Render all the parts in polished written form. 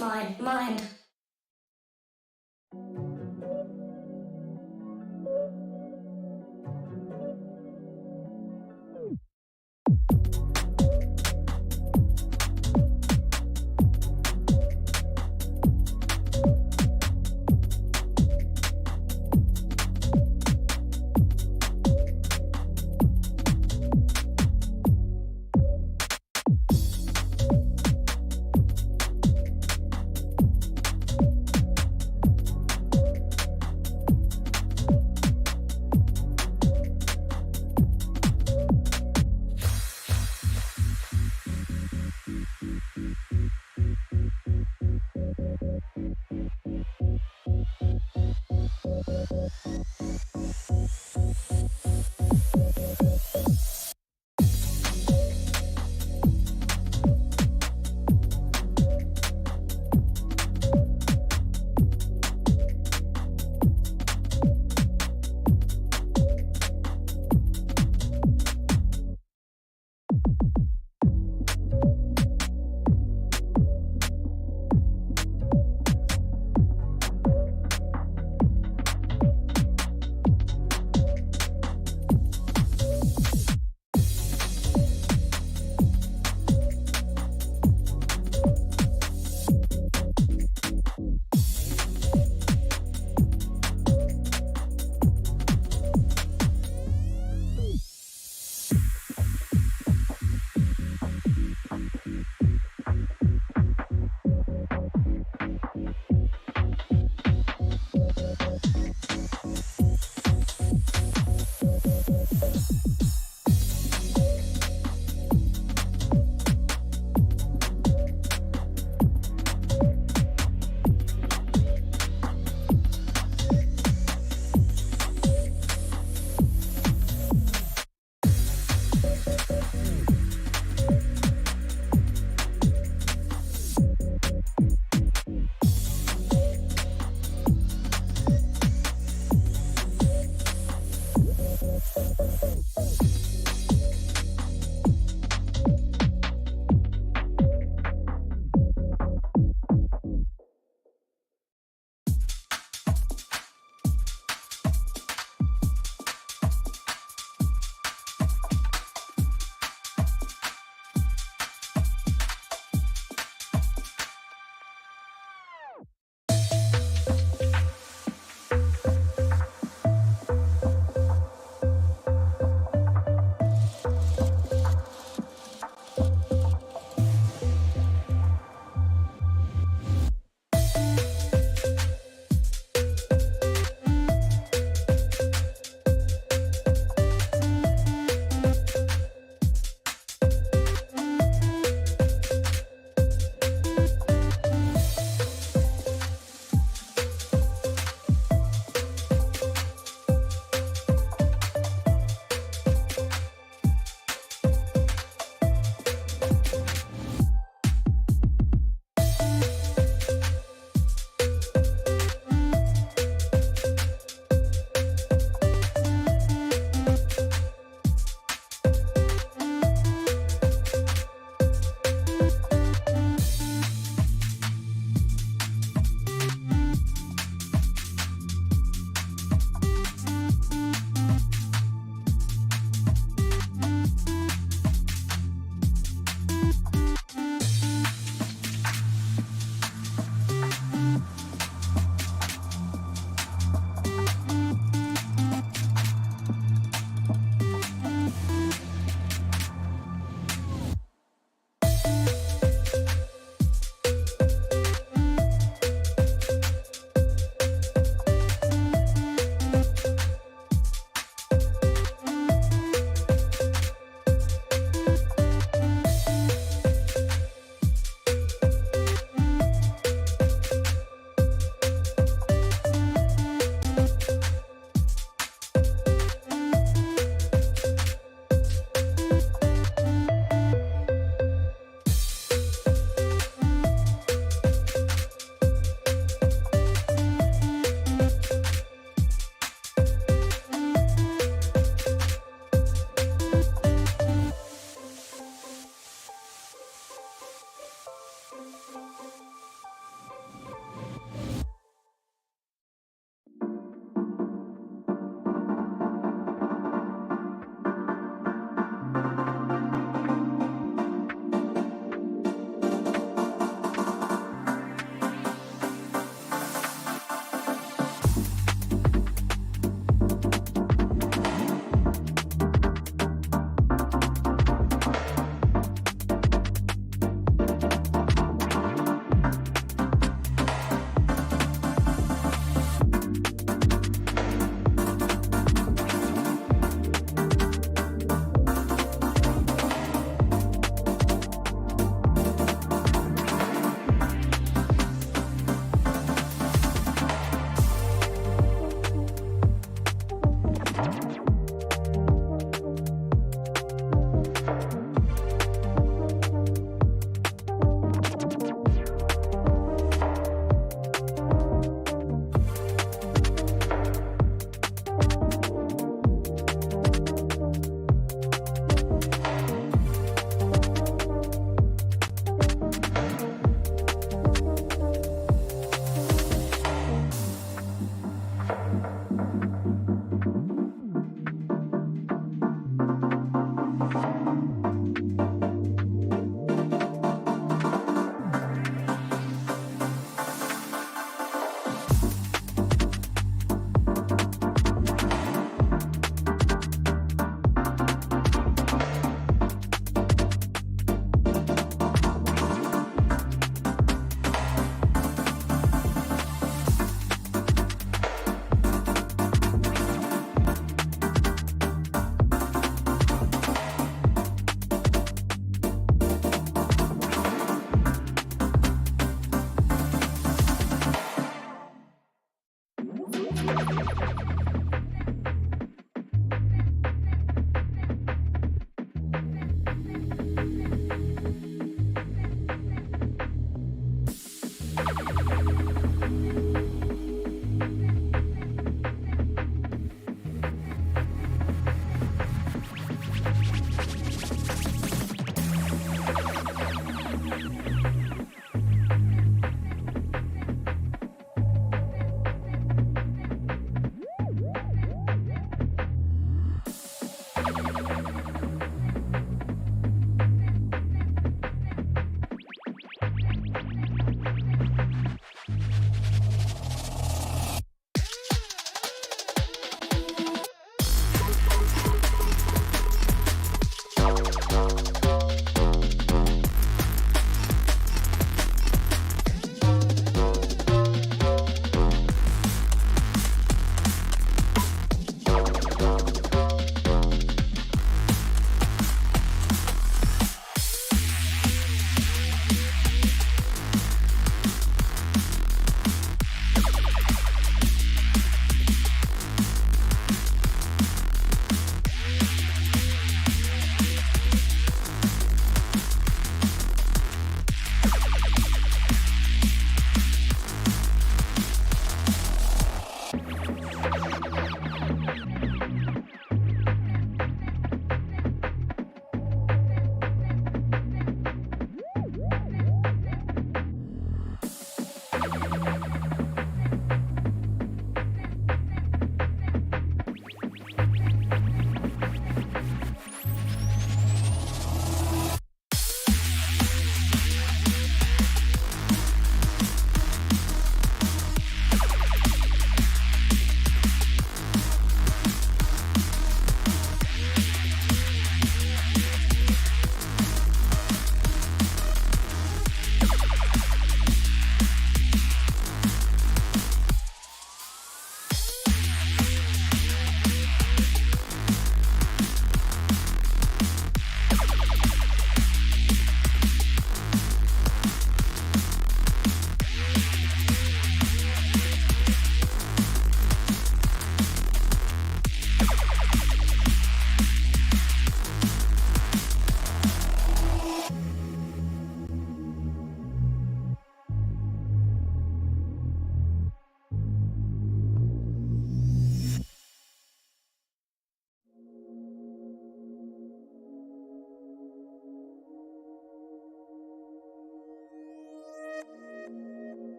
mine.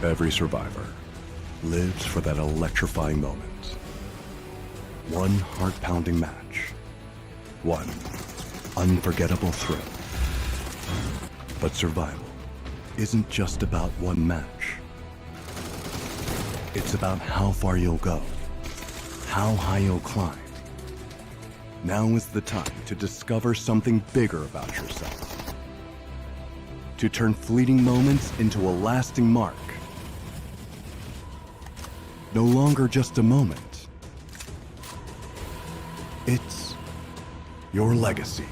Every survivor lives for that electrifying moment. One heart-pounding match. One unforgettable thrill. But survival isn't just about one match. It's about how far you'll go, how high you'll climb. Now is the time to discover something bigger about yourself. To turn fleeting moments into a lasting mark. No longer just a moment. It's your legacy.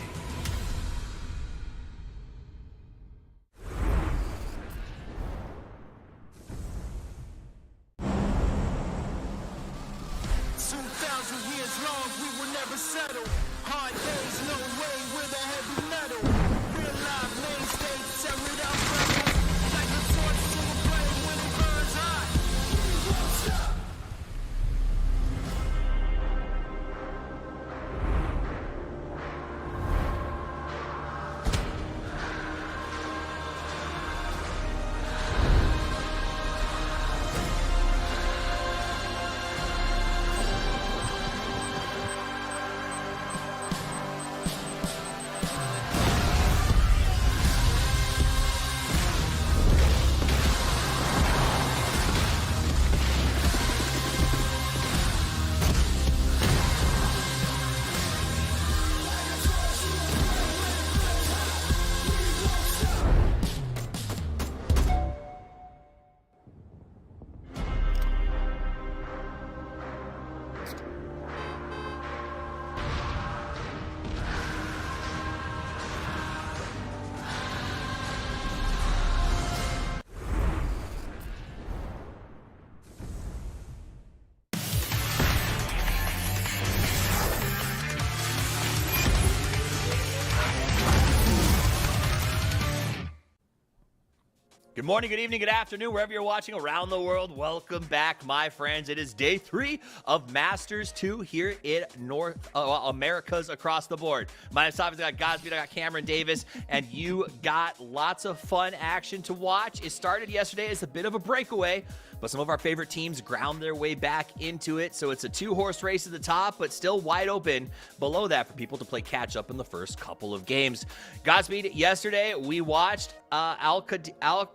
Good morning, good evening, good afternoon, wherever you're watching around the world. Welcome back, my friends. It is day 3 of Masters 2 here in North Americas across the board. My name's Thomas, I got Godspeed, I got Cameron Davis, and you got lots of fun action to watch. It started yesterday as a bit of a breakaway, but some of our favorite teams ground their way back into it. So it's a 2-horse race at the top, but still wide open below that for people to play catch up in the first couple of games. Godspeed, yesterday we watched Al Qudsia,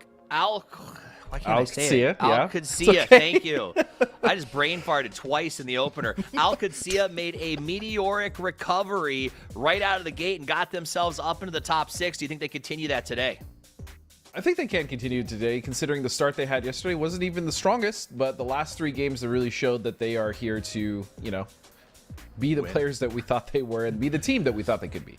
thank you. I just brain farted twice in the opener. Al Qudsia made a meteoric recovery right out of the gate and got themselves up into the top 6. Do you think they continue that today? I think they can continue today, considering the start they had yesterday wasn't even the strongest, but the last 3 games that really showed that they are here to, you know, be the players that we thought they were and be the team that we thought they could be.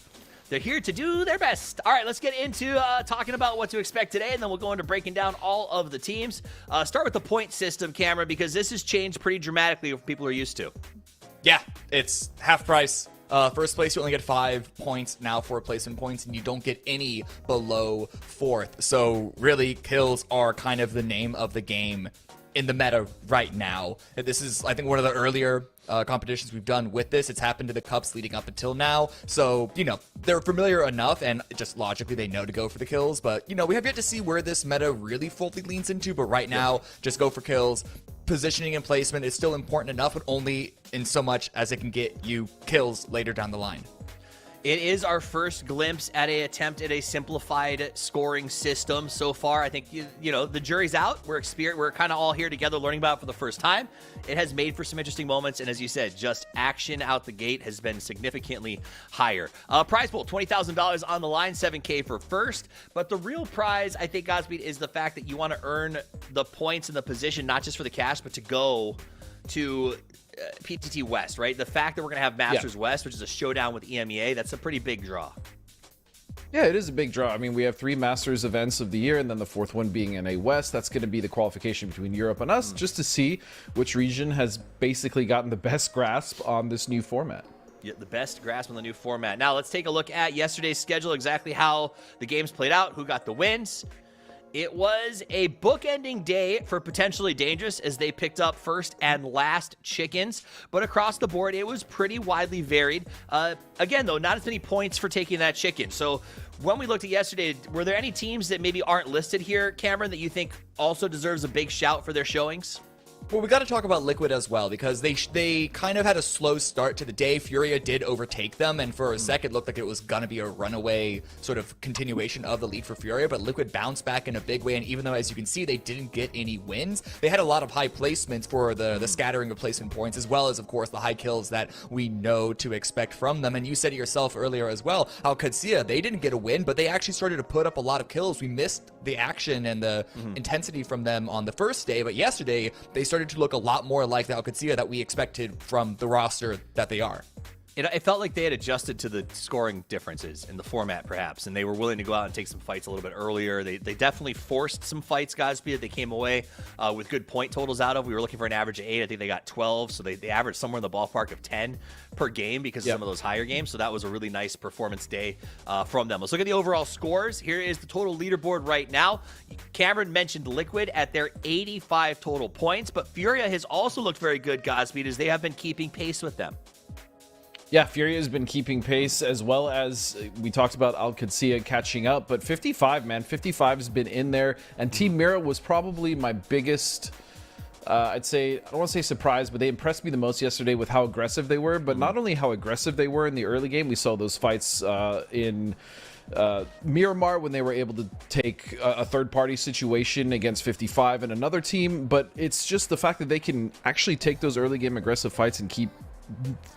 They're here to do their best. All right, let's get into talking about what to expect today, and then we'll go into breaking down all of the teams. Start with the point system, Cameron, because this has changed pretty dramatically what people are used to. Yeah, it's half price. First place, you only get 5 points now for replacement points, and you don't get any below 4th. So really, kills are kind of the name of the game in the meta right now. This is, I think, one of the earlier competitions we've done with this. It's happened to the cups leading up until now. So, you know, they're familiar enough, and just logically they know to go for the kills. But, you know, we have yet to see where this meta really fully leans into. But right now, just go for kills. Positioning and placement is still important enough, but only in so much as it can get you kills later down the line. It is our first glimpse at an attempt at a simplified scoring system so far. I think, you know, the jury's out. We're kind of all here together learning about it for the first time. It has made for some interesting moments, and as you said, just action out the gate has been significantly higher. Prize pool, $20,000 on the line, $7K for first. But the real prize, I think, Godspeed, is the fact that you want to earn the points and the position, not just for the cash, but to go to PTT West, right? The fact that we're going to have Masters West, which is a showdown with EMEA, that's a pretty big draw. Yeah, it is a big draw. I mean, we have 3 Masters events of the year, and then the 4th one being NA West. That's going to be the qualification between Europe and us, just to see which region has basically gotten the best grasp on this new format. Yeah, the best grasp on the new format. Now, let's take a look at yesterday's schedule, exactly how the games played out, who got the wins. It was a bookending day for Potentially Dangerous as they picked up first and last chickens, but across the board, it was pretty widely varied. Again, though, not as many points for taking that chicken. So when we looked at yesterday, were there any teams that maybe aren't listed here, Cameron, that you think also deserves a big shout for their showings? Well, we got to talk about Liquid as well, because they kind of had a slow start to the day. Furia did overtake them, and for a second looked like it was going to be a runaway sort of continuation of the lead for Furia, but Liquid bounced back in a big way, and even though, as you can see, they didn't get any wins, they had a lot of high placements for the scattering of placement points, as well as, of course, the high kills that we know to expect from them. And you said it yourself earlier as well, how Katsia, they didn't get a win, but they actually started to put up a lot of kills. We missed the action and the intensity from them on the first day, but yesterday, they started to look a lot more like the Alcatsia that we expected from the roster that they are. It felt like they had adjusted to the scoring differences in the format, perhaps, and they were willing to go out and take some fights a little bit earlier. They definitely forced some fights, Godspeed, that they came away with good point totals out of. We were looking for an average of 8. I think they got 12, so they averaged somewhere in the ballpark of 10 per game because of some of those higher games, so that was a really nice performance day from them. Let's look at the overall scores. Here is the total leaderboard right now. Cameron mentioned Liquid at their 85 total points, but Furia has also looked very good, Godspeed, as they have been keeping pace with them. Yeah, Furia has been keeping pace, as well as we talked about Al-Qadsiya catching up, but 55, man, 55 has been in there, and Team Mira was probably my biggest, I'd say, I don't want to say surprise, but they impressed me the most yesterday with how aggressive they were, but not only how aggressive they were in the early game, we saw those fights in Miramar when they were able to take a third-party situation against 55 and another team, but it's just the fact that they can actually take those early game aggressive fights and keep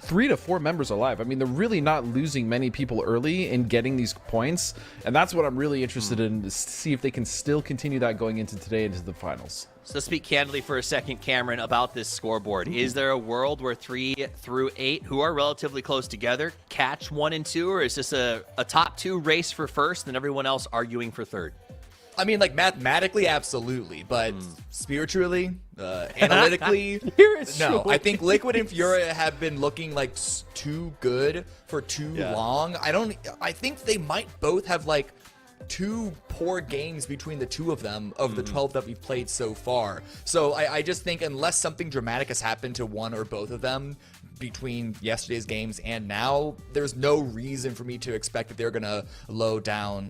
3 to 4 members alive. I mean, they're really not losing many people early in getting these points, and that's what I'm really interested in, to see if they can still continue that going into today, into the finals. So let's speak candidly for a second, Cameron, about this scoreboard. Is there a world where 3 through 8, who are relatively close together, catch 1 and 2, or is this a top 2 race for first and everyone else arguing for third? I mean, like, mathematically, absolutely, but spiritually, analytically, no. I think Liquid and Furia have been looking like too good for too long. I think they might both have like 2 poor games between the 2 of them of the 12 that we've played so far. So I just think unless something dramatic has happened to one or both of them between yesterday's games and now, there's no reason for me to expect that they're gonna slow down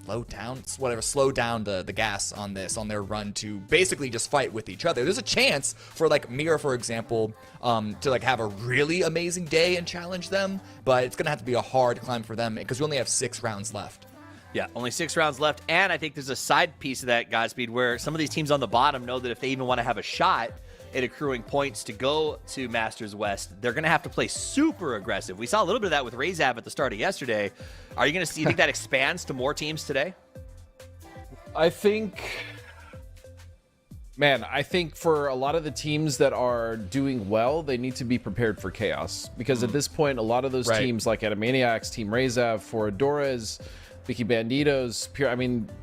the gas on their run to basically just fight with each other. There's a chance for like Mira, for example, to like have a really amazing day and challenge them, but it's gonna have to be a hard climb for them because we only have 6 rounds left. Yeah, only 6 rounds left, and I think there's a side piece of that, Godspeed, where some of these teams on the bottom know that if they even want to have a shot at accruing points to go to Masters West, they're going to have to play super aggressive. We saw a little bit of that with Razab at the start of yesterday. Are you going to see, you think that expands to more teams today? I think for a lot of the teams that are doing well, they need to be prepared for chaos, because at this point, a lot of those teams like Animaniacs, Team Razab, Foradoras, Vicky Banditos,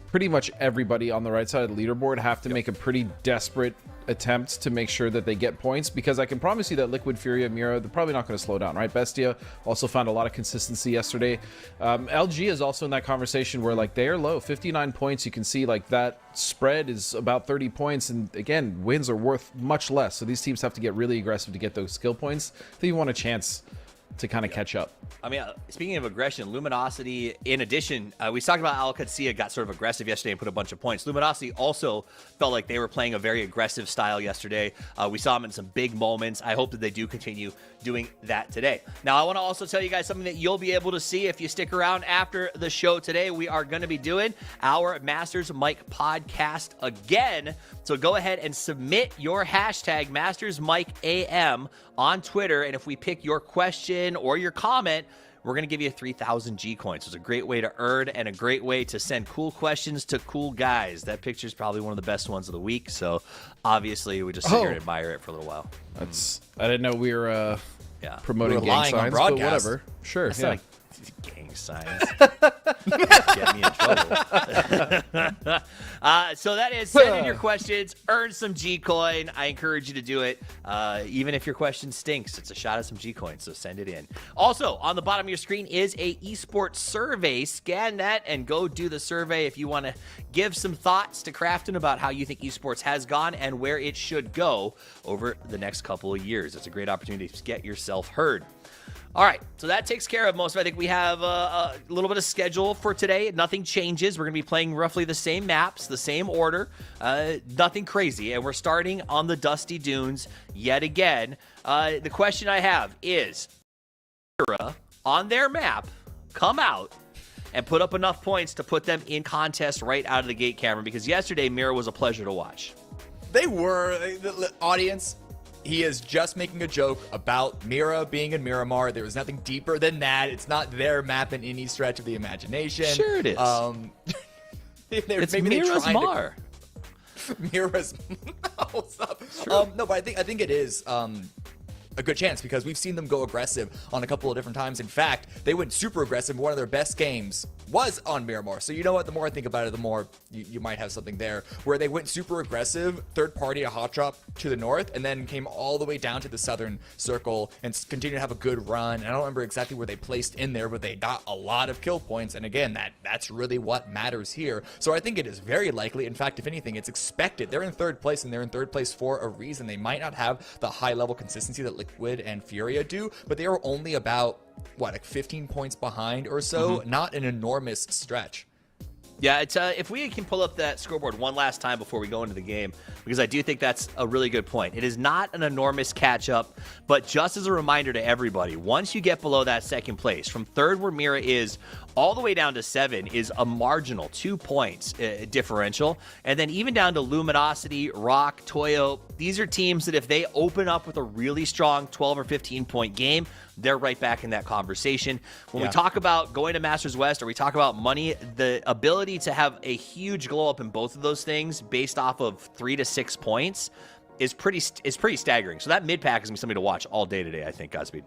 pretty much everybody on the right side of the leaderboard have to make a pretty desperate attempt to make sure that they get points, because I can promise you that Liquid, Furia, Mira, they're probably not going to slow down, right? Bestia also found a lot of consistency yesterday. LG is also in that conversation where like they are low, 59 points. You can see like that spread is about 30 points, and again, wins are worth much less. So these teams have to get really aggressive to get those skill points if you want a chance to kind of catch up. I mean, speaking of aggression, Luminosity, in addition, we talked about Al-Qadsiya got sort of aggressive yesterday and put a bunch of points. Luminosity also felt like they were playing a very aggressive style yesterday. We saw them in some big moments. I hope that they do continue doing that today. Now, I want to also tell you guys something that you'll be able to see if you stick around after the show today. We are going to be doing our Masters Mike podcast again. So go ahead and submit your hashtag MastersMikeAM on Twitter. And if we pick your question or your comment, we're going to give you 3,000 G coins. It's a great way to earn and a great way to send cool questions to cool guys. That picture is probably one of the best ones of the week. So obviously we just sit here and admire it for a little while. I didn't know we were promoting gang signs, but whatever. Sure. That's Gang signs. Get me in trouble. So that is, send in your questions, earn some G-Coin. I encourage you to do it. Even if your question stinks, it's a shot at some G-Coin, so send it in. Also, on the bottom of your screen is a esports survey. Scan that and go do the survey if you want to give some thoughts to Krafton about how you think esports has gone and where it should go over the next couple of years. It's a great opportunity to get yourself heard. All right, so that takes care of most of it. I think we have a little bit of schedule for today. Nothing changes. We're going to be playing roughly the same maps, the same order, nothing crazy. And we're starting on the Dusty Dunes yet again. The question I have is, Mira, on their map, come out and put up enough points to put them in contest right out of the gate, Cameron, because yesterday Mira was a pleasure to watch. They were, the audience, he is just making a joke about Mira being in Miramar. There was nothing deeper than that. It's not their map in any stretch of the imagination. Sure it is. It's Mira's Mar. Mira's no, but I think it is a good chance because we've seen them go aggressive on a couple of different times. In fact, they went super aggressive. One of their best games was on Miramar. So you know what? The more I think about it, the more you might have something there where they went super aggressive, third party, a hot drop to the north, and then came all the way down to the southern circle and continued to have a good run. And I don't remember exactly where they placed in there, but they got a lot of kill points. And again, that's really what matters here. So I think it is very likely. In fact, if anything, it's expected. They're in third place, and they're in third place for a reason. They might not have the high level consistency that Liquid and Furia do, but they are only about like 15 points behind or so. Not an enormous stretch. Yeah, it's if we can pull up that scoreboard one last time before we go into the game, because I do think that's a really good point. It is not an enormous catch-up, but just as a reminder to everybody, once you get below that second place, from third where Mira is all the way down to 7 is a marginal 2 points differential. And then even down to Luminosity, Rock, Toyo, these are teams that if they open up with a really strong 12 or 15 point game, they're right back in that conversation. When we talk about going to Masters West or we talk about money, the ability to have a huge glow up in both of those things based off of 3 to 6 points is pretty staggering. So that mid pack is going to be something to watch all day today, I think, Godspeed.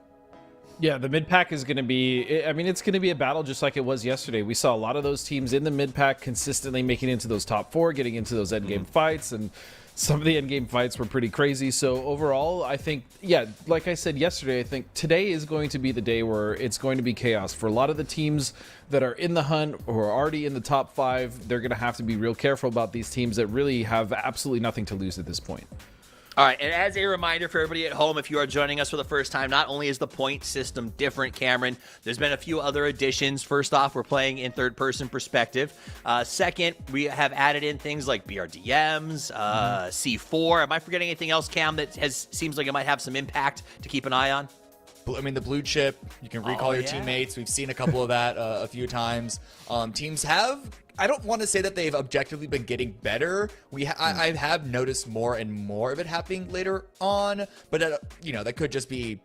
Yeah, the mid-pack is going to be, I mean, it's going to be a battle just like it was yesterday. We saw a lot of those teams in the mid-pack consistently making it into those top 4, getting into those endgame fights, and some of the endgame fights were pretty crazy. So overall, I think, yeah, like I said yesterday, I think today is going to be the day where it's going to be chaos. For a lot of the teams that are in the hunt or are already in the top 5, they're going to have to be real careful about these teams that really have absolutely nothing to lose at this point. All right, and as a reminder for everybody at home, if you are joining us for the first time, not only is the point system different, Cameron, there's been a few other additions. First off, we're playing in third-person perspective. Second, we have added in things like BRDMs, C4. Am I forgetting anything else, Cam, that seems like it might have some impact to keep an eye on? I mean, the blue chip, you can recall your teammates. We've seen a couple of that a few times. Teams have, I don't want to say that they've objectively been getting better. I have noticed more and more of it happening later on, but that could just be,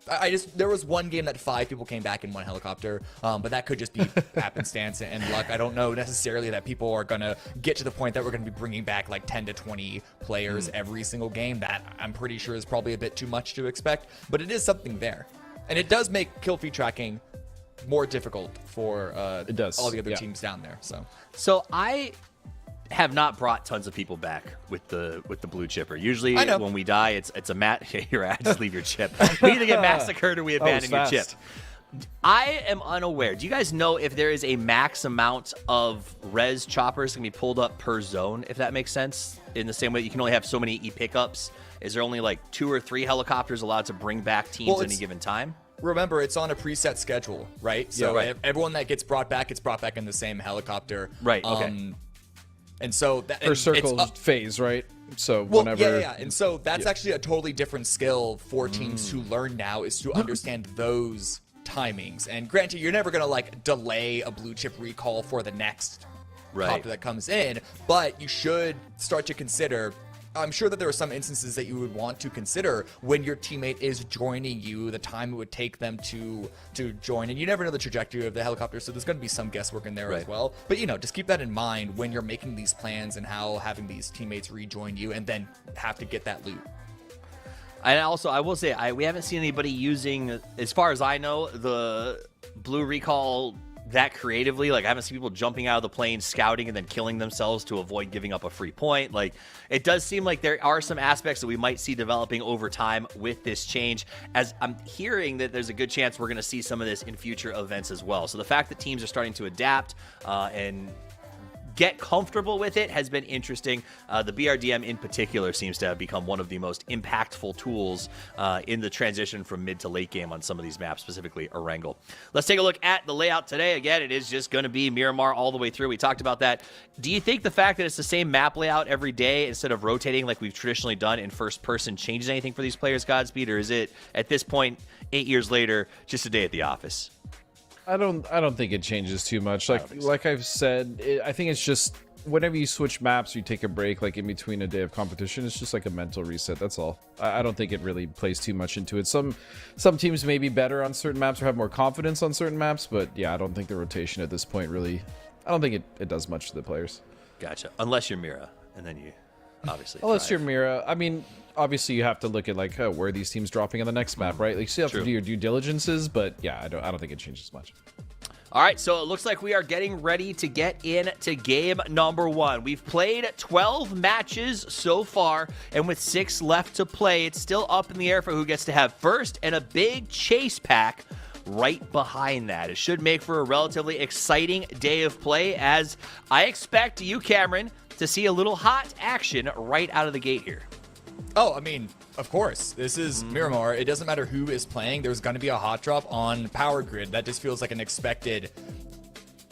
there was one game that 5 people came back in one helicopter, but that could just be happenstance and luck. I don't know necessarily that people are going to get to the point that we're going to be bringing back like 10 to 20 players every single game. That I'm pretty sure is probably a bit too much to expect, but it is something there. And it does make kill feed tracking more difficult for all the other teams down there. So I have not brought tons of people back with the blue chipper. Usually when we die, it's a mat. Here, I just leave your chip. We either get massacred or we abandon your chip. I am unaware. Do you guys know if there is a max amount of res choppers can be pulled up per zone? If that makes sense. In the same way you can only have so many pickups. Is there only like 2 or 3 helicopters allowed to bring back teams at any given time? Remember, it's on a preset schedule, right? So everyone that gets brought back in the same helicopter. Right, okay. And so that for circle phase, right? So whenever, and so that's actually a totally different skill for teams to learn now, is to understand those timings. And granted, you're never gonna like delay a blue chip recall for the next copter that comes in, but you should start to consider. I'm sure that there are some instances that you would want to consider when your teammate is joining you, the time it would take them to join, and you never know the trajectory of the helicopter, so there's going to be some guesswork in there as well. But just keep that in mind when you're making these plans and how having these teammates rejoin you and then have to get that loot. And also, I will say, we haven't seen anybody using, as far as I know, the Blue Recall that creatively. Like, I haven't seen people jumping out of the plane, scouting, and then killing themselves to avoid giving up a free point. Like, it does seem like there are some aspects that we might see developing over time with this change, as I'm hearing that there's a good chance we're going to see some of this in future events as well. So the fact that teams are starting to adapt and get comfortable with it has been interesting. The BRDM in particular seems to have become one of the most impactful tools in the transition from mid to late game on some of these maps, specifically Erangel. Let's take a look at the layout today. Again, it is just going to be Miramar all the way through. We talked about that. Do you think the fact that it's the same map layout every day instead of rotating like we've traditionally done in first person changes anything for these players, Godspeed, or is it at this point, 8 years later, just a day at the office? I don't think it changes too much. Like I've said, I think it's just whenever you switch maps, you take a break, like in between a day of competition. It's just like a mental reset. That's all. I don't think it really plays too much into it. Some teams may be better on certain maps or have more confidence on certain maps, but yeah, I don't think the rotation at this point really. I don't think it does much to the players. Gotcha. Unless you're Mira, and then you obviously. Unless you're Mira, I mean. Obviously, you have to look at like where are these teams dropping on the next map, right? Like, you still have to do your due diligences, but yeah, I don't think it changes much. All right, so it looks like we are getting ready to get into game number 1. We've played 12 matches so far, and with 6 left to play, it's still up in the air for who gets to have first, and a big chase pack right behind that. It should make for a relatively exciting day of play, as I expect you, Cameron, to see a little hot action right out of the gate here. Oh, I mean, of course. This is Miramar. It doesn't matter who is playing. There's going to be a hot drop on Power Grid. That just feels like an expected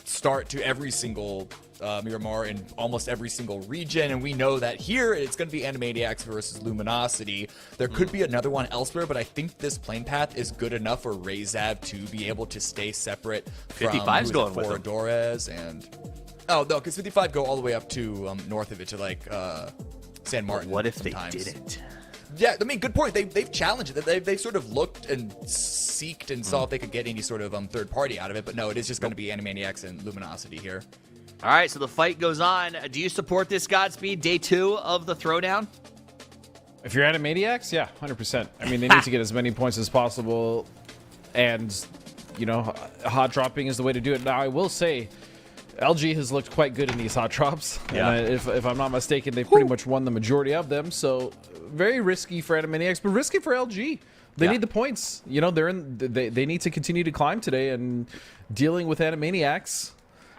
start to every single Miramar in almost every single region. And we know that here it's going to be Animaniacs versus Luminosity. There could be another one elsewhere, but I think this plane path is good enough for Razab to be able to stay separate from 55's going with him. Foradores and... Oh, no, because 55 go all the way up to north of it to like... San Martin. But what if sometimes. they didn't? Yeah, I mean, good point. They've challenged it. They've sort of looked and seeked and saw if they could get any sort of third party out of it. But no, it is just going to be Animaniacs and Luminosity here. All right, so the fight goes on. Do you support this, Godspeed? Day 2 of the throwdown? If you're Animaniacs, yeah, 100%. I mean, they need to get as many points as possible, and you know, hot dropping is the way to do it. Now, I will say, LG has looked quite good in these hot drops. Yeah. And if I'm not mistaken, they've pretty much won the majority of them. So very risky for Animaniacs, but risky for LG. They need the points. You know, they need to continue to climb today, and dealing with Animaniacs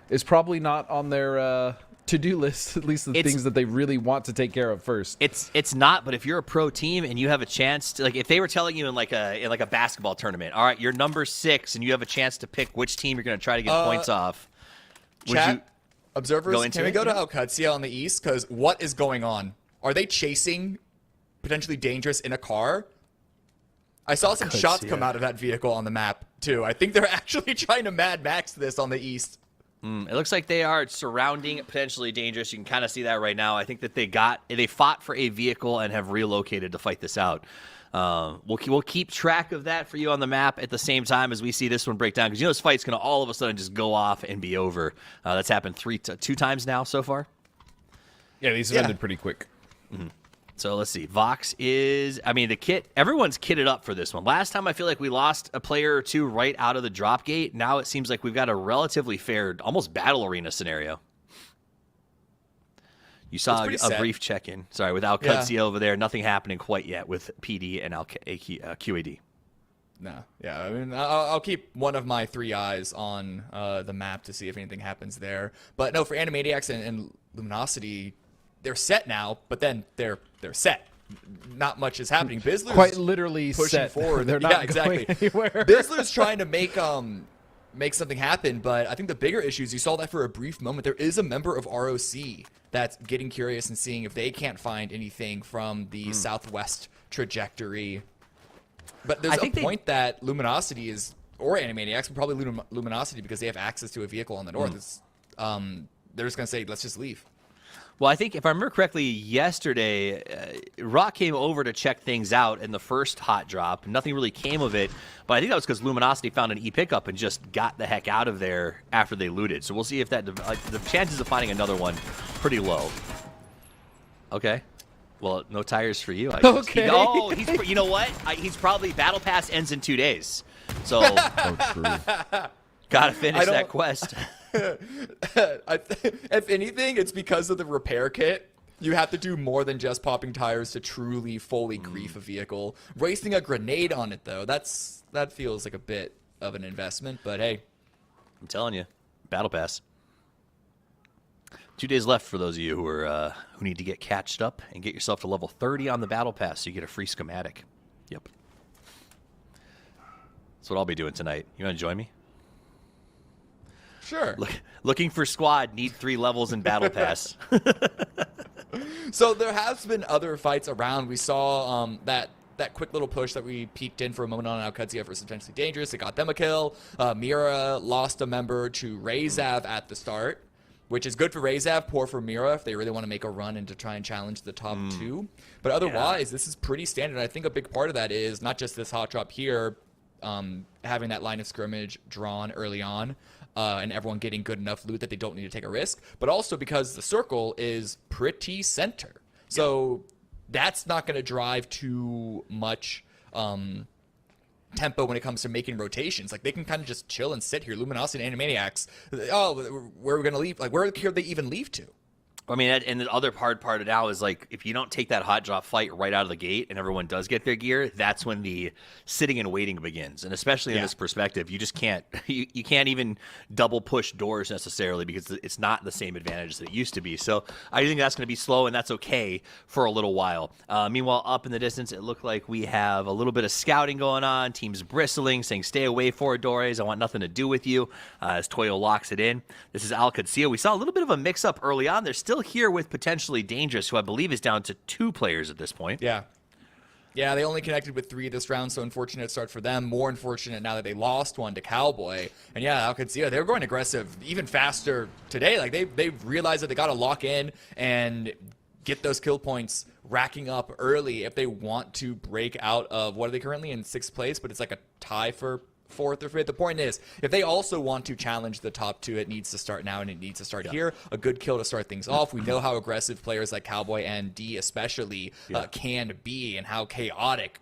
is probably not on their to-do list, at least the things that they really want to take care of first. It's not, but if you're a pro team and you have a chance to, like, if they were telling you in like a basketball tournament, all right, you're number 6 and you have a chance to pick which team you're going to try to get points off. Chat, observers, can we go to Alcudia on the east? Because what is going on? Are they chasing potentially dangerous in a car? I saw some shots come out of that vehicle on the map, too. I think they're actually trying to Mad Max this on the east. It looks like they are surrounding potentially dangerous. You can kind of see that right now. I think that they fought for a vehicle and have relocated to fight this out. We'll keep track of that for you on the map at the same time as we see this one break down, because you know this fight's going to all of a sudden just go off and be over. That's happened 2 times now so far. Yeah, these have ended pretty quick. So let's see. Vox is, I mean, the kit, everyone's kitted up for this one. Last time I feel like we lost a player or 2 right out of the drop gate. Now it seems like we've got a relatively fair, almost battle arena scenario. You saw a brief check-in. Sorry, with Alcudia over there. Nothing happening quite yet with PD and QAD. No, yeah. I mean, I'll keep one of my 3 eyes on the map to see if anything happens there. But no, for Animaniacs and Luminosity, they're set now, but then they're set. Not much is happening. Bizzler's quite literally pushing set. forward. They're not going anywhere. Bizzler's trying to make something happen, but I think the bigger issue is you saw that for a brief moment. There is a member of ROC that's getting curious and seeing if they can't find anything from the southwest trajectory. But there's a point that Luminosity is, or Animaniacs, but probably Luminosity, because they have access to a vehicle on the north. They're just going to say, let's just leave. Well, I think if I remember correctly, yesterday, Rock came over to check things out in the first hot drop. Nothing really came of it, but I think that was because Luminosity found an e-pickup and just got the heck out of there after they looted. So we'll see if that, the chances of finding another one, pretty low. Okay. Well, no tires for you, I guess. Okay. You know what? He's probably, Battle Pass ends in 2 days. So, true. gotta finish that quest. If anything, it's because of the repair kit. You have to do more than just popping tires to truly fully grief a vehicle. Wasting a grenade on it, though, that feels like a bit of an investment. But hey, I'm telling you, Battle Pass. 2 days left for those of you who need to get catched up and get yourself to level 30 on the Battle Pass so you get a free schematic. Yep. That's what I'll be doing tonight. You want to join me? sure. Looking for squad, need 3 levels in Battle Pass. So there has been other fights around. We saw that quick little push that we peeked in for a moment on Alcudia versus Potentially Dangerous. It got them a kill. Mira lost a member to Razav at the start, which is good for Razav, poor for Mira if they really want to make a run and to try and challenge the top 2. But otherwise, this is pretty standard. I think a big part of that is not just this hot drop here, having that line of scrimmage drawn early on, and everyone getting good enough loot that they don't need to take a risk, but also because the circle is pretty center. So that's not going to drive too much tempo when it comes to making rotations. Like, they can kind of just chill and sit here. Luminosity and Animaniacs, where are we going to leave? Like, where could they even leave to? I mean, and the other part now is, like, if you don't take that hot drop fight right out of the gate and everyone does get their gear, that's when the sitting and waiting begins. And especially in this perspective, you just can't you can't even double push doors necessarily because it's not the same advantage that it used to be. So I think that's going to be slow, and that's okay for a little while. Meanwhile, up in the distance, it looked like we have a little bit of scouting going on. Teams bristling, saying, "Stay away, Forradores. I want nothing to do with you," as Toyo locks it in. This is Alcudia. We saw a little bit of a mix-up early on. They're still here with Potentially Dangerous, who I believe is down to 2 players at this point. Yeah, they only connected with 3 this round, so unfortunate start for them. More unfortunate now that they lost one to Cowboy. And yeah, Alcudia, they're going aggressive even faster today. Like, they've realized that they got to lock in and get those kill points racking up early if they want to break out of, what are they currently in 6th place, but it's like a tie for 4th or 5th. The point is, if they also want to challenge the top 2, it needs to start now, and it needs to start here. A good kill to start things off. We know how aggressive players like Cowboy and D especially can be, and how chaotic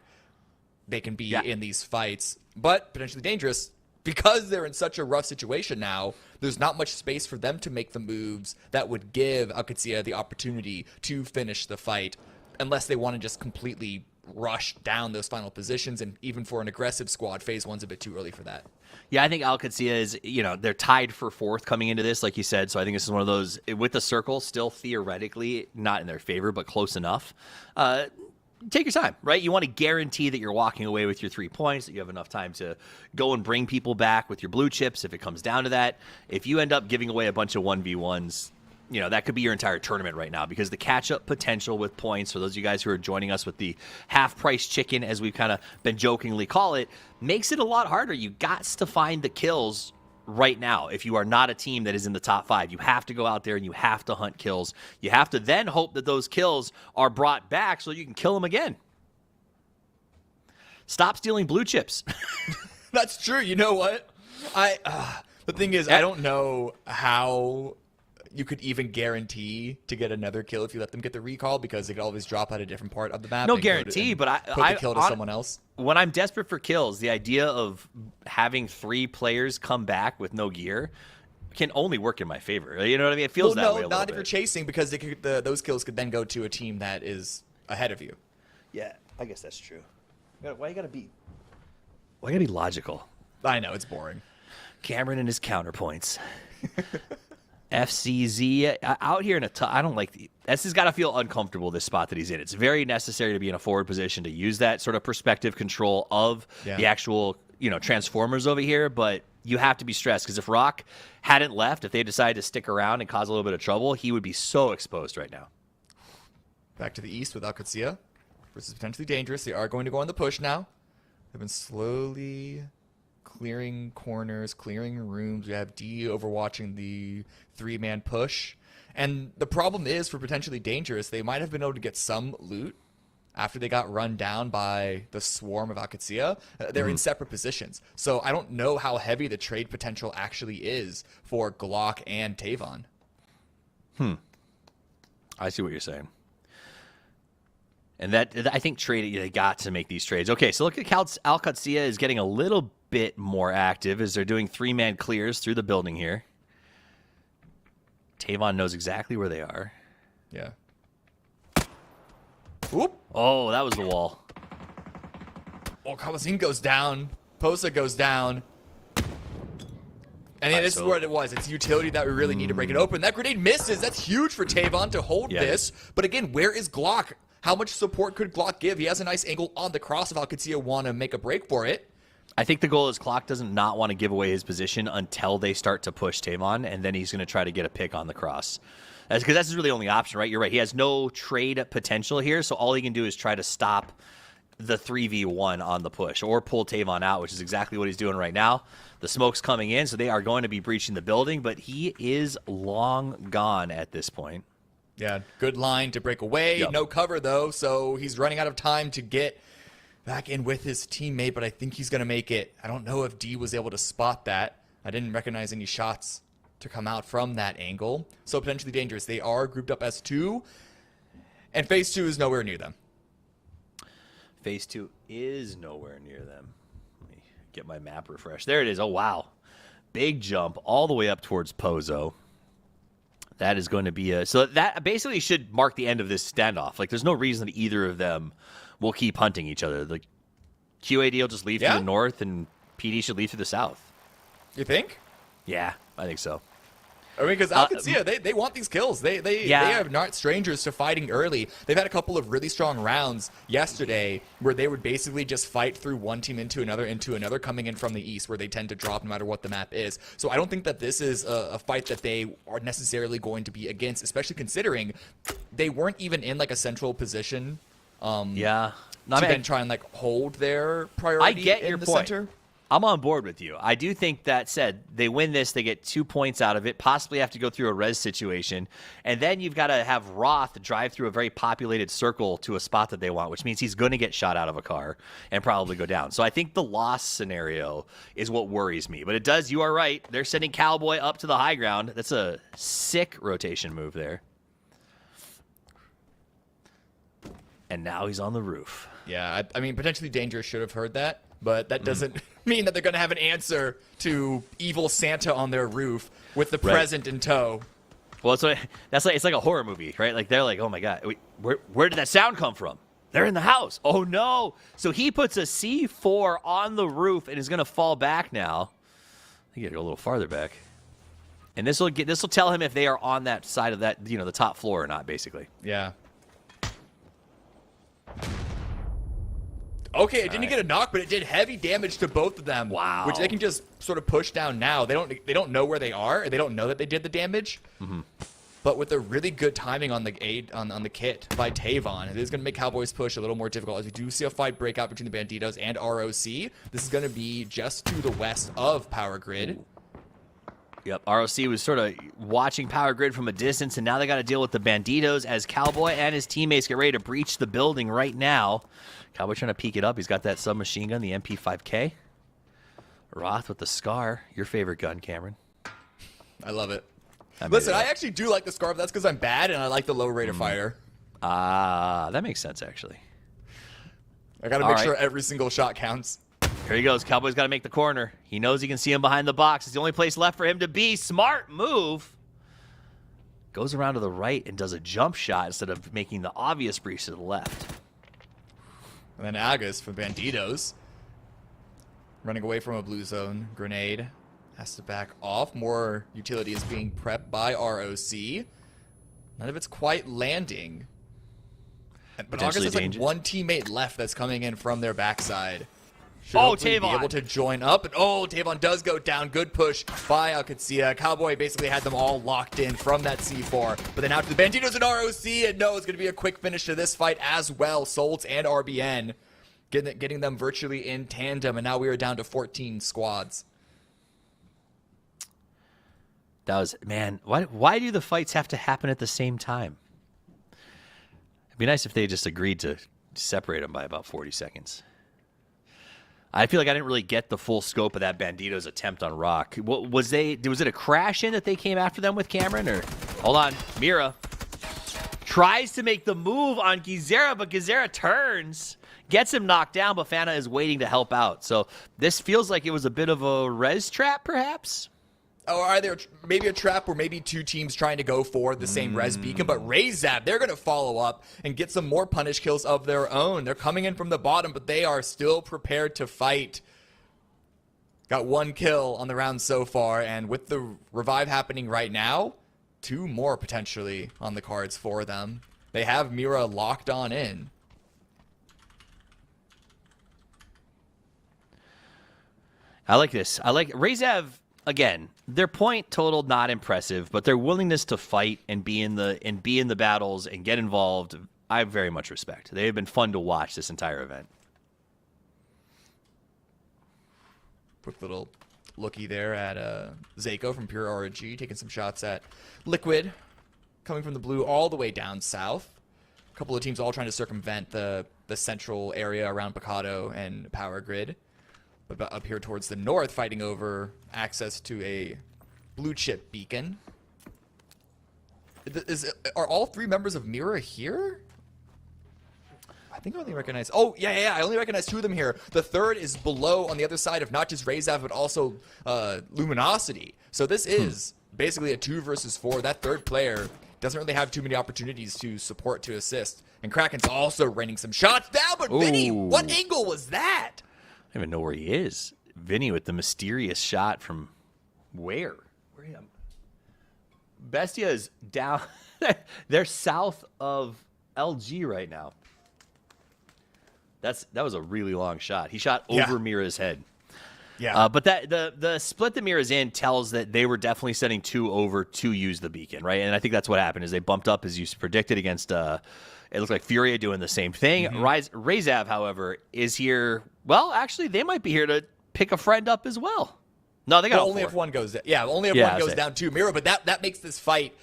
they can be in these fights. But Potentially Dangerous, because they're in such a rough situation now, there's not much space for them to make the moves that would give Alcudia the opportunity to finish the fight, unless they want to just completely rush down those final positions. And even for an aggressive squad, phase 1's a bit too early for that. Yeah, I think Alcudia is, they're tied for 4th coming into this, like you said. So I think this is one of those, with the circle still theoretically not in their favor, but close enough. Take your time, right? You want to guarantee that you're walking away with your 3 points, that you have enough time to go and bring people back with your blue chips if it comes down to that. If you end up giving away a bunch of 1v1s, that could be your entire tournament right now, because the catch-up potential with points, for those of you guys who are joining us with the half-price chicken, as we've kind of been jokingly call it, makes it a lot harder. You got to find the kills right now. If you are not a team that is in the top 5, you have to go out there and you have to hunt kills. You have to then hope that those kills are brought back so you can kill them again. Stop stealing blue chips. That's true. You know what? The thing is, I don't know how you could even guarantee to get another kill if you let them get the recall, because they could always drop at a different part of the map. No guarantee, but I put the kill to someone else. When I'm desperate for kills, the idea of having 3 players come back with no gear can only work in my favor. You know what I mean? It feels that way a little not bit. if you're chasing, because those kills could then go to a team that is ahead of you. Yeah, I guess that's true. Why you gotta be logical? I know, it's boring. Cameron and his counterpoints. FCZ out here in a I don't like this has got to feel uncomfortable, this spot that he's in. It's very necessary to be in a forward position to use that sort of perspective control of the actual transformers over here, but you have to be stressed, because if Rock hadn't left, if they decided to stick around and cause a little bit of trouble, he would be so exposed right now. Back to the east with Alcudia versus Potentially Dangerous. They are going to go on the push now. They've been slowly clearing corners, clearing rooms. We have D overwatching the 3-man push. And the problem is, for Potentially Dangerous, they might have been able to get some loot after they got run down by the swarm of Alcudia. They're in separate positions. So I don't know how heavy the trade potential actually is for Glock and Tavon. I see what you're saying. And that I think they got to make these trades. Okay, so look at Alcudia is getting a little bit more active as they're doing 3-man clears through the building here. Tavon knows exactly where they are. Yeah. Oop. Oh, that was the wall. Oh, Kawazin goes down. Posa goes down. And this is what it was. It's utility that we really need to break it open. That grenade misses. That's huge for Tavon to hold this. But again, where is Glock? How much support could Glock give? He has a nice angle on the cross if Alcatia want to make a break for it. I think the goal is Clock doesn't not want to give away his position until they start to push Tavon, and then he's going to try to get a pick on the cross. Because that's his really only option, right? You're right. He has no trade potential here, so all he can do is try to stop the 3v1 on the push or pull Tavon out, which is exactly what he's doing right now. The smoke's coming in, so they are going to be breaching the building, but he is long gone at this point. Yeah, good line to break away. Yep. No cover, though, so he's running out of time to get back in with his teammate, but I think he's going to make it. I don't know if D was able to spot that. I didn't recognize any shots to come out from that angle. So potentially dangerous. They are grouped up as 2, and phase 2 is nowhere near them. Phase 2 is nowhere near them. Let me get my map refreshed. There it is. Oh, wow. Big jump all the way up towards Pozo. That is going to be a... So that basically should mark the end of this standoff. Like, there's no reason that either of them will keep hunting each other. The QAD will just leave through the north, and PD should leave through the south. You think? Yeah, I think so. I mean, because Alcatia, they want these kills. They are not strangers to fighting early. They've had a couple of really strong rounds yesterday where they would basically just fight through one team into another, coming in from the east, where they tend to drop no matter what the map is. So I don't think that this is a fight that they are necessarily going to be against, especially considering they weren't even in like a central position. Yeah. No, to then try and like hold their priority. I get in your the point. center. I'm on board with you. I do think that said, they win this, they get 2 points out of it, possibly have to go through a res situation, and then you've got to have Roth drive through a very populated circle to a spot that they want, which means he's going to get shot out of a car and probably go down. So I think the loss scenario is what worries me. But it does, you are right, they're sending Cowboy up to the high ground. That's a sick rotation move there. And now he's on the roof. Yeah, I mean, potentially Dangerous should have heard that, but that doesn't mean that they're going to have an answer to evil Santa on their roof with the present in tow. Well, it's like a horror movie, right? Like, they're like, oh my God, where did that sound come from? They're in the house. Oh no. So he puts a C4 on the roof and is going to fall back now. You got to go a little farther back. And this will tell him if they are on that side of that, the top floor or not, basically. Yeah. Okay, it didn't get a knock, but it did heavy damage to both of them. Wow. Which they can just sort of push down now. They don't know where they are, and they don't know that they did the damage. Mm-hmm. But with a really good timing on the on the kit by Tavon, it is going to make Cowboys push a little more difficult, as we do see a fight break out between the Banditos and ROC. This is going to be just to the west of Power Grid. Yep, ROC was sort of watching Power Grid from a distance, and now they got to deal with the Banditos as Cowboy and his teammates get ready to breach the building right now. Cowboy trying to peek it up. He's got that submachine gun, the MP5K. Roth with the Scar. Your favorite gun, Cameron. I love it. Listen, I actually do like the Scar, but that's because I'm bad, and I like the low rate of fire. That makes sense, actually. I got to make sure every single shot counts. Here he goes. Cowboy's got to make the corner. He knows he can see him behind the box. It's the only place left for him to be. Smart move. Goes around to the right and does a jump shot instead of making the obvious breach to the left. And then Agus for Banditos. Running away from a blue zone. Grenade. Has to back off. More utility is being prepped by ROC. None of it's quite landing. But Agus has like one teammate left that's coming in from their backside. Tavon be able to join up. And Tavon does go down. Good push by Alcatia. Cowboy basically had them all locked in from that C4. But then out to the Banditos and ROC. And no, it's going to be a quick finish to this fight as well. Solts and RBN getting them virtually in tandem. And now we are down to 14 squads. That was, man, why do the fights have to happen at the same time? It'd be nice if they just agreed to separate them by about 40 seconds. I feel like I didn't really get the full scope of that Bandito's attempt on Rock. Was it a crash in that they came after them with Cameron? Or hold on, Mira tries to make the move on Gizera, but Gizera turns, gets him knocked down, but Fana is waiting to help out. So this feels like it was a bit of a res trap, perhaps? Or are there maybe a trap where maybe two teams trying to go for the same res beacon, but Razab, they're going to follow up and get some more punish kills of their own. They're coming in from the bottom, but they are still prepared to fight. Got 1 kill on the round so far, and with the revive happening right now, 2 more potentially on the cards for them. They have Mira locked on in. I like this. I like Razav. Again, their point total not impressive, but their willingness to fight and be in the battles and get involved, I very much respect. They have been fun to watch this entire event. Quick little looky there at Zako from Pure RNG, taking some shots at Liquid, coming from the blue all the way down south. A couple of teams all trying to circumvent the central area around Picado and Power Grid. But up here towards the north, fighting over access to a blue chip beacon. Are all 3 members of Mira here? I think I only recognize... Oh, yeah, I only recognize 2 of them here. The third is below on the other side of not just Razav, but also Luminosity. So this is basically a 2 versus 4. That third player doesn't really have too many opportunities to support, to assist. And Kraken's also raining some shots down, but Vinny, what angle was that? I don't even know where he is. Vinny with the mysterious shot from where? Where am Bestia is down. They're south of LG right now. That was a really long shot. He shot over Mira's head. Yeah. But that the split that Mira's in tells that they were definitely setting 2 over to use the beacon, right? And I think that's what happened is they bumped up as you predicted against it looks like Furia doing the same thing. Razav, however, is here. Well, actually, they might be here to pick a friend up as well. No, they got only if one goes down. Yeah, only if one goes down to Mira. But that makes this fight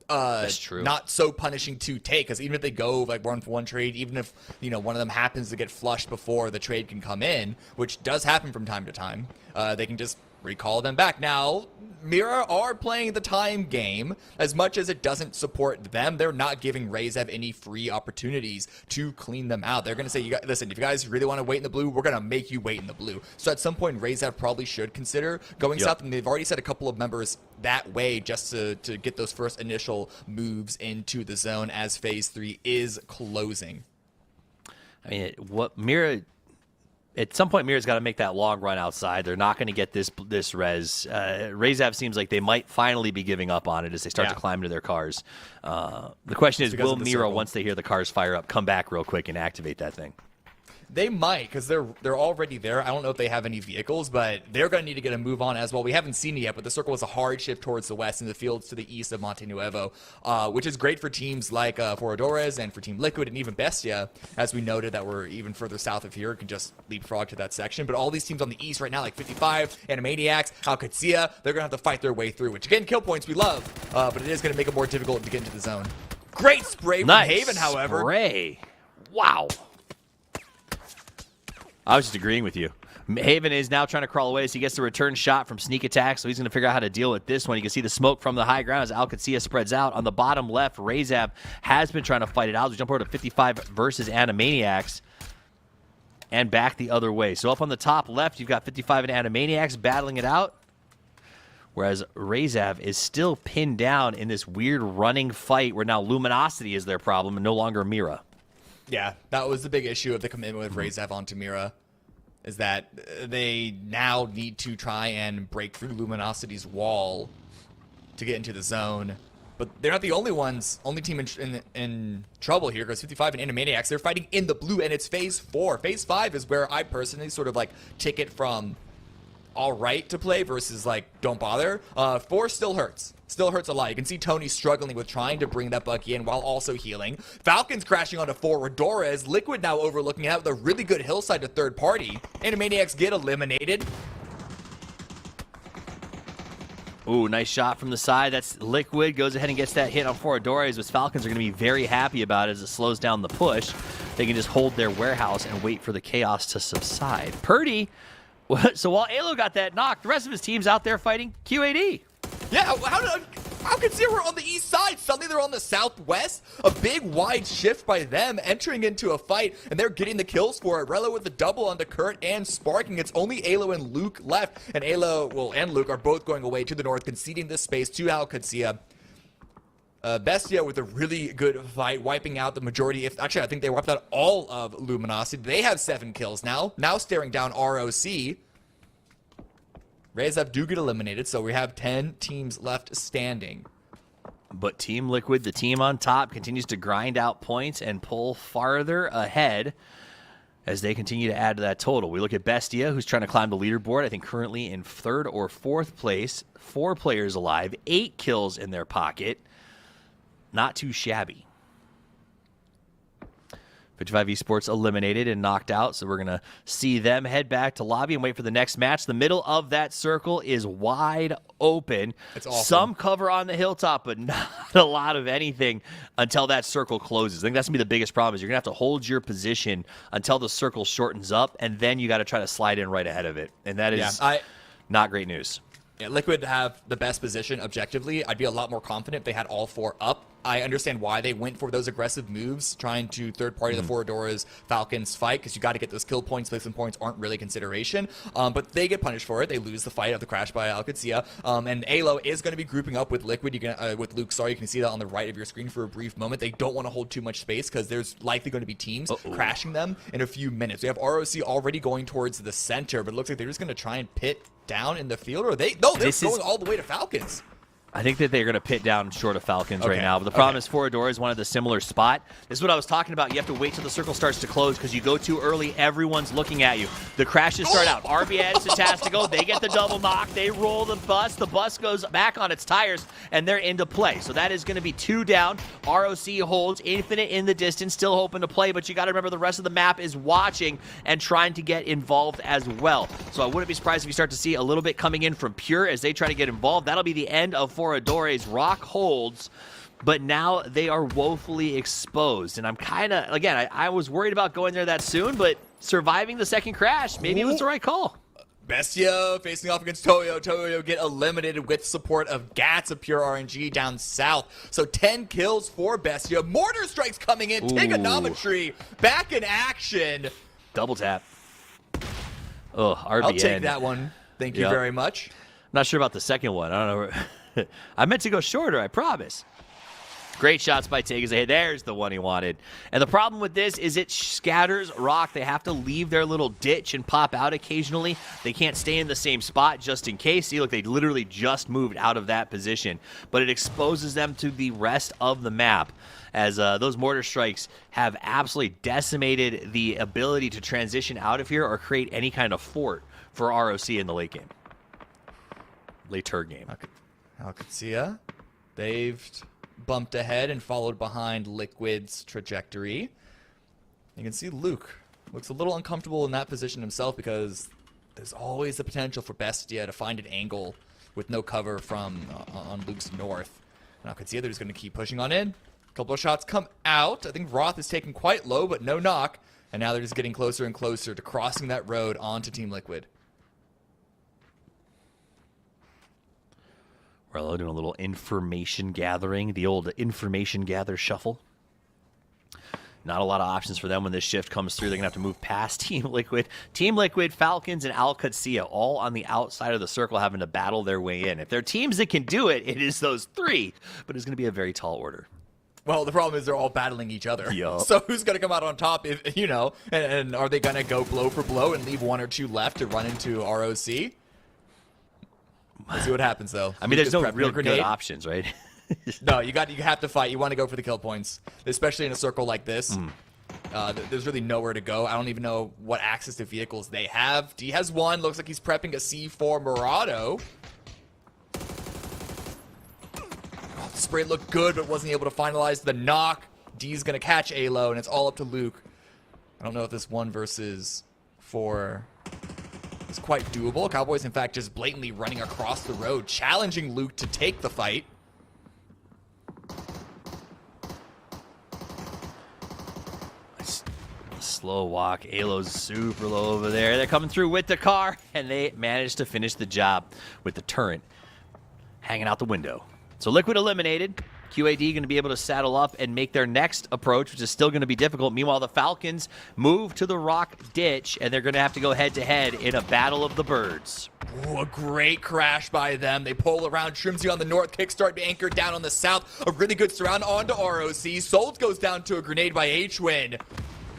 that's true. Not so punishing to take, because even if they go like 1-for-1 trade, even if one of them happens to get flushed before the trade can come in, which does happen from time to time, they can just recall them back. Now, Mira are playing the time game. As much as it doesn't support them, they're not giving Razav any free opportunities to clean them out. They're going to say, listen, if you guys really want to wait in the blue, we're going to make you wait in the blue. So at some point, Razav probably should consider going south, and they've already sent a couple of members that way just to get those first initial moves into the zone as Phase 3 is closing. I mean, Mira... At some point, Mira's got to make that long run outside. They're not going to get this res. Razav seems like they might finally be giving up on it as they start to climb into their cars. The question is, will Mira, once they hear the cars fire up, come back real quick and activate that thing? They might, because they're already there. I don't know if they have any vehicles, but they're going to need to get a move on as well. We haven't seen it yet, but the circle is a hard shift towards the west and the fields to the east of Monte Nuevo, which is great for teams like Foradores and for Team Liquid and even Bestia, as we noted that we're even further south of here, can just leapfrog to that section. But all these teams on the east right now, like 55, Animaniacs, Alcatsia, they're going to have to fight their way through, which again, kill points we love, but it is going to make it more difficult to get into the zone. Great spray from Haven, however. Spray. Wow. I was just agreeing with you. Haven is now trying to crawl away, so he gets the return shot from sneak attack, so he's going to figure out how to deal with this one. You can see the smoke from the high ground as Alcatsia spreads out. On the bottom left, Razav has been trying to fight it out. We jump over to 55 versus Animaniacs and back the other way. So up on the top left, you've got 55 and Animaniacs battling it out, whereas Razav is still pinned down in this weird running fight where now Luminosity is their problem and no longer Mira. Yeah, that was the big issue of the commitment with Razav onto Mira, is that they now need to try and break through Luminosity's wall to get into the zone. But they're not the only team in trouble here, because 55 and Animaniacs, they're fighting in the blue, and it's Phase 4. Phase 5 is where I personally sort of like take it from all right to play versus like don't bother. 4 still hurts. Still hurts a lot. You can see Tony struggling with trying to bring that Bucky in while also healing. Falcon's crashing onto Foradores. Liquid now overlooking it with a really good hillside to third party. Animaniacs get eliminated. Ooh, nice shot from the side. That's Liquid. Goes ahead and gets that hit on Foradores, which Falcons are going to be very happy about as it slows down the push. They can just hold their warehouse and wait for the chaos to subside. Purdy, so while Alo got that knock, the rest of his team's out there fighting QAD. Yeah, Falcons here were on the east side. Suddenly they're on the southwest. A big wide shift by them, entering into a fight, and they're getting the kills for it. Relo with the double onto Kurt and sparking. It's only Alo and Luke left, and Alo, well, and Luke are both going away to the north, conceding this space to Alcatsia. Bestia with a really good fight, wiping out the majority. Actually, I think they wiped out all of Luminosity. They have 7 kills now. Now staring down ROC. Rezav do get eliminated, so we have 10 teams left standing. But Team Liquid, the team on top, continues to grind out points and pull farther ahead as they continue to add to that total. We look at Bestia, who's trying to climb the leaderboard, I think currently in 3rd or 4th place. 4 players alive, 8 kills in their pocket. Not too shabby. 55 Esports eliminated and knocked out, so we're going to see them head back to lobby and wait for the next match. The middle of that circle is wide open. It's awesome. Some cover on the hilltop, but not a lot of anything until that circle closes. I think that's going to be the biggest problem is you're going to have to hold your position until the circle shortens up, and then you got to try to slide in right ahead of it. And that is not great news. Yeah, Liquid have the best position objectively. I'd be a lot more confident if they had all 4 up. I understand why they went for those aggressive moves, trying to third-party the Foradora's Falcons fight, because you got to get those kill points. Placement points aren't really consideration, but they get punished for it. They lose the fight of the crash by Alcatsia, and Alo is going to be grouping up with Liquid. You can with Luke. Sorry, you can see that on the right of your screen for a brief moment. They don't want to hold too much space because there's likely going to be teams crashing them in a few minutes. We have ROC already going towards the center, but it looks like they're just going to try and pit down in the field, or they're going all the way to Falcons. I think that they're going to pit down short of Falcons right now. But the problem is Foradora is one of the similar spot. This is what I was talking about. You have to wait till the circle starts to close because you go too early, everyone's looking at you. The crashes start out. RB adds to Tastico. They get the double knock. They roll the bus. The bus goes back on its tires, and they're into play. So that is going to be 2 down. ROC holds Infinite in the distance, still hoping to play, but you got to remember the rest of the map is watching and trying to get involved as well. So I wouldn't be surprised if you start to see a little bit coming in from Pure as they try to get involved. That'll be the end of Foradore's rock holds, but now they are woefully exposed. And I'm kind of, again, I was worried about going there that soon, but surviving the second crash, maybe it was the right call. Bestia facing off against Toyo. Toyo get eliminated with support of Gats of Pure RNG down south. So 10 kills for Bestia. Mortar strikes coming in. Trigonometry back in action. Double tap. Oh, RBN. I'll take that one. Thank you very much. Not sure about the second one. I don't know. I meant to go shorter, I promise. Great shots by Tegase. There's the one he wanted. And the problem with this is it scatters rock. They have to leave their little ditch and pop out occasionally. They can't stay in the same spot just in case. See, look, they literally just moved out of that position. But it exposes them to the rest of the map as those mortar strikes have absolutely decimated the ability to transition out of here or create any kind of fort for ROC in the late game. Later game. Alcatsia, they've bumped ahead and followed behind Liquid's trajectory. You can see Luke looks a little uncomfortable in that position himself because there's always the potential for Bestia to find an angle with no cover from on Luke's north. And Alcatsia, they're just going to keep pushing on in. A couple of shots come out. I think Roth is taken quite low, but no knock. And now they're just getting closer and closer to crossing that road onto Team Liquid. We're doing a little information gathering, the old information gather shuffle. Not a lot of options for them when this shift comes through. They're going to have to move past Team Liquid. Team Liquid, Falcons, and Alcatsia all on the outside of the circle having to battle their way in. If there are teams that can do it, it is those 3, but it's going to be a very tall order. Well, the problem is they're all battling each other. Yep. So who's going to come out on top, if you know, and are they going to go blow for blow and leave 1 or 2 left to run into ROC? Let's see what happens, though. I mean, there's no real good options, right? No, you have to fight. You want to go for the kill points, especially in a circle like this. There's really nowhere to go. I don't even know what access to vehicles they have. D has 1. Looks like he's prepping a C4 Murado. Oh, the spray looked good, but wasn't able to finalize the knock. D's going to catch Alo, and it's all up to Luke. I don't know if this 1 versus 4... it's quite doable. Cowboys, in fact, just blatantly running across the road, challenging Luke to take the fight. Slow walk. Alo's super low over there. They're coming through with the car, and they managed to finish the job with the turret hanging out the window. So Liquid eliminated. QAD going to be able to saddle up and make their next approach, which is still going to be difficult. Meanwhile, the Falcons move to the rock ditch, and they're going to have to go head-to-head in a battle of the birds. Ooh, a great crash by them. They pull around. Shrimsy on the north, Kickstart anchored down on the south. A really good surround onto ROC. Souls goes down to a grenade by H-Win.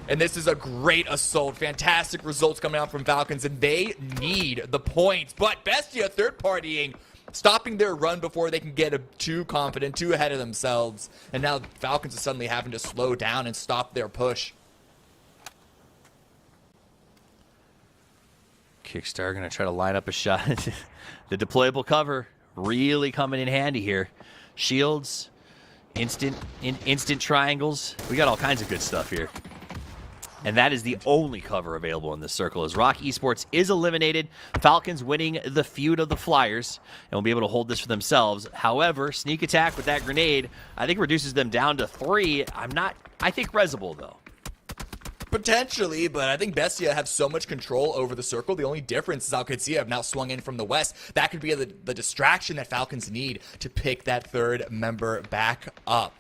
And this is a great assault. Fantastic results coming out from Falcons, and they need the points. But Bestia third-partying, stopping their run before they can get too confident, too ahead of themselves. And now Falcons are suddenly having to slow down and stop their push. Kickstar going to try to line up a shot. The deployable cover really coming in handy here. Shields, instant triangles. We got all kinds of good stuff here. And that is the only cover available in this circle, as Rock Esports is eliminated. Falcons winning the feud of the Flyers and will be able to hold this for themselves. However, sneak attack with that grenade, I think reduces them down to 3. I think Resable, though. Potentially, but I think Bestia have so much control over the circle. The only difference is Alcatsia have now swung in from the west. That could be the distraction that Falcons need to pick that third member back up.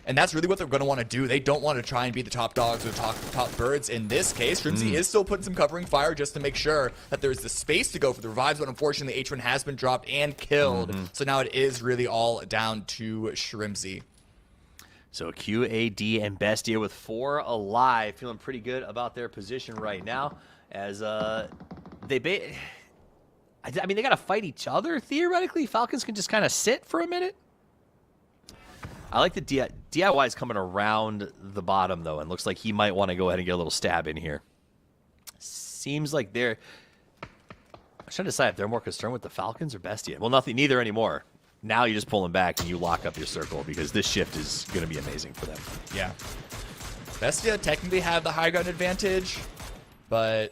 And that's really what they're going to want to do. They don't want to try and be the top dogs or top birds in this case. Shrimsy is still putting some covering fire just to make sure that there's the space to go for the revives, but unfortunately H1 has been dropped and killed. So now it is really all down to Shrimsy. So QAD and Bestia with 4 alive, feeling pretty good about their position right now, as I mean, they got to fight each other, theoretically. Falcons can just kind of sit for a minute. I like the DIY is coming around the bottom, though, and looks like he might want to go ahead and get a little stab in here. Seems like they're... I'm trying to decide if they're more concerned with the Falcons or Bestia. Well, neither anymore. Now you just pull them back and you lock up your circle, because this shift is going to be amazing for them. Yeah. Bestia technically have the high ground advantage, but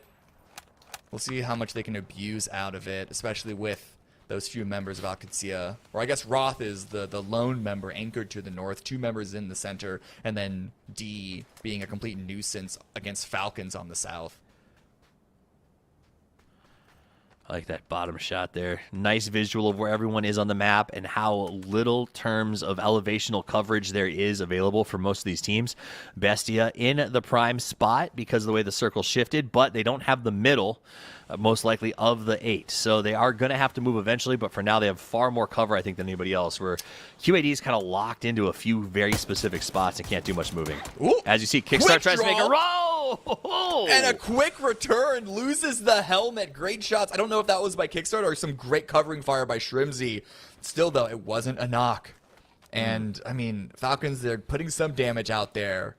we'll see how much they can abuse out of it, especially with those few members of Alcatsia. Or I guess Roth is the lone member anchored to the north, 2 members in the center, and then D being a complete nuisance against Falcons on the south. I like that bottom shot there. Nice visual of where everyone is on the map and how little terms of elevational coverage there is available for most of these teams. Bestia in the prime spot because of the way the circle shifted, but they don't have the middle, most likely, of the 8. So they are going to have to move eventually, but for now they have far more cover, I think, than anybody else, where QAD is kind of locked into a few very specific spots and can't do much moving. Ooh, as you see, Kickstart tries to make a roll! And a quick return, loses the helmet. Great shots. I don't know if that was by Kickstart or some great covering fire by Shrimsy. Still, though, it wasn't a knock. And, I mean, Falcons, they're putting some damage out there,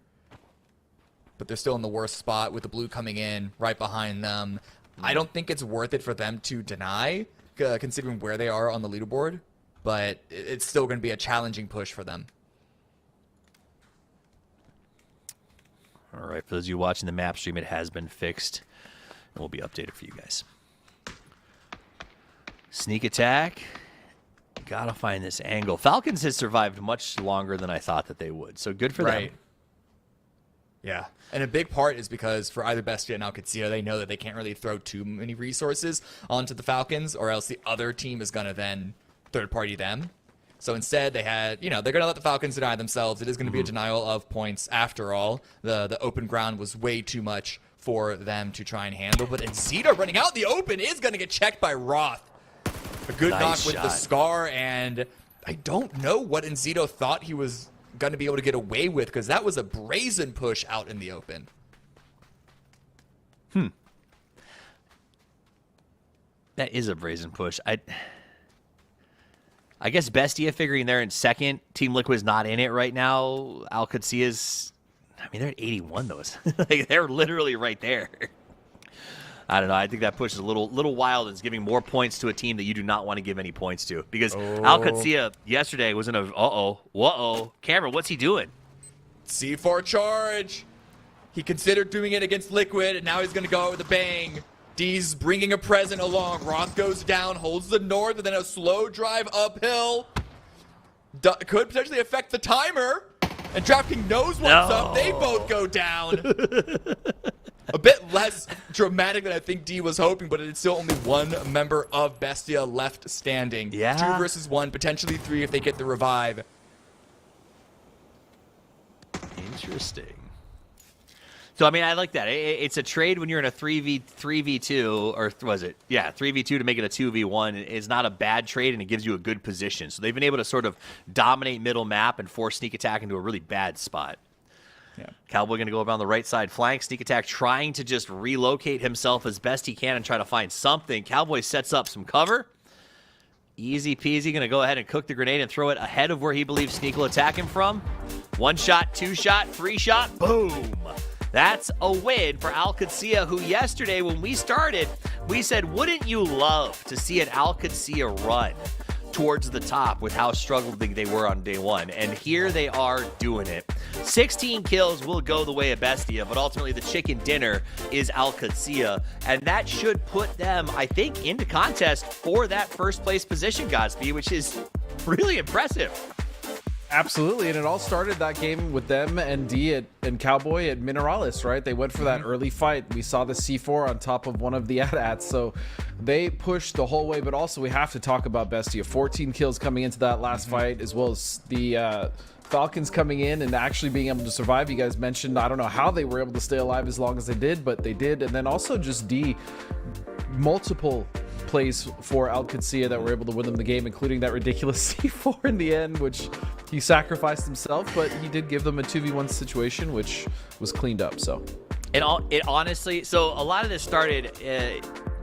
but they're still in the worst spot with the blue coming in right behind them. I don't think it's worth it for them to deny, considering where they are on the leaderboard, but it's still going to be a challenging push for them. All right, for those of you watching the map stream, it has been fixed, and will be updated for you guys. Sneak attack. Gotta find this angle. Falcons has survived much longer than I thought that they would, so good for them. Yeah, and a big part is because for either Bestia and Alcatsia, they know that they can't really throw too many resources onto the Falcons, or else the other team is going to then third-party them. So instead, they had, they're going to let the Falcons deny themselves. It is going to be a denial of points after all. The open ground was way too much for them to try and handle. But Nzito running out in the open is going to get checked by Roth. A good knock with the Scar, and I don't know what Nzito thought he was going to be able to get away with, because that was a brazen push out in the open. That is a brazen push. I guess Bestia figuring they're in second. Team Liquid's not in it right now. Alcatsia's, they're at 81 though. Like, they're literally right there. I don't know. I think that push is a little wild. It's giving more points to a team that you do not want to give any points to. Because Alcatsia yesterday was in a Cameron, what's he doing? C4 charge. He considered doing it against Liquid, and now he's going to go out with a bang. D's bringing a present along. Roth goes down, holds the north, and then a slow drive uphill. Could potentially affect the timer. And DraftKings knows what's up. They both go down. A bit less dramatic than I think D was hoping, but it's still only one member of Bestia left standing. Yeah. 2 versus 1, potentially 3 if they get the revive. Interesting. So, I mean, I like that. It's a trade when you're in a 3v2, or was it? Yeah, 3v2 to make it a 2v1. It's not a bad trade, and it gives you a good position. So they've been able to sort of dominate middle map and force sneak attack into a really bad spot. Yeah. Cowboy going to go around the right side flank. Sneak attack trying to just relocate himself as best he can and try to find something. Cowboy sets up some cover. Easy peasy. Going to go ahead and cook the grenade and throw it ahead of where he believes Sneak will attack him from. 1 shot, 2 shot, 3 shot. Boom. That's a win for Al Qudsiya, who yesterday when we started, we said, wouldn't you love to see an Al Qudsiya run towards the top with how struggling they were on day 1? And here they are doing it. 16 kills will go the way of Bestia, but ultimately the chicken dinner is Al Qudsiya, and that should put them, I think, into contest for that first place position, Godspeed, which is really impressive. Absolutely, and it all started that game with them and and Cowboy at Mineralis, right? They went for that early fight. We saw the C4 on top of one of the AT-ATs, so they pushed the whole way, but also we have to talk about Bestia. 14 kills coming into that last fight, as well as the Falcons coming in and actually being able to survive. You guys mentioned, I don't know how they were able to stay alive as long as they did, but they did. And then also just multiple plays for Al Qudsiya that were able to win them the game, including that ridiculous C4 in the end, which he sacrificed himself, but he did give them a 2v1 situation, which was cleaned up. So it honestly, so a lot of this started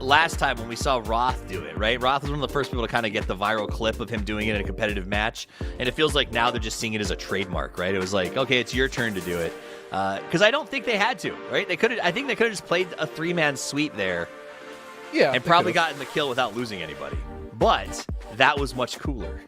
last time when we saw Roth do it, right? Roth was one of the first people to kind of get the viral clip of him doing it in a competitive match, and it feels like now they're just seeing it as a trademark, right? It was like, okay, it's your turn to do it, because I don't think they had to, right? I think they could have just played a 3-man sweep there, yeah, and probably gotten the kill without losing anybody. But that was much cooler.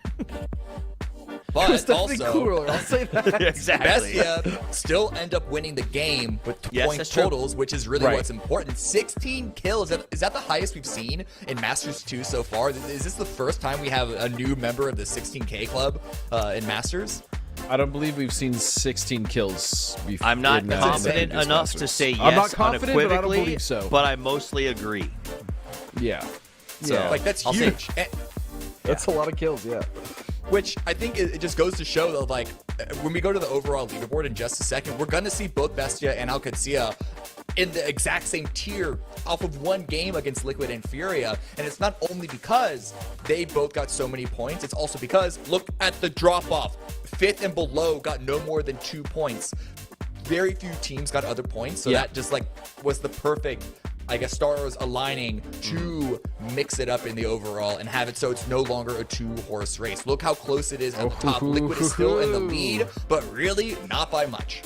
But it was also, cooler, I'll say that. Exactly. Bestia still end up winning the game with point totals, which is really what's important. 16 kills. Is that the highest we've seen in Masters 2 so far? Is this the first time we have a new member of the 16K club in Masters? I don't believe we've seen 16 kills before. I'm not confident enough to say yes I'm not confident, but I don't unequivocally, believe so. but I mostly agree. Yeah. So, like, that's I'll huge. That's a lot of kills, yeah. Which I think it just goes to show that, like, when we go to the overall leaderboard in just a second, we're going to see both Bestia and Al Qudsiya in the exact same tier off of one game against Liquid and Furia. And it's not only because they both got so many points, it's also because, look at the drop-off. 5th and below got no more than 2 points. Very few teams got other points, so that just, like, was the perfect, I guess, stars aligning to mix it up in the overall and have it so it's no longer a 2-horse race. Look how close it is at the top. Liquid is still in the lead, but really not by much.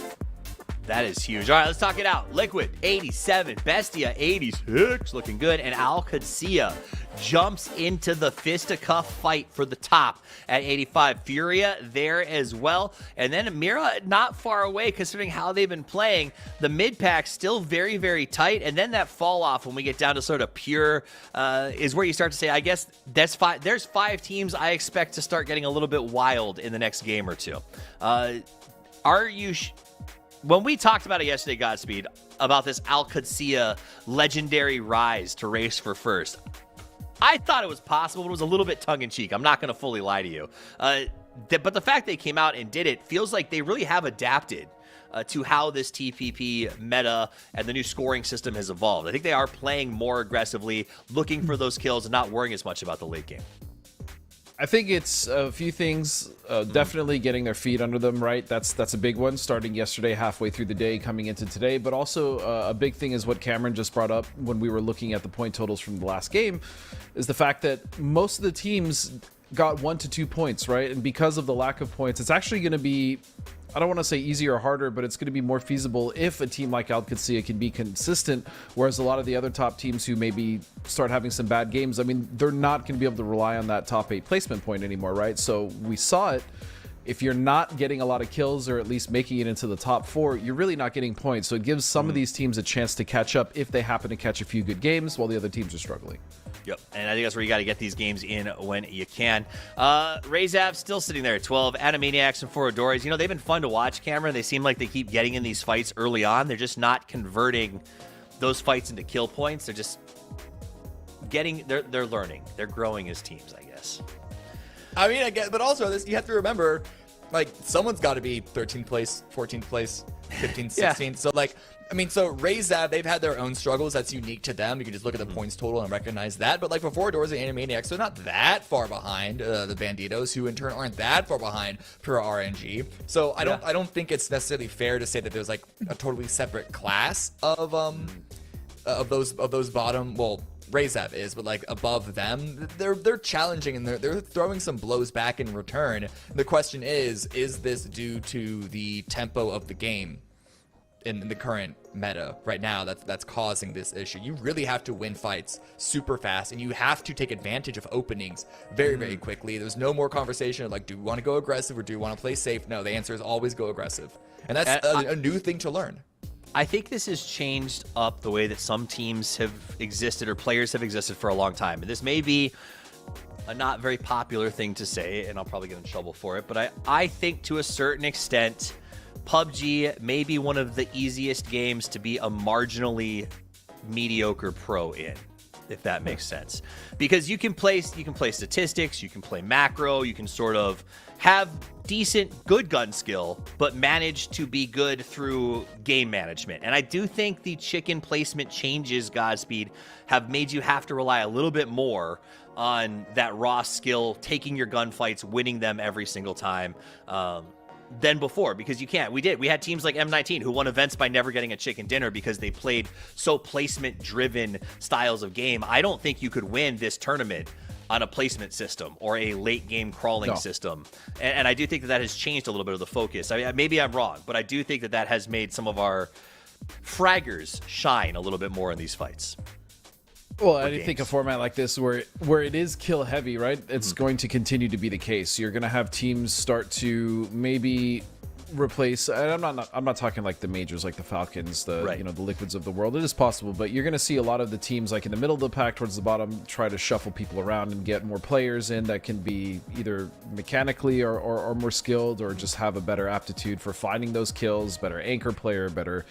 That is huge. All right, let's talk it out. Liquid, 87. Bestia, 86. Looking good. And Al Qudsiya jumps into the fisticuff fight for the top at 85. Furia there as well. And then Mira not far away considering how they've been playing. The mid-pack still very, very tight. And then that fall off when we get down to sort of pure is where you start to say, I guess there's 5 teams I expect to start getting a little bit wild in the next game or two. Are you... When we talked about it yesterday, Godspeed, about this Al Qudsiya legendary rise to race for first, I thought it was possible, but it was a little bit tongue-in-cheek. I'm not going to fully lie to you. But the fact they came out and did it feels like they really have adapted to how this TPP meta and the new scoring system has evolved. I think they are playing more aggressively, looking for those kills, and not worrying as much about the late game. I think it's a few things. Definitely getting their feet under them, right? That's a big one, starting yesterday, halfway through the day, coming into today. But also a big thing is what Cameron just brought up when we were looking at the point totals from the last game, is the fact that most of the teams got 1 to 2 points, right? And because of the lack of points, it's actually going to be, I don't want to say easier or harder, but it's going to be more feasible if a team like Al Qudsiya can be consistent, whereas a lot of the other top teams who maybe start having some bad games, I mean, they're not going to be able to rely on that top 8 placement point anymore, right? So we saw it. If you're not getting a lot of kills or at least making it into the top 4, you're really not getting points. So it gives some of these teams a chance to catch up if they happen to catch a few good games while the other teams are struggling. Yep, and I think that's where you got to get these games in when you can. Razab still sitting there at 12. Animaniacs and Foradores, they've been fun to watch, Cameron. They seem like they keep getting in these fights early on. They're just not converting those fights into kill points. They're just getting, they're learning. They're growing as teams, I guess. I mean, I guess, but also this, you have to remember, like, someone's got to be 13th place, 14th place, 15th, 16th. So, like, I mean, so Razev, they've had their own struggles. That's unique to them. You can just look at the points total and recognize that. But, like, for Four Doors and Animaniacs, they're not that far behind the Banditos, who in turn aren't that far behind Pure RNG. So I don't think it's necessarily fair to say that there's, like, a totally separate class of those bottom, well, Razev is, but like above them, they're challenging and they're throwing some blows back in return. The question is this due to the tempo of the game in the current meta right now that's causing this issue? You really have to win fights super fast, and you have to take advantage of openings very, very quickly. There's no more conversation of like, do we want to go aggressive or do we want to play safe? No, the answer is always go aggressive, and that's a new thing to learn. I think this has changed up the way that some teams have existed or players have existed for a long time. And this may be a not very popular thing to say, and I'll probably get in trouble for it, but I think to a certain extent, PUBG may be one of the easiest games to be a marginally mediocre pro in, if that makes sense. Because you can play statistics, you can play macro, you can sort of have decent good gun skill, but manage to be good through game management. And I do think the chicken placement changes, Godspeed, have made you have to rely a little bit more on that raw skill, taking your gunfights, winning them every single time, than before, because you can't. We had teams like M19 who won events by never getting a chicken dinner because they played so placement driven styles of game. I don't think you could win this tournament on a placement system or a late game crawling system. And I do think that has changed a little bit of the focus. I mean, maybe I'm wrong, but I do think that has made some of our fraggers shine a little bit more in these fights. Well, I think a format like this where it is kill heavy, right? It's going to continue to be the case. You're going to have teams start to maybe replace, and I'm not talking like the majors, like the Falcons, the the Liquids of the world. It is possible, but you're going to see a lot of the teams like in the middle of the pack towards the bottom try to shuffle people around and get more players in that can be either mechanically or more skilled, or just have a better aptitude for finding those kills, better anchor player, better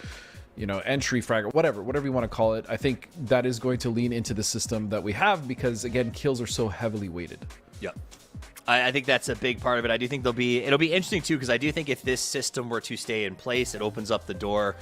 entry frag, whatever you want to call it. I think that is going to lean into the system that we have because, again, kills are so heavily weighted. Yep. I think that's a big part of it. I do think it'll be interesting too, because I do think if this system were to stay in place, it opens up the door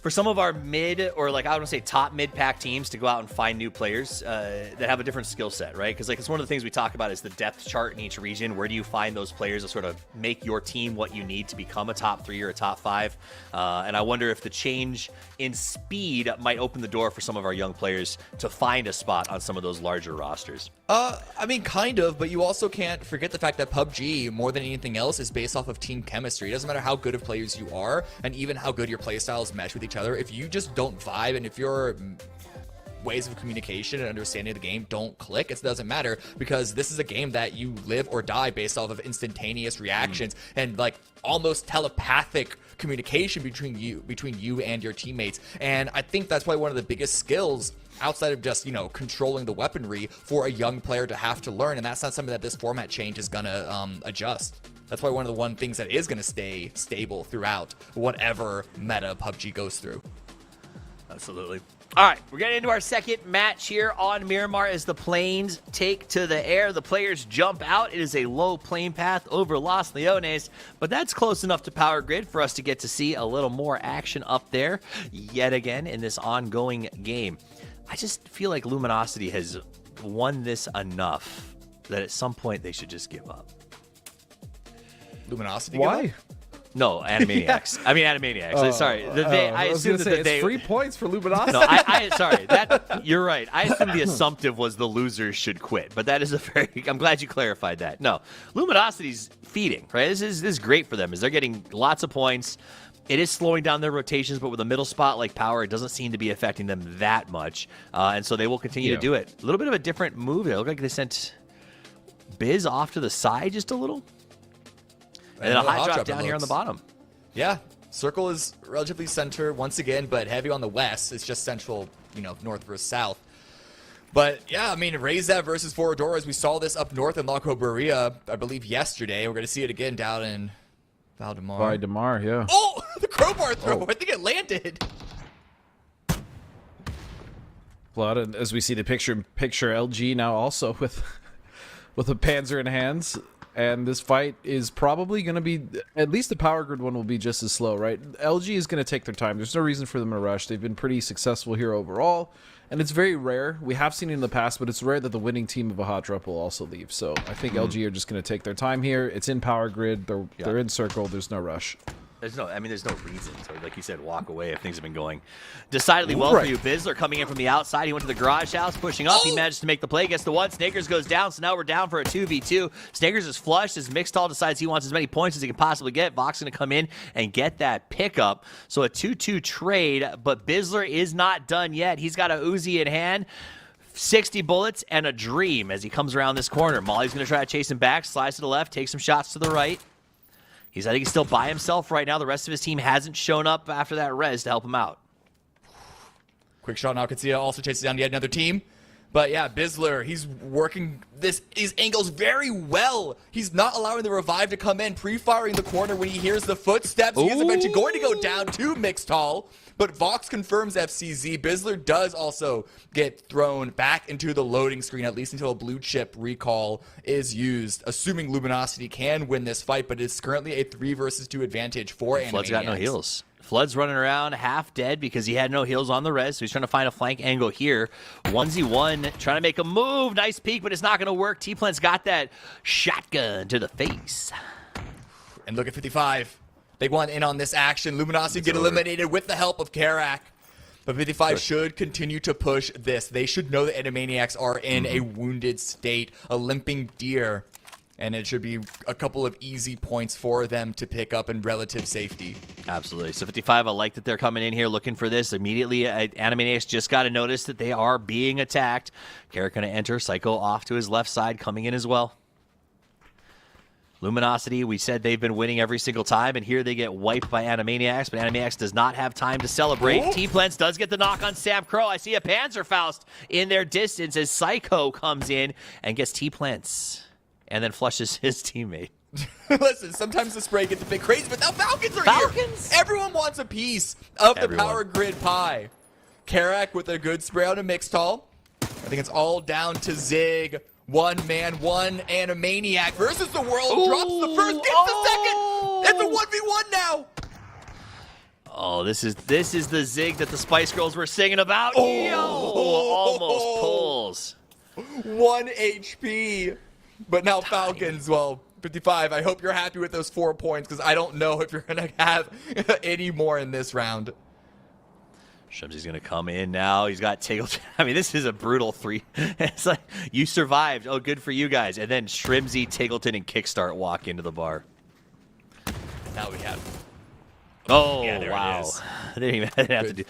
for some of our mid, or like I want to say top mid-pack teams to go out and find new players that have a different skill set, right? Because like it's one of the things we talk about is the depth chart in each region. Where do you find those players that sort of make your team what you need to become a top 3 or a top 5? And I wonder if the change in speed might open the door for some of our young players to find a spot on some of those larger rosters. I mean, kind of, but you also can't forget the fact that PUBG, more than anything else, is based off of team chemistry. It doesn't matter how good of players you are, and even how good your playstyles mesh with each other. If you just don't vibe, and if your ways of communication and understanding of the game don't click, it doesn't matter, because this is a game that you live or die based off of instantaneous reactions and like almost telepathic communication between you and your teammates. And I think that's probably one of the biggest skills outside of just controlling the weaponry for a young player to have to learn, and that's not something that this format change is gonna adjust. That's probably one of the things that is gonna stay stable throughout whatever meta PUBG goes through. Absolutely. All right, we're getting into our second match here on Miramar as the planes take to the air. The players jump out. It is a low plane path over Los Leones, but that's close enough to Power Grid for us to get to see a little more action up there yet again in this ongoing game. I just feel like Luminosity has won this enough that at some point they should just give up. Luminosity? Why? No, Animaniacs. I mean, Animaniacs. Sorry. I assumed that it's 3 points for Luminosity. No, sorry. You're right. I assumed the assumptive was the losers should quit, but that is I'm glad you clarified that. No, Luminosity's feeding, right? This is great for them, is they're getting lots of points. It is slowing down their rotations, but with a middle spot like Power, it doesn't seem to be affecting them that much. And so they will continue to do it. A little bit of a different move there. It looked like they sent Biz off to the side just a little. And then a high drop down here on the bottom. Yeah, Circle is relatively center once again, but heavy on the west. It's just central, north versus south. But yeah, I mean, Razev versus Foradoras. We saw this up north in La Cobreria, I believe, yesterday. We're going to see it again down in Valdemar. Yeah. Oh, the crowbar throw. I think it landed. Blood, and as we see the picture LG now also with a Panzer in hands, and this fight is probably going to be, at least the power grid one will be just as slow, right? LG is going to take their time. There's no reason for them to rush. They've been pretty successful here overall, and it's very rare. We have seen it in the past, but it's rare that the winning team of a hot drop will also leave. So I think LG are just going to take their time here. It's in power grid. They're in circle. There's no rush. There's no reason to, like you said, walk away if things have been going decidedly well for you. Bizzler coming in from the outside. He went to the garage house, pushing up. He managed to make the play. Gets the one. Snakers goes down, so now we're down for a 2v2. Snakers is flushed as Mixtall decides he wants as many points as he can possibly get. Vox going to come in and get that pickup. So a 2-2 trade, but Bizzler is not done yet. He's got a Uzi in hand. 60 bullets and a dream as he comes around this corner. Molly's going to try to chase him back. Slides to the left, takes some shots to the right. I think he's still by himself right now. The rest of his team hasn't shown up after that res to help him out. Quick shot now. Katsia also chases down yet another team. But yeah, Bizzler, he's working his angles very well. He's not allowing the revive to come in, pre-firing the corner when he hears the footsteps. He is eventually going to go down to Mixtall. But Vox confirms FCZ. Bizzler does also get thrown back into the loading screen, at least until a blue chip recall is used, assuming Luminosity can win this fight, but it's currently a 3 versus 2 advantage for Animaniacs. Flood's got no heals. Flood's running around half dead because he had no heals on the res, so he's trying to find a flank angle here. 1z1, trying to make a move. Nice peek, but it's not going to work. T-Plant's got that shotgun to the face. And look at 55. They want in on this action. Luminosity get eliminated with the help of Karak. But 55 should continue to push this. They should know that Animaniacs are in a wounded state, a limping deer. And it should be a couple of easy points for them to pick up in relative safety. Absolutely. So 55, I like that they're coming in here looking for this. Immediately, Animaniacs just got to notice that they are being attacked. Karak going to enter. Psycho off to his left side, coming in as well. Luminosity, we said they've been winning every single time, and here they get wiped by Animaniacs, but Animaniacs does not have time to celebrate. T-Plants does get the knock on Sam Crow. I see a Panzerfaust in their distance as Psycho comes in and gets T-Plants and then flushes his teammate. Listen, sometimes the spray gets a bit crazy, but now Falcons are here. Everyone wants a piece of the power grid pie. Karak with a good spray on a Mixtall. I think it's all down to Zig. One man, one Animaniac versus the world. Drops the first, gets the second. It's a 1v1 now. Oh, this is the Zig that the Spice Girls were singing about. Almost pulls. 1 HP. But now Falcons, well, 55. I hope you're happy with those 4 points because I don't know if you're going to have any more in this round. Shemsy's going to come in now. He's got Tiggleton. I mean, this is a brutal 3. It's like, you survived. Oh, good for you guys. And then Shrimsy, Tiggleton, and Kickstart walk into the bar. Now we have... Oh, yeah, wow. I didn't have to do...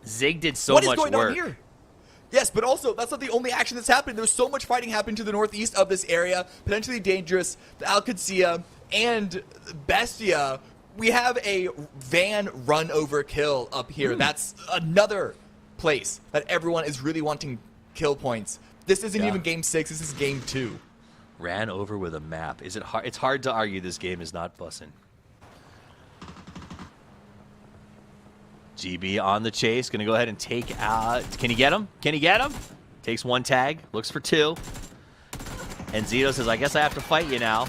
Zig did so much work. What is going on here? Yes, but also, that's not the only action that's happening. There's so much fighting happening to the northeast of this area. Potentially dangerous. The Alcadzia and Bestia... We have a van run over kill up here. That's another place that everyone is really wanting kill points. This isn't even game 6. This is game 2. Ran over with a map. Is it hard? It's hard to argue this game is not bussin'. GB on the chase. Gonna go ahead and take out. Can he get him? Can he get him? Takes 1 tag. Looks for 2. And Zito says, I guess I have to fight you now.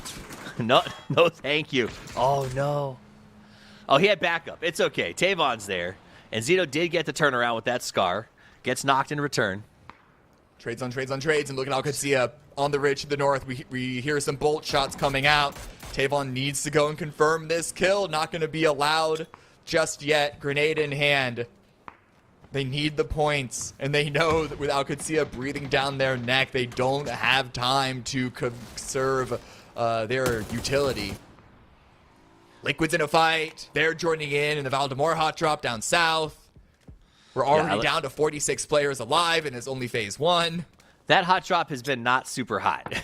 No, thank you. Oh, no. Oh, he had backup. It's okay. Tavon's there. And Zito did get the turnaround with that Scar. Gets knocked in return. Trades on trades on trades. And look at Alcadzia on the ridge to the north. We hear some bolt shots coming out. Tavon needs to go and confirm this kill. Not going to be allowed just yet. Grenade in hand. They need the points. And they know that with Alcadzia breathing down their neck, they don't have time to conserve their utility. Liquid's in a fight. They're joining in the Valdemar hot drop down south. We're already down to 46 players alive, and it's only phase 1. That hot drop has been not super hot.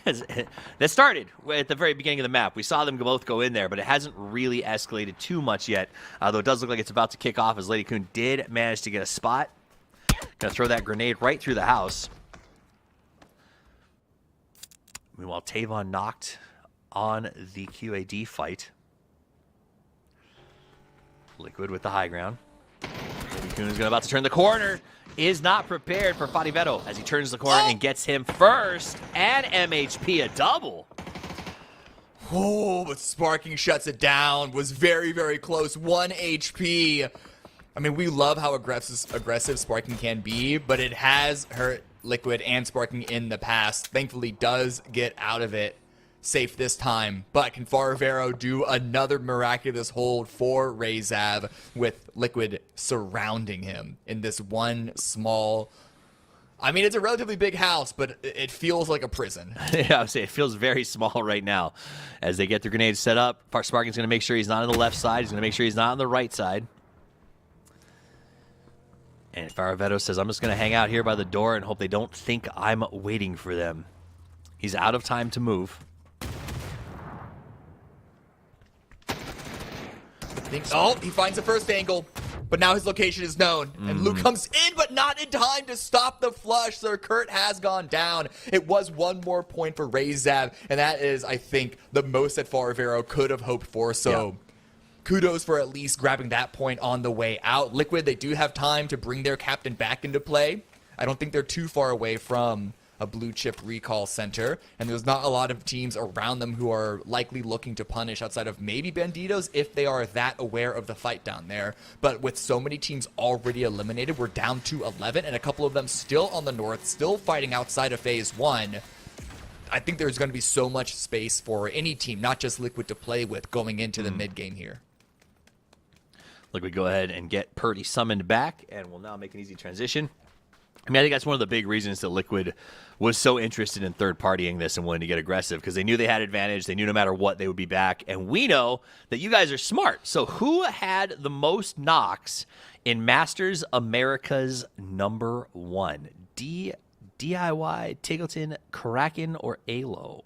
That started at the very beginning of the map. We saw them both go in there, but it hasn't really escalated too much yet. Though it does look like it's about to kick off as Lady Coon did manage to get a spot. Gonna throw that grenade right through the house. Meanwhile, Tavon knocked on the QAD fight. Liquid with the high ground. Lady Coon is about to turn the corner. is not prepared for Fadiveto as he turns the corner and gets him first. And MHP a double. Oh, but Sparking shuts it down. Was very, very close. 1 HP. I mean, we love how aggressive Sparking can be, but it has hurt Liquid and Sparking in the past. Thankfully, does get out of it safe this time. But can Firefights do another miraculous hold for Rayzav with Liquid surrounding him in this one small... I mean, it's a relatively big house, but it feels like a prison. Yeah, I would say it feels very small right now. As they get their grenades set up, Sparking's going to make sure he's not on the left side. He's going to make sure he's not on the right side. And Firefights says, I'm just going to hang out here by the door and hope they don't think I'm waiting for them. He's out of time to move. Oh, he finds the first angle, but now his location is known. And Luke comes in, but not in time to stop the flush. So Kurt has gone down. It was one more point for Rayzav, and that is, I think, the most that Firefights could have hoped for. So kudos for at least grabbing that point on the way out. Liquid, they do have time to bring their captain back into play. I don't think they're too far away from a blue chip recall center, and there's not a lot of teams around them who are likely looking to punish outside of maybe Banditos if they are that aware of the fight down there. But with so many teams already eliminated, we're down to 11 and a couple of them still on the north, still fighting outside of phase 1. I think there's going to be so much space for any team, not just Liquid, to play with going into the mid game here. Liquid go ahead and get Purdy summoned back, and we'll now make an easy transition. I mean, I think that's one of the big reasons that Liquid was so interested in third-partying this and wanting to get aggressive, because they knew they had advantage. They knew no matter what, they would be back. And we know that you guys are smart. So who had the most knocks in Masters America's #1? DIY, Tiggleton, Kraken, or ALO?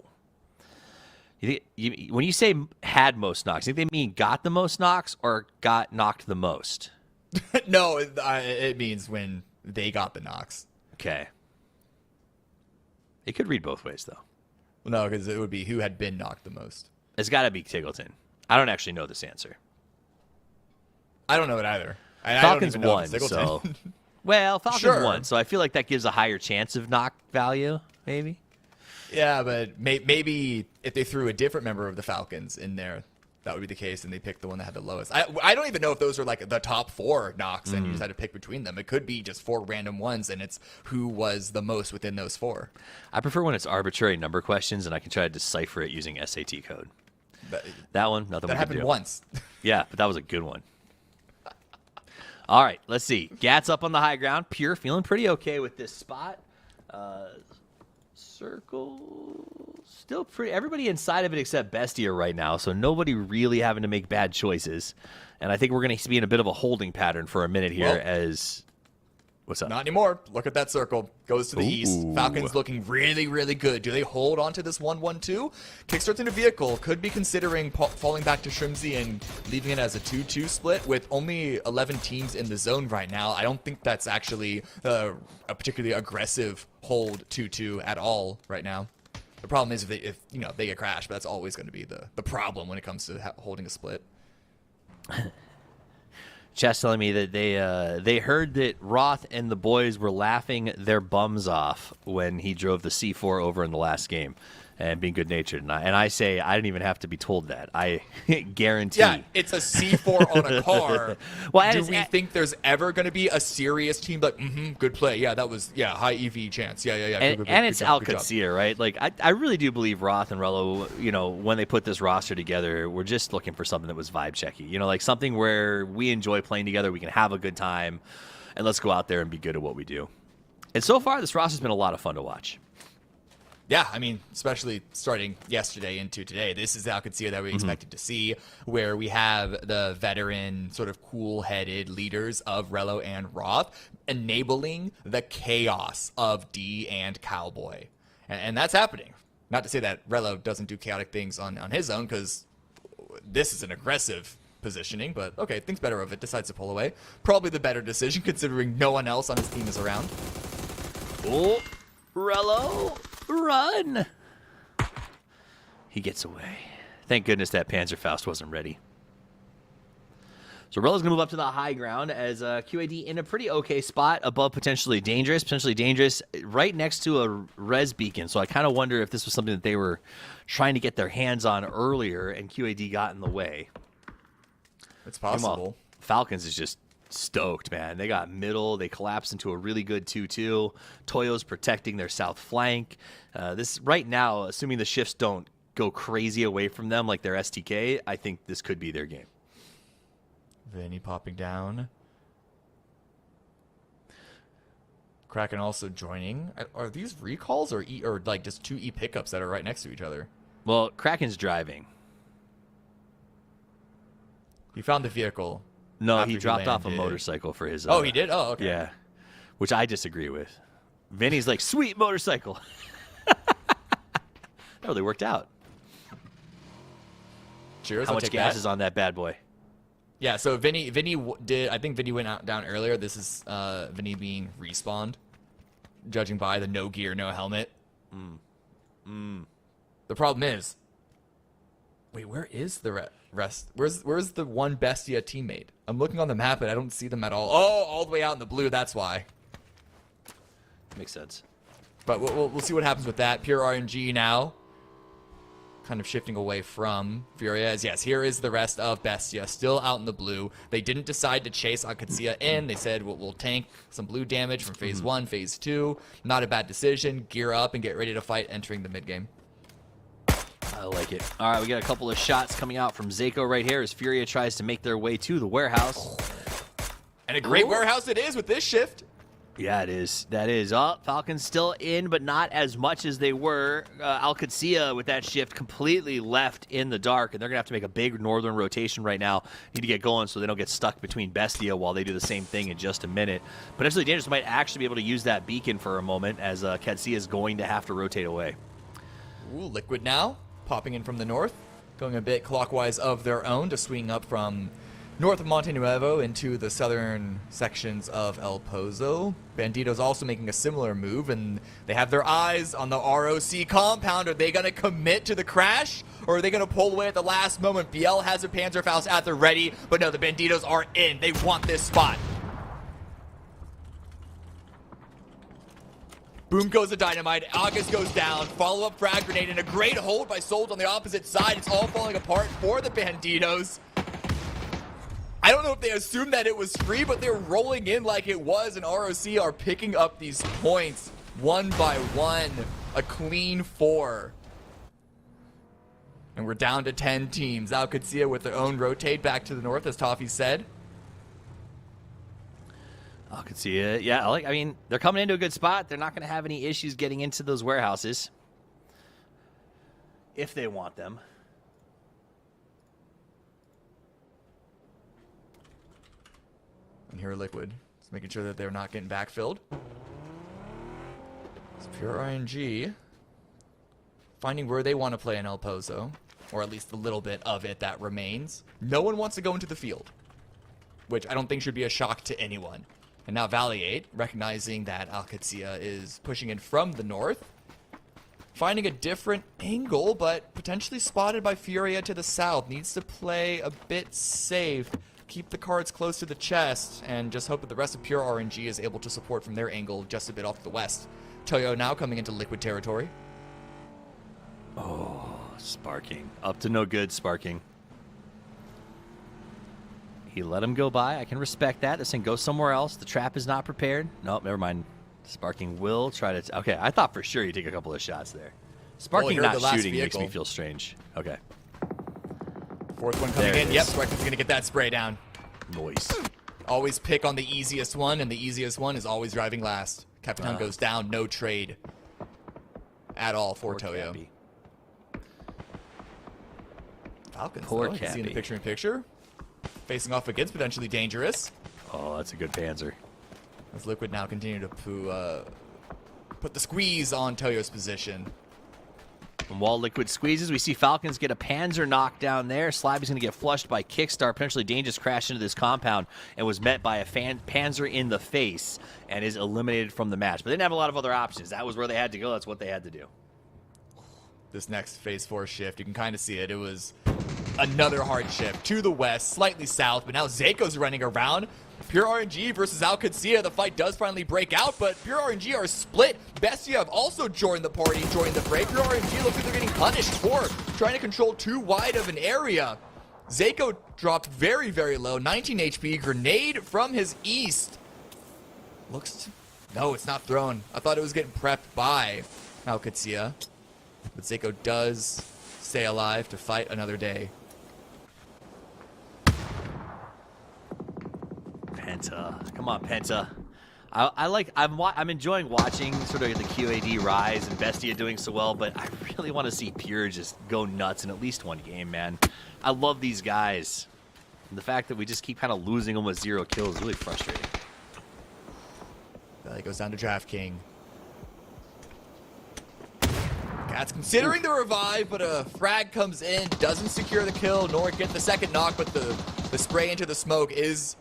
When you say had most knocks, you think they mean got the most knocks or got knocked the most? No, it means when they got the knocks. Okay. It could read both ways, though. Well, no, because it would be who had been knocked the most. It's got to be Tiggleton. I don't actually know this answer. I don't know it either. Falcons won, so... Well, Falcons won, so I feel like that gives a higher chance of knock value, maybe. Yeah, but maybe if they threw a different member of the Falcons in there, that would be the case, and they picked the one that had the lowest. I don't even know if those are like the top 4 knocks, and you just had to pick between them. It could be just 4 random ones, and it's who was the most within those 4. I prefer when it's arbitrary number questions, and I can try to decipher it using SAT code. That one, nothing. That happened once. Yeah, but that was a good one. All right, let's see. Gats up on the high ground. Pure feeling pretty okay with this spot. Circle still pretty. Everybody inside of it except Bestia right now, so nobody really having to make bad choices. And I think we're going to be in a bit of a holding pattern for a minute here. What's up? Not anymore. Look at that circle. Goes to the east. Falcons looking really, really good. Do they hold on to this 1-1-2? Kickstarts in a vehicle. Could be considering falling back to Shrimsy and leaving it as a 2-2 split with only 11 teams in the zone right now. I don't think that's actually a particularly aggressive hold 2-2 at all right now. The problem is if they get crashed, but that's always going to be the problem when it comes to holding a split. Chess telling me that they heard that Roth and the boys were laughing their bums off when he drove the C4 over in the last game and being good-natured. And I say I didn't even have to be told that. I guarantee. Yeah, it's a C4 on a car. Well, do we think there's ever going to be a serious team like, good play. Yeah, that was, high EV chance. Yeah. And it's Alcacia, right? Like, I really do believe Roth and Rello, when they put this roster together, we're just looking for something that was vibe-checky. Like something where we enjoy playing together, we can have a good time, and let's go out there and be good at what we do. And so far, this roster's been a lot of fun to watch. Yeah, I mean, especially starting yesterday into today, this is the Alcacia that we expected to see, where we have the veteran, sort of cool-headed leaders of Rello and Roth enabling the chaos of D and Cowboy. And that's happening. Not to say that Rello doesn't do chaotic things on his own, because this is an aggressive positioning, but okay, thinks better of it, decides to pull away. Probably the better decision, considering no one else on his team is around. Oh, Rello! Run! He gets away. Thank goodness that Panzerfaust wasn't ready. So Rella's going to move up to the high ground as QAD in a pretty okay spot above potentially dangerous right next to a res beacon. So I kind of wonder if this was something that they were trying to get their hands on earlier and QAD got in the way. It's possible. Meanwhile, Falcons is just stoked, man. They got middle. They collapsed into a really good 2-2. Toyo's protecting their south flank. This right now, assuming the shifts don't go crazy away from them like their STK, I think this could be their game. Vinny popping down. Kraken also joining. Are these recalls or like just 2 E pickups that are right next to each other? Well, Kraken's driving. He found the vehicle. No, he dropped off a motorcycle for his... oh, he did? Oh, okay. Yeah, which I disagree with. Vinny's like, sweet motorcycle. No, they worked out. Cheers. How much gas is on that bad boy? Yeah, so Vinny did. I think Vinny went down earlier. This is Vinny being respawned, judging by the no gear, no helmet. The problem is, wait, where is the rest? Where's the one Bestia teammate? I'm looking on the map and I don't see them at all. Oh, all the way out in the blue. That's why. Makes sense. But we'll see what happens with that. Pure RNG now. Kind of shifting away from Furia. Yes, here is the rest of Bestia, still out in the blue. They didn't decide to chase Akatsuya in. They said, we'll tank some blue damage from phase 1, phase 2. Not a bad decision. Gear up and get ready to fight entering the mid game. I like it. All right, we got a couple of shots coming out from Zako right here as Furia tries to make their way to the warehouse. And a great warehouse it is with this shift. Yeah, it is. That is. Oh, Falcons still in, but not as much as they were. Al-Qadsiya with that shift completely left in the dark, and they're going to have to make a big northern rotation right now. Need to get going so they don't get stuck between Bestia while they do the same thing in just a minute. Potentially Dangerous might actually be able to use that beacon for a moment as Qadsiya is going to have to rotate away. Ooh, Liquid now, popping in from the north, going a bit clockwise of their own to swing up from north of Monte Nuevo into the southern sections of El Pozo. Bandito's also making a similar move, and they have their eyes on the ROC compound. Are they going to commit to the crash, or are they going to pull away at the last moment? BL has a Panzerfaust at the ready, but no, the Banditos are in. They want this spot. Boom goes the dynamite. August goes down. Follow-up frag grenade, and a great hold by Sold on the opposite side. It's all falling apart for the Banditos. I don't know if they assumed that it was free, but they're rolling in like it was, and ROC are picking up these points one by one. A clean 4. And we're down to 10 teams. Al-Qadsiya with their own rotate back to the north, as Toffee said. Al-Qadsiya, yeah, I mean, they're coming into a good spot. They're not going to have any issues getting into those warehouses if they want them. And here are Liquid. Just making sure that they're not getting backfilled. It's Pure RNG. Finding where they want to play in El Pozo. Or at least a little bit of it that remains. No one wants to go into the field. Which I don't think should be a shock to anyone. And now Valley 8, recognizing that Al-Qadsiya is pushing in from the north. Finding a different angle, but potentially spotted by Furia to the south. Needs to play a bit safe. Keep the cards close to the chest, and just hope that the rest of Pure RNG is able to support from their angle just a bit off to the west. Toyo now coming into Liquid territory. Oh, Sparking. Up to no good, Sparking. He let him go by. I can respect that. This thing goes somewhere else. The trap is not prepared. Nope, never mind. Sparking will try to... Okay, I thought for sure he'd take a couple of shots there. Sparking not shooting makes me feel strange. Okay. Fourth one coming in. Yep, Sparking's going to get that spray down. Noise. Always pick on the easiest one, and the easiest one is always driving last. Captain goes down. No trade at all for Toyo. Cappy. Falcons, Poor though. You can see in the Cappy. picture-in-picture. Facing off against potentially dangerous. Oh, that's a good Panzer. As Liquid now continue to put the squeeze on Toyo's position. And while Liquid squeezes, we see Falcons get a Panzer knockdown there. Slabby's going to get flushed by Kickstar. Potentially Dangerous crashed into this compound and was met by a Panzer in the face and is eliminated from the match. But they didn't have a lot of other options. That was where they had to go. That's what they had to do. This next phase 4 shift, you can kind of see it. It was another hardship to the west, slightly south, but now Zayko's running around. Pure RNG versus Alcacia. The fight does finally break out, but Pure RNG are split. Bestia have also joined the party, joined the fray. Pure RNG looks like they're getting punished for trying to control too wide of an area. Zayko dropped very, very low, 19 HP. Grenade from his east. No, it's not thrown. I thought it was getting prepped by Alcacia. But Zayko does stay alive to fight another day. Penta. Come on, Penta. I'm enjoying watching sort of the QAD rise and Bestia doing so well, but I really want to see Pure just go nuts in at least one game, man. I love these guys. And the fact that we just keep kind of losing them with 0 kills is really frustrating. It goes down to DraftKings. Cat's considering the revive, but a frag comes in, doesn't secure the kill, nor get the second knock, but the spray into the smoke is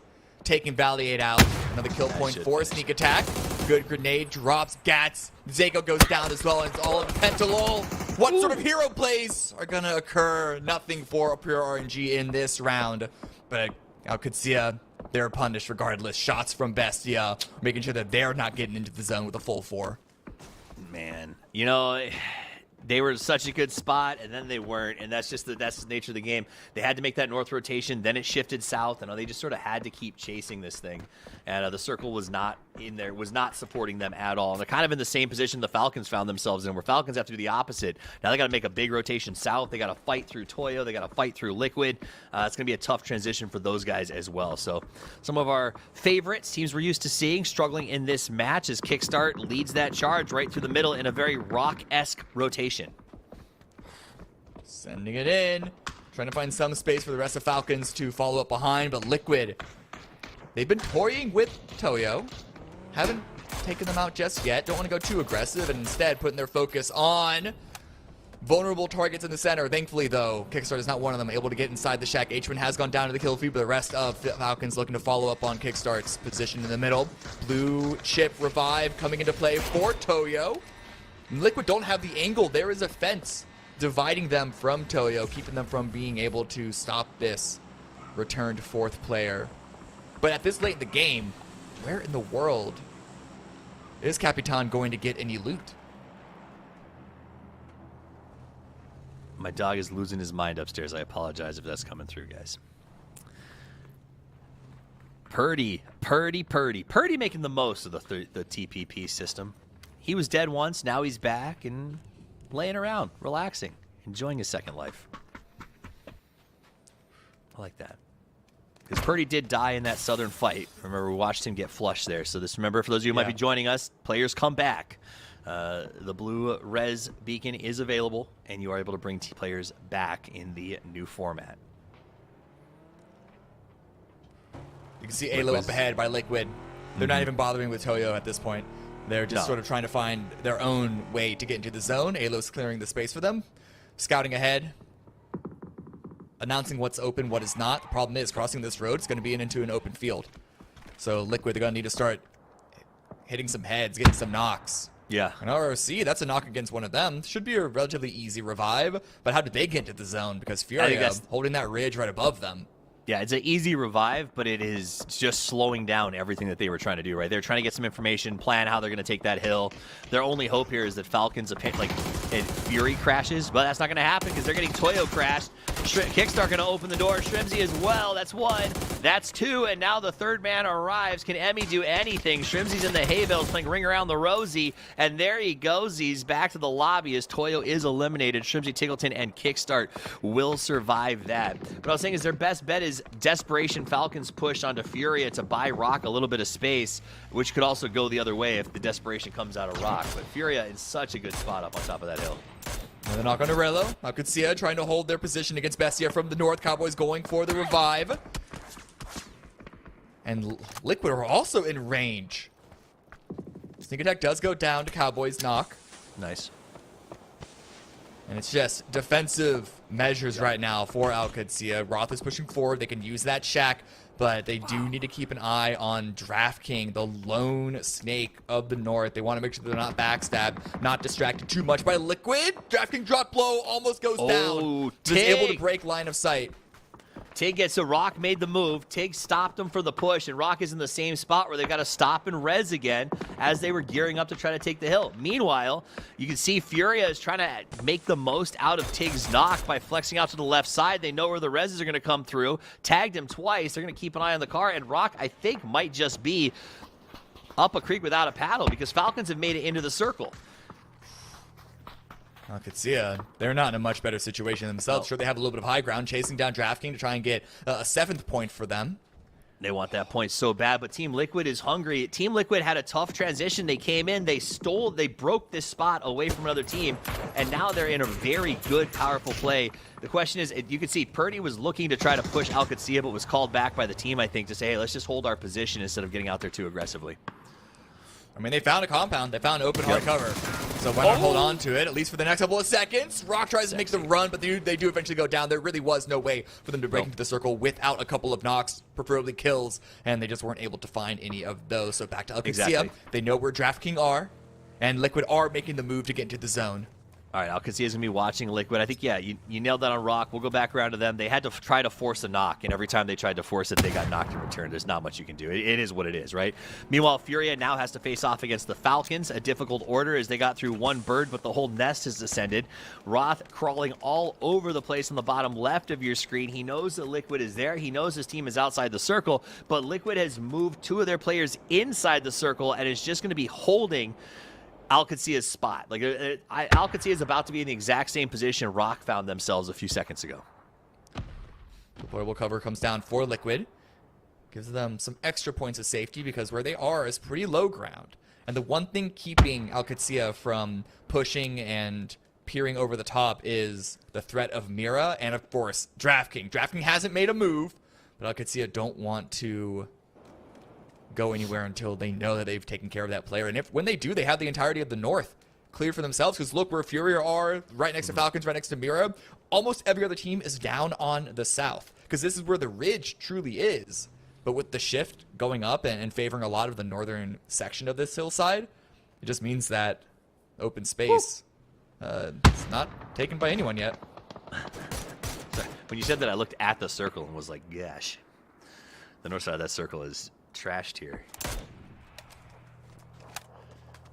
taking Valiate out. Another kill point for sneak attack. Good grenade drops. Gats. Zayko goes down as well, and it's all in Pentalol. What sort of hero plays are going to occur? Nothing for Pure RNG in this round. But Alcacia, they're punished regardless. Shots from Bestia, making sure that they're not getting into the zone with a full 4. Man, you know, they were such a good spot, and then they weren't, and that's the nature of the game. They had to make that north rotation, then it shifted south, and they just sort of had to keep chasing this thing. And the circle was not in there, was not supporting them at all. And they're kind of in the same position the Falcons found themselves in, where Falcons have to do the opposite. Now they got to make a big rotation south. They got to fight through Toyo. They got to fight through Liquid. It's going to be a tough transition for those guys as well. So some of our favorites, teams we're used to seeing, struggling in this match as Kickstart leads that charge right through the middle in a very Rock-esque rotation. Sending it in. Trying to find some space for the rest of Falcons to follow up behind, but Liquid, they've been toying with Toyo. Haven't taken them out just yet. Don't want to go too aggressive, and instead putting their focus on vulnerable targets in the center. Thankfully, though, Kickstart is not one of them, able to get inside the shack. H1 has gone down to the kill feed, but the rest of Falcons looking to follow up on Kickstart's position in the middle. Blue chip revive coming into play for Toyo. Liquid don't have the angle. There is a fence dividing them from Toyo, keeping them from being able to stop this returned 4th player. But at this late in the game, where in the world is Capitan going to get any loot? My dog is losing his mind upstairs. I apologize if that's coming through, guys. Purdy making the most of the TPP system. He was dead once, now he's back and laying around, relaxing, enjoying his second life. I like that. Because Purdy did die in that southern fight. Remember, we watched him get flushed there. So this, remember, for those of you who might be joining us, players come back. The blue res beacon is available, and you are able to bring players back in the new format. You can see Alo up ahead by Liquid. They're not even bothering with Toyo at this point. They're just sort of trying to find their own way to get into the zone. Alo's clearing the space for them. Scouting ahead. Announcing what's open, what is not. The problem is, crossing this road is going to be into an open field. So Liquid, they're going to need to start hitting some heads, getting some knocks. Yeah. And ROC, that's a knock against one of them. Should be a relatively easy revive. But how did they get into the zone? Because Furia holding that ridge right above them. Yeah, it's an easy revive, but it is just slowing down everything that they were trying to do, right? They're trying to get some information, plan how they're going to take that hill. Their only hope here is that Falcons, and Fury crashes, but that's not going to happen because they're getting Toyo crashed. Kickstart going to open the door. Shrimzy as well. That's 1. That's 2. And now the third man arrives. Can Emmy do anything? Shrimzy's in the hay bales playing Ring Around the Rosie. And there he goes. He's back to the lobby as Toyo is eliminated. Shrimzy, Tiggleton, and Kickstart will survive that. What I was saying is their best bet is Desperation Falcons push onto Furia to buy Rock a little bit of space, which could also go the other way if the Desperation comes out of Rock. But Furia in such a good spot up on top of that hill. Another knock on Arello. Alcacia trying to hold their position against Bestia from the north. Cowboys going for the revive. And Liquid are also in range. Sneak attack does go down to Cowboys knock. Nice. And it's just defensive measures right now for Alcacia. Roth is pushing forward. They can use that shack. but they do need to keep an eye on DraftKings, the lone snake of the north. They want to make sure they're not backstabbed, not distracted too much by Liquid. DraftKings drop blow, almost goes down. Just able to break line of sight. Tig gets a Rock, made the move. Tig stopped him for the push, and Rock is in the same spot where they got to stop and res again as they were gearing up to try to take the hill. Meanwhile, you can see Furia is trying to make the most out of Tig's knock by flexing out to the left side. They know where the reses are going to come through. Tagged him twice. They're going to keep an eye on the car, and Rock, I think, might just be up a creek without a paddle because Falcons have made it into the circle. I could see they're not in a much better situation themselves. Sure, they have a little bit of high ground, chasing down DraftKings to try and get a 7th point for them. They want that point so bad, but Team Liquid is hungry. Team Liquid had a tough transition. They came in, they broke this spot away from another team, and now they're in a very good, powerful play. The question is, you can see Purdy was looking to try to push Alcacia, but was called back by the team, I think, to say, hey, let's just hold our position instead of getting out there too aggressively. I mean, they found a compound. They found open hard cover. So why not hold on to it, at least for the next couple of seconds? Rock tries to make the run, but they do eventually go down. There really was no way for them to break into the circle without a couple of knocks, preferably kills, and they just weren't able to find any of those. So back to Alcacia. Exactly. They know where DraftKings are, and Liquid are making the move to get into the zone. All right, Alcacia is going to be watching Liquid. I think, yeah, you nailed that on Rock. We'll go back around to them. They had to try to force a knock, and every time they tried to force it, they got knocked in return. There's not much you can do. It is what it is, right? Meanwhile, Furia now has to face off against the Falcons, a difficult order as they got through one bird, but the whole nest has descended. Roth crawling all over the place on the bottom left of your screen. He knows that Liquid is there. He knows his team is outside the circle, but Liquid has moved 2 of their players inside the circle and is just going to be holding Alcacia's spot. Like, Alcacia is about to be in the exact same position Rock found themselves a few seconds ago. Deployable cover comes down for Liquid. Gives them some extra points of safety because where they are is pretty low ground. And the one thing keeping Alcacia from pushing and peering over the top is the threat of Mira and, of course, DraftKings. DraftKings hasn't made a move, but Alcacia don't want to go anywhere until they know that they've taken care of that player. And when they do, they have the entirety of the north cleared for themselves, because look where Furia are, right next to Falcons, right next to Mira. Almost every other team is down on the south, because this is where the ridge truly is. But with the shift going up and favoring a lot of the northern section of this hillside, it just means that open space is not taken by anyone yet. Sorry. When you said that, I looked at the circle and was like, gosh, the north side of that circle is trashed here.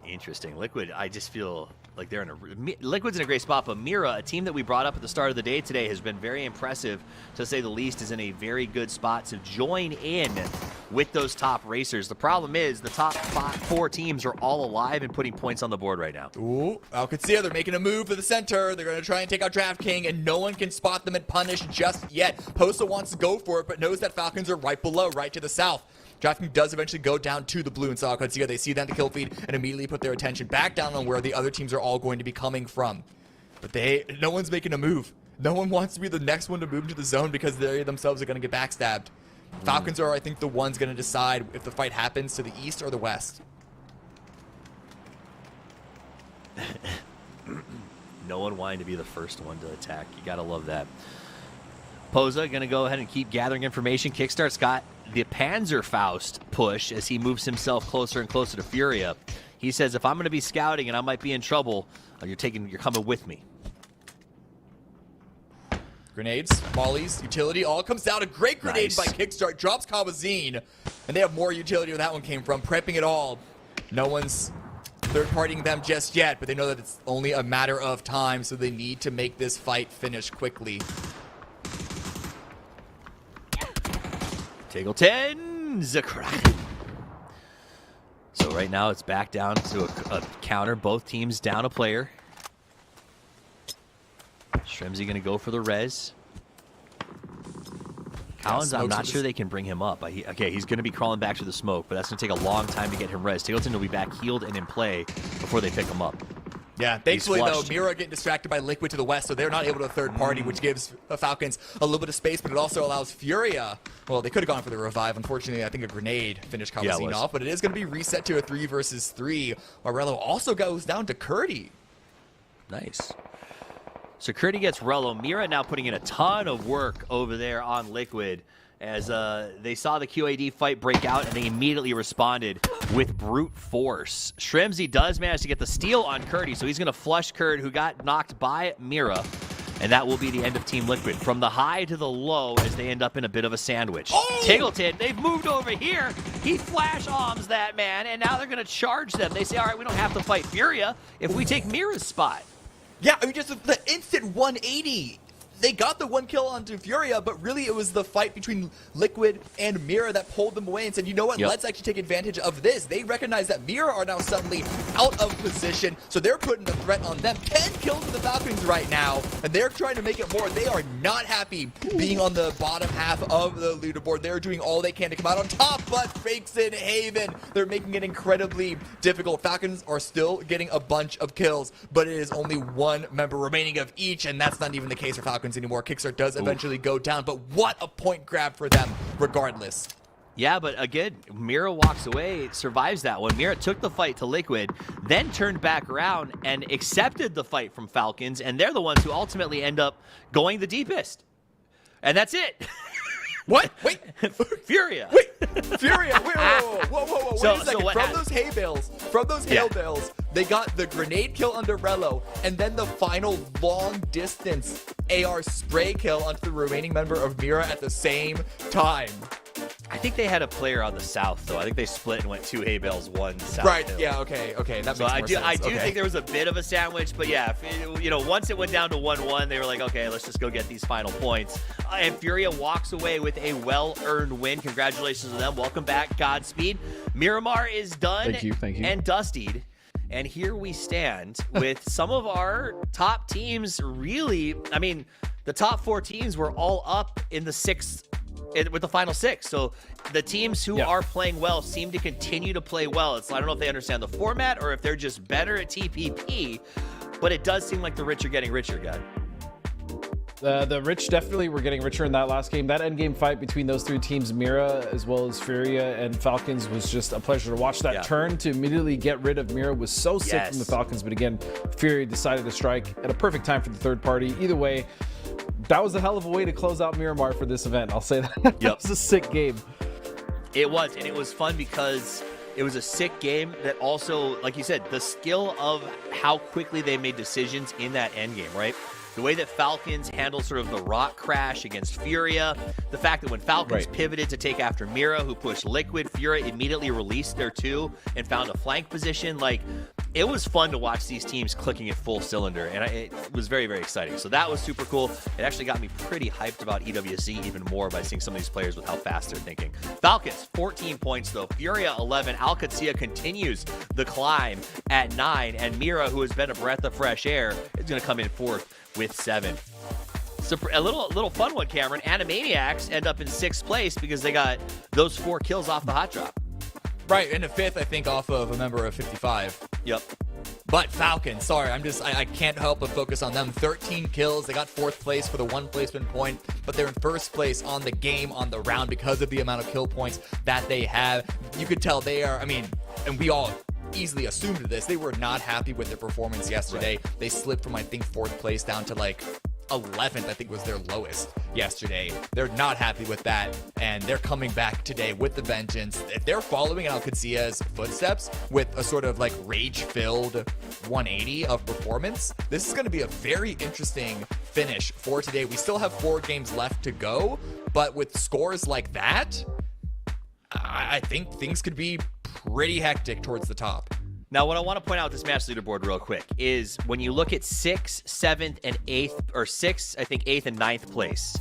Interesting. Liquid, I just feel like they're in Liquid's in a great spot, but Mira, a team that we brought up at the start of the day today, has been very impressive, to say the least, is in a very good spot to join in with those top racers. The problem is the top 4 teams are all alive and putting points on the board right now. Ooh, Alcacia, they're making a move to the center. They're going to try and take out DraftKings, and no one can spot them and punish just yet. Posa wants to go for it, but knows that Falcons are right below, right to the south. DraftKings does eventually go down to the blue and Alcacia. They see that in the kill feed and immediately put their attention back down on where the other teams are all going to be coming from. But no one's making a move. No one wants to be the next one to move into the zone because they themselves are going to get backstabbed. Falcons are, I think, the ones going to decide if the fight happens to the east or the west. No one wanting to be the first one to attack. You gotta love that. Posa gonna go ahead and keep gathering information. Kickstart's got the Panzerfaust push as he moves himself closer and closer to Furia. He says, if I'm gonna be scouting and I might be in trouble, you're coming with me. Grenades, mollies, utility, all comes down. A great grenade by Kickstart. Drops Kawazine. And they have more utility where that one came from. Prepping it all. No one's third-partying them just yet, but they know that it's only a matter of time, so they need to make this fight finish quickly. Taggleton, Krafton. So right now it's back down to a counter. Both teams down a player. Shremzy going to go for the res. Collins, I'm not sure they can bring him up. Okay, he's going to be crawling back to the smoke, but that's going to take a long time to get him res. Taggleton will be back healed and in play before they pick him up. Yeah, thankfully, though, Mira getting distracted by Liquid to the west, so they're not able to third party, which gives Falcons a little bit of space, but it also allows Furia. Well, they could have gone for the revive. Unfortunately, I think a grenade finished Kawazine off, but it is going to be reset to a 3 versus 3. Rello also goes down to Curdy. Nice. So Curdy gets Rello. Mira now putting in a ton of work over there on Liquid. as they saw the QAD fight break out, and they immediately responded with brute force. Shrimsy does manage to get the steal on Curdy, so he's going to flush Curd, who got knocked by Mira, and that will be the end of Team Liquid. From the high to the low as they end up in a bit of a sandwich. Oh! Tiggleton, they've moved over here. He flash arms that man, and now they're going to charge them. They say, all right, we don't have to fight Furia if we take Mira's spot. Yeah, I mean, just the instant 180. They got the one kill onto Furia, but really it was the fight between Liquid and Mira that pulled them away and said, you know what, let's actually take advantage of this. They recognize that Mira are now suddenly out of position, so they're putting a threat on them. 10 kills to the Falcons right now, and they're trying to make it more. They are not happy being on the bottom half of the leaderboard. They're doing all they can to come out on top, but fakes in Haven. They're making it incredibly difficult. Falcons are still getting a bunch of kills, but it is only one member remaining of each, and that's not even the case for Falcons anymore. Kickstart does eventually go down, but what a point grab for them regardless. Yeah, but again, Mira walks away, survives that one. Mira took the fight to Liquid, then turned back around and accepted the fight from Falcons, and they're the ones who ultimately end up going the deepest. And that's it. What? Wait. Furia. Wait. Furia. Wait, whoa. Wait a second. From those hay bales, they got the grenade kill under Rello, and then the final long distance AR spray kill onto the remaining member of Mira at the same time. I think they had a player on the south, though. I think they split and went 2 hay bales, 1 south. Right. hill. Yeah. Okay. That makes more sense. I do think there was a bit of a sandwich, but yeah, once it went down to 1-1, they were like, okay, let's just go get these final points. And Furia walks away with a well-earned win. Congratulations to them. Welcome back. Godspeed. Miramar is done. Thank you. And dustied. And here we stand with some of our top teams really, I mean, the top 4 teams were all up in the 6th with the final 6. So the teams who are playing well seem to continue to play well. I don't know if they understand the format or if they're just better at TPP, but it does seem like the rich are getting richer, guys. The rich definitely were getting richer in that last game. That endgame fight between those 3 teams, Mira as well as Furia and Falcons, was just a pleasure to watch. That turn to immediately get rid of Mira was so sick from the Falcons, but again, Furia decided to strike at a perfect time for the third party. Either way, that was a hell of a way to close out Miramar for this event. I'll say that. That was a sick game. It was, and it was fun because it was a sick game that also, like you said, the skill of how quickly they made decisions in that endgame, right? The way that Falcons handled sort of the rock crash against Furia, the fact that when Falcons pivoted to take after Mira, who pushed Liquid, Furia immediately released their 2 and found a flank position. Like, it was fun to watch these teams clicking at full cylinder, and it was very, very exciting. So that was super cool. It actually got me pretty hyped about EWC even more by seeing some of these players with how fast they're thinking. Falcons, 14 points, though. Furia, 11. Alcatia continues the climb at 9, and Mira, who has been a breath of fresh air, is going to come in 4th with 7. So a little fun one, Cameron. Animaniacs end up in 6th place because they got those 4 kills off the hot drop. Right, and a 5th, I think, off of a member of 55. Yep. But Falcons, sorry, I can't help but focus on them. 13 kills. They got 4th place for the 1 placement point, but they're in 1st place on the game, on the round, because of the amount of kill points that they have. You could tell they are, and we all easily assumed this, they were not happy with their performance yesterday. They slipped from, I think, 4th place down to like 11th, I think was their lowest yesterday. They're not happy with that, and they're coming back today with the vengeance. If they're following Alcacia's footsteps with a sort of like rage-filled 180 of performance, this is going to be a very interesting finish for today. We still have 4 games left to go, but with scores like that, I think things could be pretty hectic towards the top. Now, what I want to point out with this match leaderboard real quick is when you look at 6th, 7th, and 8th, or 6th, I think 8th and 9th place,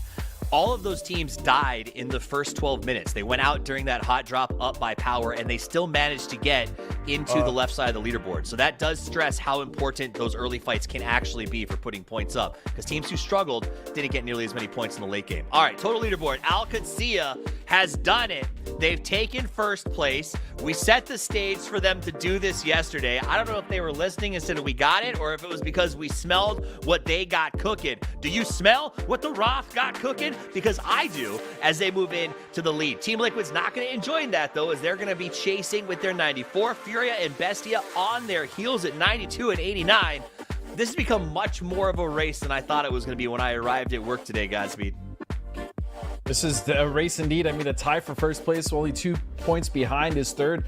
all of those teams died in the first 12 minutes. They went out during that hot drop up by power, and they still managed to get into the left side of the leaderboard. So that does stress how important those early fights can actually be for putting points up, because teams who struggled didn't get nearly as many points in the late game. All right, total leaderboard. Alcacia has done it. They've taken 1st place. We set the stage for them to do this yesterday. I don't know if they were listening and said we got it, or if it was because we smelled what they got cooking. Do you smell what the Roth got cooking? Because I do, as they move in to the lead. Team Liquid's not going to enjoy that, though, as they're going to be chasing with their 94. Furia and Bestia on their heels at 92 and 89. This has become much more of a race than I thought it was going to be when I arrived at work today, Godspeed. This is a race indeed. I mean, a tie for first place, only 2 points behind is third.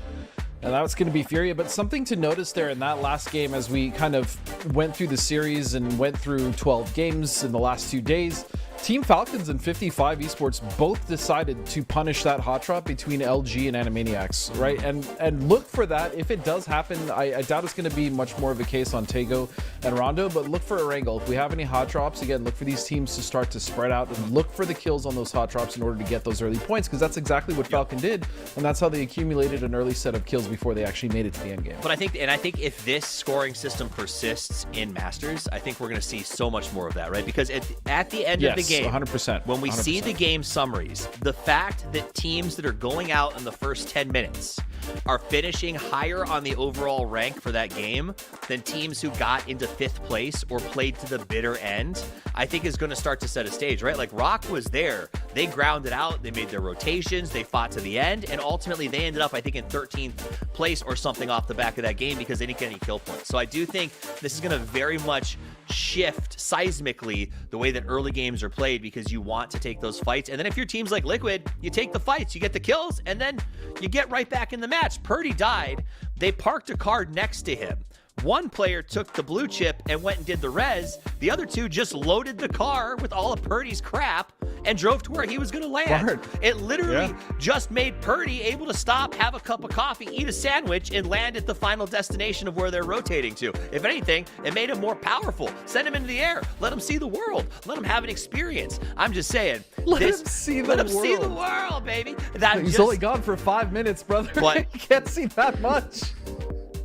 And that's going to be Furia. But something to notice there in that last game, as we kind of went through the series and went through 12 games in the last 2 days, Team Falcons and 55 Esports both decided to punish that hot drop between LG and Animaniacs, right? And look for that. If it does happen, I doubt it's going to be much more of a case on Tego and Rondo, but look for a wrangle. If we have any hot drops, again, look for these teams to start to spread out and look for the kills on those hot drops in order to get those early points, because that's exactly what Falcon did, and that's how they accumulated an early set of kills before they actually made it to the end game. But I think if this scoring system persists in Masters, I think we're going to see so much more of that, right? Because at the end of the game, 100%. when we 100%. see the game summaries, the fact that teams that are going out in the first 10 minutes are finishing higher on the overall rank for that game than teams who got into 5th place or played to the bitter end, I think is going to start to set a stage, right? Like Rock was there. They grounded out. They made their rotations. They fought to the end. And ultimately, they ended up, I think, in 13th place or something off the back of that game because they didn't get any kill points. So I do think this is going to very much shift seismically the way that early games are played, because you want to take those fights. And then if your team's like Liquid, you take the fights, you get the kills, and then you get right back in the match. Purdy died. They parked a car next to him. One player took the blue chip and went and did the res. The other two just loaded the car with all of Purdy's crap and drove to where he was going to land. Word. It literally just made Purdy able to stop, have a cup of coffee, eat a sandwich, and land at the final destination of where they're rotating to. If anything, it made him more powerful. Send him into the air. Let him see the world. Let him have an experience. I'm just saying. Let him see the world, baby. He's only gone for 5 minutes, brother. But you can't see that much.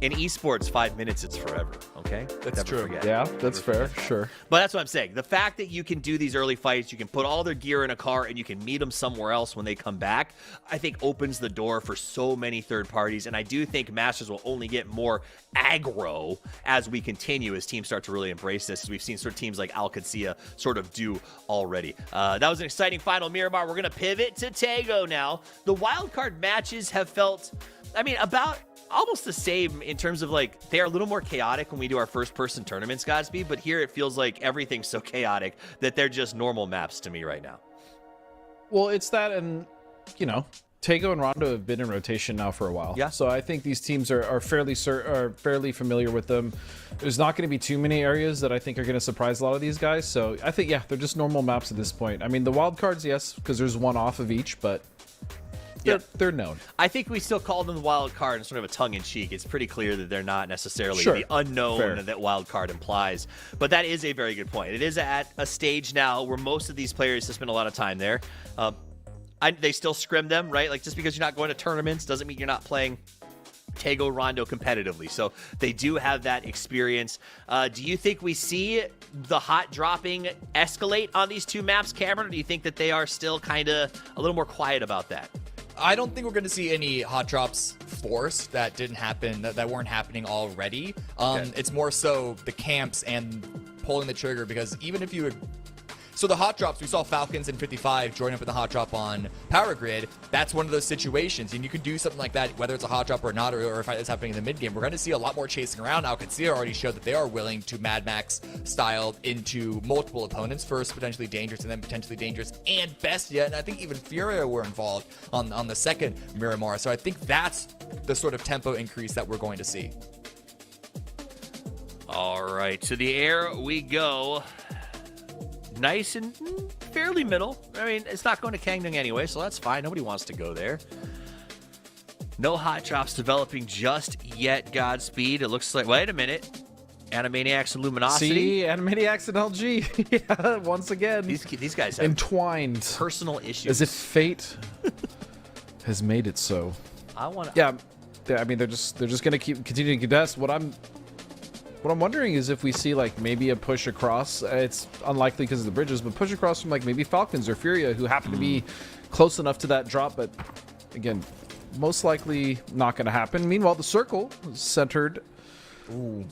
In esports, 5 minutes, it's forever, okay? That's Never true. forget. Yeah, that's fair, sure. But that's what I'm saying. The fact that you can do these early fights, you can put all their gear in a car, and you can meet them somewhere else when they come back, I think opens the door for so many third parties. And I do think Masters will only get more aggro as we continue, as teams start to really embrace this, as we've seen sort of teams like Alcacia sort of do already. That was an exciting final, Miramar. We're going to pivot to Tego now. The wildcard matches have felt, I mean, about almost the same in terms of, like, they are a little more chaotic when we do our first-person tournaments, Godspeed, but here it feels like everything's so chaotic that they're just normal maps to me right now. Well, it's that, and, you know, Tego and Rondo have been in rotation now for a while. Yeah. So I think these teams are fairly familiar with them. There's not going to be too many areas that I think are going to surprise a lot of these guys. So I think, yeah, they're just normal maps at this point. I mean, the wild cards, yes, because there's one off of each, but they're known. I think we still call them the wild card in sort of a tongue-in-cheek. It's pretty clear that they're not necessarily the unknown that wild card implies. But that is a very good point. It is at a stage now where most of these players have spent a lot of time there. They still scrim them, right? Like, just because you're not going to tournaments doesn't mean you're not playing Tego Rondo competitively. So they do have that experience. Do you think we see the hot dropping escalate on these two maps, Cameron, or do you think that they are still kind of a little more quiet about that? I don't think we're going to see any hot drops forced that didn't happen, that weren't happening already. It's more so the camps and pulling the trigger, because even if you... So the hot drops, we saw Falcons and 55 join up with the hot drop on Power Grid. That's one of those situations, and you can do something like that, whether it's a hot drop or not, or if it's happening in the mid game. We're going to see a lot more chasing around. Alcacia already showed that they are willing to Mad Max style into multiple opponents, first potentially dangerous and then potentially dangerous, and best yet, and I think even Furia were involved on the second Miramar. So I think that's the sort of tempo increase that we're going to see. All right, to the air we go. Nice and fairly middle. I mean, it's not going to Kangdong anyway, so that's fine. Nobody wants to go there. No hot drops developing just yet, Godspeed. It looks like... Wait a minute. Animaniacs and Luminosity. See, Animaniacs and LG. Yeah, once again. These guys have entwined personal issues. As if fate has made it so. I want to... Yeah, I mean, they're just going to continue to contest. What I'm wondering is if we see, like, maybe a push across. It's unlikely because of the bridges, but push across from, like, maybe Falcons or Furia, who happen to be close enough to that drop, but again, most likely not going to happen. Meanwhile, the circle is centered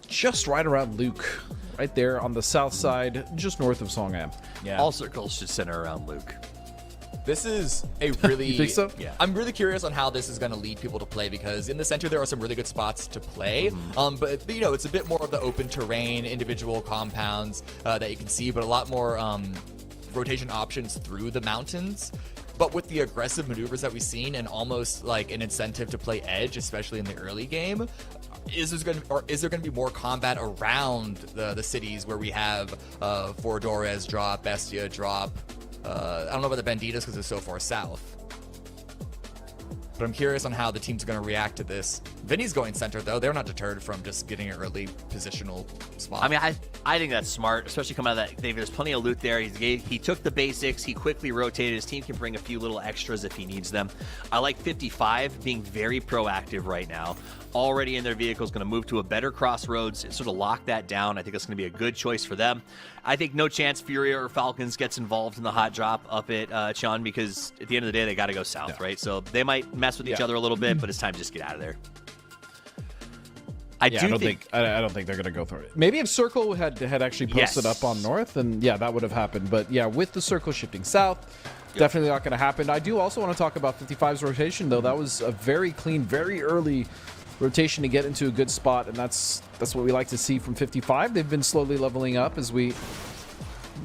just right around Luke, right there on the south side, just north of Songam. Yeah. All circles should center around Luke. This is a really... You think so? Yeah. I'm really curious on how this is going to lead people to play, because in the center there are some really good spots to play. But, you know, it's a bit more of the open terrain, individual compounds that you can see, but a lot more rotation options through the mountains. But with the aggressive maneuvers that we've seen and almost like an incentive to play edge, especially in the early game, is there going to be more combat around the cities where we have Foradores drop, Bestia drop? I don't know about the Banditas because they're so far south. But I'm curious on how the team's going to react to this. Vinny's going center, though. They're not deterred from just getting an early positional spot. I mean, I think that's smart, especially coming out of that. There's plenty of loot there. He took the basics. He quickly rotated. His team can bring a few little extras if he needs them. I like 55 being very proactive right now. Already in their vehicle, is going to move to a better crossroads and sort of lock that down. I think that's going to be a good choice for them. I think no chance Furia or Falcons gets involved in the hot drop up at Chun, because at the end of the day, they got to go south, right? So they might mess with each other a little bit, but it's time to just get out of there. I don't think they're gonna go through it. Maybe if Circle had actually posted up on north, and yeah, that would have happened. But yeah, with the Circle shifting south, definitely not gonna happen. I do also want to talk about 55's rotation, though. That was a very clean, very early rotation to get into a good spot, and that's what we like to see from 55. They've been slowly leveling up as we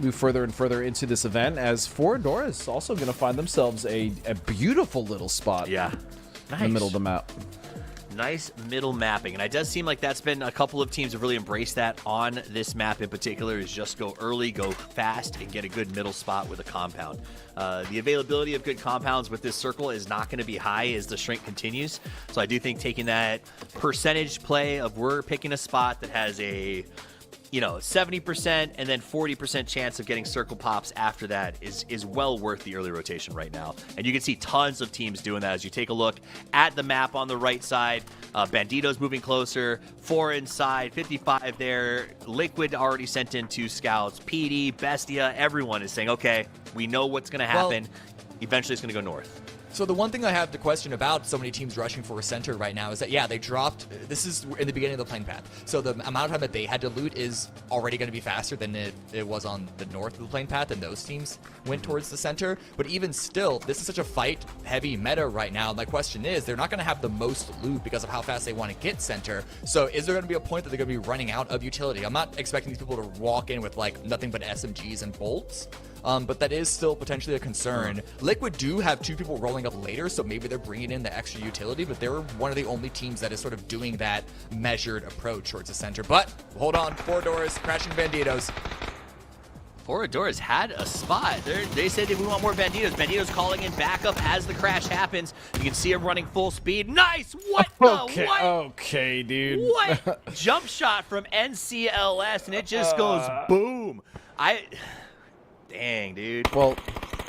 move further and further into this event, as Foradora is also going to find themselves a beautiful little spot nice. In the middle of the map. Nice middle mapping, and it does seem like that's been a couple of teams have really embraced that on this map in particular, is just go early, go fast, and get a good middle spot with a compound. The availability of good compounds with this circle is not going to be high as the shrink continues, so I do think taking that percentage play of we're picking a spot that has a 70% and then 40% chance of getting circle pops after that is well worth the early rotation right now. And you can see tons of teams doing that as you take a look at the map on the right side. Bandito's moving closer, 4 inside, 55 there. Liquid already sent in 2 scouts. PD, Bestia, everyone is saying, okay, we know what's going to happen. Well, eventually it's going to go north. So the one thing I have to question about so many teams rushing for a center right now is that, yeah, they dropped, this is in the beginning of the playing path. So the amount of time that they had to loot is already going to be faster than it was on the north of the playing path, and those teams went towards the center. But even still, this is such a fight-heavy meta right now. My question is, they're not going to have the most loot because of how fast they want to get center. So is there going to be a point that they're going to be running out of utility? I'm not expecting these people to walk in with like nothing but SMGs and bolts. But that is still potentially a concern. Liquid do have 2 people rolling up later, so maybe they're bringing in the extra utility, but they're one of the only teams that is sort of doing that measured approach towards the center. But hold on, Foradores crashing Banditos. Foradores had a spot. They said that we want more Banditos. Banditos calling in backup as the crash happens. You can see him running full speed. Nice! What the? What? Okay, dude. What? Jump shot from NCLS, and it just goes boom. Dang, dude. Well,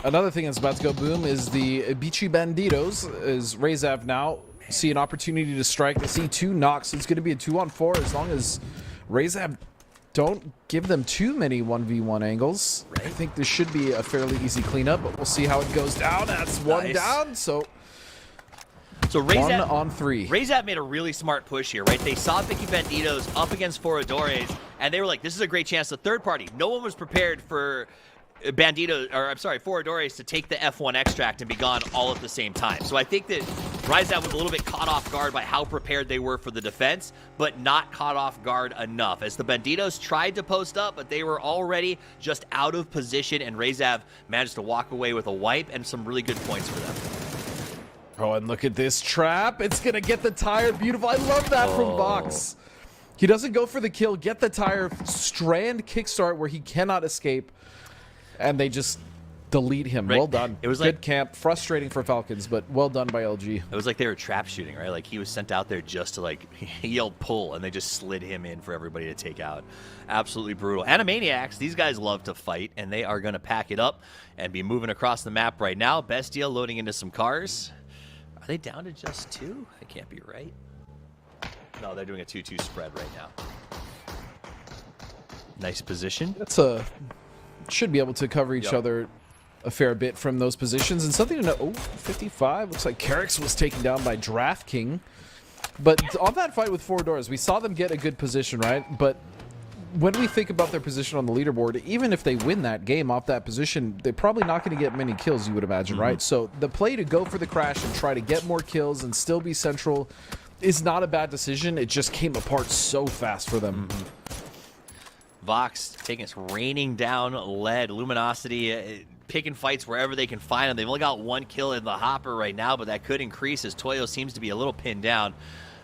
another thing that's about to go boom is the Bichi Banditos. Is Rezav now see an opportunity to strike the C2 knocks. It's going to be a 2-on-4 as long as Rezav don't give them too many 1v1 angles. Right. I think this should be a fairly easy cleanup, but we'll see how it goes down. That's one down, so Rezav, 1-on-3. Rezav made a really smart push here, right? They saw Vicky Banditos up against Foradores, and they were like, this is a great chance. The third party, no one was prepared for Foradores to take the F1 extract and be gone all at the same time. So I think that Rezav was a little bit caught off guard by how prepared they were for the defense, but not caught off guard enough. As the Banditos tried to post up, but they were already just out of position, and Rezav managed to walk away with a wipe and some really good points for them. Oh, and look at this trap. It's going to get the tire. Beautiful. I love that from Vox. He doesn't go for the kill. Get the tire. Strand kickstart where he cannot escape. And they just delete him. Right. Well done. It was good camp. Frustrating for Falcons, but well done by LG. It was like they were trap shooting, right? Like he was sent out there just to he yelled pull, and they just slid him in for everybody to take out. Absolutely brutal. Animaniacs, these guys love to fight, and they are going to pack it up and be moving across the map right now. Bestia loading into some cars. Are they down to just 2? That can't be right. No, they're doing a 2-2 spread right now. Nice position. That's should be able to cover each other a fair bit from those positions. And something to know, 55, looks like Carrix was taken down by Draft King. But on that fight with Foradores, we saw them get a good position, right? But when we think about their position on the leaderboard, even if they win that game off that position, they're probably not going to get many kills, you would imagine, right? So the play to go for the crash and try to get more kills and still be central is not a bad decision. It just came apart so fast for them. Vox taking us raining down lead. Luminosity picking fights wherever they can find them. They've only got 1 kill in the hopper right now, but that could increase as Toyo seems to be a little pinned down.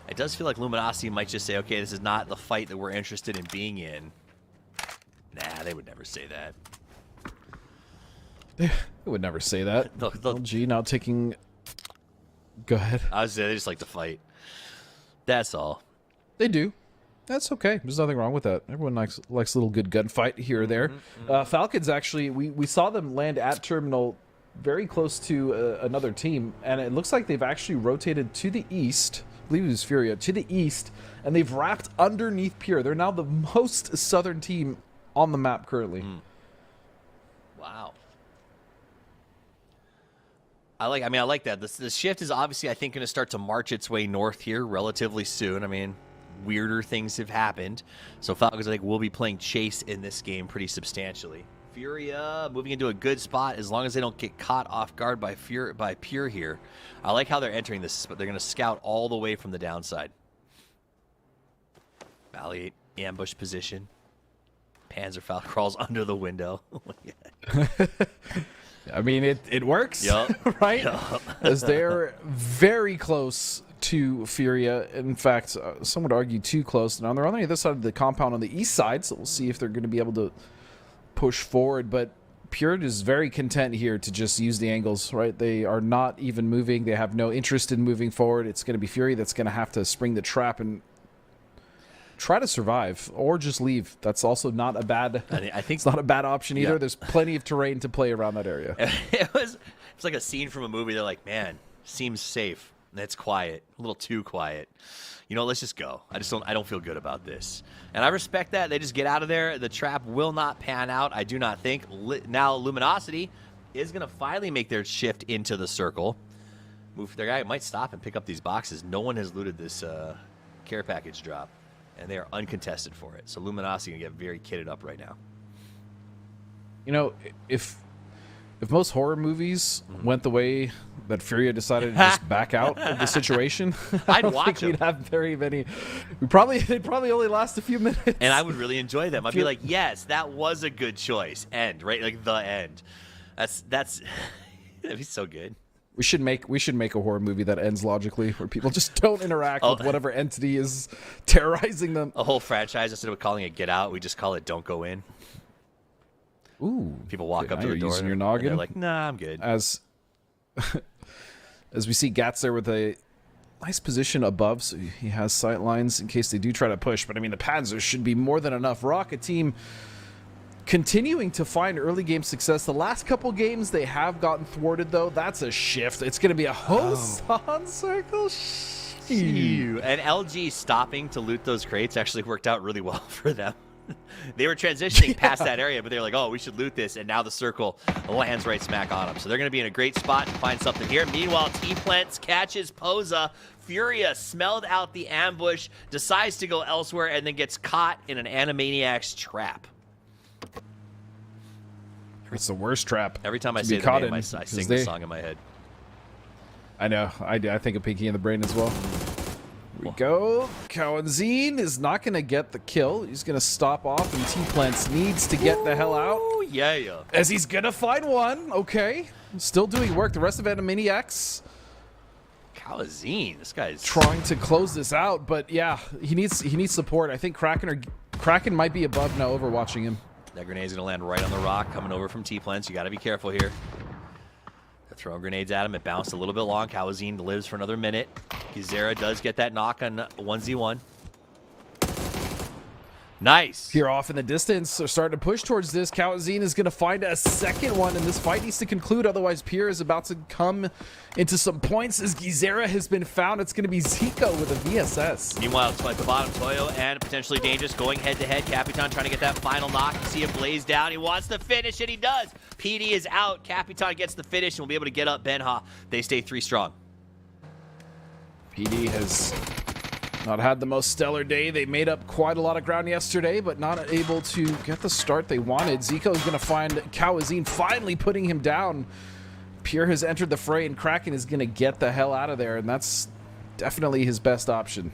It does feel like Luminosity might just say, okay, this is not the fight that we're interested in being in. Nah, they would never say that. They would never say that. LG now taking... Go ahead. I was saying they just like to fight. That's all. They do. That's okay. There's nothing wrong with that. Everyone likes a little good gunfight here or there. Falcons, actually, we saw them land at terminal very close to another team, and it looks like they've actually rotated to the east. I believe it was Furia, to the east, and they've wrapped underneath Pure. They're now the most southern team on the map currently. Wow. I like that. The shift is obviously, I think, going to start to march its way north here relatively soon. I mean, weirder things have happened. So Falcons, I think, will be playing chase in this game pretty substantially. Furia moving into a good spot as long as they don't get caught off guard by Pure here. I like how they're entering this, but they're going to scout all the way from the downside. Valley ambush position. Panzerfaust crawls under the window. Oh my God. I mean, it works, Yep. right? Yep. As they're very close to Furia. In fact, some would argue too close. Now, they're on the other side of the compound on the east side, so we'll see if they're going to be able to push forward. But Pure is very content here to just use the angles, right? They are not even moving. They have no interest in moving forward. It's going to be Fury that's going to have to spring the trap and try to survive or just leave. That's also not a bad. I think it's not a bad option either. Yeah. There's plenty of terrain to play around that area. It's like a scene from a movie. They're like, man, seems safe. And it's quiet, a little too quiet. You know, let's just go. I don't feel good about this. And I respect that. They just get out of there. The trap will not pan out, I do not think. Now Luminosity is going to finally make their shift into the circle. Move their guy might stop and pick up these boxes. No one has looted this care package drop. And they are uncontested for it. So Luminosity going to get very kitted up right now. You know, if most horror movies went the way that Furia decided to just back out of the situation, I'd I don't watch think them. we'd have very many. They'd probably only last a few minutes. And I would really enjoy them. I'd be like, yes, that was a good choice. End, right? Like the end. That's that'd be so good. We should make a horror movie that ends logically, where people just don't interact with whatever entity is terrorizing them. A whole franchise, instead of calling it Get Out, we just call it Don't Go In. Ooh, People walk okay, up now to the you're door using your and noggin. they're like, nah, I'm good. As we see Gats there with a nice position above, so he has sight lines in case they do try to push. But I mean, the Panzers should be more than enough. Rocket team continuing to find early game success. The last couple games they have gotten thwarted, though. That's a shift. It's going to be a Hosan circle. And LG stopping to loot those crates actually worked out really well for them. They were transitioning past that area, but they were like, oh, we should loot this, and now the circle lands right smack on them. So they're going to be in a great spot to find something here. Meanwhile, T-Plants catches Posa. Furia smelled out the ambush, decides to go elsewhere, and then gets caught in an Animaniacs trap. It's the worst trap. Every time I to say be the caught name, in, I sing the song in my head. I know. I think of Pinky in the Brain as well. Here we go. Cowanzine is not going to get the kill. He's going to stop off, and T-Plants needs to get the hell out. Oh, yeah. As he's going to find one. Okay. Still doing work. The rest of Animaniacs Calazine, this guy's trying to close this out, but yeah, he needs support. I think Kraken might be above now, overwatching him. That grenade's gonna land right on the rock, coming over from T-Plants. You gotta be careful here. They're throwing grenades at him. It bounced a little bit long. Calazine lives for another minute. Gizera does get that knock on 1z1. Nice. Here off in the distance, they're starting to push towards this. Cowanzine is going to find a second one, and this fight needs to conclude. Otherwise, Pierre is about to come into some points as Gizera has been found. It's going to be Zico with a VSS. Meanwhile, at the bottom, Toyo and potentially Dangerous going head-to-head. Capitan trying to get that final knock. You see him blaze down. He wants to finish, and he does. PD is out. Capitan gets the finish, and will be able to get up Benha. They stay 3 strong. PD has not had the most stellar day. They made up quite a lot of ground yesterday, but not able to get the start they wanted. Zico is going to find Cowanzine, finally putting him down. Pierre has entered the fray, and Kraken is going to get the hell out of there, and that's definitely his best option.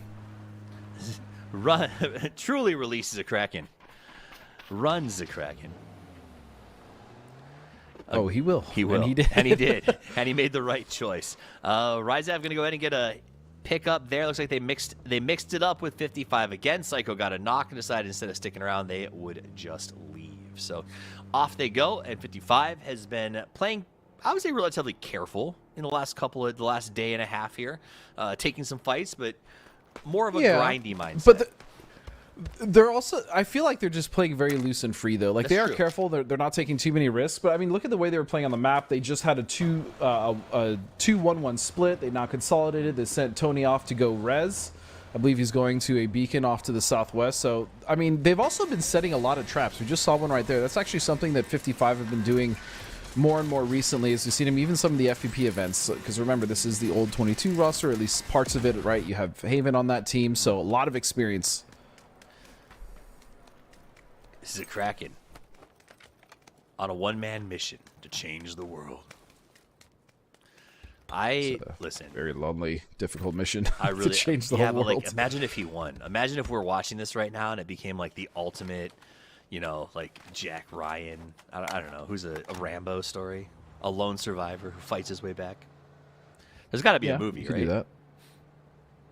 Run, truly releases a Kraken. runs the Kraken. Oh, he will. He will. And he did. And he did. And he made the right choice. Ryzav going to go ahead and get a pick up there. Looks like they mixed it up with 55 again. Psycho got a knock and decided instead of sticking around, they would just leave. So off they go. And 55 has been playing, I would say, relatively careful in the last day and a half here. Taking some fights, but more of a grindy mindset. But they're also, I feel like they're just playing very loose and free, though. Like, That's they are true. careful. They're not taking too many risks. But, I mean, look at the way they were playing on the map. They just had a 2-1-1 split. They now consolidated. They sent Tony off to go res. I believe he's going to a beacon off to the southwest. So, I mean, they've also been setting a lot of traps. We just saw one right there. That's actually something that 55 have been doing more and more recently, as we've seen them, even some of the FPP events. Because remember, this is the old 22 roster, or at least parts of it, right? You have Haven on that team, so a lot of experience. This is a Kraken on a one-man mission to change the world. Listen. Very lonely, difficult mission I really to change the yeah, whole but world. like, imagine if he won. Imagine if we're watching this right now and it became like the ultimate, you know, like Jack Ryan. I don't know who's a Rambo story, a lone survivor who fights his way back. There's got to be a movie, you could right? do that.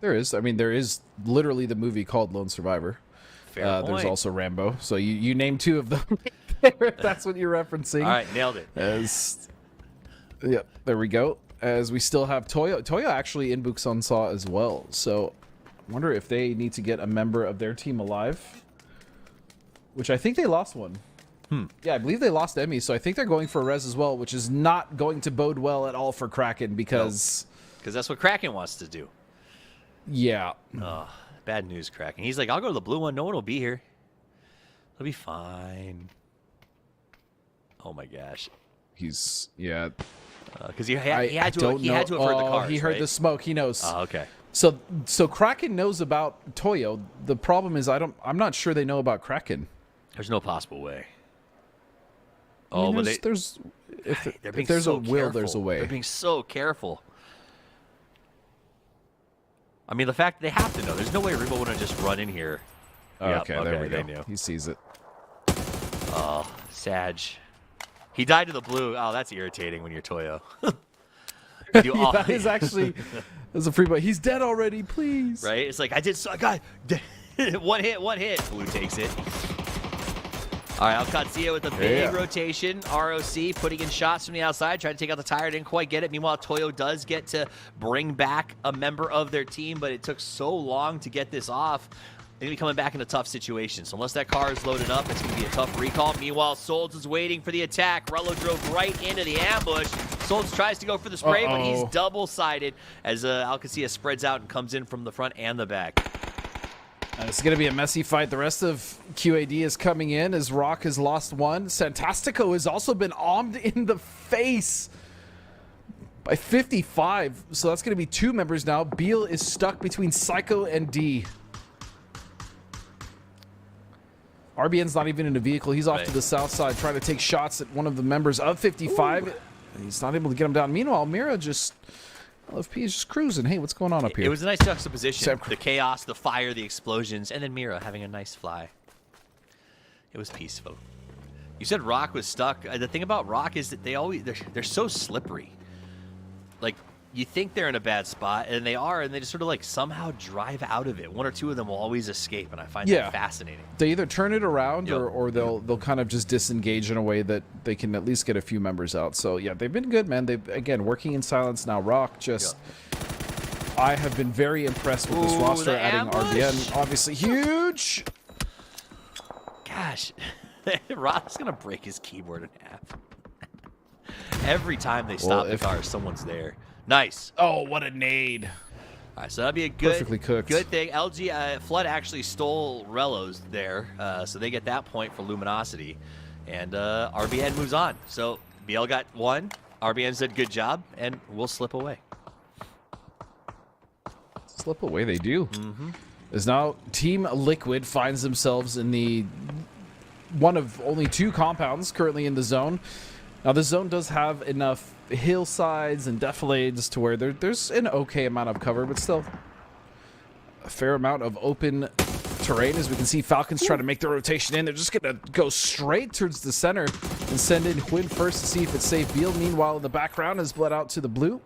There is. I mean, there is literally the movie called Lone Survivor. Fair There's point. also Rambo. So you name two of them. If that's what you're referencing. All right, nailed it. Yep, there we go. As we still have Toyo. Toyo actually in Busan Saw as well. So I wonder if they need to get a member of their team alive. Which I think they lost one. Yeah, I believe they lost Emmy, so I think they're going for a res as well, which is not going to bode well at all for Kraken because... Because that's what Kraken wants to do. Yeah. Oh, bad news, Kraken. He's like, I'll go to the blue one. No one will be here. It'll be fine. Oh my gosh. He's... Yeah. Because he had to have heard the cars, he heard right? the smoke. He knows. Oh, okay. So Kraken knows about Toyo. The problem is I'm not sure they know about Kraken. There's no possible way. I mean, Oh, but if being there's so a will, there's a careful. way. They're being so careful. I mean, the fact they have to know. There's no way Rebo wouldn't just run in here. Oh, Yep, okay, there we they go. knew. He sees it. Oh, Sag. He died to the blue. Oh, that's irritating when you're Toyo. That is actually... There's a free but he's dead already, please. Right? It's like, I got one hit. Blue takes it. All right, Alcazia with a big rotation. ROC putting in shots from the outside, trying to take out the tire, didn't quite get it. Meanwhile, Toyo does get to bring back a member of their team, but it took so long to get this off. They're going to be coming back in a tough situation. So unless that car is loaded up, it's going to be a tough recall. Meanwhile, Solds is waiting for the attack. Rello drove right into the ambush. Solds tries to go for the spray, but he's double-sided as Alcazia spreads out and comes in from the front and the back. It's going to be a messy fight. The rest of QAD is coming in as Rock has lost one. Santastico has also been armed in the face by 55. So that's going to be two members now. Beal is stuck between Psycho and D. RBN's not even in a vehicle. He's off to the south side trying to take shots at one of the members of 55. Ooh. He's not able to get him down. Meanwhile, Mira just... LFP is just cruising. Hey, what's going on up here? It was a nice juxtaposition. The chaos, the fire, the explosions, and then Mira having a nice fly. It was peaceful. You said Rock was stuck. The thing about Rock is that they're so slippery. Like, you think they're in a bad spot, and they are, and they just sort of like somehow drive out of it. One or two of them will always escape, and I find that fascinating. They either turn it around or they'll kind of just disengage in a way that they can at least get a few members out. So yeah, they've been good, man. They've again working in silence now. Rock just I have been very impressed with this roster, adding RBN. Obviously huge. Gosh, Rock's gonna break his keyboard in half. Every time they stop the car, someone's there. Nice. Oh, what a nade. All right, so that'd be a good thing. LG Flood actually stole Rello's there, so they get that point for Luminosity. And RBN moves on. So BL got one. RBN said good job, and we'll slip away. Slip away they do. As now Team Liquid finds themselves in the one of only two compounds currently in the zone. Now, the zone does have enough hillsides and defilades to where there's an okay amount of cover, but still a fair amount of open terrain. As we can see, Falcons trying to make the rotation in. They're just going to go straight towards the center and send in Huynh first to see if it's safe. Beal, meanwhile, in the background, has bled out to the blue.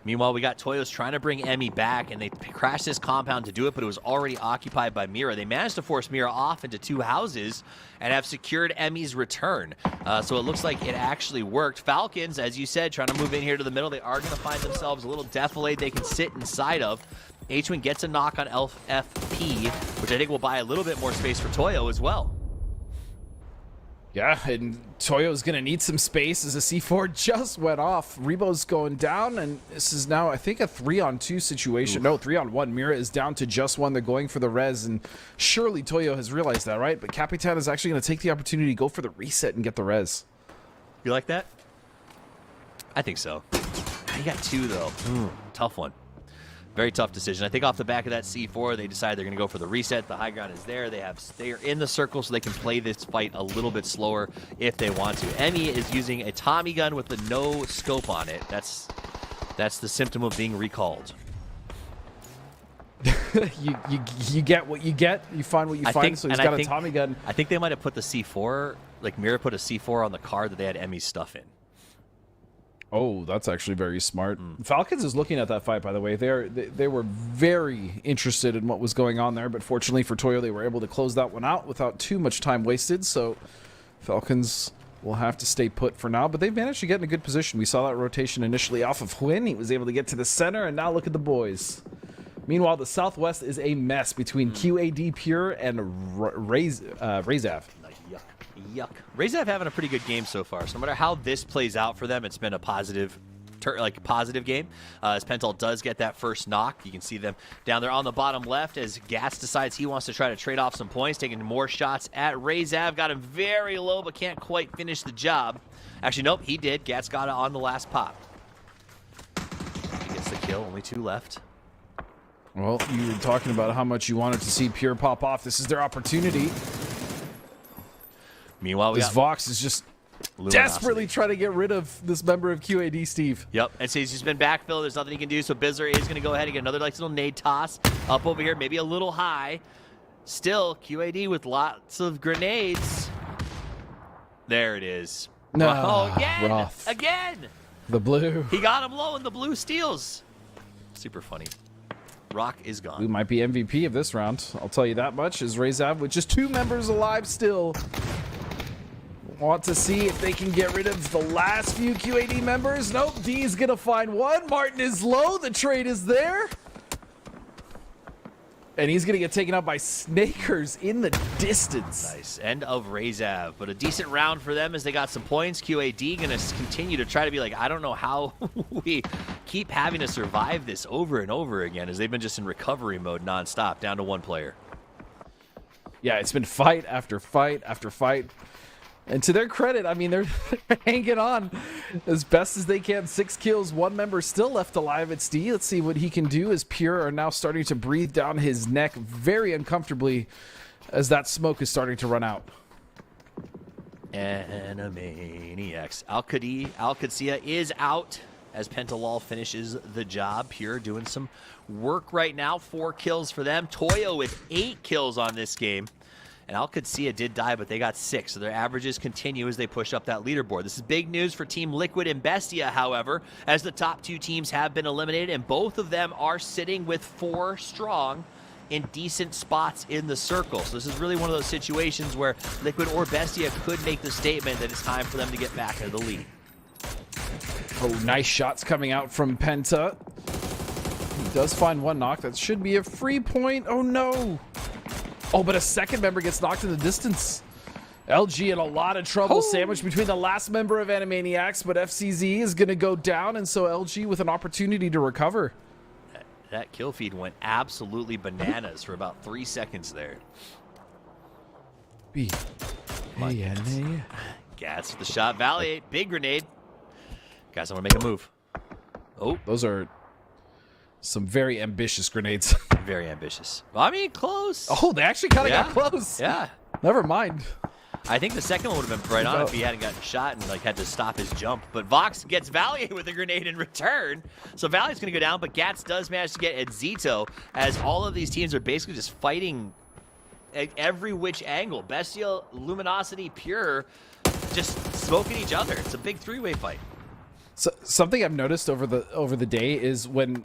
Meanwhile, we got Toyos trying to bring Emmy back, and they crashed this compound to do it, but it was already occupied by Mira. They managed to force Mira off into 2 houses and have secured Emmy's return. So it looks like it actually worked. Falcons, as you said, trying to move in here to the middle. They are going to find themselves a little defilade they can sit inside of. H1 gets a knock on FP, which I think will buy a little bit more space for Toyo as well. Yeah, and Toyo's going to need some space as a C4 just went off. Rebo's going down, and this is now, I think, a 3-on-2 situation. Oof. No, 3-on-1. Mira is down to just 1. They're going for the res, and surely Toyo has realized that, right? But Capitan is actually going to take the opportunity to go for the reset and get the res. You like that? I think so. You got 2, though. Tough one. Very tough decision. I think off the back of that C4, they decide they're going to go for the reset. The high ground is there. They are in the circle, so they can play this fight a little bit slower if they want to. Emmy is using a Tommy gun with the no scope on it. That's the symptom of being recalled. you get what you get. You find what you find. So he's got a Tommy gun. I think they might have put the C4, like Mira put a C4 on the card that they had Emmy's stuff in. Oh, that's actually very smart. Falcons is looking at that fight, by the way. They were very interested in what was going on there, but fortunately for Toyo, they were able to close that one out without too much time wasted. So Falcons will have to stay put for now, but they've managed to get in a good position. We saw that rotation initially off of Huynh. He was able to get to the center, and now look at the boys. Meanwhile, the Southwest is a mess between QAD Pure and Razav. Yuck. Razav having a pretty good game so far. So no matter how this plays out for them, it's been a positive game. As Pental does get that first knock. You can see them down there on the bottom left as Gats decides he wants to try to trade off some points, taking more shots at Razav. Got him very low, but can't quite finish the job. Actually, nope, he did. Gats got it on the last pop. He gets the kill. Only 2 left. Well, you were talking about how much you wanted to see Pure pop off. This is their opportunity. Meanwhile, this Vox is just desperately trying to get rid of this member of QAD, Steve. Yep, and so he's just been backfilled. There's nothing he can do, so Bizzler is going to go ahead and get another little nade toss up over here, maybe a little high. Still, QAD with lots of grenades. There it is. No, again! rough. Again! The blue. He got him low, and the blue steals. Super funny. Rock is gone. Blue might be MVP of this round. I'll tell you that much. As Razav with just 2 members alive still. Want to see if they can get rid of the last few QAD members. Nope, D is going to find 1. Martin is low. The trade is there. And he's going to get taken out by Snakers in the distance. Nice. End of Razav. But a decent round for them as they got some points. QAD going to continue to try to be like, I don't know how we keep having to survive this over and over again as they've been just in recovery mode nonstop, down to 1 player. Yeah, it's been fight after fight after fight. And to their credit, I mean, they're hanging on as best as they can. 6 kills, 1 member still left alive. It's D. Let's see what he can do as Pure are now starting to breathe down his neck very uncomfortably as that smoke is starting to run out. Animaniacs. Al-Qadsia is out as Pentalol finishes the job. Pure doing some work right now. 4 kills for them. Toyo with 8 kills on this game. And Al-Qadsia did die, but they got 6, so their averages continue as they push up that leaderboard. This is big news for Team Liquid and Bestia, however, as the top 2 teams have been eliminated, and both of them are sitting with 4 strong in decent spots in the circle. So this is really one of those situations where Liquid or Bestia could make the statement that it's time for them to get back into the lead. Oh, nice shots coming out from Penta. He does find 1 knock. That should be a free point. Oh, no. Oh, but a second member gets knocked in the distance. LG in a lot of trouble, sandwiched between the last member of Animaniacs, but FCZ is going to go down, and so LG with an opportunity to recover. That kill feed went absolutely bananas for about 3 seconds there. Gats with the shot. Valley, big grenade. Guys, I'm going to make a move. Oh. Those are some very ambitious grenades. Very ambitious. Well, I mean, close. Oh, they actually kind of got close. Yeah. Never mind. I think the second one would have been right on if he hadn't gotten shot and like had to stop his jump. But Vox gets Valiant with a grenade in return. So Valiant's going to go down, but Gats does manage to get Edzito as all of these teams are basically just fighting every which angle. Bestial, Luminosity, Pure, just smoking each other. It's a big three-way fight. So, something I've noticed over the day is when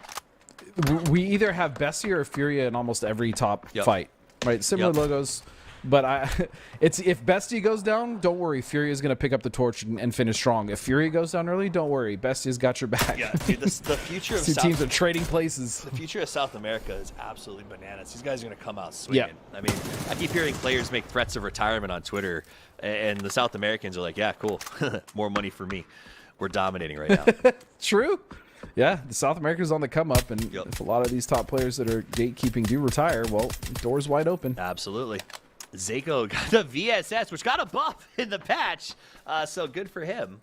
we either have Bestia or Furia in almost every top fight, right? Similar logos. But it's if Bestia goes down, don't worry. Furia is going to pick up the torch and finish strong. If Furia goes down early, don't worry. Bestia's got your back. Yeah, dude, the future of two teams are trading places. The future of South America is absolutely bananas. These guys are going to come out swinging. I mean, I keep hearing players make threats of retirement on Twitter, and the South Americans are like, yeah, cool. More money for me. We're dominating right now. True. Yeah, the South America's on the come up, and if a lot of these top players that are gatekeeping do retire, well, door's wide open. Absolutely. Zako got the VSS, which got a buff in the patch, so good for him.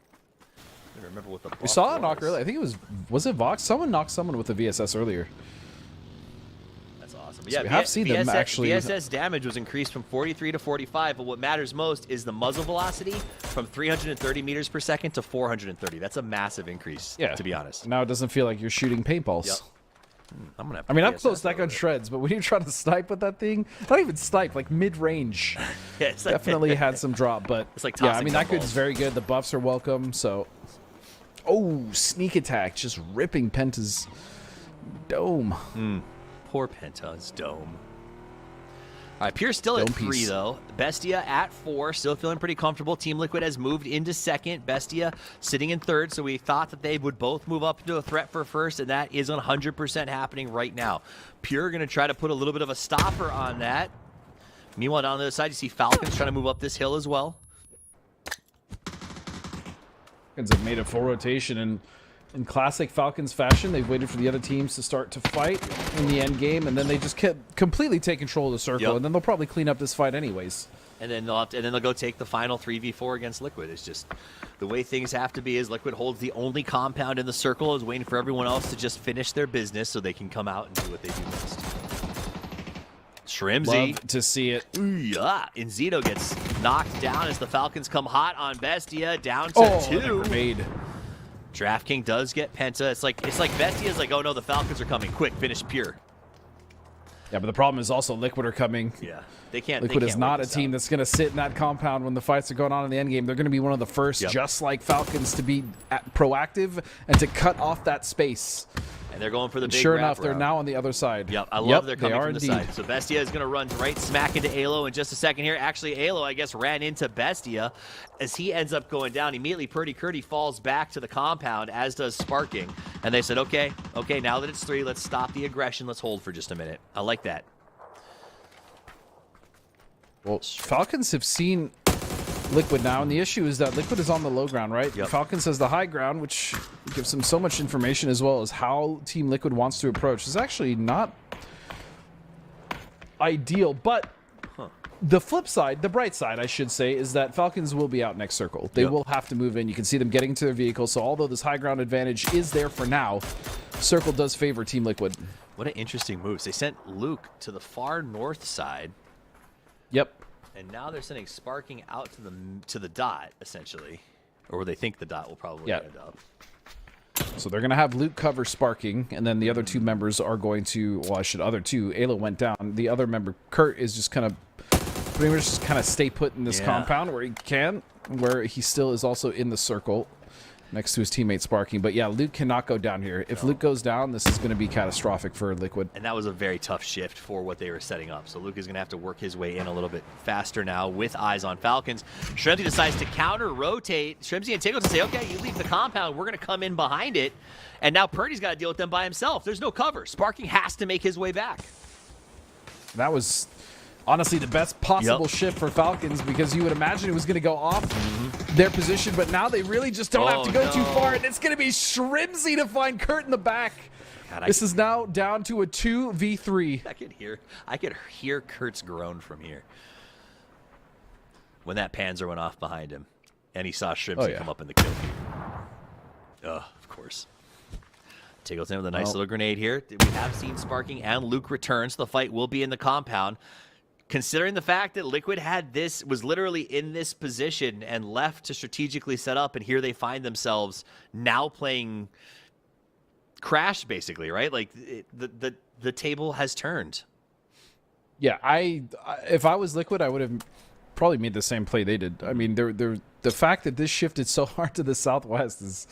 I don't remember what the buff We saw a was. knock earlier. I think it was it Vox? Someone knocked someone with a VSS earlier. That's awesome. So we have seen them actually. VSS damage was increased from 43 to 45, but what matters most is the muzzle velocity from 330 meters per second to 430. That's a massive increase, to be honest. Now it doesn't feel like you're shooting paintballs. Yep. I'm gonna. I mean, up close that gun shreds, but when you try to snipe with that thing, not even snipe, like mid-range, definitely had some drop. But it's like I mean, that good's very good. The buffs are welcome. So, sneak attack, just ripping Penta's dome. Poor Penta's dome. All right, Pierce still at 3, though. Bestia at 4, still feeling pretty comfortable. Team Liquid has moved into 2nd. Bestia sitting in 3rd, so we thought that they would both move up into a threat for 1st, and that is 100% happening right now. Pure going to try to put a little bit of a stopper on that. Meanwhile, down the other side, you see Falcons trying to move up this hill as well. Falcons have made a full rotation, and in classic Falcons fashion, they've waited for the other teams to start to fight in the end game, and then they just completely take control of the circle, and then they'll probably clean up this fight anyways. And then they'll go take the final 3v4 against Liquid. It's just the way things have to be. Is Liquid holds the only compound in the circle, is waiting for everyone else to just finish their business so they can come out and do what they do best. Shrimzy. Love to see it. Yeah, Inzito gets knocked down as the Falcons come hot on Bestia, down to 2. Grenade. Draft King does get Penta. It's like Bestia's like, oh no, the Falcons are coming. Quick, finish Pure. Yeah, but the problem is also Liquid are coming. Yeah, they can't. Liquid is not a this team out. that's going to sit in that compound when the fights are going on in the end game. They're going to be one of the first, just like Falcons, to be proactive and to cut off that space. And they're going for the big Sure wrap enough, they're round. now on the other side. Yep, I love they're coming they from the side. So Bestia is going to run right smack into Alo in just a second here. Actually, Alo, I guess, ran into Bestia as he ends up going down. Immediately, Purdy Curdy falls back to the compound, as does Sparking. And they said, okay, now that it's 3, let's stop the aggression. Let's hold for just a minute. I like that. Well, Falcons have seen Liquid now, and the issue is that Liquid is on the low ground, right? Yep. Falcons has the high ground, which gives them so much information, as well as how Team Liquid wants to approach. It's actually not ideal, but the flip side, the bright side, I should say, is that Falcons will be out next circle. They will have to move in. You can see them getting to their vehicle, so although this high ground advantage is there for now, circle does favor Team Liquid. What an interesting move. They sent Luke to the far north side. Yep. And now they're sending Sparking out to the dot, essentially. Or where they think the dot will probably end up. So they're going to have Luke cover Sparking, and then the other two members are going to, other two, Ayla went down. The other member, Kurt, is just kind of, pretty much just kind of stay put in this compound where he can, where he still is also in the circle next to his teammate Sparking. But yeah, Luke cannot go down here. If Luke goes down, this is going to be catastrophic for Liquid. And that was a very tough shift for what they were setting up. So Luke is going to have to work his way in a little bit faster now with eyes on Falcons. Shrimzy decides to counter-rotate. Shrimzy and Tiggleton say, okay, you leave the compound. We're going to come in behind it. And now Purdy's got to deal with them by himself. There's no cover. Sparking has to make his way back. That was honestly the best possible shift for Falcons, because you would imagine it was going to go off their position, but now they really just don't have to go too far, and it's going to be Shrimzy to find Kurt in the back. God, this is now down to a 2v3. I could hear Kurt's groan from here when that Panzer went off behind him, and he saw Shrimzy come up in the kill feed. Of course. Tiggleton with a nice little grenade here. We have seen Sparking and Luke return, so the fight will be in the compound. Considering the fact that Liquid was literally in this position and left to strategically set up, and here they find themselves now playing Crash, basically, right? Like the table has turned. Yeah, if I was Liquid, I would have probably made the same play they did. I mean, the fact that this shifted so hard to the southwest is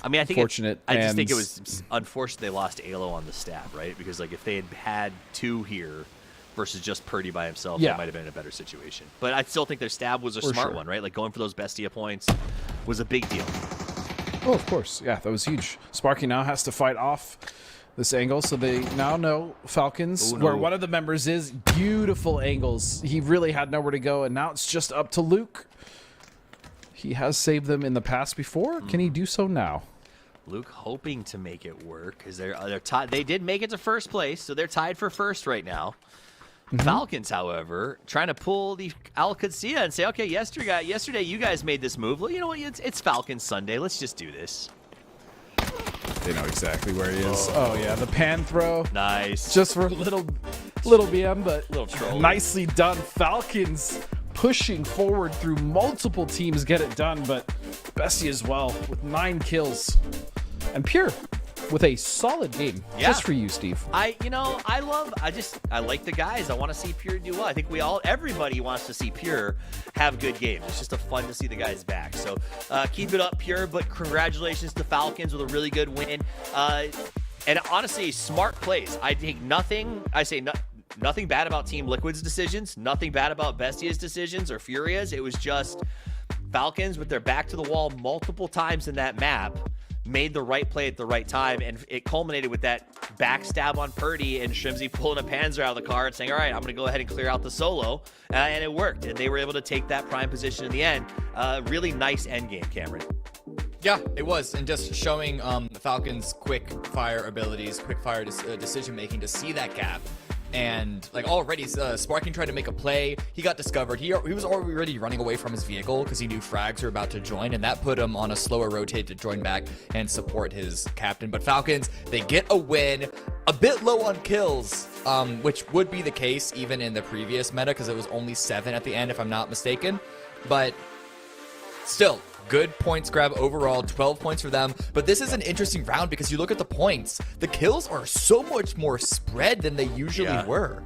I mean, I think unfortunate. I just think it was unfortunate they lost Alo on the stab, right? Because like if they had 2 here versus just Purdy by himself, they might have been in a better situation. But I still think their stab was a smart one, right? Like going for those Bestia points was a big deal. Oh, of course. Yeah, that was huge. Sparky now has to fight off this angle, so they now know Falcons, where one of the members is. Beautiful angles. He really had nowhere to go, and now it's just up to Luke. He has saved them in the past before. Can he do so now? Luke hoping to make it work because they're tied. They did make it to first place, so they're tied for first right now. Falcons, however, trying to pull the Al Qudsiya and say, okay, yesterday you guys made this move. Well, you know what? It's Falcons Sunday. Let's just do this. They know exactly where he is. Oh yeah, the pan throw. Nice. Just for a little BM, but little troll. Nicely done. Falcons pushing forward through multiple teams, get it done, but Bestie as well with 9 kills. And Pure with a solid game. Yeah. Just for you, Steve. I like the guys. I want to see Pure do well. I think everybody wants to see Pure have good games. It's just fun to see the guys back. So keep it up, Pure, but congratulations to Falcons with a really good win. And honestly, smart plays. Nothing bad about Team Liquid's decisions, nothing bad about Bestia's decisions or Furia's. It was just Falcons with their back to the wall multiple times in that map made the right play at the right time, and it culminated with that backstab on Purdy and Shrimsy pulling a Panzer out of the car and saying, all right, I'm going to go ahead and clear out the solo, and it worked, and they were able to take that prime position in the end. Really nice endgame, Cameron. Yeah, it was, and just showing Falcons' quick fire abilities, quick fire decision making to see that gap. And like already, Sparking tried to make a play. He got discovered. He was already running away from his vehicle because he knew frags were about to join, and that put him on a slower rotate to join back and support his captain. But Falcons, they get a win, a bit low on kills, which would be the case even in the previous meta because it was only 7 at the end, if I'm not mistaken. But still, good points grab overall, 12 points for them. But this is an interesting round because you look at the points. The kills are so much more spread than they usually were.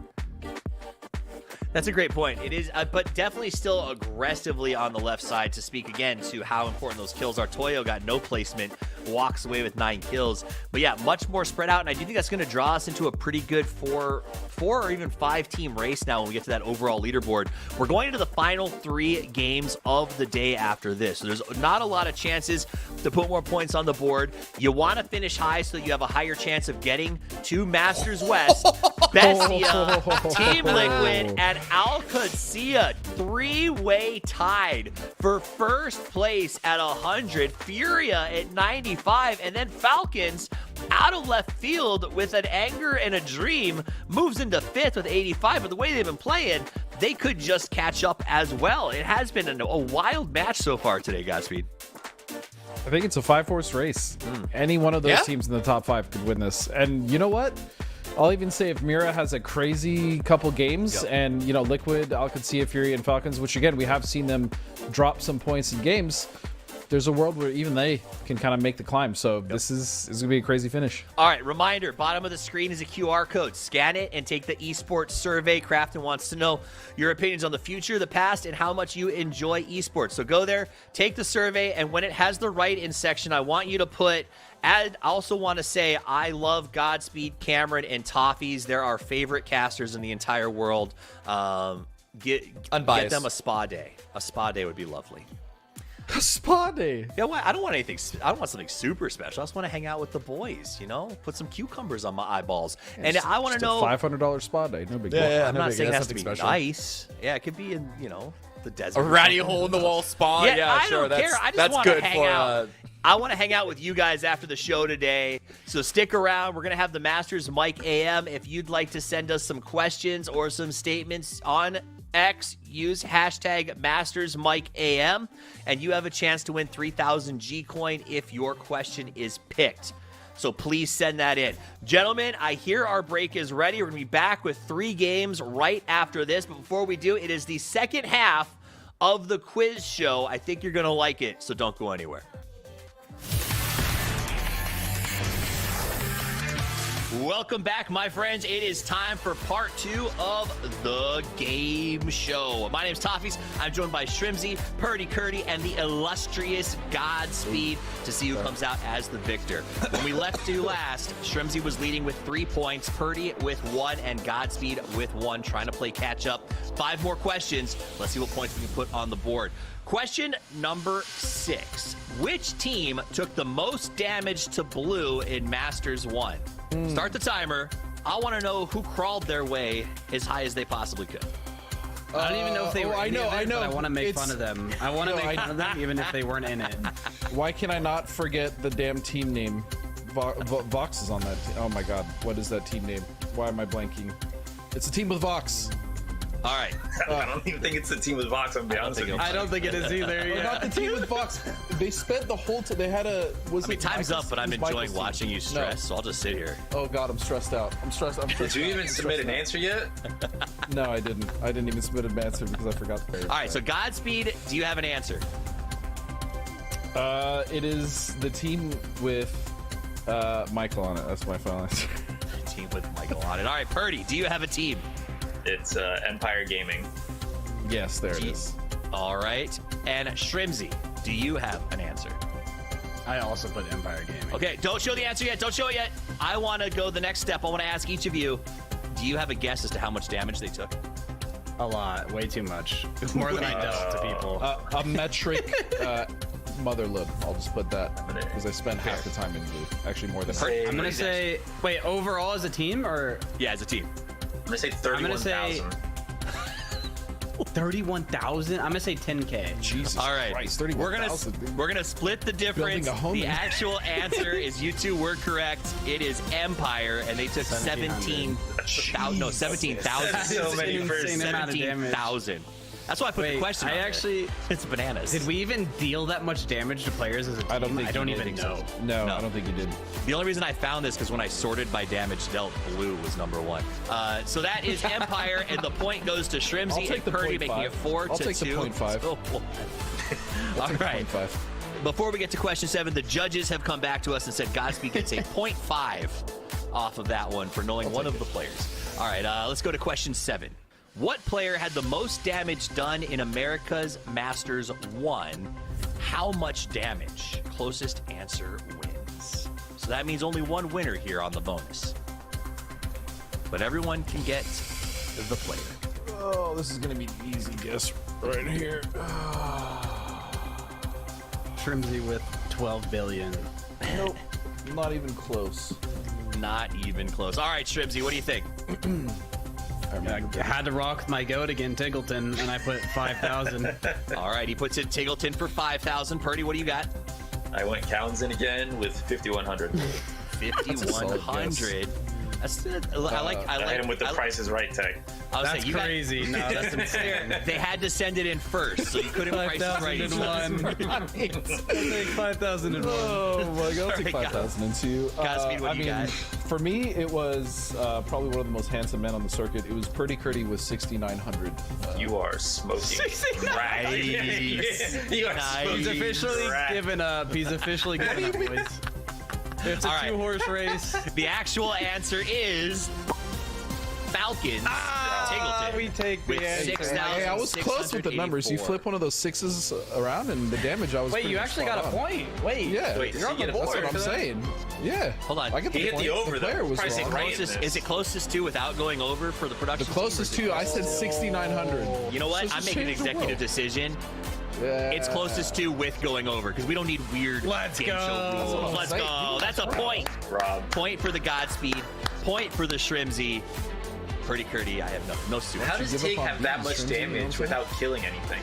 That's a great point. It is, but definitely still aggressively on the left side to speak again to how important those kills are. Toyo got no placement, walks away with 9 kills. But yeah, much more spread out, and I do think that's going to draw us into a pretty good 4 or even 5 team race now when we get to that overall leaderboard. We're going into the final 3 games of the day after this. So there's not a lot of chances to put more points on the board. You want to finish high so that you have a higher chance of getting to Masters West. Bestia, Team Liquid, and Al Qudsiya 3-way tied for first place at 100, Furia at 95, and then Falcons out of left field with an anger and a dream moves into 5th with 85. But the way they've been playing, they could just catch up as well. It has been a wild match so far today, Godspeed. I think it's a 5-horse race. Any one of those teams in the top 5 could win this. And you know what? I'll even say if Mira has a crazy couple games and, you know, Liquid, Al Qudsiya, Fury, and Falcons, which again, we have seen them drop some points in games, there's a world where even they can kind of make the climb. So this is going to be a crazy finish. All right, reminder, bottom of the screen is a QR code. Scan it and take the esports survey. Krafton wants to know your opinions on the future, the past, and how much you enjoy esports. So go there, take the survey, and when it has the write-in section, I want you to put... I also want to say I love Godspeed, Cameron, and Toffees. They're our favorite casters in the entire world. Get them a spa day. A spa day would be lovely. A spa day? Yeah, well, I don't want anything. I don't want something super special. I just want to hang out with the boys. You know, put some cucumbers on my eyeballs. And I want to know $500 spa day. No big deal. I'm not saying it has to be nice. Yeah, it could be in the desert. A ratty hole in the wall spa. Yeah, I don't care. I just want to hang out. I want to hang out with you guys after the show today, so stick around. We're going to have the Masters Mike AM. If you'd like to send us some questions or some statements on X, use hashtag MastersMikeAM, and you have a chance to win 3,000 G-Coin if your question is picked. So please send that in. Gentlemen, I hear our break is ready. We're going to be back with 3 games right after this, but before we do, it is the second half of the quiz show. I think you're going to like it, so don't go anywhere. Welcome back, my friends. It is time for part 2 of the game show. My name's Toffees. I'm joined by Shrimzy, Purdy Curdy, and the illustrious Godspeed to see who comes out as the victor. When we left you last, Shrimzy was leading with 3 points, Purdy with 1, and Godspeed with 1, trying to play catch up. 5 more questions. Let's see what points we can put on the board. Question number 6. Which team took the most damage to blue in Masters 1? Start the timer. I want to know who crawled their way as high as they possibly could. I don't even know if they were in it, I know. but I want to make fun of them. I want to make fun of them even if they weren't in it. Why can I not forget the damn team name? Vox is on that. Oh my god, what is that team name? Why am I blanking? It's a team with Vox. All right. I don't even think it's the team with Vox. I'm gonna be honest with you. I don't think it is either. Oh, not the team with Vox. They spent the whole time. They had a. Time's up, but I'm enjoying watching you stress, so I'll just sit here. Oh god, I'm stressed out. Did you even submit an answer yet? No, I didn't. I didn't even submit an answer because I forgot to pay. All right, so Godspeed, do you have an answer? It is the team with Michael on it. That's my final answer. Team with Michael on it. All right, Purdy, do you have a team? It's Empire Gaming. Yes, there it is. All right. And Shrimzy, do you have an answer? I also put Empire Gaming. Okay, don't show the answer yet. Don't show it yet. I want to go the next step. I want to ask each of you, do you have a guess as to how much damage they took? A lot. Way too much. More than I dealt to people. A metric motherload. I'll just put that because I spent half the time in blue. Actually, more than half. I'm going to say, wait, overall as a team or? Yeah, as a team. I'm gonna say 31,000. 31,000? I'm gonna say 10K. Jesus All right, Christ, we're 31,000. gonna split the difference. Building a home The in. actual answer is you two were correct. It is Empire, and they took 17,000. No, 17,000. So many Insane first. amount of damage. 17,000. That's why I put the Wait, question. I on there. actually it's bananas. did we even deal that much damage to players as a team? I don't think. I don't you even did. know. No, No. I don't think you did. The only reason I found this because when I sorted by damage dealt, blue was number 1. So that is Empire, and the point goes to I'll Shrimzy take and the Purdy, 0.5. making it 4 I'll to take the 2. 0.5. All right. 0.5. Before we get to question 7, the judges have come back to us and said Godspeed gets a 0.5 off of that one for knowing one of the players. All right, let's go to question 7. What player had the most damage done in America's Masters 1? How much damage? Closest answer wins. So that means only one winner here on the bonus. But everyone can get the player. Oh, this is gonna be an easy guess right here. Shrimzy with 12 billion. Nope, not even close. Not even close. All right, Shrimzy, what do you think? I had to rock with my goat again, Tiggleton, and I put 5,000. All right, he puts in Tiggleton for 5,000. Purdy, what do you got? I went Townsend again with 5,100. 5,100. That's I like. I hit him with the I- Price is Right tag. I was That's saying, you crazy. No, that's insane. They had to send it in first, so you couldn't price it right. 5,001. Oh my god, I'll take Sorry, 5,002. Godspeed, what do you got? For me, it was probably one of the most handsome men on the circuit. It was Purdy Curdy with 6,900. You are smoking. Right. You are Nice. smoking. He's officially crack. given up. He's officially given up, boys. It's a All right. 2-horse race. The actual answer is Falcons. Tiggleton. We take with the answer. 6,000. Hey, I was close with the numbers. You 684. flip one of those 6s around, and the damage I was. Wait, pretty you much actually spot got a on. point. Wait. Yeah, Wait, you're does on he the get a board. That's point what I'm for that? saying. Yeah. Hold on. I get the He hit point. the over, though. player was Price wrong. ain't right. Is it closest to without going over for the The production? closest team, to, or I is it said 6,900. You know what? So I'm just making an change the executive world. decision. Yeah. It's closest to with going over because we don't need weird Let's game go. show rules. what I'm Let's saying. go. That's a point. Rob. Point for the Godspeed. Point for the Shrimzy. Purdy Curdy, I have no super. How does give Tig up on have that beating much Shrimzy, you know what I'm damage saying? without killing anything?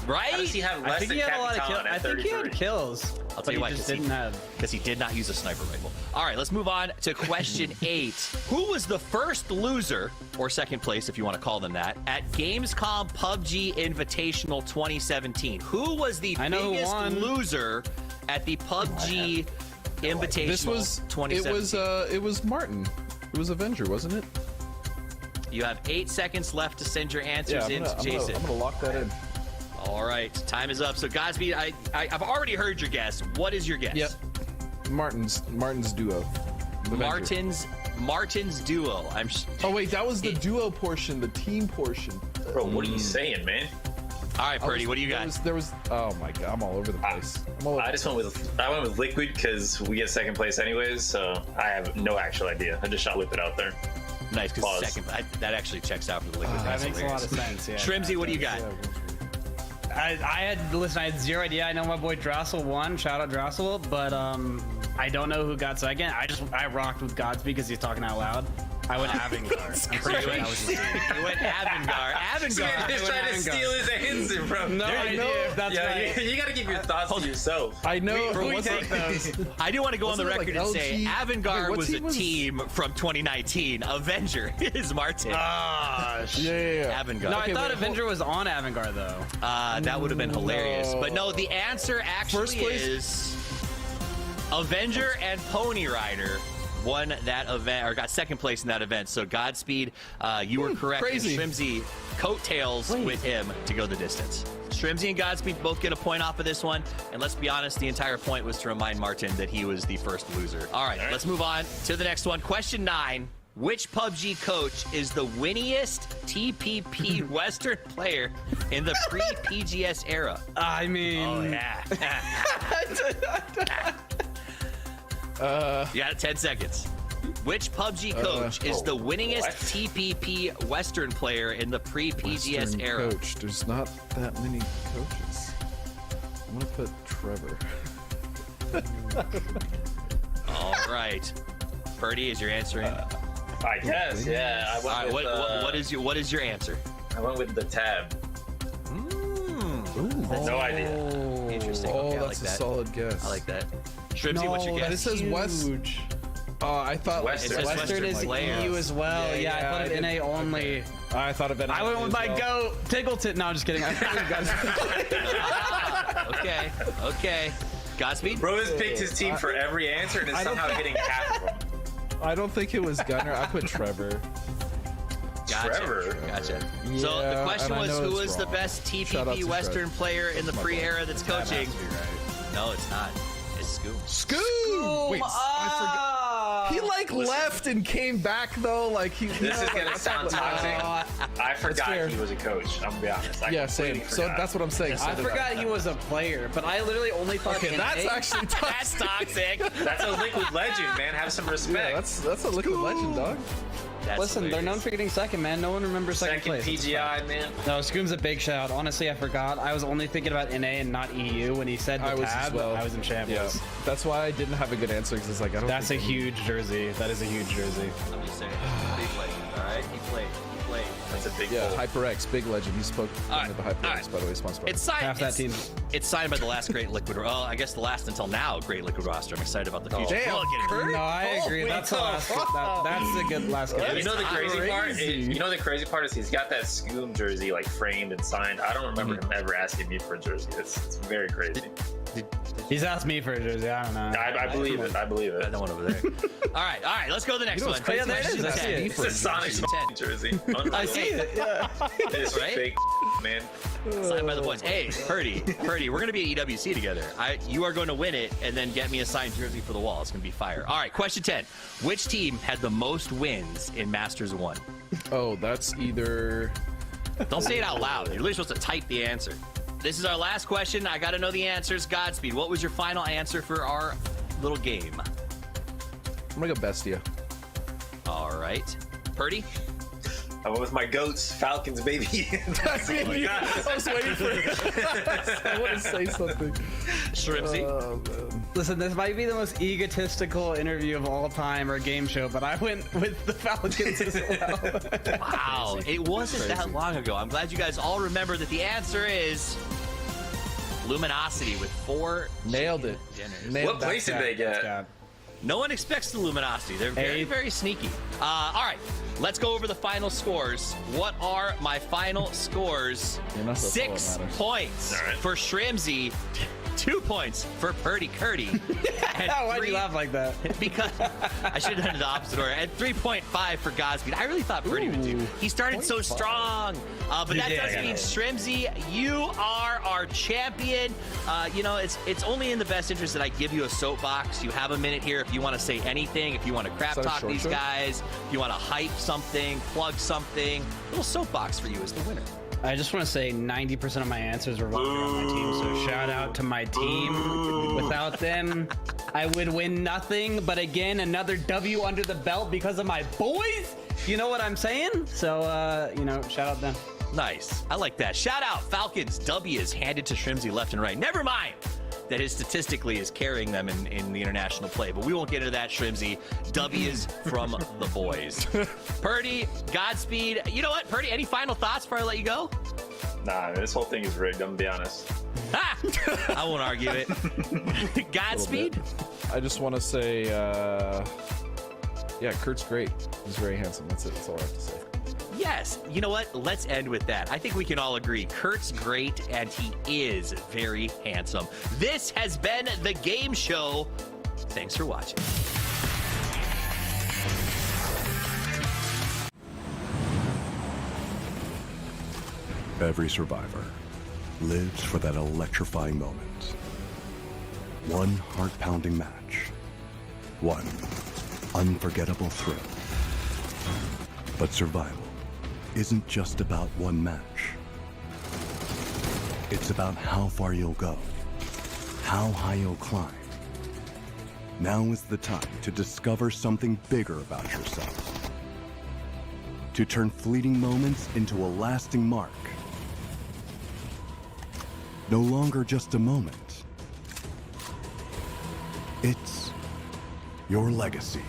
Right? How does he have I less think than he had a lot of kills. Capitan I at think he 33? had kills. I'll But tell you he why, just 'cause he- didn't have. Because he did not use a sniper rifle. All right, let's move on to question 8. Who was the first loser, or second place if you want to call them that, at Gamescom PUBG Invitational 2017? Who was the I know who biggest won. loser at the PUBG Invitational This was 2017? it was Martin. It was Avenger, wasn't it? You have 8 seconds left to send your answers in to Jason. I'm gonna lock that in. All right, time is up. So Godspeed, I've already heard your guess. What is your guess? Yep. Martin's duo. Avenger. Martin's Martin's duo. Oh wait, that was the duo portion, the team portion. Bro, what are you saying, man? All right, Purdy, what do you got? There was. Oh my god, I'm all over the place. I went with liquid because we get second place anyways, so I have no actual idea. I just shot liquid out there. Nice, because Pause. second, that actually checks out for the liquid. That makes a lot of sense. Yeah. Shrimsy, what do you got? I had zero idea. I know my boy Drossel won. Shout out Drossel, but I don't know who got second. I rocked with Godspeed because he's talking out loud. I went Avangar. I'm pretty sure that was the team. You went Avangar. Avangar. He's trying to steal his answer from. No idea if that's right. You gotta keep your thoughts to yourself. I know. Who we take those? I do want to go on the Wasn't it record like and say LG? Avangar Wait, what was a team was- team from 2019. Avenger is Martin. Ah, Yeah. Avangar. No, I Okay, thought wait, Avenger was on Avangar though. That would have been hilarious. No. But no, the answer actually First place? is Avenger and Pony Rider won that event or got second place in that event. So Godspeed, you were correct. crazy. And Shrimsy coattails with him to go the distance. Shrimsy and Godspeed both get a point off of this one. And let's be honest, the entire point was to remind Martin that he was the first loser. All right, let's move on to the next one. Question 9. Which PUBG coach is the winniest TPP Western player in the pre-PGS era? I mean, Oh, yeah. You got 10 seconds. Which PUBG coach is the winningest what? TPP Western player in the pre-PGS Western era? coach. There's not that many coaches. I'm gonna put Trevor. All right. Purdy, is your answer in? I guess, yeah. I All went right, with, what is your answer? I went with the tab. No idea. Interesting. Oh, Okay, I like that's a that. solid guess. I like that. Shrimsy, what's your But it guess? says West. huge. I thought Western. It says Western is player. EU as well. Yeah, Yeah, I yeah, thought I of did. NA only. I thought of it. I went with my goat, Tiggleton. No, I'm just kidding. Okay. Godspeed? Bro has picked his team for every answer and is I don't somehow hitting half of them. I don't think it was Gunner. I put Trevor. Gotcha. Trevor. Gotcha. So the Yeah, question and I was, know who it's was the wrong. best Shout out TPP to Western Trevor. player in the pre-era that's coaching? No, it's not. It's Scoom. Scoob! Wait, I forgot. He left and came back though. Like he. This is gonna sound toxic. I forgot fair. he was a coach. I'm gonna be honest. I Yeah, completely same. So forgot. that's what I'm saying. I So forgot he was a player, but I literally only thought. Okay, that's NA. actually That's toxic. That's a liquid legend, man. Have some respect. Yeah, that's a liquid legend, dog. That's Listen, they're known hilarious. for getting second, man. No one remembers second Second place. PGI, man. No, Scoom's a big shout. Honestly, I forgot. I was only thinking about NA and not EU when he said the I was as tab. well. I was in shambles. Yeah, that's why I didn't have a good answer because it's like I don't. That's a think huge jersey. That is a huge jersey. I'm just saying. Big legend, all right? He played. That's a big Yeah, goal. HyperX, big legend. He spoke All right, with the HyperX, all right. by the way, sponsored by. It's signed. Half that team. It's signed by the last great liquid. Well, I guess the last until now great liquid roster. I'm excited about the future. Damn, We'll get into it. No, I agree. That's the last. That's a good last You game. know the crazy part? crazy. You know the crazy part is he's got that Scoom jersey like framed and signed. I don't remember him ever asking me for a jersey. It's very crazy. He's asked me for a jersey. I don't know. I believe it. I believe it. That one over there. All right. Let's go to the next know one. what's crazy? Yeah, there it is. I see it. It's a Sonic 10. jersey. I see it. Yeah. It's Right? fake, man. Signed by the boys. Hey, Purdy, we're gonna be at EWC together. You are going to win it and then get me a signed jersey for the wall. It's gonna be fire. All right, question 10. Which team had the most wins in Masters 1? Oh, that's either. Don't say it out loud. You're literally supposed to type the answer. This is our last question. I gotta know the answers. Godspeed. What was your final answer for our little game? I'm gonna go Bestia. All right. Purdy? I went with my goats, Falcons, baby. I was waiting for I want to say something. Shrimsy? Oh, man. Listen, this might be the most egotistical interview of all time or game show, but I went with the Falcons as well. Wow. It wasn't that Crazy. long ago. I'm glad you guys all remember that the answer is Luminosity with 4 Nailed it. chicken dinners. Nailed What place did they get? No one expects the Luminosity. They're very, Eight. very sneaky. All right, let's go over the final scores. What are my final scores? Yeah, that's all that 6 matters. points All right. for Shrimsy, 2 points for Purdy Curdy. And Why'd you laugh like that? Because I should have done it the opposite order. And 3.5 for Godspeed. I really thought Purdy would do. He started so strong. But that does mean Shrimzy, you are our champion. You know, it's only in the best interest that I give you a soapbox. You have a minute here if you want to say anything, if you want to crap talk these guys, if you want to hype something, plug something. A little soapbox for you as the winner. I just want to say 90% of my answers revolve around my team, so shout out to my team. Without them, I would win nothing. But again, another W under the belt because of my boys. You know what I'm saying? So, you know, shout out them. Nice. I like that. Shout out Falcons. W is handed to Shrimzy left and right. Never mind that his statistically is carrying them in the international play, but we won't get into that, Shrimzy. W's from the boys. Purdy, Godspeed. You know what, Purdy, any final thoughts before I let you go? Nah, this whole thing is rigged, I'm gonna be honest. I won't argue it. Godspeed? I just want to say, yeah, Kurt's great. He's very handsome. That's it. That's all I have to say. Yes. You know what? Let's end with that. I think we can all agree. Kurt's great, and he is very handsome. This has been The Game Show. Thanks for watching. Every survivor lives for that electrifying moment. One heart-pounding match. One unforgettable thrill. But survival isn't just about one match. It's about how far you'll go, how high you'll climb. Now is the time to discover something bigger about yourself. To turn fleeting moments into a lasting mark. No longer just a moment. It's your legacy.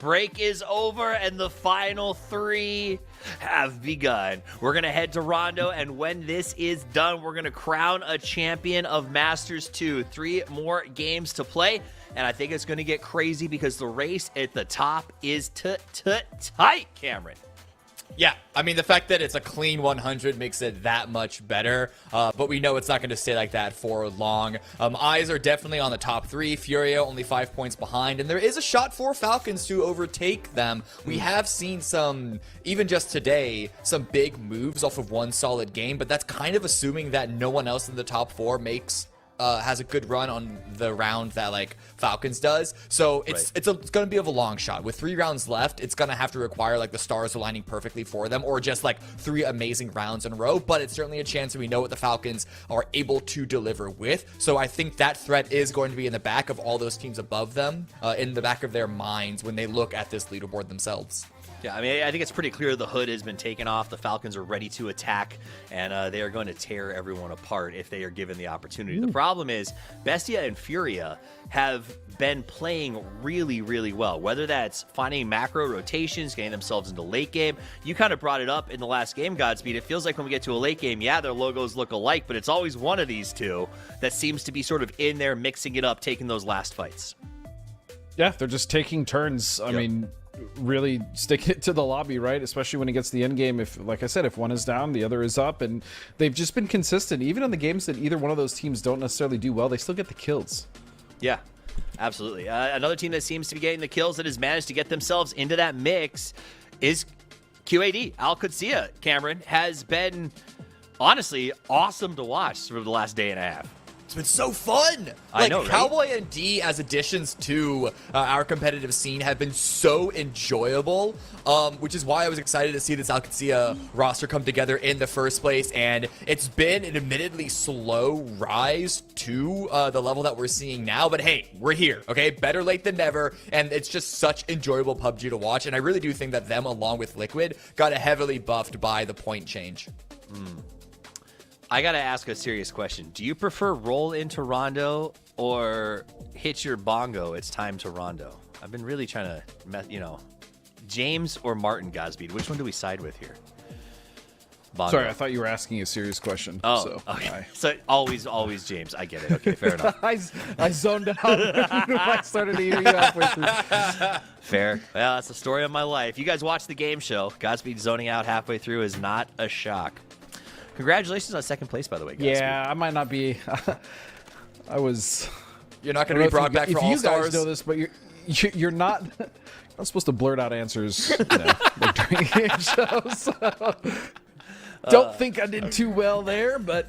break is over and the final 3 have begun. We're going to head to Rondo, and when this is done, we're going to crown a champion of Masters 2. 3 more games to play, and I think it's going to get crazy because the race at the top is tight, Cameron. Yeah, I mean, the fact that it's a clean 100 makes it that much better, but we know it's not going to stay like that for long. Eyes are definitely on the top 3. Furio only 5 points behind, and there is a shot for Falcons to overtake them. We have seen some, even just today, some big moves off of one solid game, but that's kind of assuming that no one else in the top 4 has a good run on the round that like Falcons does. So it's going to be of a long shot. With 3 rounds left, it's going to have to require like the stars aligning perfectly for them, or just like 3 amazing rounds in a row. But it's certainly a chance that we know what the Falcons are able to deliver with. So I think that threat is going to be in the back of all those teams above them, in the back of their minds when they look at this leaderboard themselves. Yeah, I mean, I think it's pretty clear the hood has been taken off. The Falcons are ready to attack, and they are going to tear everyone apart if they are given the opportunity. The problem is Bestia and Furia have been playing really, really well, whether that's finding macro rotations, getting themselves into late game. You kind of brought it up in the last game, Godspeed. It feels like when we get to a late game, yeah, their logos look alike, but it's always one of these two that seems to be sort of in there, mixing it up, taking those last fights. Yeah, they're just taking turns. I mean, really stick it to the lobby, right? Especially when it gets to the end game. If, like I said, if one is down, the other is up, and they've just been consistent. Even in the games that either one of those teams don't necessarily do well, they still get the kills. Yeah, absolutely. Another team that seems to be getting the kills, that has managed to get themselves into that mix, is QAD. Al Qudsiya, Cameron, has been honestly awesome to watch for the last day and a half. It's been so fun. I know, right? Cowboy and D as additions to our competitive scene have been so enjoyable, which is why I was excited to see this Al Qudsiya roster come together in the first place. And it's been an admittedly slow rise to the level that we're seeing now. But hey, we're here, okay? Better late than never. And it's just such enjoyable PUBG to watch. And I really do think that them, along with Liquid, got heavily buffed by the point change. I gotta ask a serious question. Do you prefer roll into Rondo or hit your bongo? It's time to Rondo. I've been really trying to, James or Martin Godspeed. Which one do we side with here? Bongo. Sorry, I thought you were asking a serious question. Oh, so, okay. So always James. I get it. Okay, fair enough. I zoned out. I started to hear you halfway through. Fair. Well, that's the story of my life. You guys watch the game show. Godspeed zoning out halfway through is not a shock. Congratulations on second place, by the way, guys. Yeah, I might not be. You're not going to be brought back for All Stars. If you guys know this, but you're not supposed to blurt out answers like during game shows. So. Don't think I did too well there, but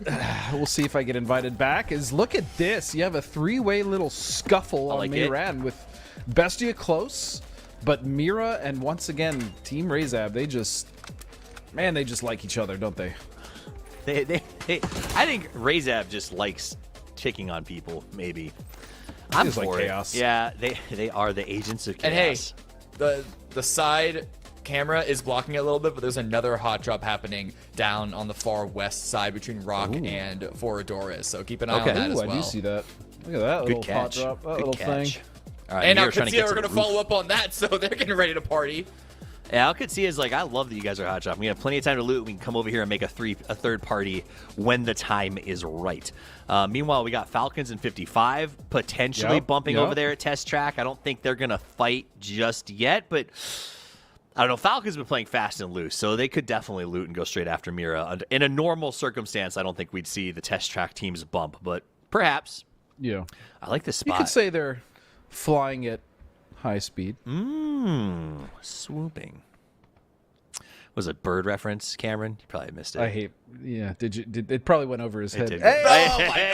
we'll see if I get invited back. Look at this. You have a 3-way little scuffle on Mayran with Bestia close, but Mira and once again Team Razab. They just like each other, don't they? I think Razab just likes chicking on people, maybe. I'm for like chaos. It. Yeah, they are the agents of chaos. And hey, the side camera is blocking it a little bit, but there's another hot drop happening down on the far west side between Rock and Foradoris. So keep an eye on that as well. I do see that. Look at that little hot drop, that little thing. All right, and Al Qudsiya are going to follow up on that, so they're getting ready to party. Yeah, Al Qudsiya is like, I love that you guys are hot drop. We have plenty of time to loot. We can come over here and make a third party when the time is right. Meanwhile, we got Falcons in 55 potentially bumping over there at test track. I don't think they're gonna fight just yet, but I don't know. Falcons been playing fast and loose, so they could definitely loot and go straight after Mira. In a normal circumstance, I don't think we'd see the test track teams bump, but perhaps. Yeah, I like this spot. You could say they're flying at high speed. Swooping. Was it bird reference, Cameron? You probably missed it. I hate. Yeah. Did it probably went over his head? Hey! Oh my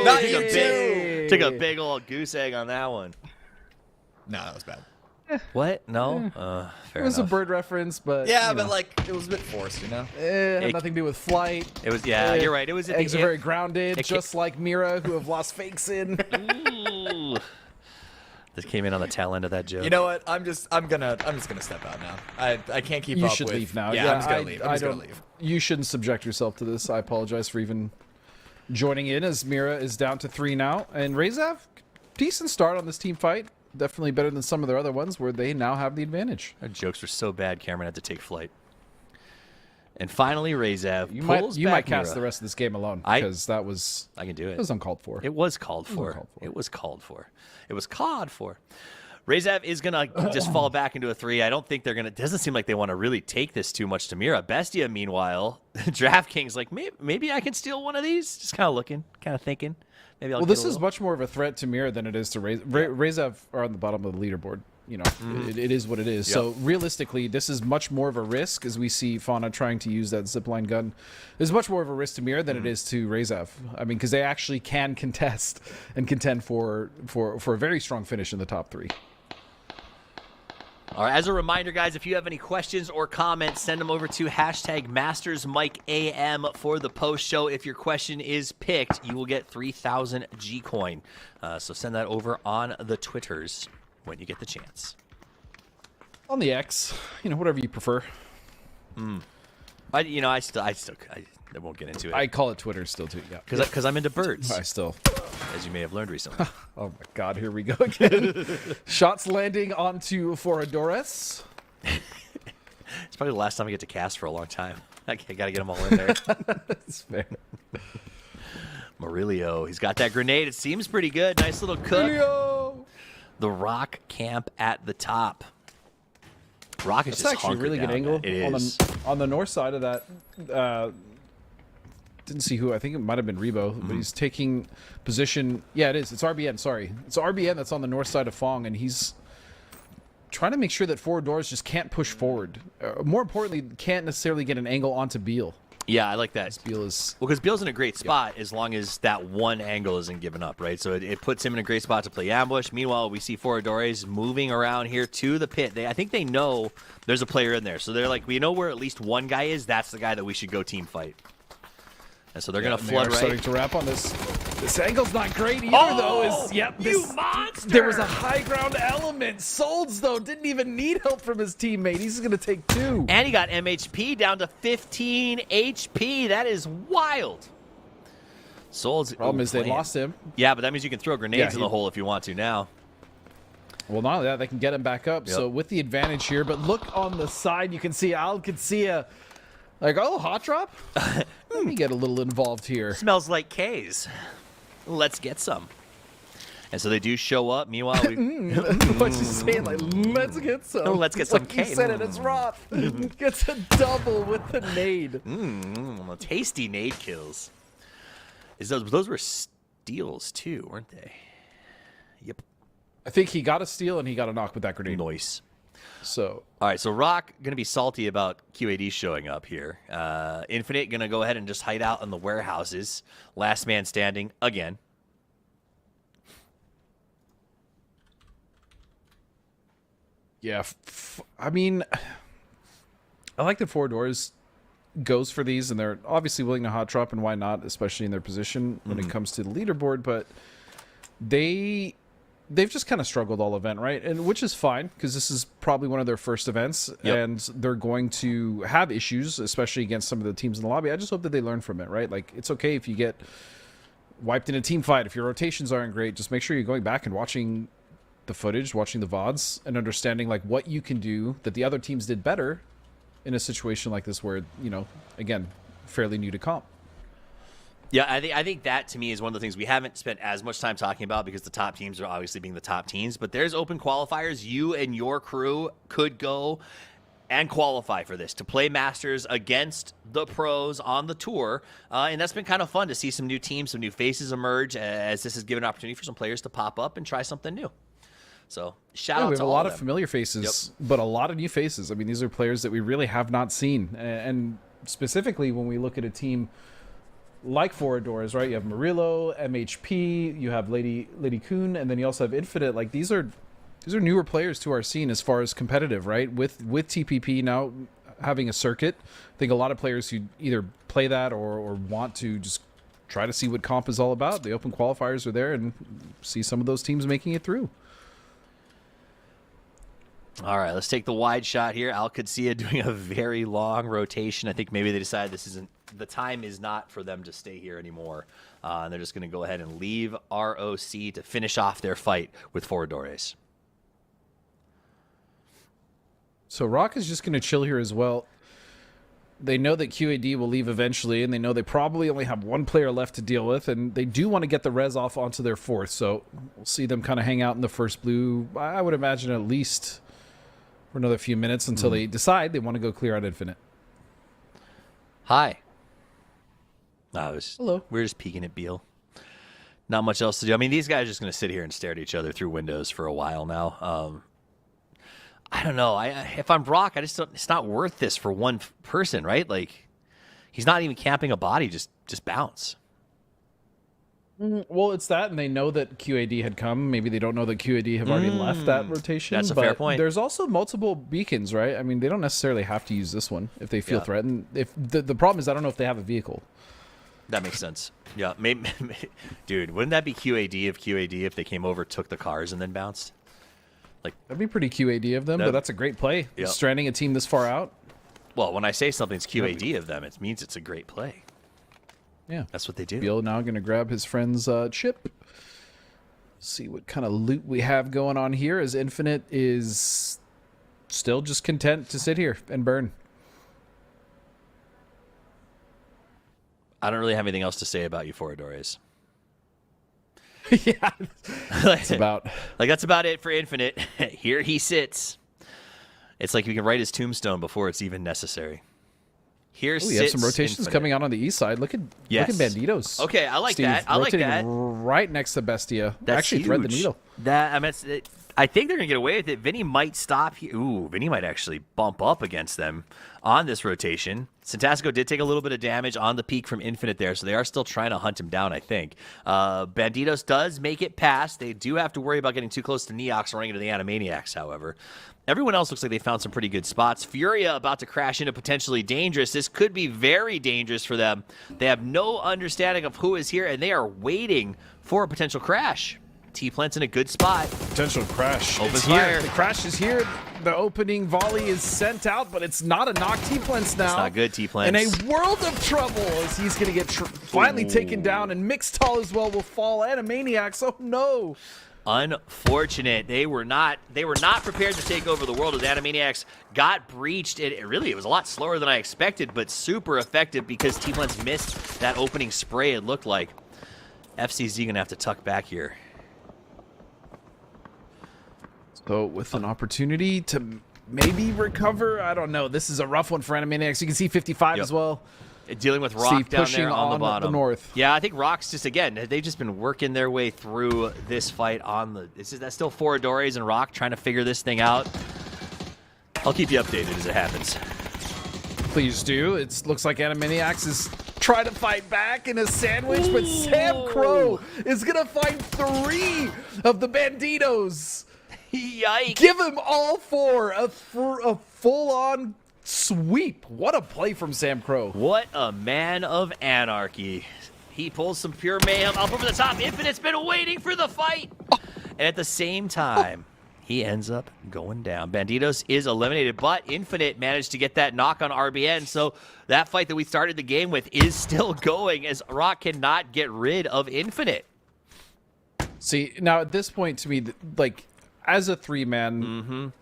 God! Ooh, took a big old goose egg on that one. No, that was bad. What? No. Fair it was enough. a bird reference, but but like it was a bit forced, It had nothing to do with flight. It was. Yeah, you're right. It was. Eggs are very grounded, just like Mira, who have lost fakes in. Ooh. This came in on the tail end of that joke. You know what? I'm just gonna step out now. I can't keep up with. You should leave now. Yeah, I'm just gonna leave. I'm just gonna leave. You shouldn't subject yourself to this. I apologize for even joining in, as Mira is down to 3 now, and Razab, decent start on this team fight. definitely better than some of their other ones where they now have the advantage. Our jokes were so bad, Cameron had to take flight. And finally, Rezav You pulls might back cast Mira. the rest of this game alone I because that was I can do it. It was uncalled for. It was called for. It was called for. It was called for. Rezav is going to just fall back into a 3. I don't think they're going to... doesn't seem like they want to really take this too much to Mira. Bestia, meanwhile, DraftKings like, maybe I can steal one of these? Just kind of looking, kind of thinking. Maybe I'll Well, get this a is little. much more of a threat to Mira than it is to Rezav are on the bottom of the leaderboard. You know, it is what it is. Yep. So realistically, this is much more of a risk as we see Fauna trying to use that zipline gun. There's much more of a risk to Mira than it is to Rezav. I mean, because they actually can contest and contend for a very strong finish in the top 3. All right, as a reminder, guys, if you have any questions or comments, send them over to #MastersMikeAM for the post show. If your question is picked, you will get 3,000 G-Coin. So send that over on the Twitters when you get the chance. On the X, you know, whatever you prefer. I won't get into it. I call it Twitter still too. Yeah, Because I'm into birds, I still. as you may have learned recently. Oh my God, here we go again. Shots landing onto Foradores. It's probably the last time I get to cast for a long time. I got to get them all in there. That's fair. Murillo, he's got that grenade. It seems pretty good. Nice little cook. Julio! The rock camp at the top. Rock is It's just actually a really good hunkered down, angle. man. It is. On the north side of that, didn't see who. I think it might have been Rebo, but he's taking position. Yeah, it is. It's RBN. Sorry, it's RBN that's on the north side of Fong, and he's trying to make sure that forward doors just can't push forward. More importantly, can't necessarily get an angle onto Beal. Yeah, I like that. Beal is Well, because Beal's in a great spot as long as that one angle isn't given up, right? So it puts him in a great spot to play ambush. Meanwhile, we see Foradores moving around here to the pit. I think they know there's a player in there. So they're like, we know where at least one guy is. That's the guy that we should go team fight. And so they're going to and they flood are right. starting to wrap on this. This angle's not great either, Oh, though. you monster! There was a high ground element. Solds, though, didn't even need help from his teammate. He's going to take 2. And he got MHP down to 15 HP. That is wild. Souls. Problem is they lost him. Yeah, but that means you can throw grenades in he- the hole if you want to now. Well, not only that, they can get him back up. Yep. So with the advantage here, but look on the side, you can see Al could see a like, oh, hot drop. Let me get a little involved here. Smells like K's. Let's get some. And so they do show up. Meanwhile, we What you saying? Like, let's get some. Oh, let's get some like you K. said it. It's Roth gets a double with the nade. tasty nade kills. Those were steals too, weren't they? Yep. I think he got a steal and he got a knock with that grenade. Noise. So All right, so Rock going to be salty about QAD showing up here. Infinite going to go ahead and just hide out in the warehouses. Last man standing again. yeah, I mean, I like that 4 doors goes for these, and they're obviously willing to hot drop, and why not, especially in their position when it comes to the leaderboard. But they've just kind of struggled all event, right? And which is fine because this is probably one of their first events, and they're going to have issues, especially against some of the teams in the lobby. I just hope that they learn from it, right? Like, it's okay if you get wiped in a team fight, if your rotations aren't great, just make sure you're going back and watching the footage, watching the VODs, and understanding like what you can do that the other teams did better in a situation like this where, you know, again, fairly new to comp. Yeah, I think that to me is one of the things we haven't spent as much time talking about because the top teams are obviously being the top teams. But there's open qualifiers. You and your crew could go and qualify for this to play Masters against the pros on the tour. And that's been kind of fun to see some new teams, some new faces emerge as this has given an opportunity for some players to pop up and try something new. So shout out We to have a all lot of of them. familiar faces, but a lot of new faces. I mean, these are players that we really have not seen. And specifically when we look at a team like Foradores, right? You have Murillo, MHP, you have Lady Kuhn, and then you also have Infinite. Like, these are newer players to our scene as far as competitive, right? With TPP now having a circuit, I think a lot of players who either play that or want to just try to see what comp is all about. The open qualifiers are there, and see some of those teams making it through. All right, let's take the wide shot here. Al Qudsiya doing a very long rotation. I think maybe they decided the time is not for them to stay here anymore. And they're just going to go ahead and leave ROC to finish off their fight with Foradores. So Rock is just going to chill here as well. They know that QAD will leave eventually, and they know they probably only have one player left to deal with, and they do want to get the res off onto their fourth, so we'll see them kind of hang out in the first blue, I would imagine at least for another few minutes until they decide they want to go clear out Infinite. Hi. Hello. We're just peeking at Beal. Not much else to do. I mean, these guys are just going to sit here and stare at each other through windows for a while now. I don't know. If I'm Brock, I just don't. It's not worth this for one person, right? Like, he's not even camping a body. Just bounce. Well, it's that, and they know that QAD had come. Maybe they don't know that QAD have already left that rotation. That's a but fair point. There's also multiple beacons, right? I mean, they don't necessarily have to use this one if they feel threatened. If the problem is, I don't know if they have a vehicle. That makes sense. Yeah, maybe, dude, wouldn't that be QAD if they came over, took the cars, and then bounced? Like, That'd be pretty QAD of them, but that's a great play. Yep. Stranding a team this far out. Well, when I say something's QAD of them, it means it's a great play. Yeah. That's what they do. Beal now going to grab his friend's chip. See what kind of loot we have going on here, as Infinite is still just content to sit here and burn. I don't really have anything else to say about Euphoriadores. Yeah, that's about it for Infinite. Here he sits. It's like you can write his tombstone before it's even necessary. Here we sits have some rotations Infinite. coming out on the east side. Look at Banditos. Okay, I like Steve, that. I like rotating that. right next to Bestia. That's Actually, thread the huge. needle. I think they're gonna get away with it. Vinny might stop here. Ooh, Vinny might actually bump up against them on this rotation. Santasco did take a little bit of damage on the peak from Infinite there, so they are still trying to hunt him down, I think. Banditos does make it past. They do have to worry about getting too close to Neox running into the Animaniacs, however. Everyone else looks like they found some pretty good spots. Furia about to crash into potentially dangerous. This could be very dangerous for them. They have no understanding of who is here, and they are waiting for a potential crash. T-Plant's in a good spot. Potential crash. Open It's fire. here. The crash is here. The opening volley is sent out, but it's not a knock. T-Plants now. It's not good, T-Plants. In a world of trouble as he's going to get finally taken down, and Mixtall as well will fall. Animaniacs, oh no. Unfortunate. They were not prepared to take over the world as Animaniacs got breached. It was a lot slower than I expected, but super effective because T-Plants missed that opening spray, it looked like. FCZ going to have to tuck back here. So with an opportunity to maybe recover, I don't know. This is a rough one for Animaniacs. You can see 55 as well. Dealing with Rock Steve down pushing there on the bottom. the north. Yeah, I think Rock's just, again, they've just been working their way through this fight on the... That's still Foradores and Rock trying to figure this thing out. I'll keep you updated as it happens. Please do. It looks like Animaniacs is trying to fight back in a sandwich, but Sam Crow is going to find 3 of the Banditos. Yikes. Give him all 4 for a full-on sweep. What a play from Sam Crow. What a man of anarchy. He pulls some pure mayhem up over the top. Infinite's been waiting for the fight. And at the same time, he ends up going down. Banditos is eliminated, but Infinite managed to get that knock on RBN. So that fight that we started the game with is still going as Rock cannot get rid of Infinite. See, now at this point, to me, like, as a 3-man,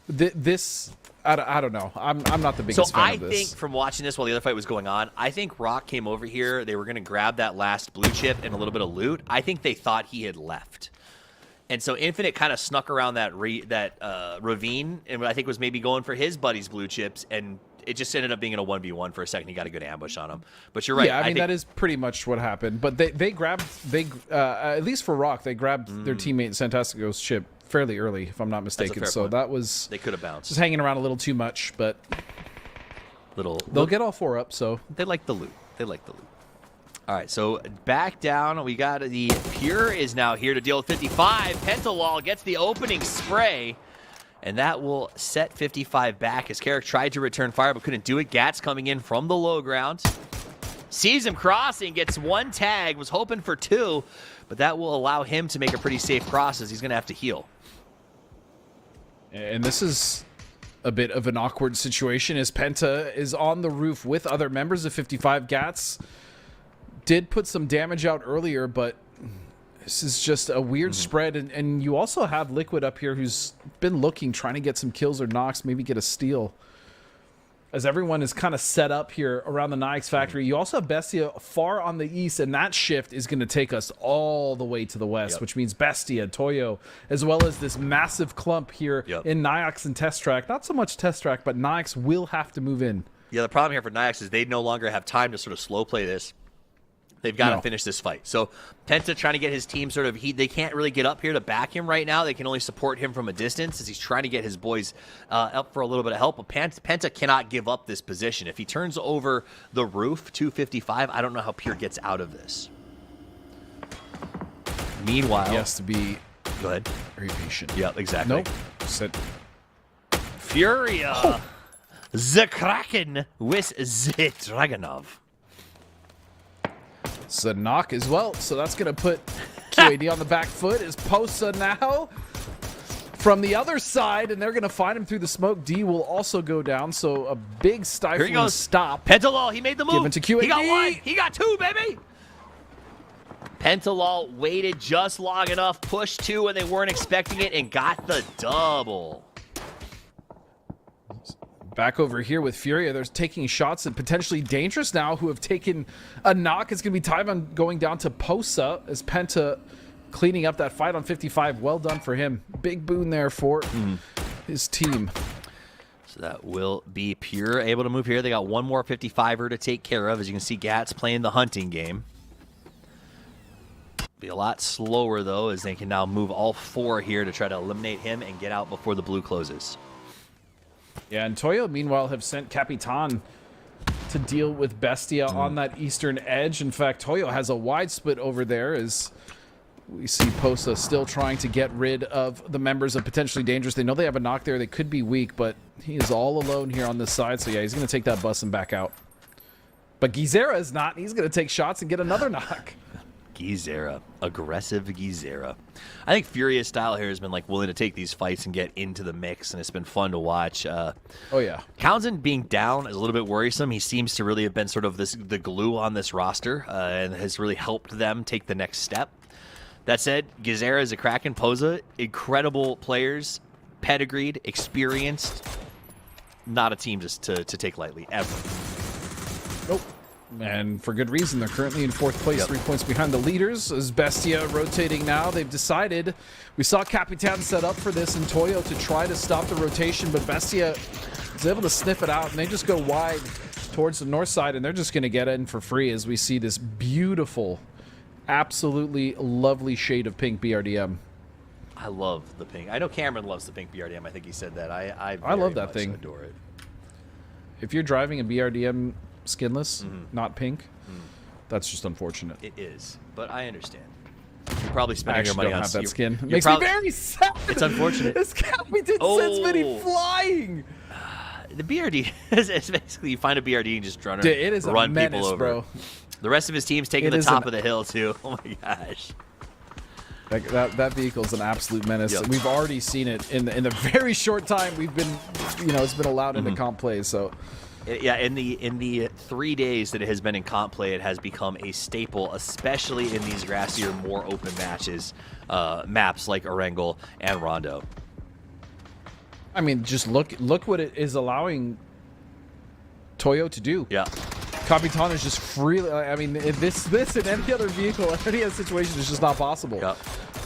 this... I don't know. I'm not the biggest fan of this. I think from watching this while the other fight was going on, I think Rock came over here. They were going to grab that last blue chip and a little bit of loot. I think they thought he had left. And so Infinite kind of snuck around that ravine and I think was maybe going for his buddy's blue chips, and it just ended up being in a 1v1 for a second. He got a good ambush on him. But you're right. Yeah, I mean, that is pretty much what happened. But they grabbed, at least for Rock, they grabbed their teammate Santastico's chip fairly early, if I'm not mistaken. So point. that was... They could have bounced. Just hanging around a little too much, but... They'll get all 4 up, so... They like the loot. All right, so back down. We got the Pure is now here to deal with 55. Pentalol gets the opening spray, and that will set 55 back as Carrick tried to return fire but couldn't do it. Gats coming in from the low ground. Sees him crossing, gets 1 tag, was hoping for 2, but that will allow him to make a pretty safe cross as he's going to have to heal. And this is a bit of an awkward situation as Penta is on the roof with other members of 55. Gats did put some damage out earlier, but This is just a weird spread, and you also have Liquid up here who's been looking, trying to get some kills or knocks, maybe get a steal. As everyone is kind of set up here around the Nyx factory. You also have Bestia far on the east, and that shift is going to take us all the way to the west, which means Bestia, Toyo, as well as this massive clump here in Nyx and Test Track. Not so much Test Track, but Nyx will have to move in. Yeah, the problem here for Nyx is they no longer have time to sort of slow play this. They've got to finish this fight. So Penta trying to get his team sort of, they can't really get up here to back him right now. They can only support him from a distance as he's trying to get his boys up for a little bit of help. But Penta cannot give up this position. If he turns over the roof, 255, I don't know how Pure gets out of this. Meanwhile, He has to be very patient. Yep, exactly. Nope. Sit. Furia. The Kraken with the Dragonov. It's a knock as well, so that's going to put QAD on the back foot. Is Posa now from the other side, and they're going to find him through the smoke. D will also go down, so a big stifling stop. Pentalol, he made the move. Given to QAD. He got one. He got two, baby. Pentalol waited just long enough, pushed two when they weren't expecting it, and got the double. Back over here with Furia, they're taking shots at potentially dangerous now who have taken a knock. It's going to be time on going down to Posa as Penta cleaning up that fight on 55. Well done for him. Big boon there for his team. So that will be Pure able to move here. They got one more 55er to take care of. As you can see, Gats playing the hunting game. Be a lot slower, though, as they can now move all four here to try to eliminate him and get out before the blue closes. Yeah, and Toyo, meanwhile, have sent Capitan to deal with Bestia on that eastern edge. In fact, Toyo has a wide split over there as we see Posa still trying to get rid of the members of Potentially Dangerous. They know they have a knock there. They could be weak, but he is all alone here on this side. So, yeah, he's going to take that bus and back out. But Gizera is not. He's going to take shots and get another knock. Gizera. Aggressive Gizera. I think Furia's style here has been like willing to take these fights and get into the mix, and it's been fun to watch. Oh, yeah. Townsend being down is a little bit worrisome. He seems to really have been sort of the glue on this roster and has really helped them take the next step. That said, Gizera is a Kraken. Posa, incredible players, pedigreed, experienced. Not a team just to take lightly, ever. Nope. And for good reason. They're currently in fourth place, 3 points behind the leaders. As Bestia rotating now, they've decided. We saw Capitan set up for this in Toyo to try to stop the rotation, but Bestia is able to sniff it out, and they just go wide towards the north side, and they're just going to get in for free as we see this beautiful, absolutely lovely shade of pink BRDM. I love the pink. I know Cameron loves the pink BRDM. I think he said that. I love that thing. Adore it. If you're driving a BRDM skinless, not pink, that's just unfortunate. It is, but I understand. You're probably spending your money don't on have that skin. It you're makes me very sad. It's unfortunate. This Capitan sends many flying. The BRD is basically you find a BRD and just run a menace, people over. Bro. The rest of his team's taking the top of the hill too. Oh my gosh. That vehicle is an absolute menace. Yep. We've already seen it in the very short time we've been, it's been allowed into comp play. So, yeah, in the 3 days that it has been in comp play, it has become a staple, especially in these grassier, more open maps like Erangel and Rondo. I mean, just look what it is allowing Toyo to do. Yeah. Capitan is just freely. I mean, this and any other vehicle, any other situation is just not possible. Yep.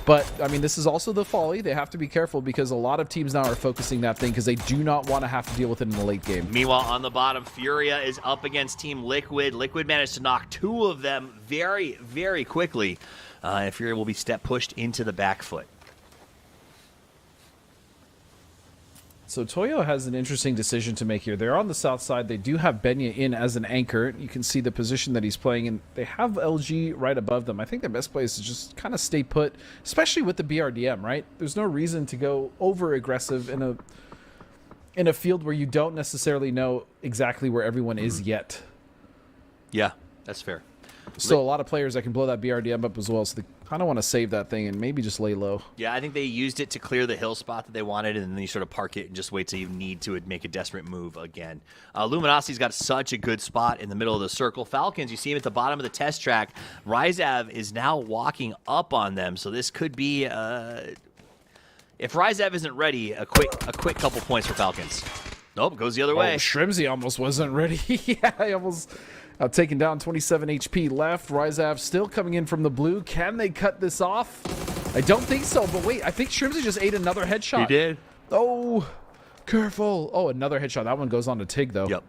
But I mean, this is also the folly. They have to be careful because a lot of teams now are focusing that thing because they do not want to have to deal with it in the late game. Meanwhile, on the bottom, Furia is up against Team Liquid. Liquid managed to knock two of them very, very quickly. And Furia will be pushed into the back foot. So Toyo has an interesting decision to make here. They're on the south side. They do have Benya in as an anchor. You can see the position that he's playing in. They have LG right above them. I think the best place is just kind of stay put, especially with the BRDM, right? There's no reason to go over aggressive in a field where you don't necessarily know exactly where everyone is yet. Yeah, that's fair. Still a lot of players that can blow that BRDM up as well, so Kind of want to save that thing and maybe just lay low. Yeah, I think they used it to clear the hill spot that they wanted, and then you sort of park it and just wait till you need to make a desperate move again. Luminosity's got such a good spot in the middle of the circle. Falcons, you see him at the bottom of the test track. Ryzav is now walking up on them, so this could be, if Ryzav isn't ready, a quick couple points for Falcons. Nope, goes the other way. Shrimsy almost wasn't ready. Yeah, I almost... taking down 27 HP left. Ryzav still coming in from the blue. Can they cut this off? I don't think so, but wait, I think Shrimsy just ate another headshot. He did. Oh, careful. Oh, another headshot. That one goes on to Tig, though. Yep.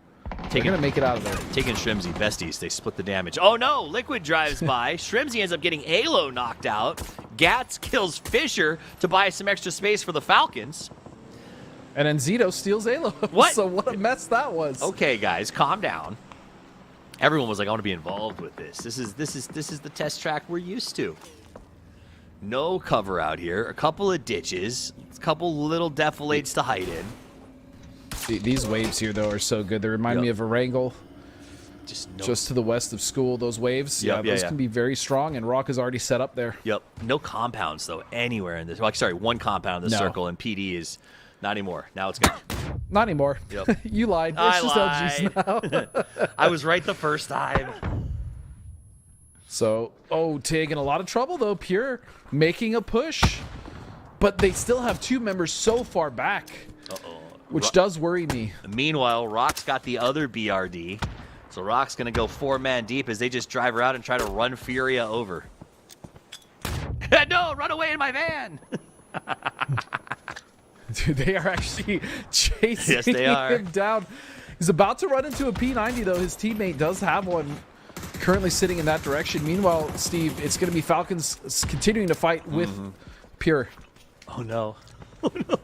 They're going to make it out of there. Taking Shrimsy, besties. They split the damage. Oh, no. Liquid drives by. Shrimsy ends up getting Alo knocked out. Gats kills Fisher to buy some extra space for the Falcons. And then Zito steals Alo. What? So what a mess that was. Okay, guys, calm down. Everyone was like, I want to be involved with this. This is the test track we're used to. No cover out here. A couple of ditches. A couple little defilades to hide in. These waves here, though, are so good. They remind me of Erangel. Just to the west of school, those waves. Yep, those can be very strong, and Rock is already set up there. Yep. No compounds, though, anywhere in this. Well, sorry, one compound in the circle, and PD is not anymore. Now it's gone. Not anymore. Yep. You lied. It's I just lied. LGs now. I was right the first time. So, Tig in a lot of trouble, though. Pure making a push. But they still have two members so far back, which does worry me. Meanwhile, Rock's got the other BRD. So Rock's going to go 4-man deep as they just drive around and try to run Furia over. No, run away in my van. Dude, they are actually chasing him down. He's about to run into a P90, though. His teammate does have one currently sitting in that direction. Meanwhile, Steve, it's going to be Falcons continuing to fight with Pure. Oh, no. Oh, no.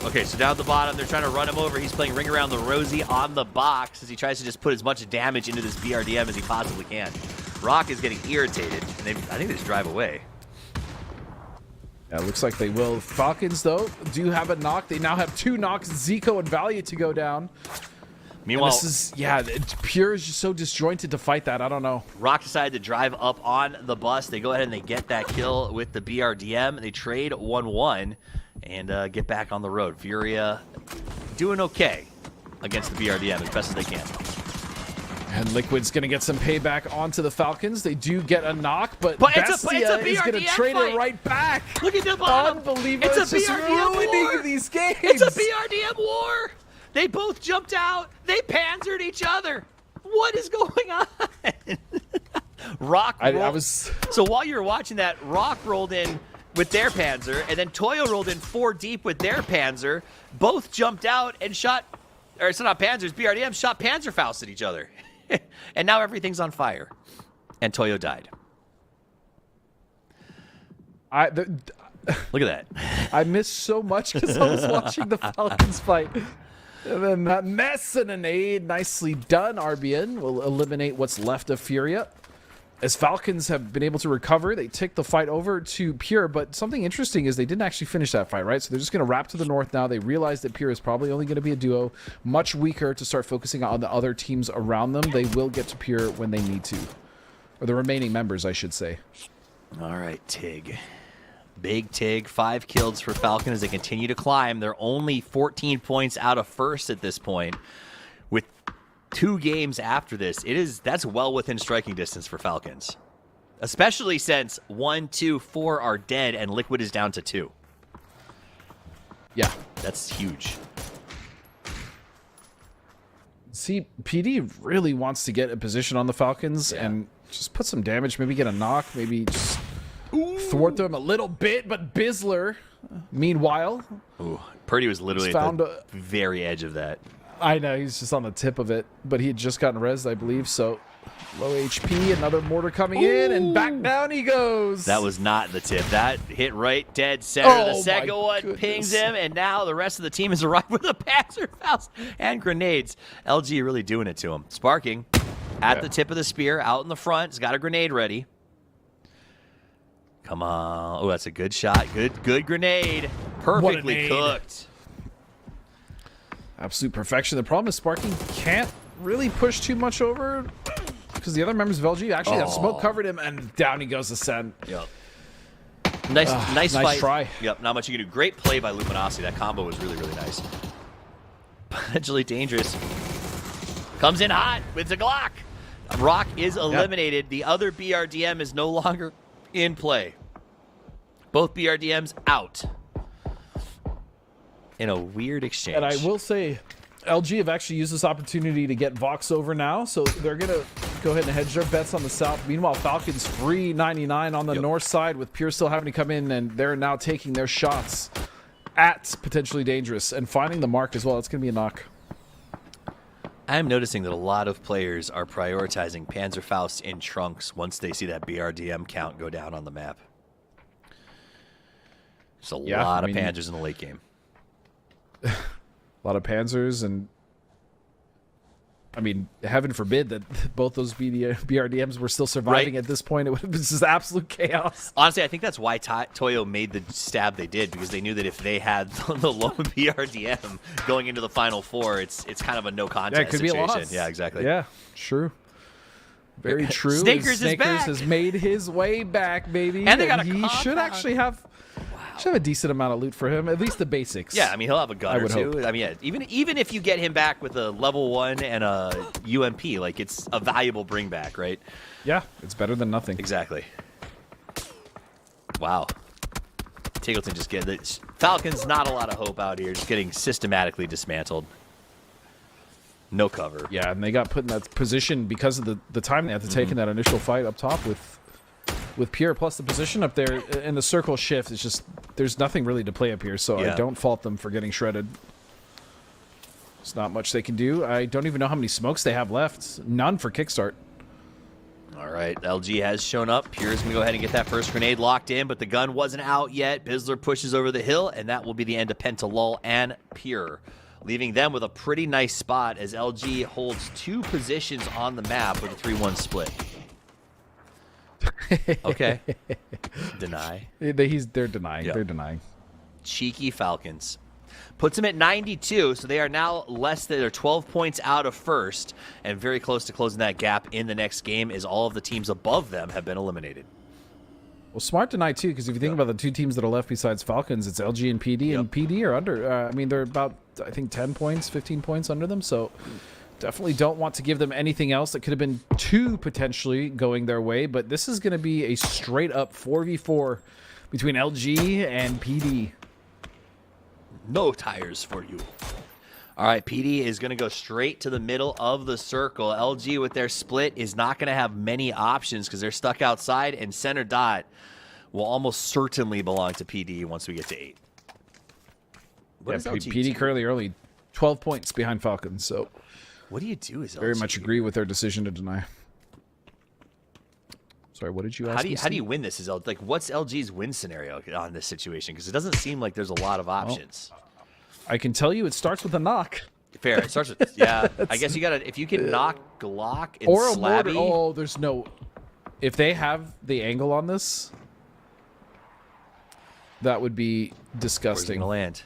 Okay, so down at the bottom, they're trying to run him over. He's playing Ring Around the Rosie on the box as he tries to just put as much damage into this BRDM as he possibly can. Rock is getting irritated, and I think they just drive away. Yeah, looks like they will. Falcons, though, do have a knock. They now have two knocks, Zico and Value, to go down. Meanwhile, Pure is just so disjointed to fight that. I don't know. Rock decided to drive up on the bus. They go ahead and they get that kill with the BRDM. They trade 1-1 and get back on the road. Furia doing okay against the BRDM as best as they can. And Liquid's going to get some payback onto the Falcons. They do get a knock, but it's Bestia a is going to trade fight. it right back. Look at the bottom. Unbelievable. It's a just BRDM ruining war. these games. It's a BRDM war. They both jumped out. They panzered each other. What is going on? Rock rolled. So while you were watching that, Rock rolled in with their Panzer, and then Toyo rolled in 4 deep with their Panzer. Both jumped out and shot, or it's not Panzers, BRDM shot Panzerfaust at each other. And now everything's on fire. And Toyo died. Look at that. I missed so much because I was watching the Falcons fight. And then that mess and an aid. Nicely done, RBN. Will eliminate what's left of Furia. As Falcons have been able to recover, they take the fight over to Pure. But something interesting is they didn't actually finish that fight, right? So they're just going to wrap to the north now. They realize that Pure is probably only going to be a duo. Much weaker to start focusing on the other teams around them. They will get to Pure when they need to. Or the remaining members, I should say. All right, Tig. Big Tig, 5 kills for Falcon as they continue to climb. They're only 14 points out of first at this point. With 2 games after this, that's well within striking distance for Falcons. Especially since 1, 2, 4 are dead and Liquid is down to 2. Yeah. That's huge. See, PD really wants to get a position on the Falcons and just put some damage, maybe get a knock, maybe just thwart them a little bit, but Bizzler, meanwhile... Ooh, Purdy was literally at the very edge of that. I know, he's just on the tip of it, but he had just gotten rezzed, I believe, so low HP, another mortar coming in, and back down he goes. That was not the tip. That hit right dead center. The second one goodness. pings him, and now the rest of the team has arrived with a Panzerfaust and grenades. LG really doing it to him. Sparking at the tip of the spear, out in the front. He's got a grenade ready. Come on. Oh, that's a good shot. Good grenade. Perfectly cooked. Absolute perfection. The problem is Sparking can't really push too much over. because the other members of LG actually have smoke covered him, and down he goes to Sen. Yep. Nice fight. Try. Yep, not much you can do. Great play by Luminosity. That combo was really, really nice. Potentially dangerous. Comes in hot with the Glock. Rock is eliminated. The other BRDM is no longer in play. Both BRDMs out. In a weird exchange. And I will say, LG have actually used this opportunity to get Vox over now, so they're going to go ahead and hedge their bets on the south. Meanwhile, Falcons free 99 on the north side, with Pure still having to come in, and they're now taking their shots at potentially dangerous and finding the mark as well. It's going to be a knock. I am noticing that a lot of players are prioritizing Panzerfaust in trunks once they see that BRDM count go down on the map. There's a lot of Panzers in the late game. A lot of Panzers, and I mean, heaven forbid that both those BRDMs were still surviving at this point. It would have been just absolute chaos. Honestly, I think that's why Toyo made the stab they did, because they knew that if they had the lone BRDM going into the final four, it's kind of a no contest it could situation. Be a loss. Yeah, exactly. Yeah, true. Very true. Snakers is back. Has made his way back, baby. And they got a he compound. should actually have a decent amount of loot for him, at least the basics. Yeah, I mean, he'll have a gun or two. Hope. I mean, yeah, even if you get him back with a level 1 and a UMP, like, it's a valuable bring back, right? Yeah, it's better than nothing. Exactly. Wow. Tiggleton just getting the Falcons, not a lot of hope out here, just getting systematically dismantled. No cover. Yeah, and they got put in that position because of the time they had to take in that initial fight up top with Pure, plus the position up there in the circle shift. It's just, there's nothing really to play up here, so I don't fault them for getting shredded. There's not much they can do. I don't even know how many smokes they have left. None for kickstart. All right, LG has shown up. Pure's going to go ahead and get that first grenade locked in, but the gun wasn't out yet. Bizzler pushes over the hill, and that will be the end of Pentalul and Pure, leaving them with a pretty nice spot as LG holds 2 positions on the map with a 3-1 split. Okay. Deny. They're denying. Yep. They're denying. Cheeky Falcons. Puts them at 92, so they are now they're 12 points out of first and very close to closing that gap in the next game, as all of the teams above them have been eliminated. Well, smart deny too, because if you think about the 2 teams that are left besides Falcons, it's LG and PD, and PD are under. I mean, they're about, I think, 10 points, 15 points under them, so definitely don't want to give them anything else. That could have been 2 potentially going their way, but this is going to be a straight-up 4v4 between LG and PD. No tires for you. All right, PD is going to go straight to the middle of the circle. LG with their split is not going to have many options because they're stuck outside, and center dot will almost certainly belong to PD once we get to 8. What does LG PD do? currently only 12 points behind Falcons, so what do you do as LG? very much agree with their decision to deny. Sorry, what did you ask? How do you win this? Like, what's LG's win scenario on this situation? Because it doesn't seem like there's a lot of options. I can tell you, it starts with a knock. Fair. It starts with I guess you gotta, if you can knock Glock and or a Slabby. mortar. Oh, there's no. If they have the angle on this, that would be Where's it disgusting. gonna land?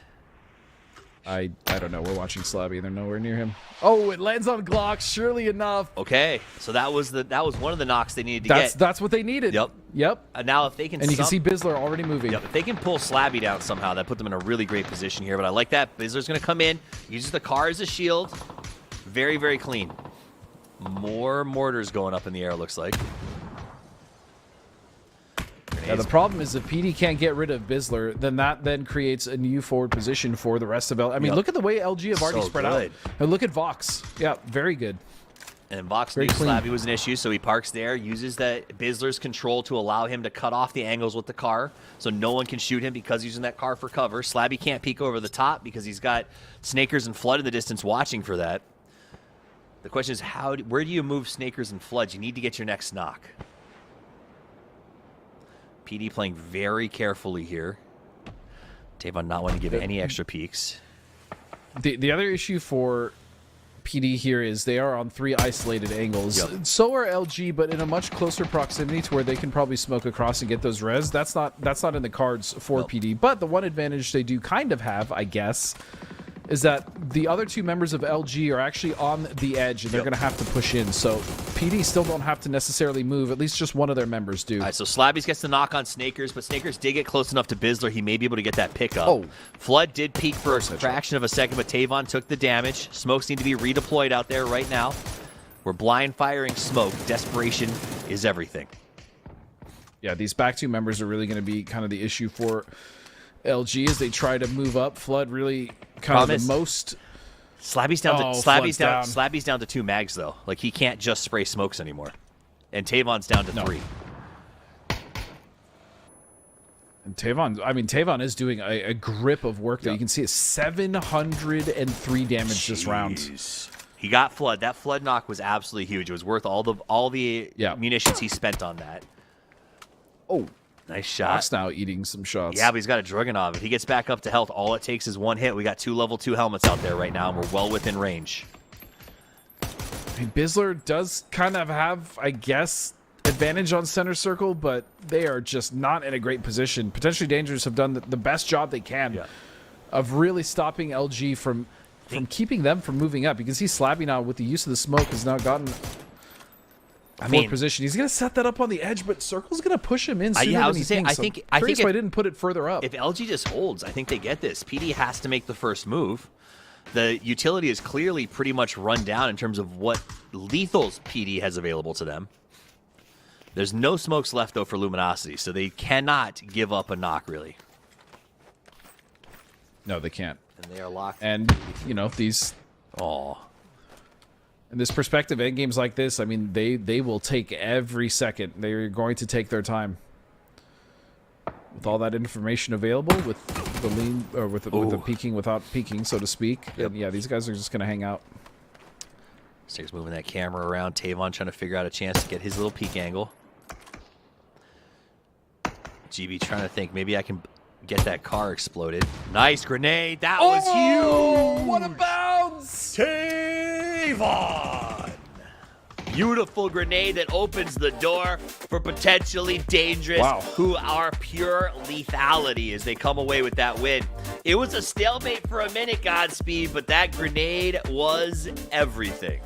I don't know. We're watching Slabby. They're nowhere near him. Oh, it lands on Glock. Surely enough. Okay, so that was one of the knocks they needed to get. That's what they needed. Yep. Now if they can, And you can see Bizzler already moving. Yep, if they can pull Slabby down somehow, that put them in a really great position here. But I like that. Bizzler's going to come in, uses the car as a shield. Very, very clean. More mortars going up in the air, looks like. Now, the problem is if PD can't get rid of Bizzler, then that creates a new forward position for the rest of LG. I mean, look at the way LG have already spread out. And look at Vox. Yeah, very good. And Vox knew Slabby was an issue, so he parks there, uses that Bizzler's control to allow him to cut off the angles with the car, so no one can shoot him because he's using that car for cover. Slabby can't peek over the top because he's got Snakers and Flood in the distance watching for that. The question is, where do you move Snakers and Flood? You need to get your next knock. PD playing very carefully here. Tavon not wanting to give any extra peeks. The other issue for PD here is they are on 3 isolated angles. So are LG, but in a much closer proximity to where they can probably smoke across and get those res. That's not in the cards for PD. But the one advantage they do kind of have, I guess, is that the other two members of LG are actually on the edge, and they're going to have to push in. So PD still don't have to necessarily move. At least just one of their members do. All right, so Slabbies gets the knock on Snakers, but Snakers did get close enough to Bizzler. He may be able to get that pickup. Oh. Flood did peek for a fraction of a second, but Tavon took the damage. Smokes need to be redeployed out there right now. We're blind firing smoke. Desperation is everything. Yeah, these back two members are really going to be kind of the issue for LG as they try to move up. Flood really kind of the most. Slabby's down to Flood's down. Slabby's down to 2 mags though. Like he can't just spray smokes anymore. And Tavon's down to 3. And Tavon is doing a grip of work that you can see is 703 damage this round. He got Flood. That Flood knock was absolutely huge. It was worth all the munitions he spent on that. Oh, nice shot. Fox now eating some shots. Yeah, but he's got a Dragunov. If he gets back up to health, all it takes is 1 hit. We got 2 level 2 helmets out there right now, and we're well within range. I mean, Bizzler does kind of have, I guess, advantage on center circle, but they are just not in a great position. Potentially Dangerous have done the best job they can of really stopping LG from keeping them from moving up. You can see Slabby now with the use of the smoke has now gotten fourth position. He's going to set that up on the edge, but Circle's going to push him in sooner than he thinks. I think why I didn't put it further up. If LG just holds, I think they get this. PD has to make the first move. The utility is clearly pretty much run down in terms of what lethals PD has available to them. There's no smokes left, though, for Luminosity, so they cannot give up a knock, really. No, they can't. And they are locked. And, you know, these... In this perspective, endgames like this, I mean, they will take every second. They're going to take their time. With all that information available, with the lean, or with the peeking without peeking, so to speak. Yep. And yeah, these guys are just going to hang out. Stig's moving that camera around. Tavon trying to figure out a chance to get his little peek angle. GB trying to think, maybe I can get that car exploded. Nice grenade. That was huge. What a bounce! Tavon! Beautiful grenade that opens the door for potentially Dangerous, who are pure lethality as they come away with that win. It was a stalemate for a minute, Godspeed, but that grenade was everything.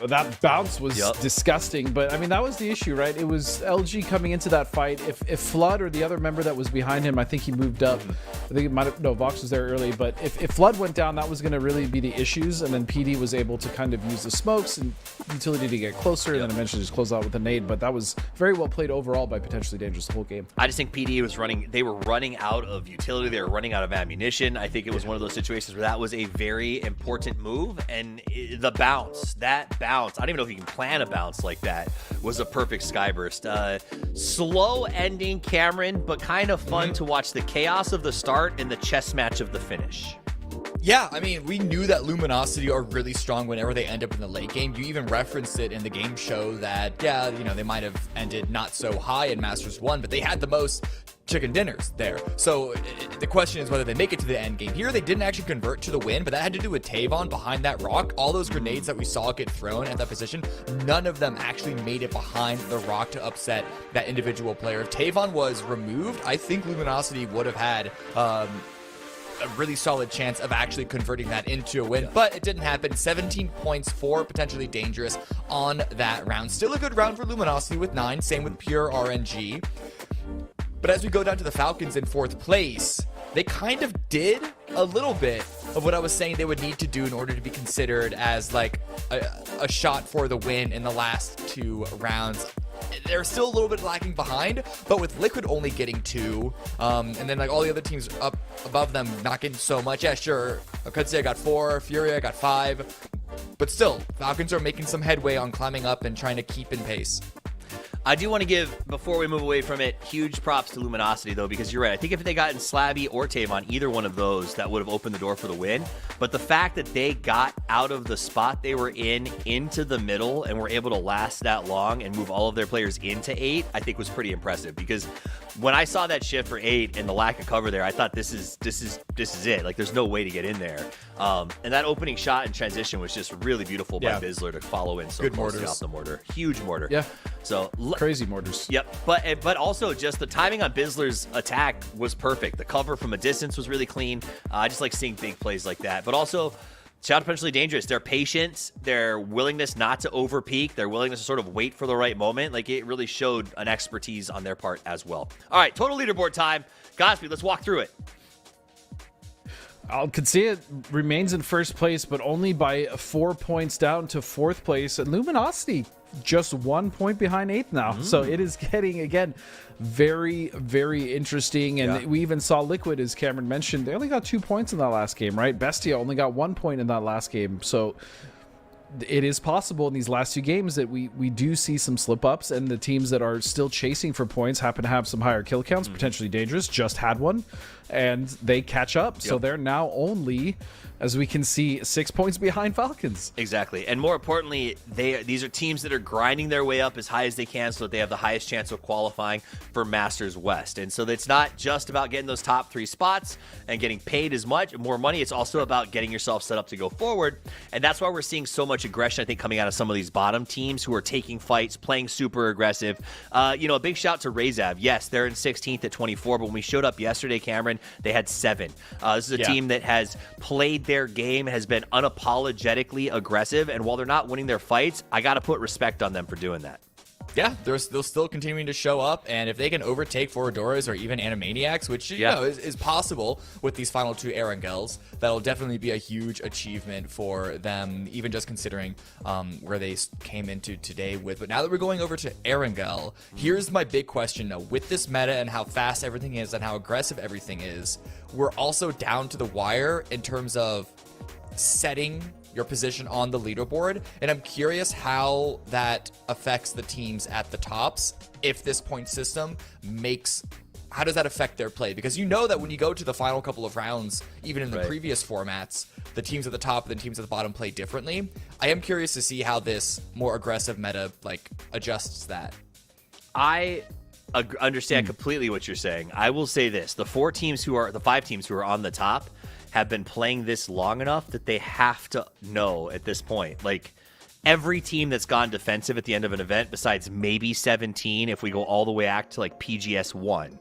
That bounce was disgusting, but I mean, that was the issue, right? It was LG coming into that fight. If Flood or the other member that was behind him, I think he moved up. I think it might have, no, Vox was there early, but if Flood went down, that was going to really be the issues, and then PD was able to kind of use the smokes and utility to get closer, and then eventually just close out with a nade, but that was very well played overall by Potentially Dangerous the whole game. I just think PD was running, they were running out of utility, they were running out of ammunition. I think it was one of those situations where that was a very important move, and the bounce, that bounce, I don't even know if you can plan a bounce like that, was a perfect skyburst. Slow ending, Cameron, but kind of fun to watch the chaos of the start and the chess match of the finish. Yeah, I mean, we knew that Luminosity are really strong whenever they end up in the late game. You even referenced it in the game show that, yeah, you know, they might have ended not so high in Masters 1, but they had the most chicken dinners there. So the question is whether they make it to the end game. Here, they didn't actually convert to the win, but that had to do with Tavon behind that rock. All those grenades that we saw get thrown at that position, none of them actually made it behind the rock to upset that individual player. If Tavon was removed, I think Luminosity would have had a really solid chance of actually converting that into a win, but it didn't happen. 17 points for Potentially Dangerous on that round. Still a good round for Luminosity with 9, same with Pure RNG. But as we go down to the Falcons in 4th place, they kind of did a little bit of what I was saying they would need to do in order to be considered as like a shot for the win in the last 2 rounds. They're still a little bit lacking behind, but with Liquid only getting 2, and then like all the other teams up above them not getting so much. Yeah, sure, I could say I got 4, Furia got 5, but still, Falcons are making some headway on climbing up and trying to keep in pace. I do want to give, before we move away from it, huge props to Luminosity, though, because you're right. I think if they got in Slabby or Tavon, either one of those, that would have opened the door for the win. But the fact that they got out of the spot they were in into the middle and were able to last that long and move all of their players into 8, I think was pretty impressive. Because when I saw that shift for 8 and the lack of cover there, I thought this is it. Like, there's no way to get in there. And that opening shot and transition was just really beautiful by Bizzler to follow in so Good closely mortars. off the mortar. Huge mortar. Yeah. So Crazy mortars. Yep, but also just the timing on Bizzler's attack was perfect. The cover from a distance was really clean. I just like seeing big plays like that. But also, shout out to Potentially Dangerous. Their patience, their willingness not to overpeak, their willingness to sort of wait for the right moment, like it really showed an expertise on their part as well. All right, total leaderboard time. Godspeed, let's walk through it. Alcacia remains in first place, but only by 4 points down to fourth place. And Luminosity just 1 point behind eighth now. So it is getting, again, very, very interesting. And we even saw Liquid, as Cameron mentioned, they only got 2 points in that last game, right? Bestia only got 1 point in that last game. So it is possible in these last 2 games that we do see some slip-ups, and the teams that are still chasing for points happen to have some higher kill counts. Potentially Dangerous just had one, and they catch up. So they're now only, as we can see, 6 points behind Falcons. Exactly. And more importantly, these are teams that are grinding their way up as high as they can so that they have the highest chance of qualifying for Masters West. And so it's not just about getting those top 3 spots and getting paid as much, more money. It's also about getting yourself set up to go forward. And that's why we're seeing so much aggression, I think, coming out of some of these bottom teams who are taking fights, playing super aggressive. A big shout to Razav. Yes, they're in 16th at 24, but when we showed up yesterday, Cameron, they had 7. This is a team that has played their game, has been unapologetically aggressive, and while they're not winning their fights, I got to put respect on them for doing that. Yeah, they're still continuing to show up, and if they can overtake Foradoras or even Animaniacs, which you know is possible with these final 2 Erangels, that'll definitely be a huge achievement for them, even just considering where they came into today with. But now that we're going over to Erangel, here's my big question now. With this meta and how fast everything is and how aggressive everything is, we're also down to the wire in terms of setting your position on the leaderboard, and I'm curious how that affects the teams at the tops. If this point system how does that affect their play? Because you know that when you go to the final couple of rounds, even in the previous formats, the teams at the top and the teams at the bottom play differently. I am curious to see how this more aggressive meta adjusts that. I understand completely what you're saying. I will say this: the 5 teams who are on the top have been playing this long enough that they have to know at this point. Like, every team that's gone defensive at the end of an event, besides maybe 17, if we go all the way back to PGS 1,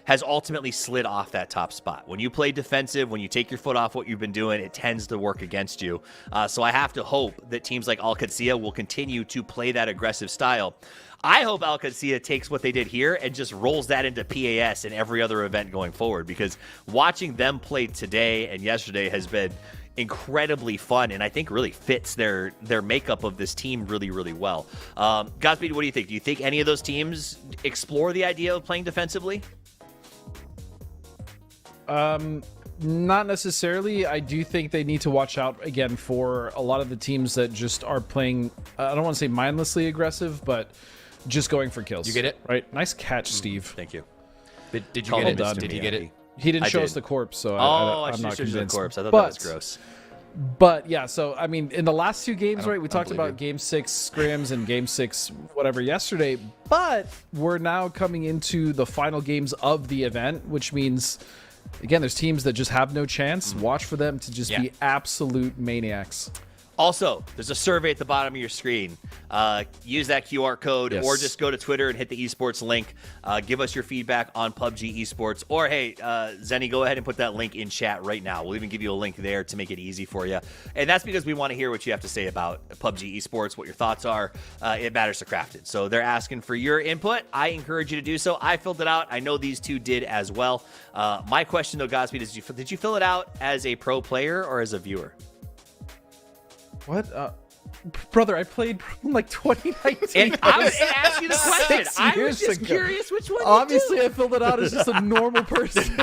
has ultimately slid off that top spot. When you play defensive, when you take your foot off what you've been doing, it tends to work against you. So I have to hope that teams like Alcacia will continue to play that aggressive style. I hope Alcacia takes what they did here and just rolls that into PAS and every other event going forward, because watching them play today and yesterday has been incredibly fun, and I think really fits their makeup of this team really, really well. Godspeed, what do you think? Do you think any of those teams explore the idea of playing defensively? Not necessarily. I do think they need to watch out again for a lot of the teams that just are playing, I don't want to say mindlessly aggressive, but just going for kills. You get it? Right? Nice catch, Steve. Thank you. Did you get it? Did he get it? He didn't show us the corpse, so I'm not should convinced. The corpse. I thought that was gross. But yeah, so I mean, in the last 2 games, right, we talked about Game 6 scrims and Game 6 whatever yesterday, but we're now coming into the final games of the event, which means, again, there's teams that just have no chance. Watch for them to just be absolute maniacs. Also, there's a survey at the bottom of your screen. Use that QR code, or just go to Twitter and hit the esports link. Give us your feedback on PUBG Esports. Or, hey, Zenny, go ahead and put that link in chat right now. We'll even give you a link there to make it easy for you. And that's because we want to hear what you have to say about PUBG Esports, what your thoughts are. It matters to Krafton. So they're asking for your input. I encourage you to do so. I filled it out. I know these 2 did as well. My question, though, Godspeed, is did you fill it out as a pro player or as a viewer? What? Brother, I played from 2019. And I was asking you the question. I was just curious which one. Obviously, I filled it out as just a normal person.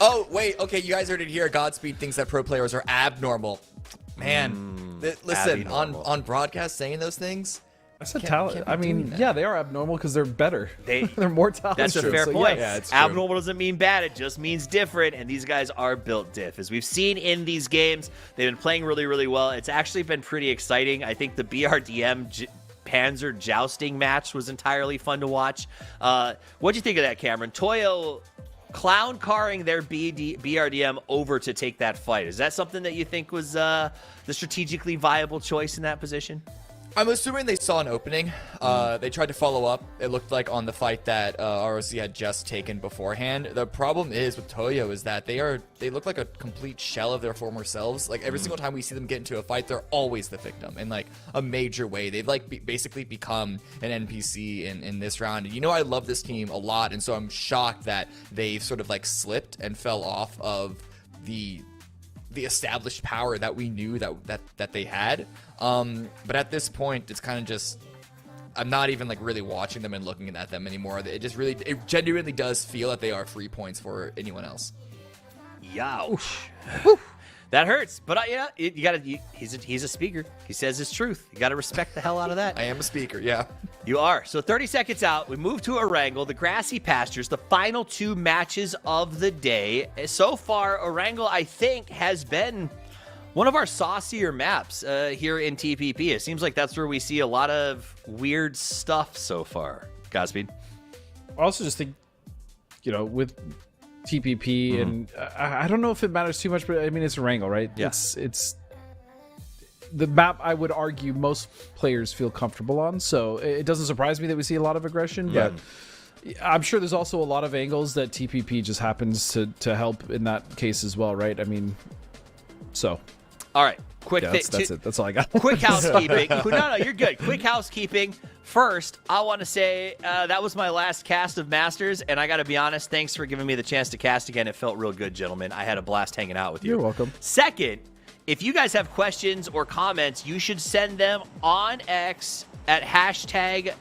Oh, wait. Okay, you guys heard it here. Godspeed thinks that pro players are abnormal. Man, listen, on broadcast saying those things. I said talent. I mean, yeah, they are abnormal because they're better. They're more talented. That's a fair point. Yeah, it's abnormal doesn't mean bad. It just means different. And these guys are built diff. As we've seen in these games, they've been playing really, really well. It's actually been pretty exciting. I think the BRDM Panzer jousting match was entirely fun to watch. What'd you think of that, Cameron? Toyo clown carring their BRDM over to take that fight. Is that something that you think was the strategically viable choice in that position? I'm assuming they saw an opening. They tried to follow up. It looked like on the fight that ROC had just taken beforehand. The problem is with Toyo is that they look like a complete shell of their former selves. Like every single time we see them get into a fight, they're always the victim in like a major way. They've like basically become an NPC in this round. And you know, I love this team a lot, and so I'm shocked that they've sort of like slipped and fell off of the established power that we knew that they had. But at this point, it's kind of just, I'm not even like really watching them and looking at them anymore. It genuinely does feel that they are free points for anyone else. Youch. That hurts, but he's a speaker. He says his truth. You got to respect the hell out of that. I am a speaker, yeah. You are. So 30 seconds out, we move to Erangel, the grassy pastures, the final 2 matches of the day. So far, Erangel, I think, has been one of our saucier maps here in TPP. It seems like that's where we see a lot of weird stuff so far. Godspeed. I also just think, with TPP, and I don't know if it matters too much, but I mean, it's Erangel, right? Yeah. It's the map I would argue most players feel comfortable on, so it doesn't surprise me that we see a lot of aggression, but I'm sure there's also a lot of angles that TPP just happens to help in that case as well, right? I mean, so. All right, quick that's it. That's all I got. Quick housekeeping. No, you're good. Quick housekeeping. First, I want to say that was my last cast of Masters, and I got to be honest, thanks for giving me the chance to cast again. It felt real good, gentlemen. I had a blast hanging out with you. You're welcome. Second, if you guys have questions or comments, you should send them on X at hashtag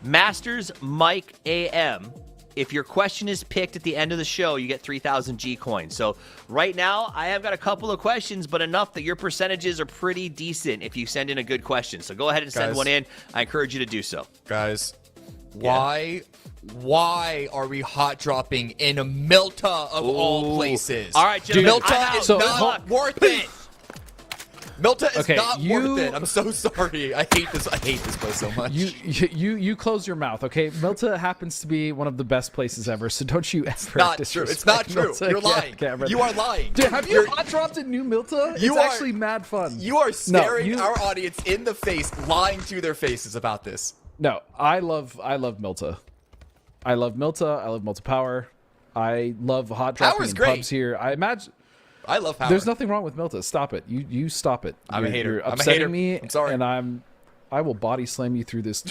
MastersMikeAM. If your question is picked at the end of the show, you get 3,000 G coins. So right now, I have got a couple of questions, but enough that your percentages are pretty decent if you send in a good question. So go ahead and send one in. I encourage you to do so. Guys, why are we hot dropping in Milta of all places? All right, gentlemen. Milta is not worth it. Milta is not worth it. I'm so sorry. I hate this place so much. You close your mouth, okay? Milta happens to be one of the best places ever, so don't you ever not true. It's not true. Milta. You're lying. You are lying. Dude, have you hot dropped in New Milta? It's actually mad fun. You are staring our audience in the face, lying to their faces about this. No, I love Milta. I love Milta. I love Milta Power. I love hot dropping in pubs here. I love Power. There's nothing wrong with Milta. Stop it. You stop it. I'm a hater. You're upsetting me. I'm sorry. And I will body slam you through this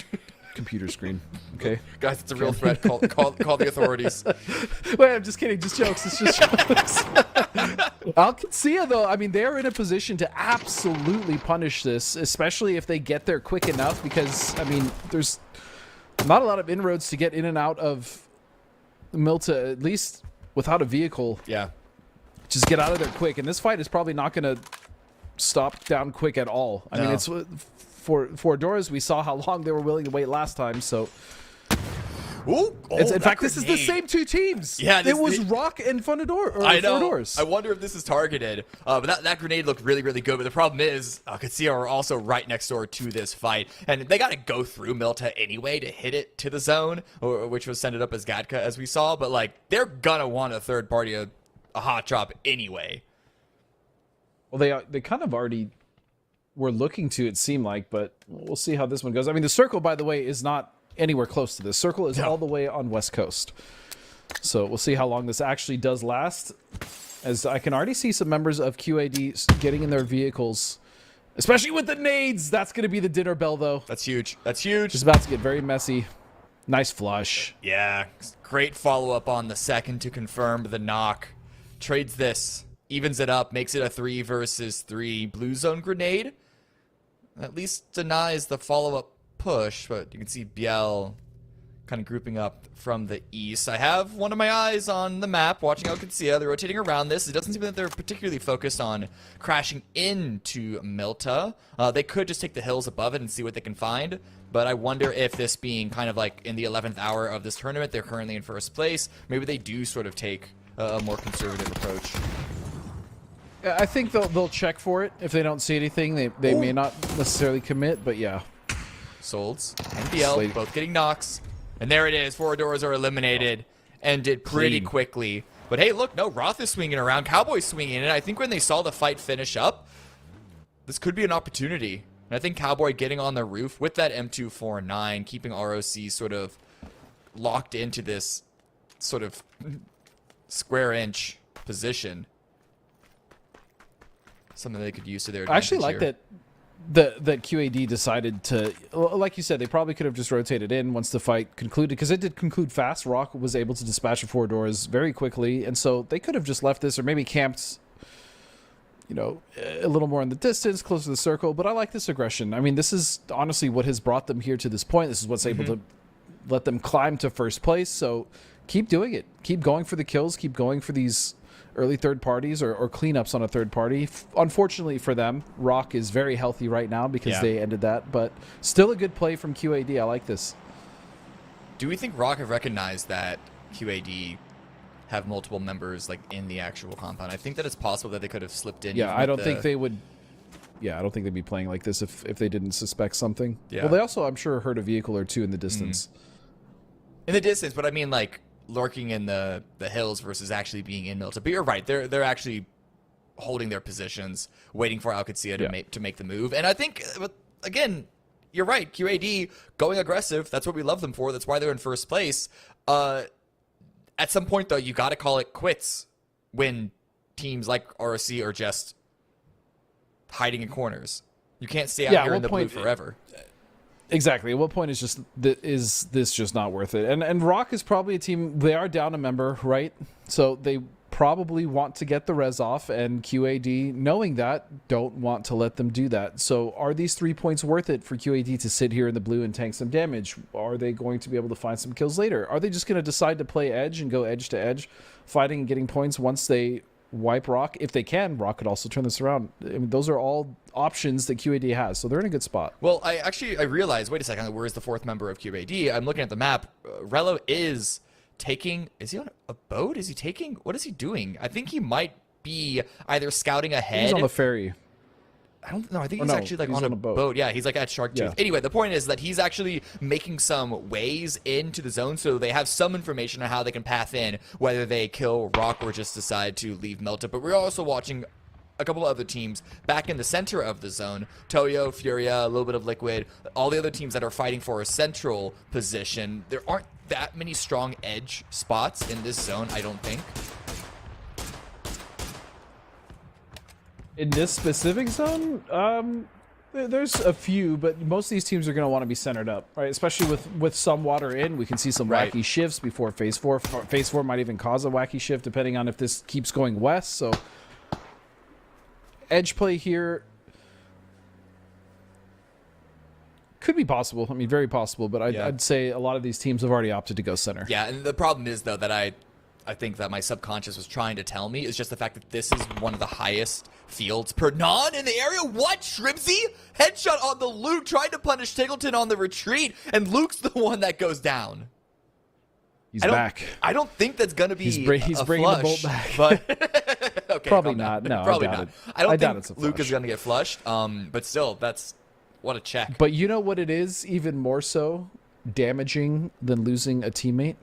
computer screen. Okay, guys, it's a real threat. Call the authorities. Wait, I'm just kidding. Just jokes. It's just jokes. Alcancia, though, I mean, they're in a position to absolutely punish this, especially if they get there quick enough. Because I mean, there's not a lot of inroads to get in and out of Milta, at least without a vehicle. Yeah. Just get out of there quick, and this fight is probably not going to stop down quick at all. I mean, it's for Doras. We saw how long they were willing to wait last time, so. In fact, this is the same 2 teams. Yeah, it was Rock and Fundador. I know. Doors. I wonder if this is targeted. But that grenade looked really, really good. But the problem is, Alcancia are also right next door to this fight, and they got to go through Milta anyway to hit it to the zone, which was sent it up as Gadka, as we saw. But like, they're gonna want a third party a hot drop anyway. Well, they kind of already were looking to, it seemed like, but we'll see how this one goes. I mean, the circle, by the way, is not anywhere close to this. Circle is all the way on West Coast. So we'll see how long this actually does last, as I can already see some members of QAD getting in their vehicles, especially with the nades. That's going to be the dinner bell, though. That's huge. That's huge. It's about to get very messy. Nice flush. Yeah, great follow-up on the second to confirm the knock. Trades this, evens it up, makes it a 3 versus 3 blue zone grenade. At least denies the follow-up push, but you can see Biel kind of grouping up from the east. I have one of my eyes on the map, watching Alcancia. They're rotating around this. It doesn't seem that they're particularly focused on crashing into Milta. They could just take the hills above it and see what they can find, but I wonder if this being kind of like in the 11th hour of this tournament, they're currently in first place. Maybe they do sort of take a more conservative approach. I think they'll check for it. If they don't see anything, they may not necessarily commit, but yeah. Solds and BL Slate. both getting knocks. And there it is. 4 doors are eliminated. Ended pretty Clean. quickly. But hey, look, no, Roth is swinging around. Cowboy's swinging in. And I think when they saw the fight finish up, this could be an opportunity. And I think Cowboy getting on the roof with that M249, keeping ROC sort of locked into this sort of square inch position. Something they could use to their advantage. I actually like here. that QAD decided to, like you said, they probably could have just rotated in once the fight concluded, because it did conclude fast. Rock was able to dispatch the 4 doors very quickly, and so they could have just left this or maybe camped, you know, a little more in the distance, closer to the circle. But I like this aggression. I mean, this is honestly what has brought them here to this point. This is what's able to let them climb to first place. So keep doing it. Keep going for the kills. Keep going for these early third parties or cleanups on a third party. Unfortunately for them, Rock is very healthy right now because they ended that. But still a good play from QAD. I like this. Do we think Rock have recognized that QAD have multiple members like in the actual compound? I think that it's possible that they could have slipped in. Yeah, I don't think they would. Yeah, I don't think they'd be playing like this if they didn't suspect something. Yeah. Well, they also, I'm sure, heard a vehicle or two in the distance. In the distance, but I mean like lurking in the hills versus actually being in Milton. But you're right, they're actually holding their positions, waiting for Alcatsia to make the move. And I think, but again, you're right. QAD going aggressive. That's what we love them for. That's why they're in first place. At some point, though, you got to call it quits when teams like ROC are just hiding in corners. You can't stay out here in the blue forever. Exactly. At what point is this just not worth it? And Rock is probably a team. They are down a member, right? So they probably want to get the res off, and QAD, knowing that, don't want to let them do that. So are these 3 points worth it for QAD to sit here in the blue and tank some damage? Are they going to be able to find some kills later? Are they just going to decide to play edge and go edge to edge, fighting and getting points once they wipe Rock? If they can, Rock could also turn this around. I mean, those are all options that QAD has, so they're in a good spot. Well, I realized, wait a second, where is the 4th member of QAD? I'm looking at the map. Rello is taking, is he on a boat? Is he taking, what is he doing? I think he might be either scouting ahead. He's on the ferry. I don't know. I think he's actually like on a boat. Yeah, he's like at Shark Tooth. Yeah. Anyway, the point is that he's actually making some ways into the zone, so they have some information on how they can path in, whether they kill Rock or just decide to leave Melta. But we're also watching a couple of other teams back in the center of the zone. Toyo, Furia, a little bit of Liquid, all the other teams that are fighting for a central position. There aren't that many strong edge spots in this zone, I don't think. In this specific zone, there's a few, but most of these teams are going to want to be centered up, right? Especially with some water in, we can see some wacky shifts before phase 4. Phase 4 might even cause a wacky shift depending on if this keeps going west. So edge play here could be possible. I mean, very possible, but I'd say a lot of these teams have already opted to go center. Yeah, and the problem is, though, that I think that my subconscious was trying to tell me is just the fact that this is one of the highest fields per non in the area. What? Shrimsy? Headshot on the Luke, trying to punish Tiggleton on the retreat, and Luke's the one that goes down. He's back. I don't think that's going to be he's a bringing flush, the bolt back. But okay, probably not. No, probably I doubt not. it. I don't doubt it's think a Luke flush. is going to get flushed. But still, that's what a check. But you know what it is even more so damaging than losing a teammate?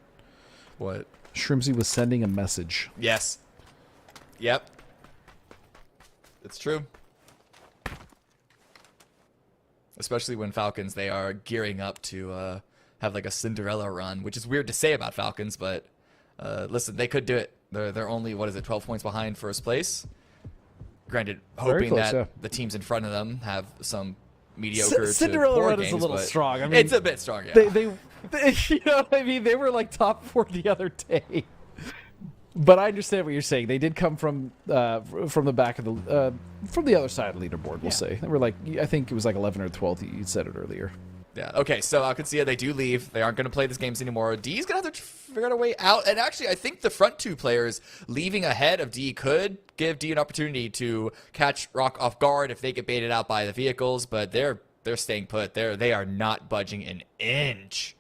What? Shrimsy was sending a message. Yes. Yep. It's true. Especially when Falcons, they are gearing up to have like a Cinderella run, which is weird to say about Falcons, but listen, they could do it. They're only, 12 points behind first place. Granted, hoping close, that the teams in front of them have some mediocre Cinderella to poor run games, is a little but strong. I mean, it's a bit strong, yeah. They you know what I mean? They were like top 4 the other day. But I understand what you're saying. They did come from the back of the from the other side of the leaderboard. We'll say they were like, I think it was like 11 or 12. You said it earlier. Yeah. Okay. So Alcatsia, they do leave. They aren't going to play these games anymore. D's going to have to figure out a way out. And actually, I think the front 2 players leaving ahead of D could give D an opportunity to catch Rock off guard if they get baited out by the vehicles. But they're staying put. They are not budging an inch.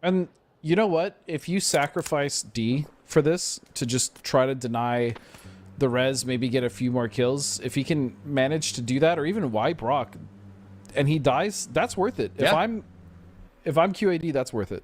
And you know what? If you sacrifice D for this to just try to deny the res, maybe get a few more kills, if he can manage to do that or even wipe Rock, and he dies, that's worth it. Yeah. If I'm QAD, that's worth it.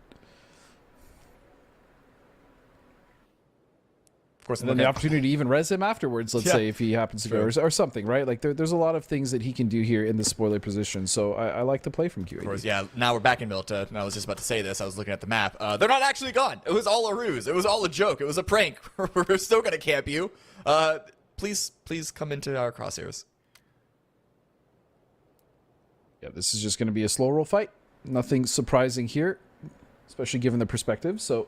Of course, And then the opportunity to even res him afterwards, let's say, if he happens to go, or something, right? Like, there's a lot of things that he can do here in the spoiler position, so I like to play from QAD. Of course, yeah. Now we're back in Milta, and I was just about to say this. I was looking at the map. They're not actually gone. It was all a ruse. It was all a joke. It was a prank. We're still going to camp you. Please come into our crosshairs. Yeah, this is just going to be a slow roll fight. Nothing surprising here, especially given the perspective. So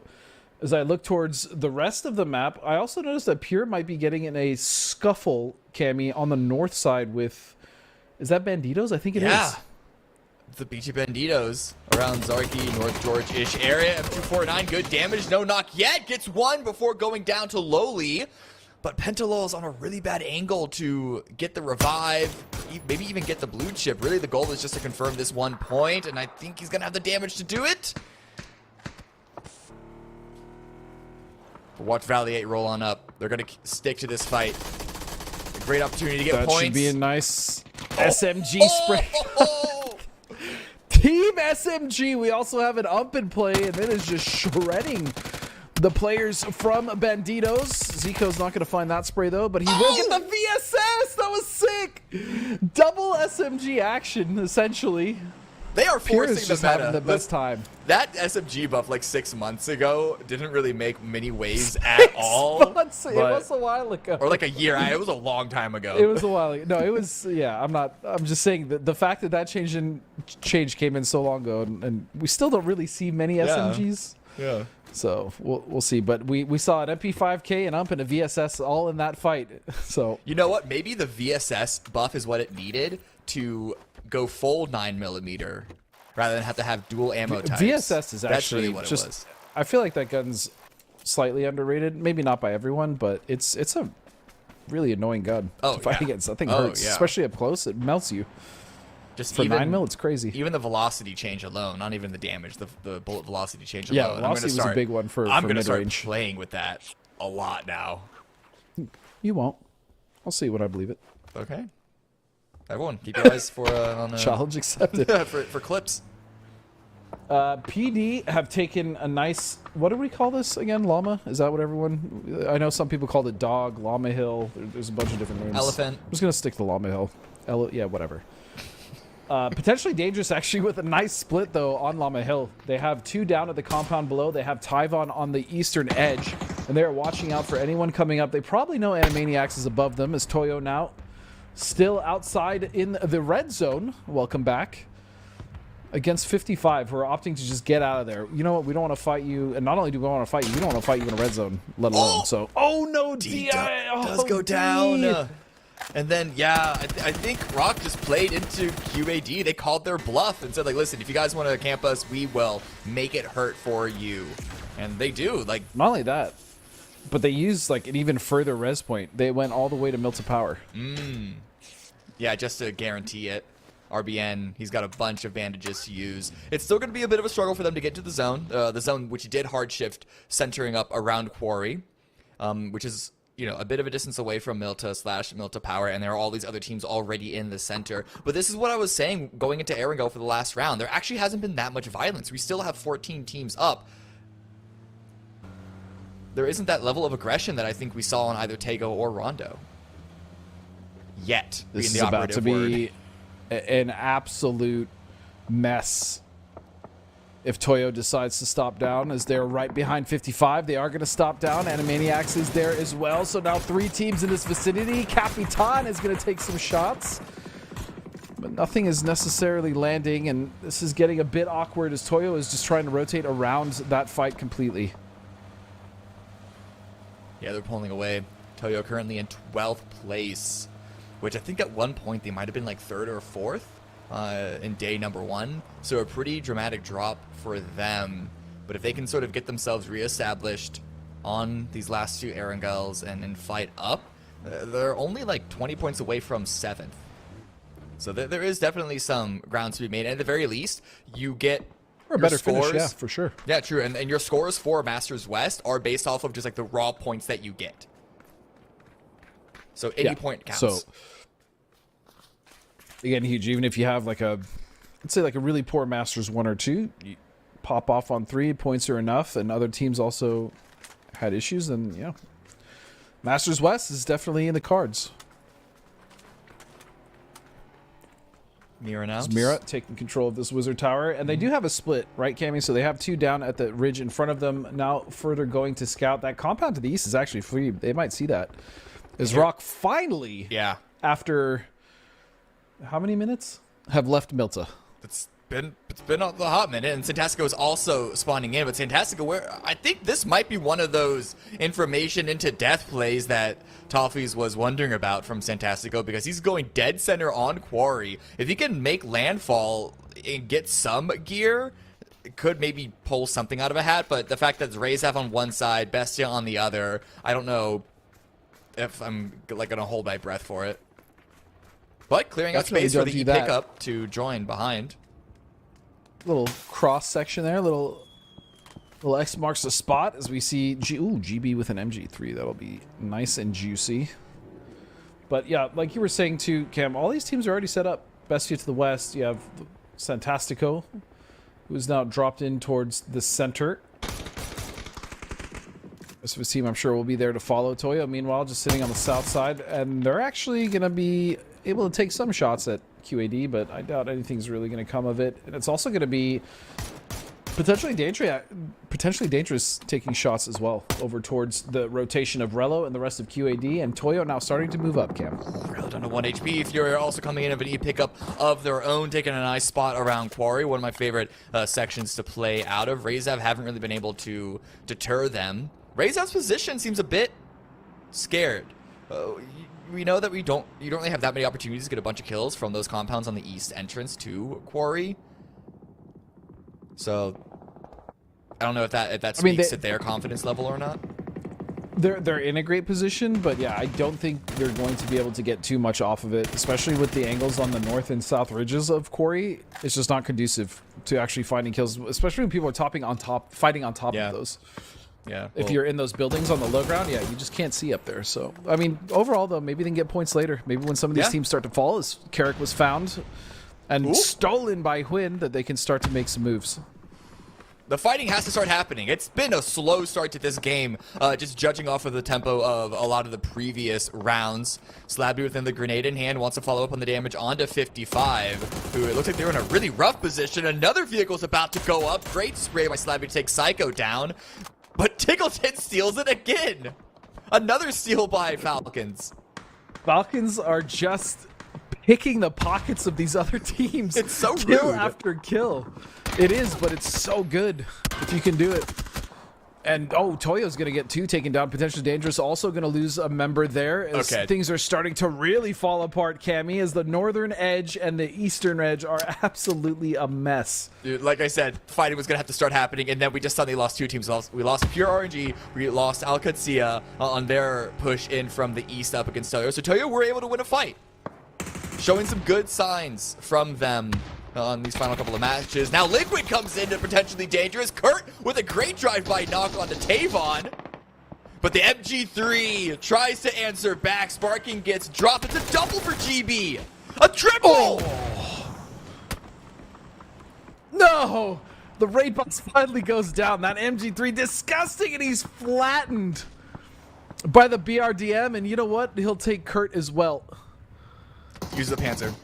as I look towards the rest of the map, I also noticed that Pure might be getting in a scuffle, Cammy, on the north side with... Is that Banditos? I think it is. Yeah. The Beachy Banditos around Zarky, North George-ish area. M249, good damage. No knock yet. Gets one before going down to Lowly. But Pentalol is on a really bad angle to get the revive, maybe even get the blue chip. Really, the goal is just to confirm this 1 point, and I think he's going to have the damage to do it. But watch Valley 8 roll on up. They're going to stick to this fight. A great opportunity to get that points. That should be a nice SMG spray. Team SMG. We also have an ump in play, and it is just shredding the players from Banditos. Zico's not going to find that spray, though, but he will get the VSS. That was sick. Double SMG action, essentially. They are forcing just the meta. Having the best time. That SMG buff like 6 months ago didn't really make many waves at all. It was a while ago. Or like a year. It was a long time ago. It was a while ago. No, it was, yeah, I'm just saying that the fact that change came in so long ago, and we still don't really see many SMGs. Yeah. So we'll see. But we saw an MP5K, an ump, and a VSS all in that fight. So you know what? Maybe the VSS buff is what it needed to go full 9mm rather than have to have dual ammo types. VSS is actually really what just, it was. I feel like that gun's slightly underrated. Maybe not by everyone, but it's a really annoying gun to fight against. That thing hurts, especially up close. It melts you. Just for 9mm, it's crazy. Even the velocity change alone, not even the damage, the bullet velocity change alone. Yeah, velocity was a big one for I'm going to start mid-range. playing with that a lot now. You won't. I'll see when I believe it. Okay. Everyone, keep your eyes for on challenge accepted. for clips. PD have taken a nice. What do we call this again? Llama? Is that what everyone? I know some people called it dog, llama hill. There's a bunch of different names. Elephant. I'm just gonna stick to llama hill. Yeah, whatever. Potentially dangerous, actually, with a nice split, though, on Llama Hill. They have 2 down at the compound below. They have Tyvon on the eastern edge, and they are watching out for anyone coming up. They probably know Animaniacs is above them, as Toyo now still outside in the red zone. Welcome back. Against 55, who are opting to just get out of there. You know what? We don't want to fight you, and not only do we want to fight you, we don't want to fight you in a red zone, let alone. So, oh no, D does go down. And then, yeah, I think Rock just played into QAD. They called their bluff and said, like, listen, if you guys want to camp us, we will make it hurt for you. And they do. Like, not only that, but they used, like, an even further res point. They went all the way to Milta Power. Yeah, just to guarantee it. RBN, he's got a bunch of bandages to use. It's still going to be a bit of a struggle for them to get to the zone which he did hard shift, centering up around Quarry, which is... you know, a bit of a distance away from Milta/Milta Power, and there are all these other teams already in the center. But this is what I was saying going into Erangel for the last round. There actually hasn't been that much violence. We still have 14 teams up. There isn't that level of aggression that I think we saw on either Tego or Rondo. Yet. This is about to be an absolute mess. If Toyo decides to stop down, as they're right behind 55, they are going to stop down. Animaniacs is there as well. So now 3 teams in this vicinity. Capitan is going to take some shots, but nothing is necessarily landing, and this is getting a bit awkward as Toyo is just trying to rotate around that fight completely. Yeah, they're pulling away. Toyo currently in 12th place, which I think at one point they might have been like 3rd or 4th. In day number 1, so a pretty dramatic drop for them. But if they can sort of get themselves reestablished on these last 2 Erangels and fight up, they're only like 20 points away from 7th. So there is definitely some ground to be made. At the very least, you get or a better scores. Finish, yeah, for sure. Yeah, true. And your scores for Masters West are based off of just like the raw points that you get. So any point counts. So Again, huge. Even if you have like a, let's say like a really poor Masters 1 or 2, you pop off on 3 points are enough, and other teams also had issues, then yeah, Masters West is definitely in the cards. Mira now. Mira taking control of this wizard tower, and they do have a split, right, Cammy? So they have 2 down at the ridge in front of them. Now further going to scout. That compound to the east is actually free. They might see that. Is Rock finally, after how many minutes, have left Milta? It's been a hot minute, and Santastico is also spawning in. But Santastico, where I think this might be one of those information into death plays that Toffees was wondering about from Santastico, because he's going dead center on Quarry. If he can make landfall and get some gear, it could maybe pull something out of a hat. But the fact that it's Razaf on one side, Bestia on the other, I don't know if I'm like gonna hold my breath for it. But clearing out space for the E pickup to join behind. Little cross section there, little X marks the spot as we see GB with an MG3. That'll be nice and juicy. But yeah, like you were saying too, Cam, all these teams are already set up. Bestia to the west, you have Santastico, who's now dropped in towards the center. Rest of his team, I'm sure, will be there to follow. Toyo, meanwhile, just sitting on the south side, and they're actually going to be able to take some shots at QAD, but I doubt anything's really going to come of it. And it's also going to be potentially dangerous taking shots as well over towards the rotation of Rello and the rest of QAD, and Toyo now starting to move up, Cam. Rello down to 1 HP. Fury also coming in of an E pickup of their own, taking a nice spot around Quarry. One of my favorite sections to play out of. Razav haven't really been able to deter them. Razav's position seems a bit scared. We know that you don't really have that many opportunities to get a bunch of kills from those compounds on the east entrance to Quarry. So I don't know if that speaks to their confidence level or not. They're in a great position, but yeah, I don't think they're going to be able to get too much off of it, especially with the angles on the north and south ridges of Quarry. It's just not conducive to actually finding kills, especially when people are fighting on top of those. Yeah. If you're in those buildings on the low ground, yeah, you just can't see up there. So, I mean, overall, though, maybe they can get points later. Maybe when some of these teams start to fall, as Carrick was found and stolen by Huynh, that they can start to make some moves. The fighting has to start happening. It's been a slow start to this game, just judging off of the tempo of a lot of the previous rounds. Slabby within the grenade in hand wants to follow up on the damage onto 55, who it looks like they're in a really rough position. Another vehicle's about to go up. Great spray by Slabby to take Psycho down. But Tickleton steals it again. Another steal by Falcons. Falcons are just picking the pockets of these other teams. It's so kill rude. After kill. It is, but it's so good if you can do it. And Toyo's going to get 2 taken down. Potentially dangerous. Also going to lose a member there as things are starting to really fall apart, Cammy, as the northern edge and the eastern edge are absolutely a mess. Dude, like I said, fighting was going to have to start happening, and then we just suddenly lost 2 teams. We lost Pure RNG, we lost Al Qudsiya on their push in from the east up against Toyo. So Toyo were able to win a fight. Showing some good signs from them on these final couple of matches. Now Liquid comes in to potentially dangerous. Kurt with a great drive-by knock onto Tavon. But the MG3 tries to answer back. Sparking gets dropped. It's a double for GB. A triple! No! The raid box finally goes down. That MG3 disgusting, and he's flattened by the BRDM. And you know what? He'll take Kurt as well. Use the Panzer.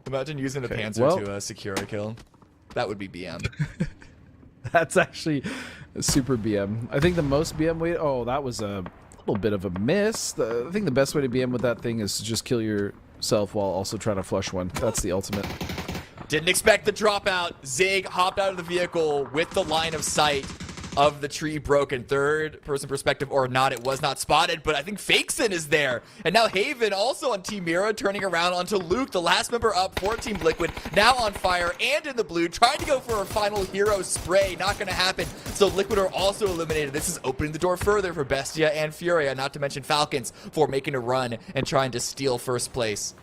Imagine using a Panzer to secure a kill. That would be BM. That's actually a super BM. I think the most BM way... Oh, that was a little bit of a miss. I think the best way to BM with that thing is to just kill yourself while also trying to flush one. That's the ultimate. Didn't expect the dropout. Zig hopped out of the vehicle with the line of sight of the tree broken. Third person perspective or not, it was not spotted, but I think Fakeson is there. And now Haven also on Team Mira, turning around onto Luke, the last member up for Team Liquid, now on fire and in the blue, trying to go for a final hero spray. Not going to happen. So Liquid are also eliminated. This is opening the door further for Bestia and Furia, not to mention Falcons, for making a run and trying to steal first place.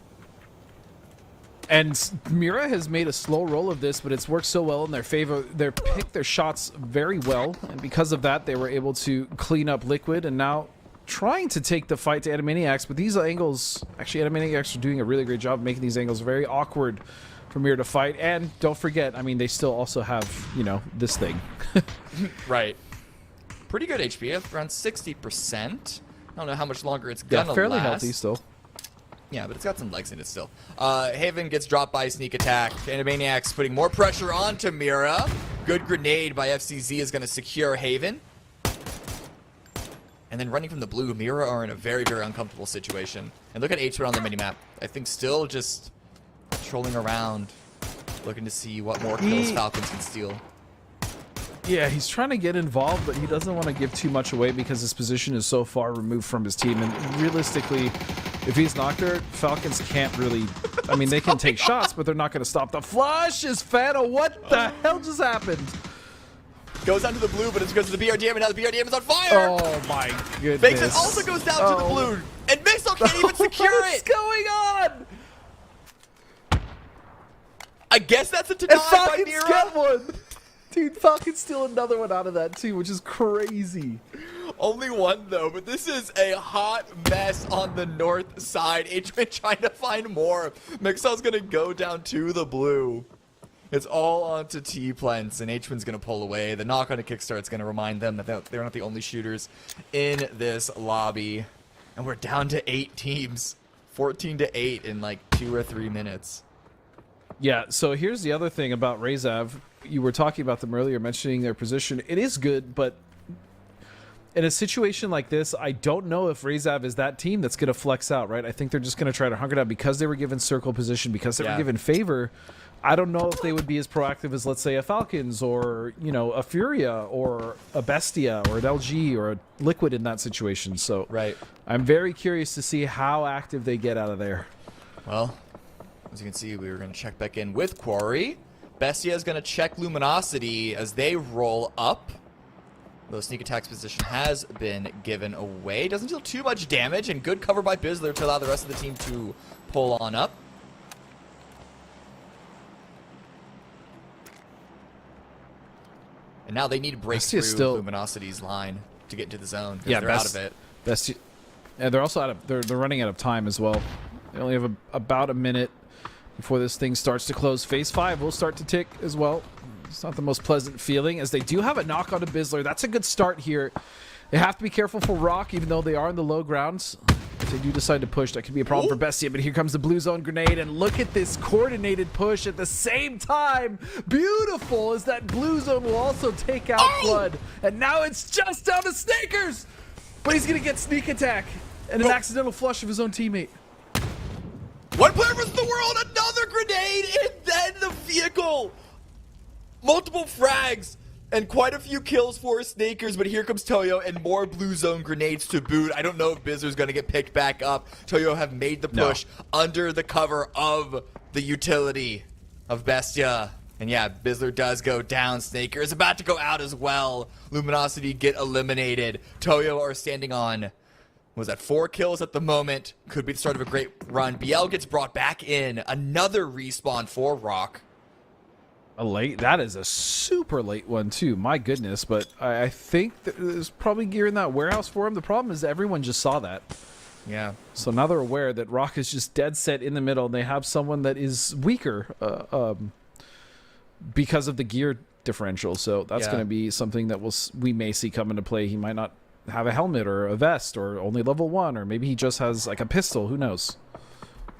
And Mira has made a slow roll of this, but it's worked so well in their favor. They picked their shots very well, and because of that, they were able to clean up Liquid. And now trying to take the fight to Animaniacs, but these angles, actually Animaniacs are doing a really great job of making these angles very awkward for Mira to fight. And don't forget, I mean, they still also have, you know, this thing. Right. Pretty good HP, around 60%. I don't know how much longer it's gonna fairly last. healthy still. Yeah, but it's got some legs in it still. Haven gets dropped by a sneak attack. Animaniacs putting more pressure onto Mira. Good grenade by FCZ is going to secure Haven. And then running from the blue, Mira are in a very, very uncomfortable situation. And look at H on the minimap. I think still just trolling around, looking to see what more kills Falcons can steal. Yeah, he's trying to get involved, but he doesn't want to give too much away because his position is so far removed from his team. And realistically, if he's Nocturne, Falcons can't really... I mean, they can take shots, but they're not going to stop. The flush is Fanta. What the hell just happened? Goes down to the blue, but it's because of the BRDM, and now the BRDM is on fire! Oh my goodness. Makes it also goes down to the blue, and Mixel can't even secure What's it! going on? I guess that's a deny And by Falcons Mira. get one! Dude, Falcons steal another one out of that too, which is crazy. Only one though, but this is a hot mess on the north side. H-Man trying to find more. Mixel's gonna go down to the blue. It's all onto T-Plents, and H-Man's gonna pull away. The knock on a kickstart's gonna remind them that they're not the only shooters in this lobby. And we're down to 8 teams. 14-8 in like 2 or 3 minutes. Yeah, so here's the other thing about Rezav. You were talking about them earlier, mentioning their position. It is good, but in a situation like this, I don't know if Rezav is that team that's going to flex out, right? I think they're just going to try to hunker down because they were given circle position, because they were given favor. I don't know if they would be as proactive as, let's say, a Falcons or, you know, a Furia or a Bestia or an LG or a Liquid in that situation. So I'm very curious to see how active they get out of there. Well, as you can see, we were going to check back in with Quarry. Bestia is going to check Luminosity as they roll up. The sneak attack's position has been given away. Doesn't deal too much damage, and good cover by Bizzler to allow the rest of the team to pull on up. And now they need to break through Luminosity's line to get into the zone. Yeah, they're out of it. Bestia, and they're also out of. They're running out of time as well. They only have about a minute before this thing starts to close. Phase 5 will start to tick as well. It's not the most pleasant feeling, as they do have a knock on to Bizzler. That's a good start here. They have to be careful for Rock, even though they are in the low grounds. If they do decide to push, that could be a problem for Bestia, but here comes the blue zone grenade, and look at this coordinated push at the same time. Beautiful, as that blue zone will also take out Flood. And now it's just down to Snakers! But he's gonna get sneak attack and an accidental flush of his own teammate. One player versus the world, another grenade, and then the vehicle. Multiple frags and quite a few kills for Snakers, but here comes Toyo and more blue zone grenades to boot. I don't know if Bizzler's going to get picked back up. Toyo have made the push under the cover of the utility of Bestia. And yeah, Bizzler does go down. Snaker is about to go out as well. Luminosity get eliminated. Toyo are standing on... was that 4 kills at the moment? Could be the start of a great run. BL gets brought back in. Another respawn for Rock. A late? That is a super late one too. My goodness, but I think that there's probably gear in that warehouse for him. The problem is that everyone just saw that. Yeah. So now they're aware that Rock is just dead set in the middle, and they have someone that is weaker because of the gear differential. So that's going to be something that we may see come into play. He might not have a helmet or a vest or only level 1, or maybe he just has like a pistol. Who knows?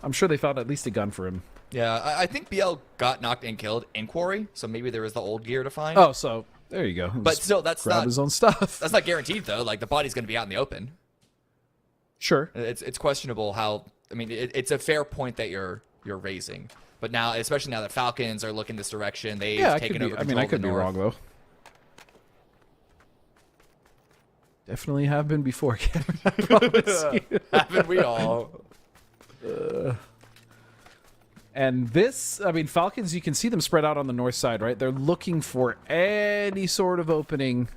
I'm sure they found at least a gun for him. Yeah, I think BL got knocked and killed in Quarry, so maybe there was the old gear to find. Oh, so there you go. But still, that's grab not his own stuff. That's not guaranteed, though. Like, the body's going to be out in the open. Sure. It's questionable how. I mean, it's a fair point that you're raising, but now, especially now that Falcons are looking this direction, they've taken over. I mean, I could be wrong though. Definitely have been before, Kevin. I promise you. Haven't we all? And this, I mean, Falcons, you can see them spread out on the north side, right? They're looking for any sort of opening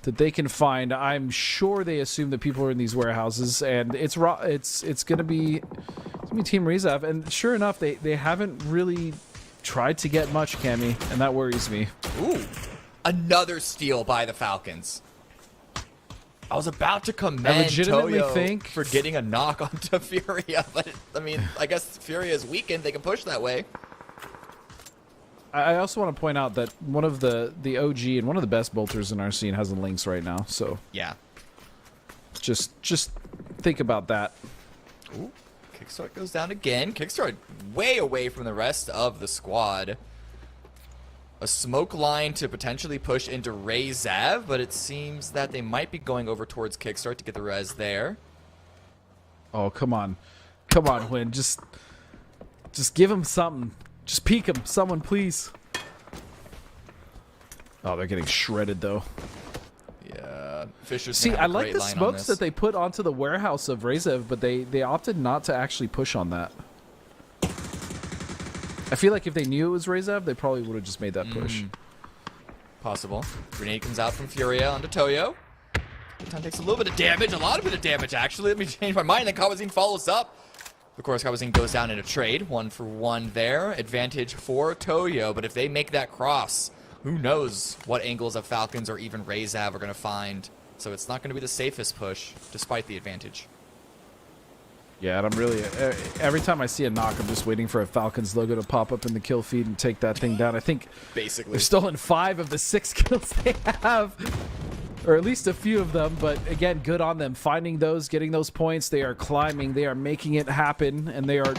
that they can find. I'm sure they assume that people are in these warehouses, and it's going to be Team Rezav. And sure enough, they haven't really tried to get much, Cammy, and that worries me. Ooh, another steal by the Falcons. I was about to commend legitimately Toyo think for getting a knock onto Furia, but I mean, I guess Furia is weakened. They can push that way. I also want to point out that one of the OG and one of the best bolters in our scene has a Lynx right now. So Yeah. just think about that. Ooh, Kickstart goes down again. Kickstart way away from the rest of the squad. A smoke line to potentially push into Ray Zav, but it seems that they might be going over towards Kickstart to get the res there. Oh, come on. Come on, Huynh. Just give him something. Just peek him. Someone, please. Oh, they're getting shredded, though. Yeah, Fisher's See, gonna have I a like great the line on smokes this. that they put onto the warehouse of Rezev, but they opted not to actually push on that. I feel like if they knew it was Rezev, they probably would have just made that push. Possible. Grenade comes out from Furia onto Toyo. Time takes a little bit of damage, a lot of bit of damage actually. Let me change my mind. Then Kawazine follows up. Of course, Kawazine goes down in a trade. 1-for-1 there. Advantage for Toyo, but if they make that cross, who knows what angles of Falcons or even Rezav are going to find. So it's not going to be the safest push, despite the advantage. Yeah, and I'm really... every time I see a knock, I'm just waiting for a Falcons logo to pop up in the kill feed and take that thing down. I think Basically. they've stolen 5 of the 6 kills they have. Or at least a few of them, but again, good on them. Finding those, getting those points, they are climbing, they are making it happen, and they are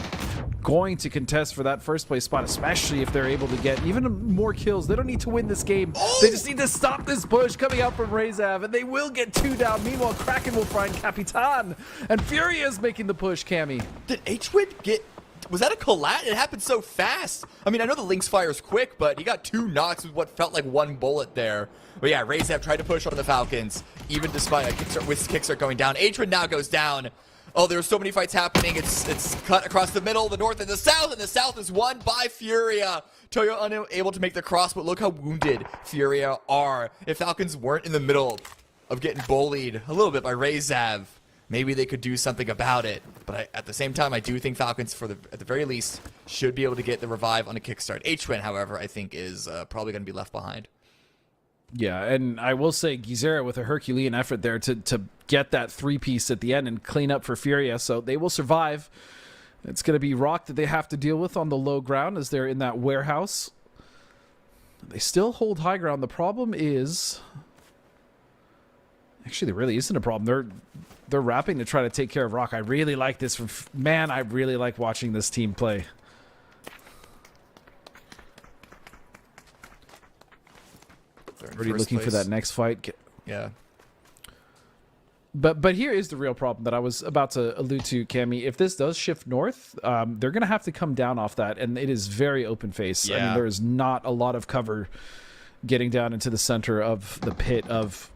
going to contest for that first place spot, especially if they're able to get even more kills. They don't need to win this game. They just need to stop this push coming out from Rezav, and they will get 2 down. Meanwhile, Kraken will find Capitan, and Furia is making the push, Cammy. Did H-Win get... Was that a collat? It happened so fast. I mean, I know the Lynx fires quick, but he got 2 knocks with what felt like 1 bullet there. But yeah, Rezav tried to push on the Falcons, even despite Kickstart going down. H-Win now goes down. Oh, there are so many fights happening. It's cut across the middle, the north, and the south is won by Furia. Toyo unable to make the cross, but look how wounded Furia are. If Falcons weren't in the middle of getting bullied a little bit by Rezav, maybe they could do something about it. But at the same time, I do think Falcons, at the very least, should be able to get the revive on a Kickstart. H-Win, however, I think is probably going to be left behind. Yeah, and I will say Gizera with a Herculean effort there to get that 3-piece at the end and clean up for Furia, so they will survive. It's going to be Rock that they have to deal with on the low ground as they're in that warehouse. They still hold high ground. The problem is... Actually, there really isn't a problem. They're wrapping to try to take care of Rock. I really like this. Man, I really like watching this team play. Already looking for that next fight. Yeah. But here is the real problem that I was about to allude to, Cammy. If this does shift north, they're going to have to come down off that, and it is very open face. Yeah. I mean, there is not a lot of cover getting down into the center of the pit of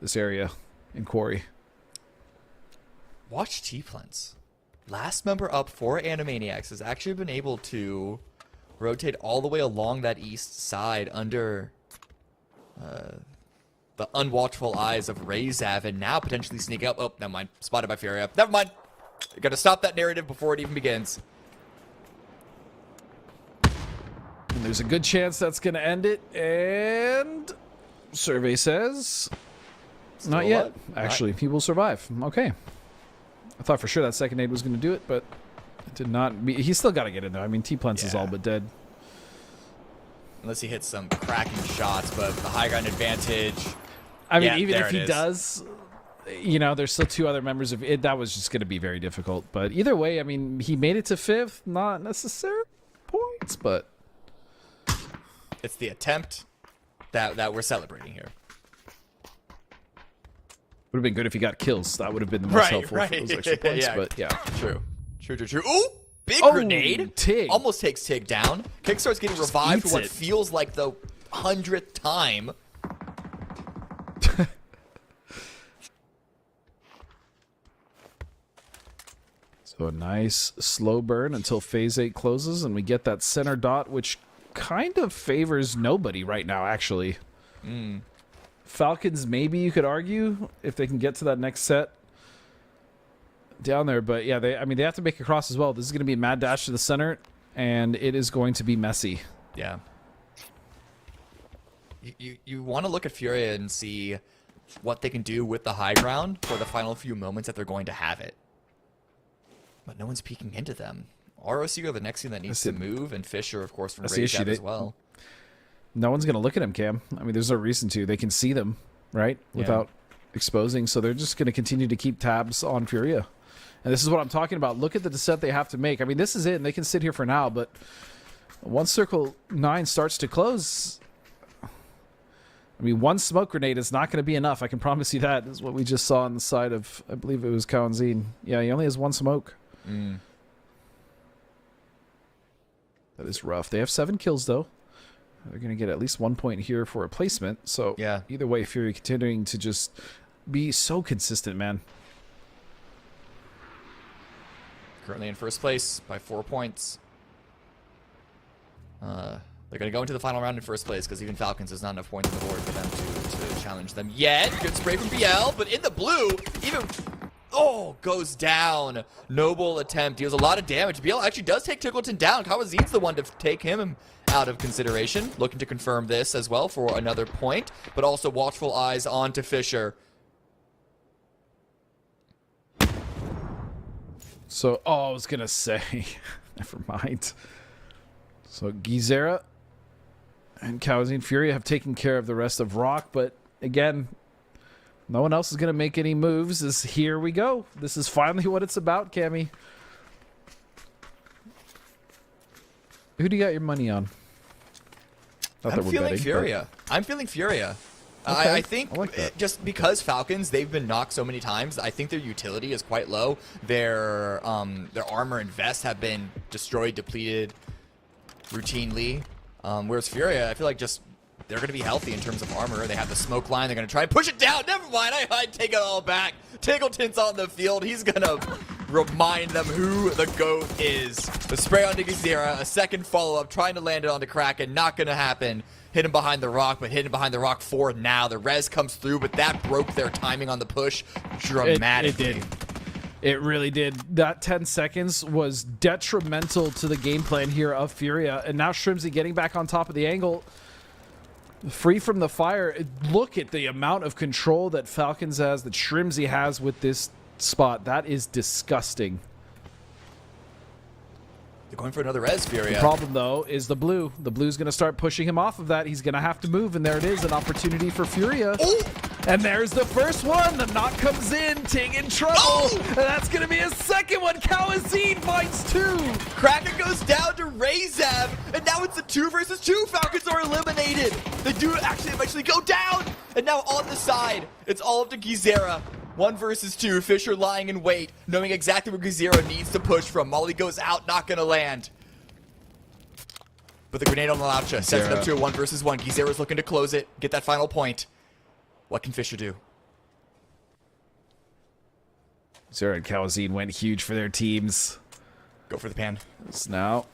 this area in Quarry. Watch T-Plants. Last member up for Animaniacs has actually been able to rotate all the way along that east side under the unwatchful eyes of Rezav, and now potentially sneak up. Oh, never mind. Spotted by Furia. Never mind. You gotta stop that narrative before it even begins. And there's a good chance that's going to end it, and survey says not yet. alive. Actually, he will survive. Okay. I thought for sure that second aid was going to do it, but it did not. He's still got to get in there. I mean, T-Plants is Yeah. all but dead. Unless he hits some cracking shots, but the high ground advantage. I mean, Yeah, even there if he it is. does, you know, there's still 2 other members of it. That was just going to be very difficult. But either way, I mean, he made it to 5th. Not necessarily points, but It's the attempt that we're celebrating here. would have been good if he got kills. That would have been the most helpful for those extra points. Yeah. But yeah. True. Ooh! Big Oh, grenade. Tig. Almost takes Tig down. Kickstart's getting revived for eats what it. feels like the 100th time. So a nice slow burn until phase 8 closes, and we get that center dot, which kind of favors nobody right now, actually. Falcons, maybe you could argue, if they can get to that next set down there. But yeah, they have to make a cross as well. This is going to be a mad dash to the center, and it is going to be messy. Yeah. You want to look at Furia and see what they can do with the high ground for the final few moments that they're going to have it. But no one's peeking into them. ROC are the next team that needs to move, and Fisher, of course, from Rage as well. No one's going to look at him, Cam. I mean, there's no reason to. They can see them, right, without exposing. So they're just going to continue to keep tabs on Furia. And this is what I'm talking about. Look at the descent they have to make. I mean, this is it, and they can sit here for now. But once Circle 9 starts to close, I mean, one smoke grenade is not going to be enough. I can promise you that. This is what we just saw on the side of, I believe it was Kawanzin. Yeah, he only has one smoke. That is rough. They have 7 kills, though. They're going to get at least 1 point here for a placement. So either way, Fury continuing to just be so consistent, man. Currently in first place by 4 points. They're going to go into the final round in first place because even Falcons is not enough points on the board for them to challenge them yet. Good spray from BL, but in the blue, even... Oh, goes down. Noble attempt. Deals a lot of damage. BL actually does take Tickleton down. Kawazin's the one to take him out of consideration. Looking to confirm this as well for another point, but also watchful eyes on to Fisher. So, I was going to say, never mind. So, Gizera and Kawazin Fury have taken care of the rest of Rock, but again, no one else is going to make any moves. Here we go. This is finally what it's about, Cammy. Who do you got your money on? I'm feeling Furia. I'm feeling Furia. Okay. I think just because Falcons, they've been knocked so many times, I think their utility is quite low. Their armor and vests have been destroyed, depleted routinely. Whereas Furia, I feel like just they're going to be healthy in terms of armor. They have the smoke line. They're going to try and push it down. Never mind. I take it all back. Tickleton's on the field. He's going to remind them who the GOAT is. The spray onto Gizera. A second follow-up. Trying to land it onto Kraken. Not going to happen. Hit him behind the rock, but hit him behind the rock for now. The res comes through, but that broke their timing on the push dramatically. It did. It really did. That 10 seconds was detrimental to the game plan here of Furia. And now Shrimsy getting back on top of the angle. Free from the fire. Look at the amount of control that Falcons has, that Shrimsy has with this spot. That is disgusting. They're going for another res, Furia. The problem, though, is the blue. The blue's going to start pushing him off of that. He's going to have to move, and there it is, an opportunity for Furia. Ooh. And there's the first one. The knock comes in. Ting in trouble. Oh. And that's going to be a second one. Kawazin finds 2. Kraken goes down to Razab, and now it's a 2 versus 2. Falcons are eliminated. They do actually eventually go down. And now on the side, it's all up to Gizera. 1 versus 2. Fisher lying in wait, knowing exactly where Gizera needs to push from. Molly goes out, not going to land. But the grenade on the Laucha sets it up to a 1 versus 1. Gizera's looking to close it, get that final point. What can Fisher do? Gizera and Kawazin went huge for their teams. Go for the pan. So now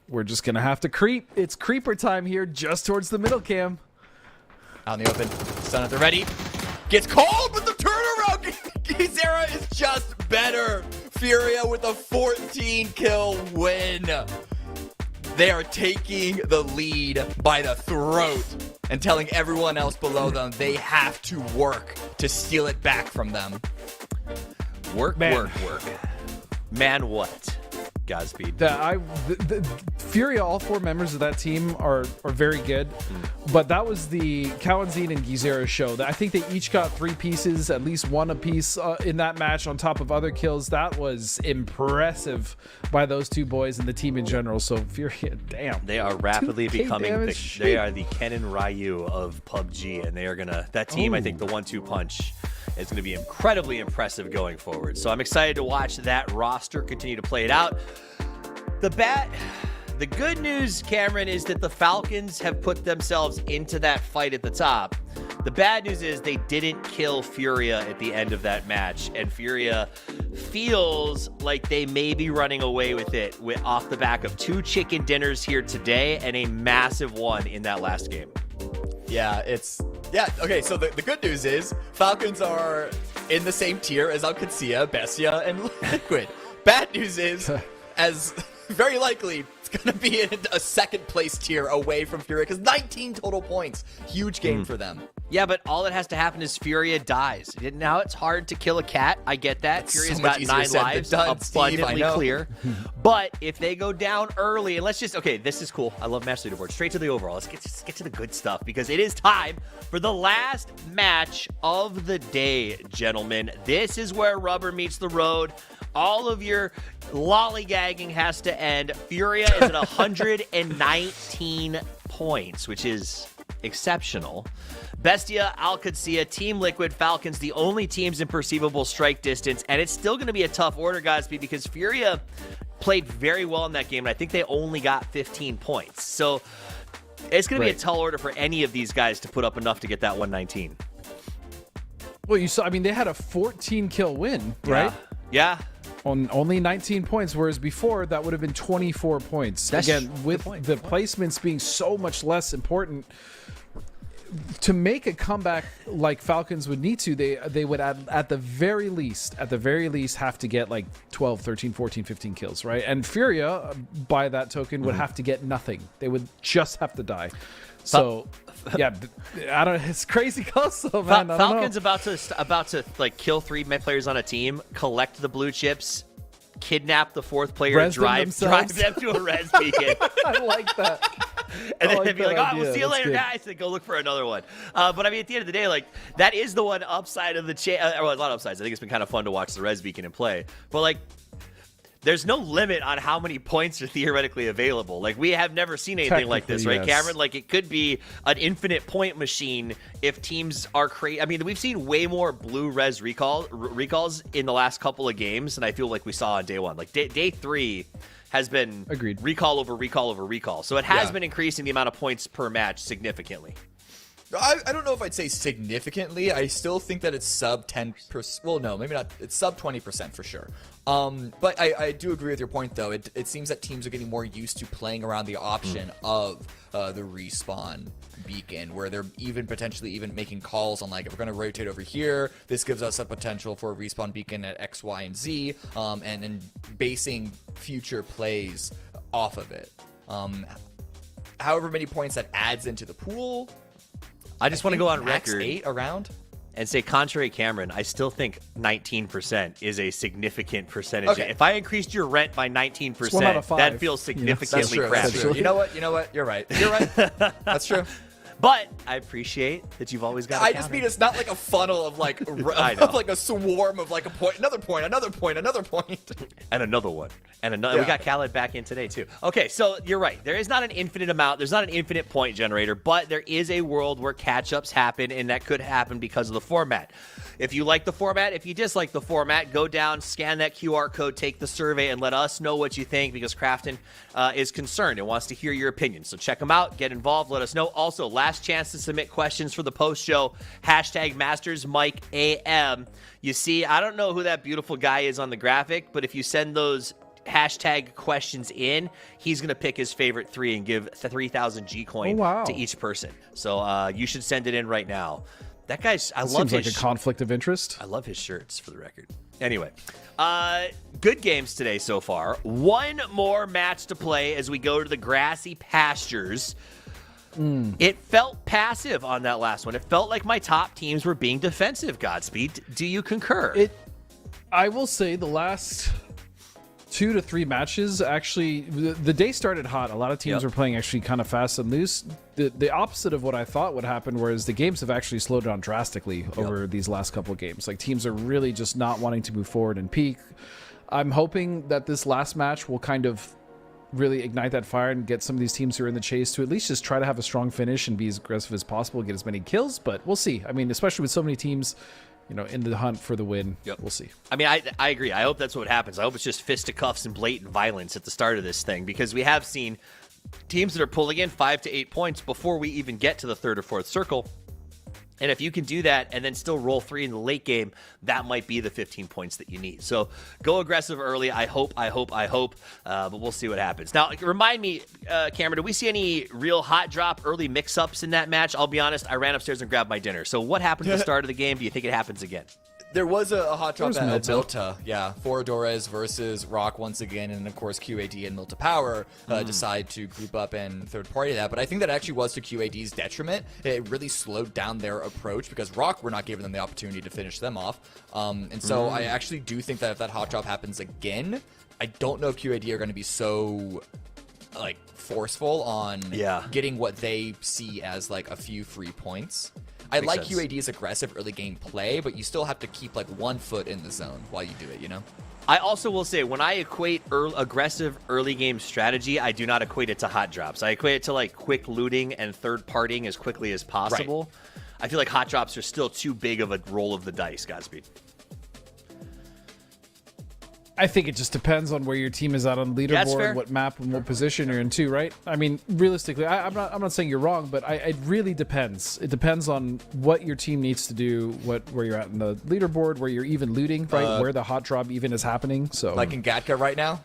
we're just going to have to creep. It's creeper time here, just towards the middle, Cam. Out in the open. Stun at the ready. Gets called, but the turnaround, Gizera is just better. Furia with a 14-kill win. They are taking the lead by the throat and telling everyone else below them they have to work to steal it back from them. Work. Man, what? Godspeed. Furia, all 4 members of that team are very good, but that was the Kawazin and Gizera show. I think they each got 3 pieces, at least 1 apiece in that match on top of other kills. That was impressive by those 2 boys and the team in general. So Furia, damn. They are rapidly becoming they are the Ken and Ryu of PUBG, and they are gonna, that team, I think the 1-2 punch is going to be incredibly impressive going forward. So I'm excited to watch that roster continue to play it out. The good news, Cameron, is that the Falcons have put themselves into that fight at the top. The bad news is they didn't kill Furia at the end of that match, and Furia feels like they may be running away with it off the back of 2 chicken dinners here today and a massive one in that last game. Yeah, okay, so the good news is Falcons are in the same tier as Alcancia, Bestia, and Liquid. Bad news is, as very likely it's going to be in a second place tier away from Furia because 19 total points. Huge game for them. Yeah, but all that has to happen is Furia dies. Now it's hard to kill a cat. I get that. That's Furia's so much got easier 9 said than lives, done, Steve, I abundantly know. clear. But if they go down early, and okay, this is cool. I love match leaderboard. Straight to the overall. Let's get to the good stuff because it is time for the last match of the day, gentlemen. This is where rubber meets the road. All of your lollygagging has to end. Furia is at 119 points, which is exceptional. Bestia, Alcacia, Team Liquid, Falcons, the only teams in perceivable strike distance, and it's still going to be a tough order, Godspeed, because Furia played very well in that game, and I think they only got 15 points. So it's going to be a tall order for any of these guys to put up enough to get that 119. Well, you saw, I mean, they had a 14 kill win, right? Yeah. On only 19 points, whereas before that would have been 24 points. Again, with the placements being so much less important, to make a comeback like Falcons would need to, they would at the very least have to get like 12, 13, 14, 15 kills, right? And Furia, by that token, would have to get nothing. They would just have to die. So, yeah, I don't. It's crazy close, though, man. Falcons about to like kill 3 players on a team, collect the blue chips, kidnap the 4th player, Res drive them to a res beacon. I like that. And then I like they'd be like, that "Oh, we'll idea. see you That's later, good. guys." And go look for another one. But I mean, at the end of the day, like that is the one upside of the well, a lot of upsides. I think it's been kind of fun to watch the res beacon and play. But like, there's no limit on how many points are theoretically available. Like, we have never seen anything like this, right, Technically, yes. Cameron? Like, it could be an infinite point machine if teams are crazy. I mean, we've seen way more blue res recalls in the last couple of games than I feel like we saw on day one. Like, day 3 has been Agreed. recall over recall over recall. So it has been increasing the amount of points per match significantly. I don't know if I'd say significantly. I still think that it's sub 10%. Well, no, maybe not. It's sub 20% for sure. But I do agree with your point, though. It seems that teams are getting more used to playing around the option of the respawn beacon, where they're potentially even making calls on, like, if we're going to rotate over here, this gives us a potential for a respawn beacon at X, Y, and Z, and then basing future plays off of it. However many points that adds into the pool. I just want to go on max record 8 around. and say, contrary Cameron, I still think 19% is a significant percentage. Okay. If I increased your rent by 19%, 1 out of 5. that feels That's significantly true. That's crappy. true. You know what? You're right. That's true. But I appreciate that you've always got a I just counter. mean it's not like a funnel of like I know. of like a swarm of like a point, another point, another point, another point. And another one. And another. We Yeah. got Khaled back in today, too. Okay, so you're right. There is not an infinite amount. There's not an infinite point generator, but there is a world where catch-ups happen, and that could happen because of the format. If you like the format, if you dislike the format, go down, scan that QR code, take the survey, and let us know what you think, because Krafton is concerned and wants to hear your opinion. So check them out, get involved, let us know. Also, last chance to submit questions for the post-show, hashtag MastersMikeAM. You see, I don't know who that beautiful guy is on the graphic, but if you send those hashtag questions in, he's going to pick his favorite 3 and give 3,000 G coin to each person. So you should send it in right now. That guy's, I love Seems his like a conflict of interest. I love his shirts, for the record. Anyway, good games today so far. One more match to play as we go to the grassy pastures. It felt passive on that last one. It felt like my top teams were being defensive, Godspeed. Do you concur? I will say the last 2 to 3 matches, actually, the day started hot. A lot of teams were playing actually kind of fast and loose. The opposite of what I thought would happen, whereas the games have actually slowed down drastically over these last couple of games. Like, teams are really just not wanting to move forward and peak. I'm hoping that this last match will kind of really ignite that fire and get some of these teams who are in the chase to at least just try to have a strong finish and be as aggressive as possible, get as many kills, but we'll see. I mean, especially with so many teams, you know, in the hunt for the win. We'll see. I mean, I agree. I hope that's what happens. I hope it's just fisticuffs and blatant violence at the start of this thing, because we have seen teams that are pulling in 5 to 8 points before we even get to the 3rd or 4th circle. And if you can do that and then still roll 3 in the late game, that might be the 15 points that you need. So go aggressive early. I hope. But we'll see what happens. Now, remind me, Cameron, did we see any real hot drop early mix-ups in that match? I'll be honest, I ran upstairs and grabbed my dinner. So what happened at the start of the game? Do you think it happens again? There was a hot drop Where's at Milta? Milta. Yeah, Foradores versus Rock once again, and of course QAD and Milta Power decide to group up and third party that. But I think that actually was to QAD's detriment. It really slowed down their approach because Rock were not giving them the opportunity to finish them off. And so I actually do think that if that hot drop happens again, I don't know if QAD are going to be so like forceful on getting what they see as like a few free points. I Makes like sense. QAD's aggressive early game play, but you still have to keep like 1 foot in the zone while you do it, you know? I also will say, when I equate aggressive early game strategy, I do not equate it to hot drops. I equate it to like quick looting and third partying as quickly as possible. I feel like hot drops are still too big of a roll of the dice, Godspeed. I think it just depends on where your team is at on Yeah, that's fair. leaderboard, what map and what position you're in too, right? I mean, realistically, I'm not saying you're wrong, but it really depends. It depends on what your team needs to do, where you're at in the leaderboard, where you're even looting, right? Where the hot drop even is happening. So Like in Gatka right now?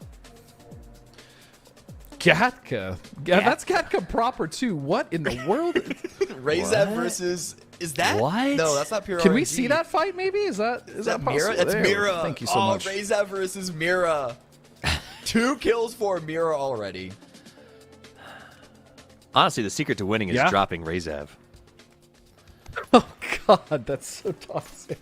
Gatka. Yeah, that's Gatka proper too. What in the world? Razev versus... Is that? What? No, that's not pure Can we RNG. see that fight maybe? Is that Mira? possible? It's There. Mira. Thank you so much. Razev versus Mira. 2 kills for Mira already. Honestly, the secret to winning is Yeah? dropping Razev. Oh God, that's so toxic.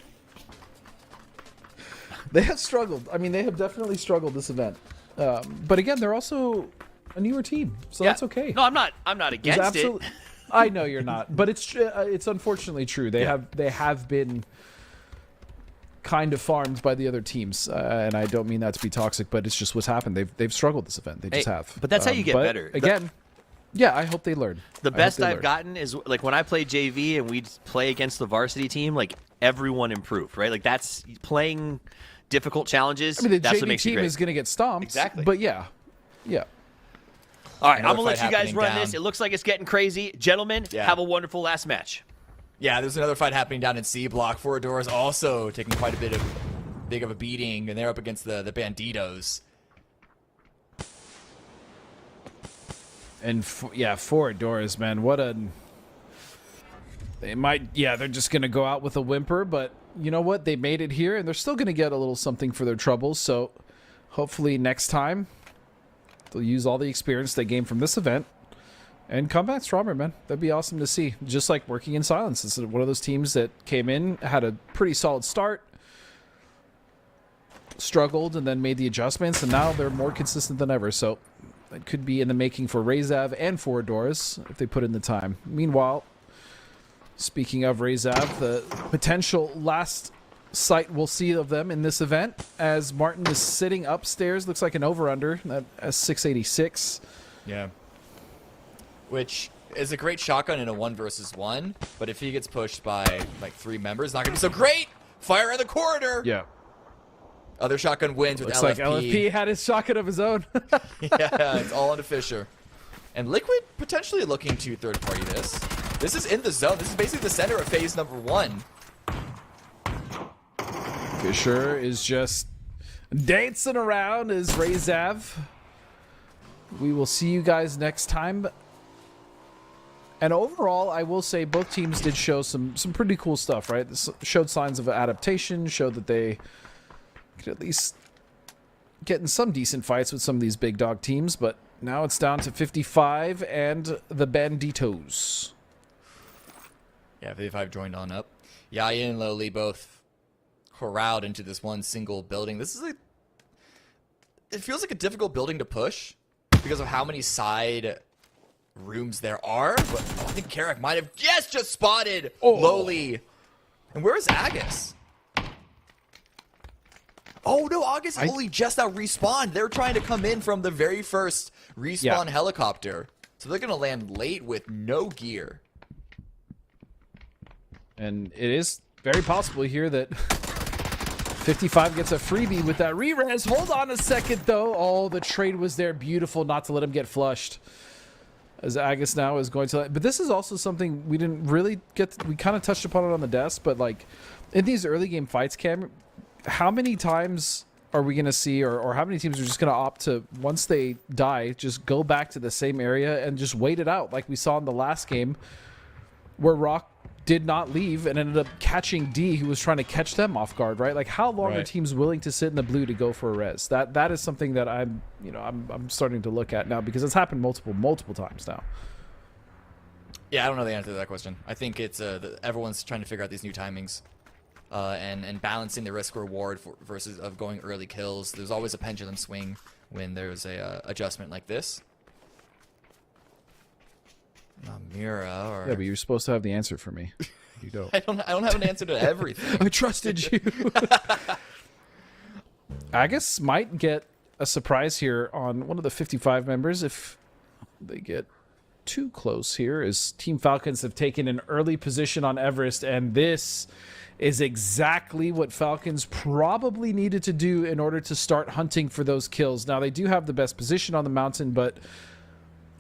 They have struggled. I mean, they have definitely struggled this event. But again, they're also a newer team, so that's okay. No, I'm not There's against absolute- it. I know you're not, but it's unfortunately true. They have been kind of farmed by the other teams, and I don't mean that to be toxic, but it's just what's happened. They've struggled this event. They just Hey, have. but that's how you get but better. Again, yeah, I hope they learn. The I hope best they I've learn. gotten is like when I play JV and we'd play against the varsity team, like everyone improved, right? Like that's playing difficult challenges. I mean, the that's what JV makes you team great. is going to get stomped. Exactly. But yeah. All right, Another I'm gonna let fight you guys happening run down. this. It looks like it's getting crazy, gentlemen. Yeah. Have a wonderful last match. Yeah, there's another fight happening down in C block. Foradores also taking quite a big of a beating, and they're up against the Banditos. And Foradores, man, what a... They might, they're just going to go out with a whimper, but you know what? They made it here, and they're still going to get a little something for their troubles, so hopefully next time they'll use all the experience they gained from this event and come back stronger, man. That'd be awesome to see. Just like working in silence. It's one of those teams that came in, had a pretty solid start, struggled, and then made the adjustments, and now they're more consistent than ever, so it could be in the making for Razev and Foradores if they put in the time. Meanwhile, speaking of Razev, the potential last sight we'll see of them in this event, as Martin is sitting upstairs, looks like an over-under at 686. Yeah. Which is a great shotgun in a 1 versus 1, but if he gets pushed by like 3 members, not gonna be so great. Fire in the corridor. Yeah. Other shotgun wins with Looks LFP. like LFP had his shotgun of his own. Yeah, it's all onto Fisher. And Liquid potentially looking to third party this. This is in the zone. This is basically the center of phase number 1. Fisher is just dancing around as Razev. We will see you guys next time. And overall, I will say both teams did show some pretty cool stuff, right? This showed signs of adaptation, showed that they could at least get in some decent fights with some of these big dog teams, but now it's down to 55 and the Banditos. Yeah, 55 joined on up. Yaya and Lowly both corralled into this one single building. This is it feels like a difficult building to push because of how many side rooms there are. But I think Carrick might have just spotted Lowly. And where is Agus? Oh no, Agus only just now respawned. They're trying to come in from the very first respawn helicopter. So they're going to land late with no gear. And it is very possible here that 55 gets a freebie with that re-res. Hold on a second, though. Oh, the trade was there. Beautiful not to let him get flushed. As Agus now is going to... But this is also something we didn't really get... We kind of touched upon it on the desk, but like in these early game fights, Cam, how many times are we going to see, or how many teams are just going to opt to, once they die, just go back to the same area and just wait it out like we saw in the last game where Rock did not leave and ended up catching D, who was trying to catch them off guard, right? Like, how long are teams willing to sit in the blue to go for a res? That is something that I'm starting to look at now, because it's happened multiple times now. Yeah, I don't know the answer to that question. I think it's everyone's trying to figure out these new timings, and balancing the risk reward versus of going early kills. There's always a pendulum swing when there's a adjustment like this. Mira, or Yeah, but you're supposed to have the answer for me. You don't. I don't have an answer to everything. I trusted you. Agus might get a surprise here on one of the 55 members if they get too close here, as Team Falcons have taken an early position on Everest, and this is exactly what Falcons probably needed to do in order to start hunting for those kills. Now, they do have the best position on the mountain, but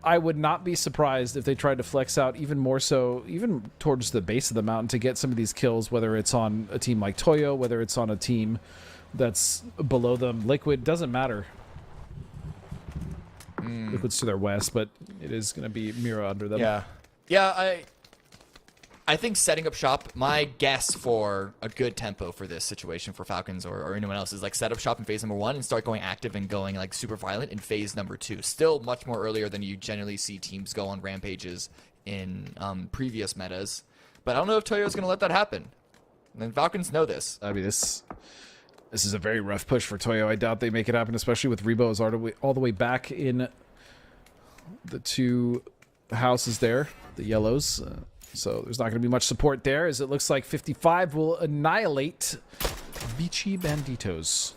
I would not be surprised if they tried to flex out even more so, even towards the base of the mountain, to get some of these kills, whether it's on a team like Toyo, whether it's on a team that's below them. Liquid, doesn't matter. Liquid's to their west, but it is going to be Mira under them. Yeah, I think setting up shop, my guess for a good tempo for this situation for Falcons or anyone else is like set up shop in phase number 1 and start going active and going like super violent in phase number 2. Still much more earlier than you generally see teams go on rampages in previous metas. But I don't know if Toyo's going to let that happen. And Falcons know this. I mean, this is a very rough push for Toyo. I doubt they make it happen, especially with Rebo's all the way back in the 2 houses there, the yellows. So there's not going to be much support there, as it looks like 55 will annihilate Vichy Banditos.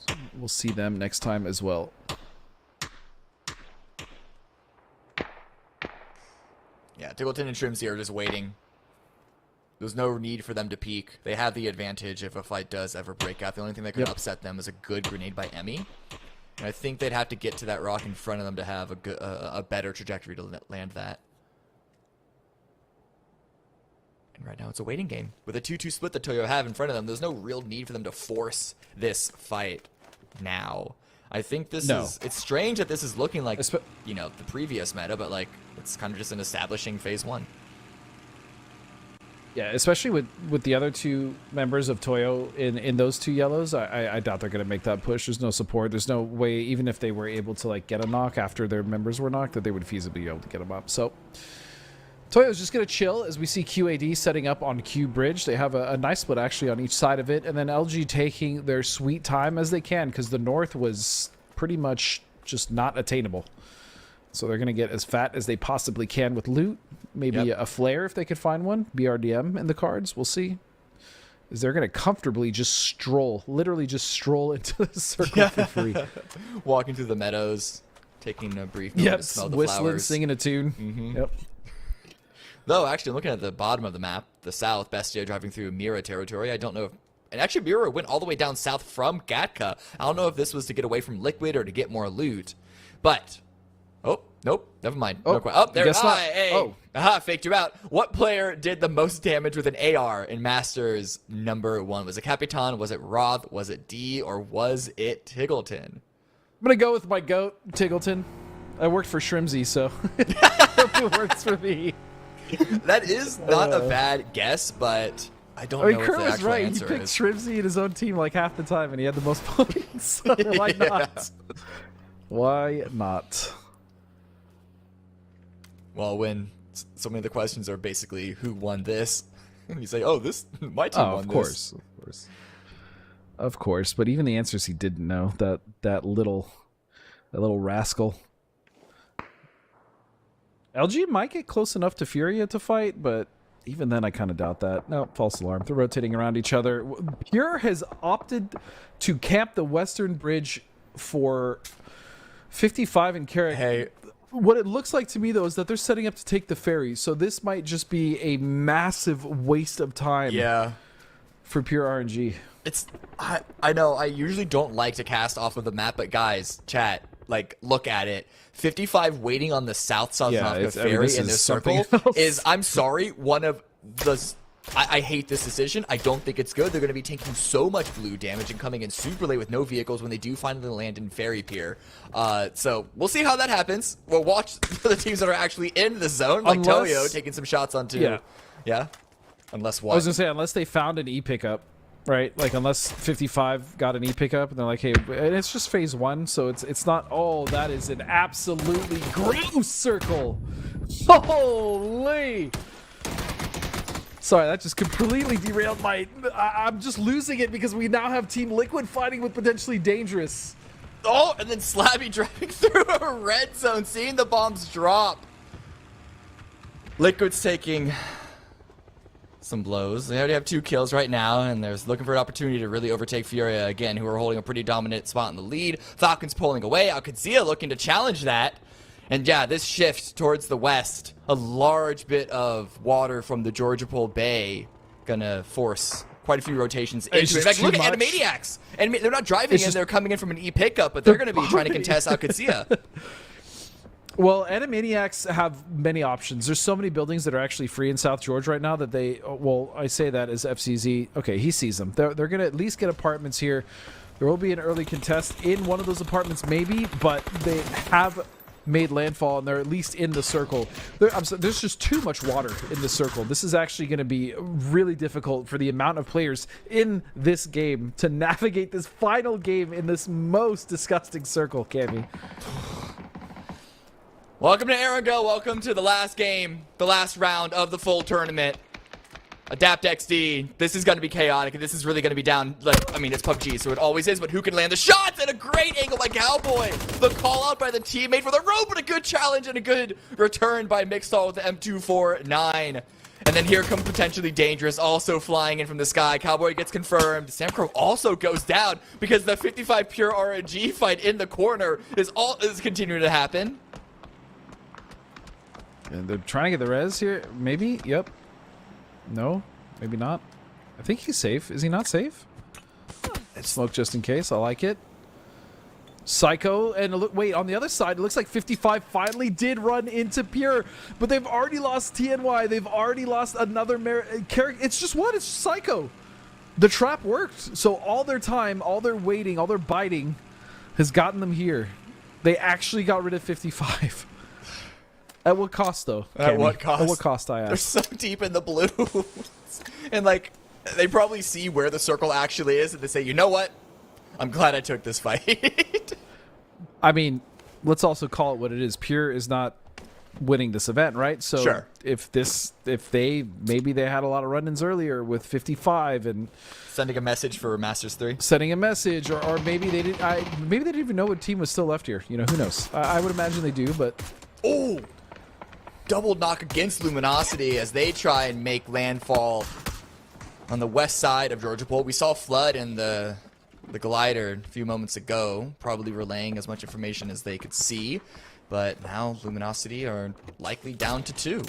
So we'll see them next time as well. Yeah, Tiggleton and Trimsy are just waiting. There's no need for them to peek. They have the advantage if a fight does ever break out. The only thing that could upset them is a good grenade by Emmy. And I think they'd have to get to that rock in front of them to have a better trajectory to land that. And right now it's a waiting game. With a 2-2 split that Toyo have in front of them, there's no real need for them to force this fight now. I think this is... It's strange that this is looking like, you know, the previous meta, but like, it's kind of just an establishing phase 1. Yeah, especially with the other 2 members of Toyo in those 2 yellows, I doubt they're going to make that push. There's no support. There's no way, even if they were able to like get a knock after their members were knocked, that they would feasibly be able to get them up. So Toyo's just going to chill as we see QAD setting up on Q Bridge. They have a nice split actually on each side of it, and then LG taking their sweet time as they can, because the north was pretty much just not attainable. So they're going to get as fat as they possibly can with loot. Maybe a flare if they could find one. BRDM in the cards. We'll see. Is they're going to comfortably just stroll, literally just stroll into the circle for free. Walking through the meadows, taking a brief moment to smell the whistling, flowers. singing a tune. Yep. Though, actually, looking at the bottom of the map, the south, Bestia driving through Mira territory, I don't know if... And actually, Mira went all the way down south from Gatka. I don't know if this was to get away from Liquid or to get more loot. But... Oh, nope. Never mind. Oh, no, oh there. guess not. Hey. Oh. Aha, faked you out. What player did the most damage with an AR in Masters number 1? Was it Capitan? Was it Roth? Was it D? Or was it Tiggleton? I'm going to go with my goat, Tiggleton. I worked for Shrimsy, so I hope it works for me. That is not a bad guess, but I don't know Kurt what the was actual right. He answer picked is. Shrimsy in his own team like half the time, and he had the most points. So why not? Why not? Well, when so many of the questions are basically who won this, and you say, "Oh, my team won this." Of course. But even the answers he didn't know. That little rascal. LG might get close enough to Furia to fight, but even then I kind of doubt that. No, false alarm. They're rotating around each other. Pure has opted to camp the western bridge for 55 and Carrick. Hey. What it looks like to me, though, is that they're setting up to take the ferry. So this might just be a massive waste of time for Pure RNG. I know, I usually don't like to cast off of the map, but guys, chat, like, look at it. 55 waiting on the south South Africa ferry in this circle is, I'm sorry, one of the I hate this decision. I don't think it's good. They're going to be taking so much blue damage and coming in super late with no vehicles when they do finally land in Fairy Pier. So we'll see how that happens. We'll watch the teams that are actually in the zone, like Toyo taking some shots onto. Yeah. Unless what? I was going to say, unless they found an E pickup, right? Like, unless 55 got an E pickup, and they're like, hey, and it's just phase 1, so it's not, oh, that is an absolutely gross circle. Holy! Sorry, that just completely derailed my... I'm just losing it because we now have Team Liquid fighting with potentially dangerous. Oh, and then Slabby driving through a red zone, seeing the bombs drop. Liquid's taking some blows. They already have 2 kills right now, and they're looking for an opportunity to really overtake Furia again, who are holding a pretty dominant spot in the lead. Falcons pulling away. Alcadzia looking to challenge that. And yeah, this shift towards the west, a large bit of water from the Georgia Pole Bay, gonna force quite a few rotations into it. In fact, look at Animaniacs. And they're not driving in, they're coming in from an E pickup, but they're gonna be trying to contest Alcadzia. Well, Animaniacs have many options. There's so many buildings that are actually free in South Georgia right now that they, well, I say that as FCZ. Okay, he sees them. They're going to at least get apartments here. There will be an early contest in one of those apartments maybe, but they have made landfall and they're at least in the circle. There's just too much water in the circle. This is actually going to be really difficult for the amount of players in this game to navigate this final game in this most disgusting circle, Cammy. Welcome to Arago. Welcome to the last game, the last round of the full tournament. Adapt XD. This is going to be chaotic, and this is really going to be down. Like, I mean, it's PUBG, so it always is, but who can land the shots? And a great angle by Cowboy. The call out by the teammate for the rope, but a good challenge and a good return by Mixall with the M249. And then here come potentially Dangerous, also flying in from the sky. Cowboy gets confirmed. Samcro also goes down because the 55 pure RNG fight in the corner is continuing to happen. And they're trying to get the res here. Maybe. Yep. No. Maybe not. I think he's safe. Is he not safe? Smoke just in case. I like it. Psycho. And look, wait, on the other side, it looks like 55 finally did run into Pure. But they've already lost TNY. They've already lost another character. It's just what? It's Psycho. The trap worked. So all their time, all their waiting, all their biting has gotten them here. They actually got rid of 55. At what cost, though? At what cost? At what cost, I ask? They're so deep in the blue. And, like, they probably see where the circle actually is, and they say, you know what? I'm glad I took this fight. I mean, let's also call it what it is. Pure is not winning this event, right? So sure. Maybe they had a lot of run-ins earlier with 55 and sending a message for Masters 3. Sending a message, or maybe they didn't. Maybe they didn't even know what team was still left here. You know, who knows? I would imagine they do, but oh. Double knock against Luminosity as they try and make landfall on the west side of Georgia Pole. We saw Flood in the glider a few moments ago, probably relaying as much information as they could see. But now Luminosity are likely down to 2.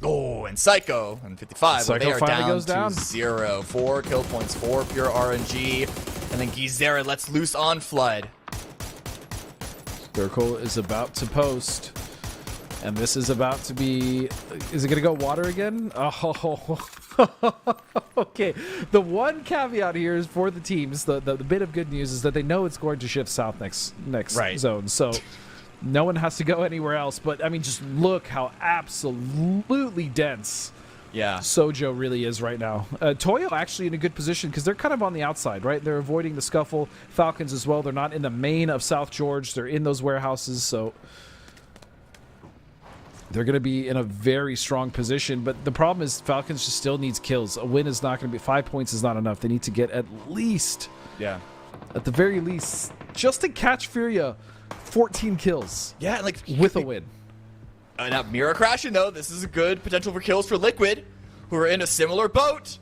Oh, and Psycho and 55. Psycho they are finally down to 0. 4 kill points, 4 pure RNG. And then Gizera lets loose on Flood. Circle is about to post. And this is about to be... Is it going to go water again? Oh, okay. The one caveat here is for the teams, the bit of good news is that they know it's going to shift south next zone. So no one has to go anywhere else. But, I mean, just look how absolutely dense Sojo really is right now. Toyo actually in a good position because they're kind of on the outside, right? They're avoiding the scuffle. Falcons as well. They're not in the main of South George. They're in those warehouses, so... They're going to be in a very strong position, but the problem is Falcons just still needs kills. A win is not going to be... 5 points is not enough. They need to get at least... Yeah. At the very least, just to catch Furia, 14 kills. Yeah, like... With a win. Now, Mira crashing, though. This is a good potential for kills for Liquid, who are in a similar boat.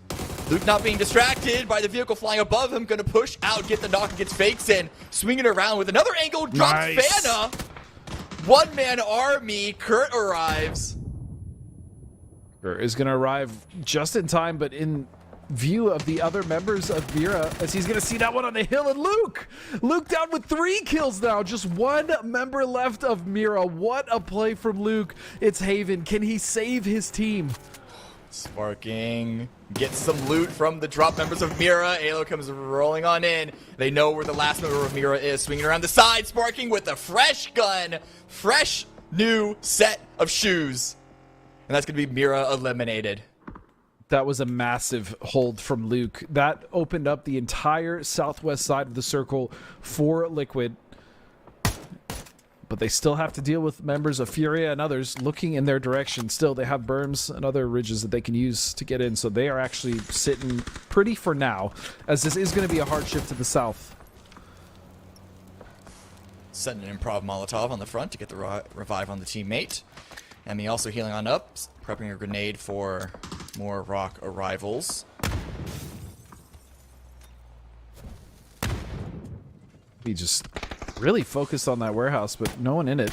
Luke not being distracted by the vehicle flying above him. Going to push out, get the knock, and gets fakes in. Swinging around with another angle. Drops Fana. One-man army. Kurt arrives. Kurt is going to arrive just in time, but in view of the other members of Vera, as he's going to see that one on the hill. And Luke down with 3 kills now. Just one member left of Mira. What a play from Luke. It's Haven. Can he save his team? Sparking gets some loot from the drop members of Mira. Alo comes rolling on in. They know where the last member of Mira is, swinging around the side. Sparking with a fresh gun, fresh new set of shoes. And that's going to be Mira eliminated. That was a massive hold from Luke. That opened up the entire southwest side of the circle for Liquid. But they still have to deal with members of Furia and others looking in their direction. Still, they have berms and other ridges that they can use to get in, so they are actually sitting pretty for now, as this is going to be a hardship to the south. Setting an improv Molotov on the front to get the revive on the teammate. Emmy also healing on up, prepping a grenade for more rock arrivals. He just really focused on that warehouse, but no one in it.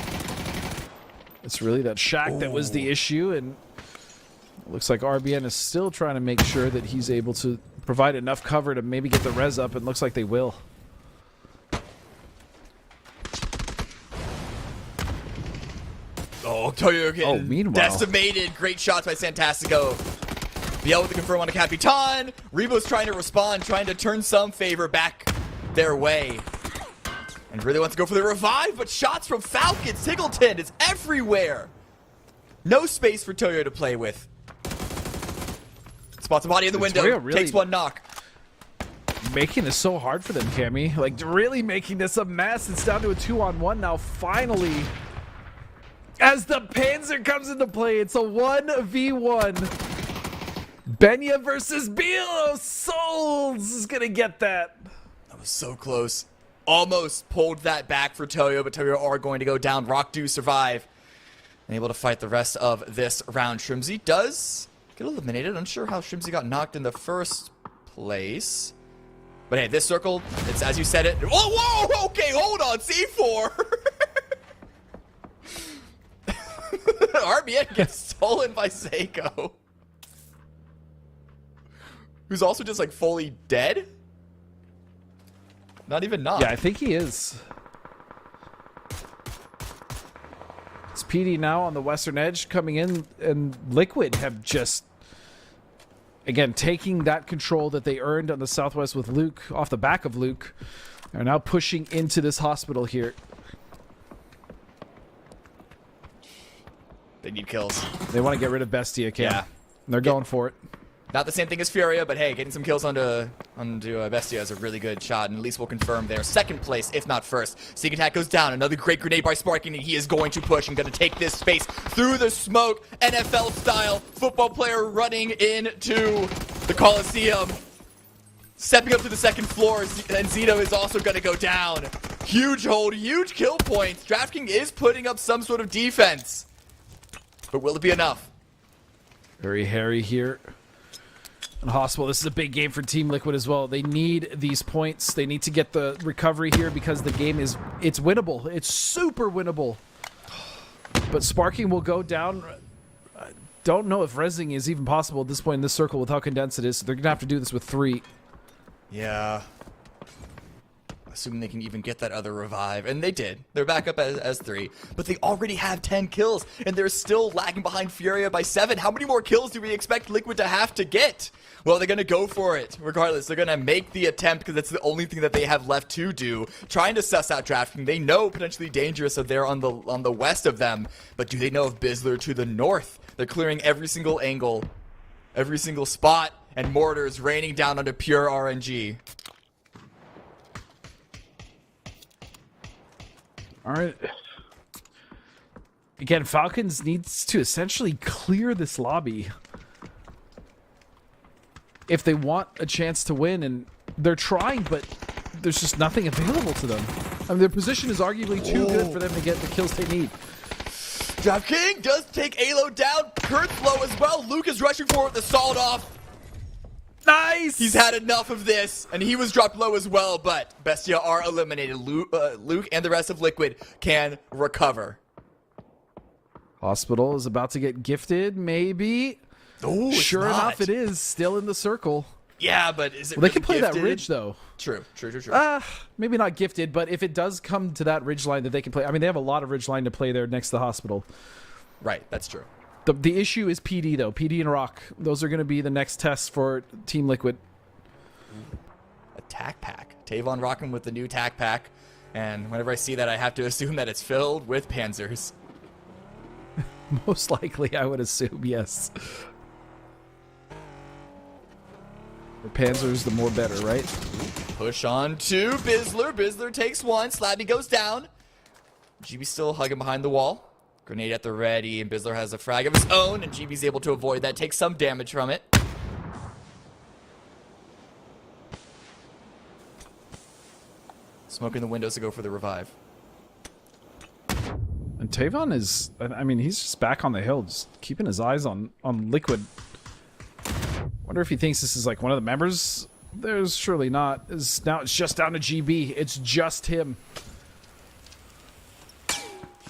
It's really that shack that was the issue, and it looks like RBN is still trying to make sure that he's able to provide enough cover to maybe get the res up, and looks like they will. Oh, Toyo getting meanwhile. decimated. Great shots by Santastico. Biel with the confirm on a Capitan. Rebo's trying to respond, trying to turn some favor back their way. And really wants to go for the revive, but shots from Falcon. Singleton is everywhere. No space for Toyo to play with. Spots a body in the window. Toyo really takes one knock. Making this so hard for them, Cammy. Like, really making this a mess. It's down to a 2-on-1 now, finally. As the Panzer comes into play, it's a 1v1. Benya versus Biel. Souls is going to get that. That was so close. Almost pulled that back for Toyo, but Toyo are going to go down. Rock do survive. And able to fight the rest of this round. Shrimsy does get eliminated. Unsure how Shrimsy got knocked in the first place. But hey, this circle, it's as you said it. Oh, whoa, okay, hold on, C4. RBN gets stolen by Seiko. Who's also just like fully dead? Not even knocked. Yeah, I think he is. It's PD now on the western edge coming in, and Liquid have just, again, taking that control that they earned on the southwest with Luke, off the back of Luke, are now pushing into this hospital here. They need kills. They want to get rid of Bestia, Cam. Yeah. And they're going for it. Not the same thing as Furia, but hey, getting some kills onto Bestia is a really good shot, and at least we'll confirm their second place, if not first. Sneak attack goes down. Another great grenade by Sparking, and he is going to push and going to take this space through the smoke. NFL style football player running into the Coliseum. Stepping up to the second floor, and Zito is also going to go down. Huge hold, huge kill points. DraftKings is putting up some sort of defense. But will it be enough? Very hairy here. And Hospital, this is a big game for Team Liquid as well. They need these points. They need to get the recovery here because the game is, it's winnable. It's super winnable. But Sparking will go down. I don't know if resing is even possible at this point in this circle with how condensed it is. So they're going to have to do this with 3. Yeah. Assuming they can even get that other revive. And they did. They're back up as 3. But they already have 10 kills. And they're still lagging behind Furia by 7. How many more kills do we expect Liquid to have to get? Well, they're going to go for it. Regardless, they're going to make the attempt because that's the only thing that they have left to do. Trying to suss out DraftKings. They know potentially dangerous if they're on the west of them. But do they know of Bizzler to the north? They're clearing every single angle. Every single spot. And mortars raining down onto pure RNG. All right. Again, Falcons needs to essentially clear this lobby if they want a chance to win, and they're trying, but there's just nothing available to them. I mean, their position is arguably too good for them to get the kills they need. DraftKings does take Alo down. Kurt's low as well. Luke is rushing forward with the sawed off. Nice! He's had enough of this, and he was dropped low as well, but Bestia are eliminated. Luke and the rest of Liquid can recover. Hospital is about to get gifted, maybe. Oh, sure enough, it is still in the circle. Yeah, but is it Well, really they can play gifted? that ridge, though. True. Maybe not gifted, but if it does come to that ridge line that they can play, I mean, they have a lot of ridge line to play there next to the hospital. Right, that's true. The issue is PD, though. PD and Rock. Those are going to be the next tests for Team Liquid. A tac pack. Tavon rocking with the new tac pack. And whenever I see that, I have to assume that it's filled with panzers. Most likely, I would assume, yes. The Panzers, the more better, right? Push on to Bizzler. Bizzler takes one. Slabby goes down. GB still hugging behind the wall. Grenade at the ready, and Bizzler has a frag of his own, and GB's able to avoid that, take some damage from it. Smoking the windows to go for the revive. And Tavon is, I mean, he's just back on the hill, just keeping his eyes on Liquid. Wonder if he thinks this is like one of the members. There's surely not. Now it's just down to GB. It's just him.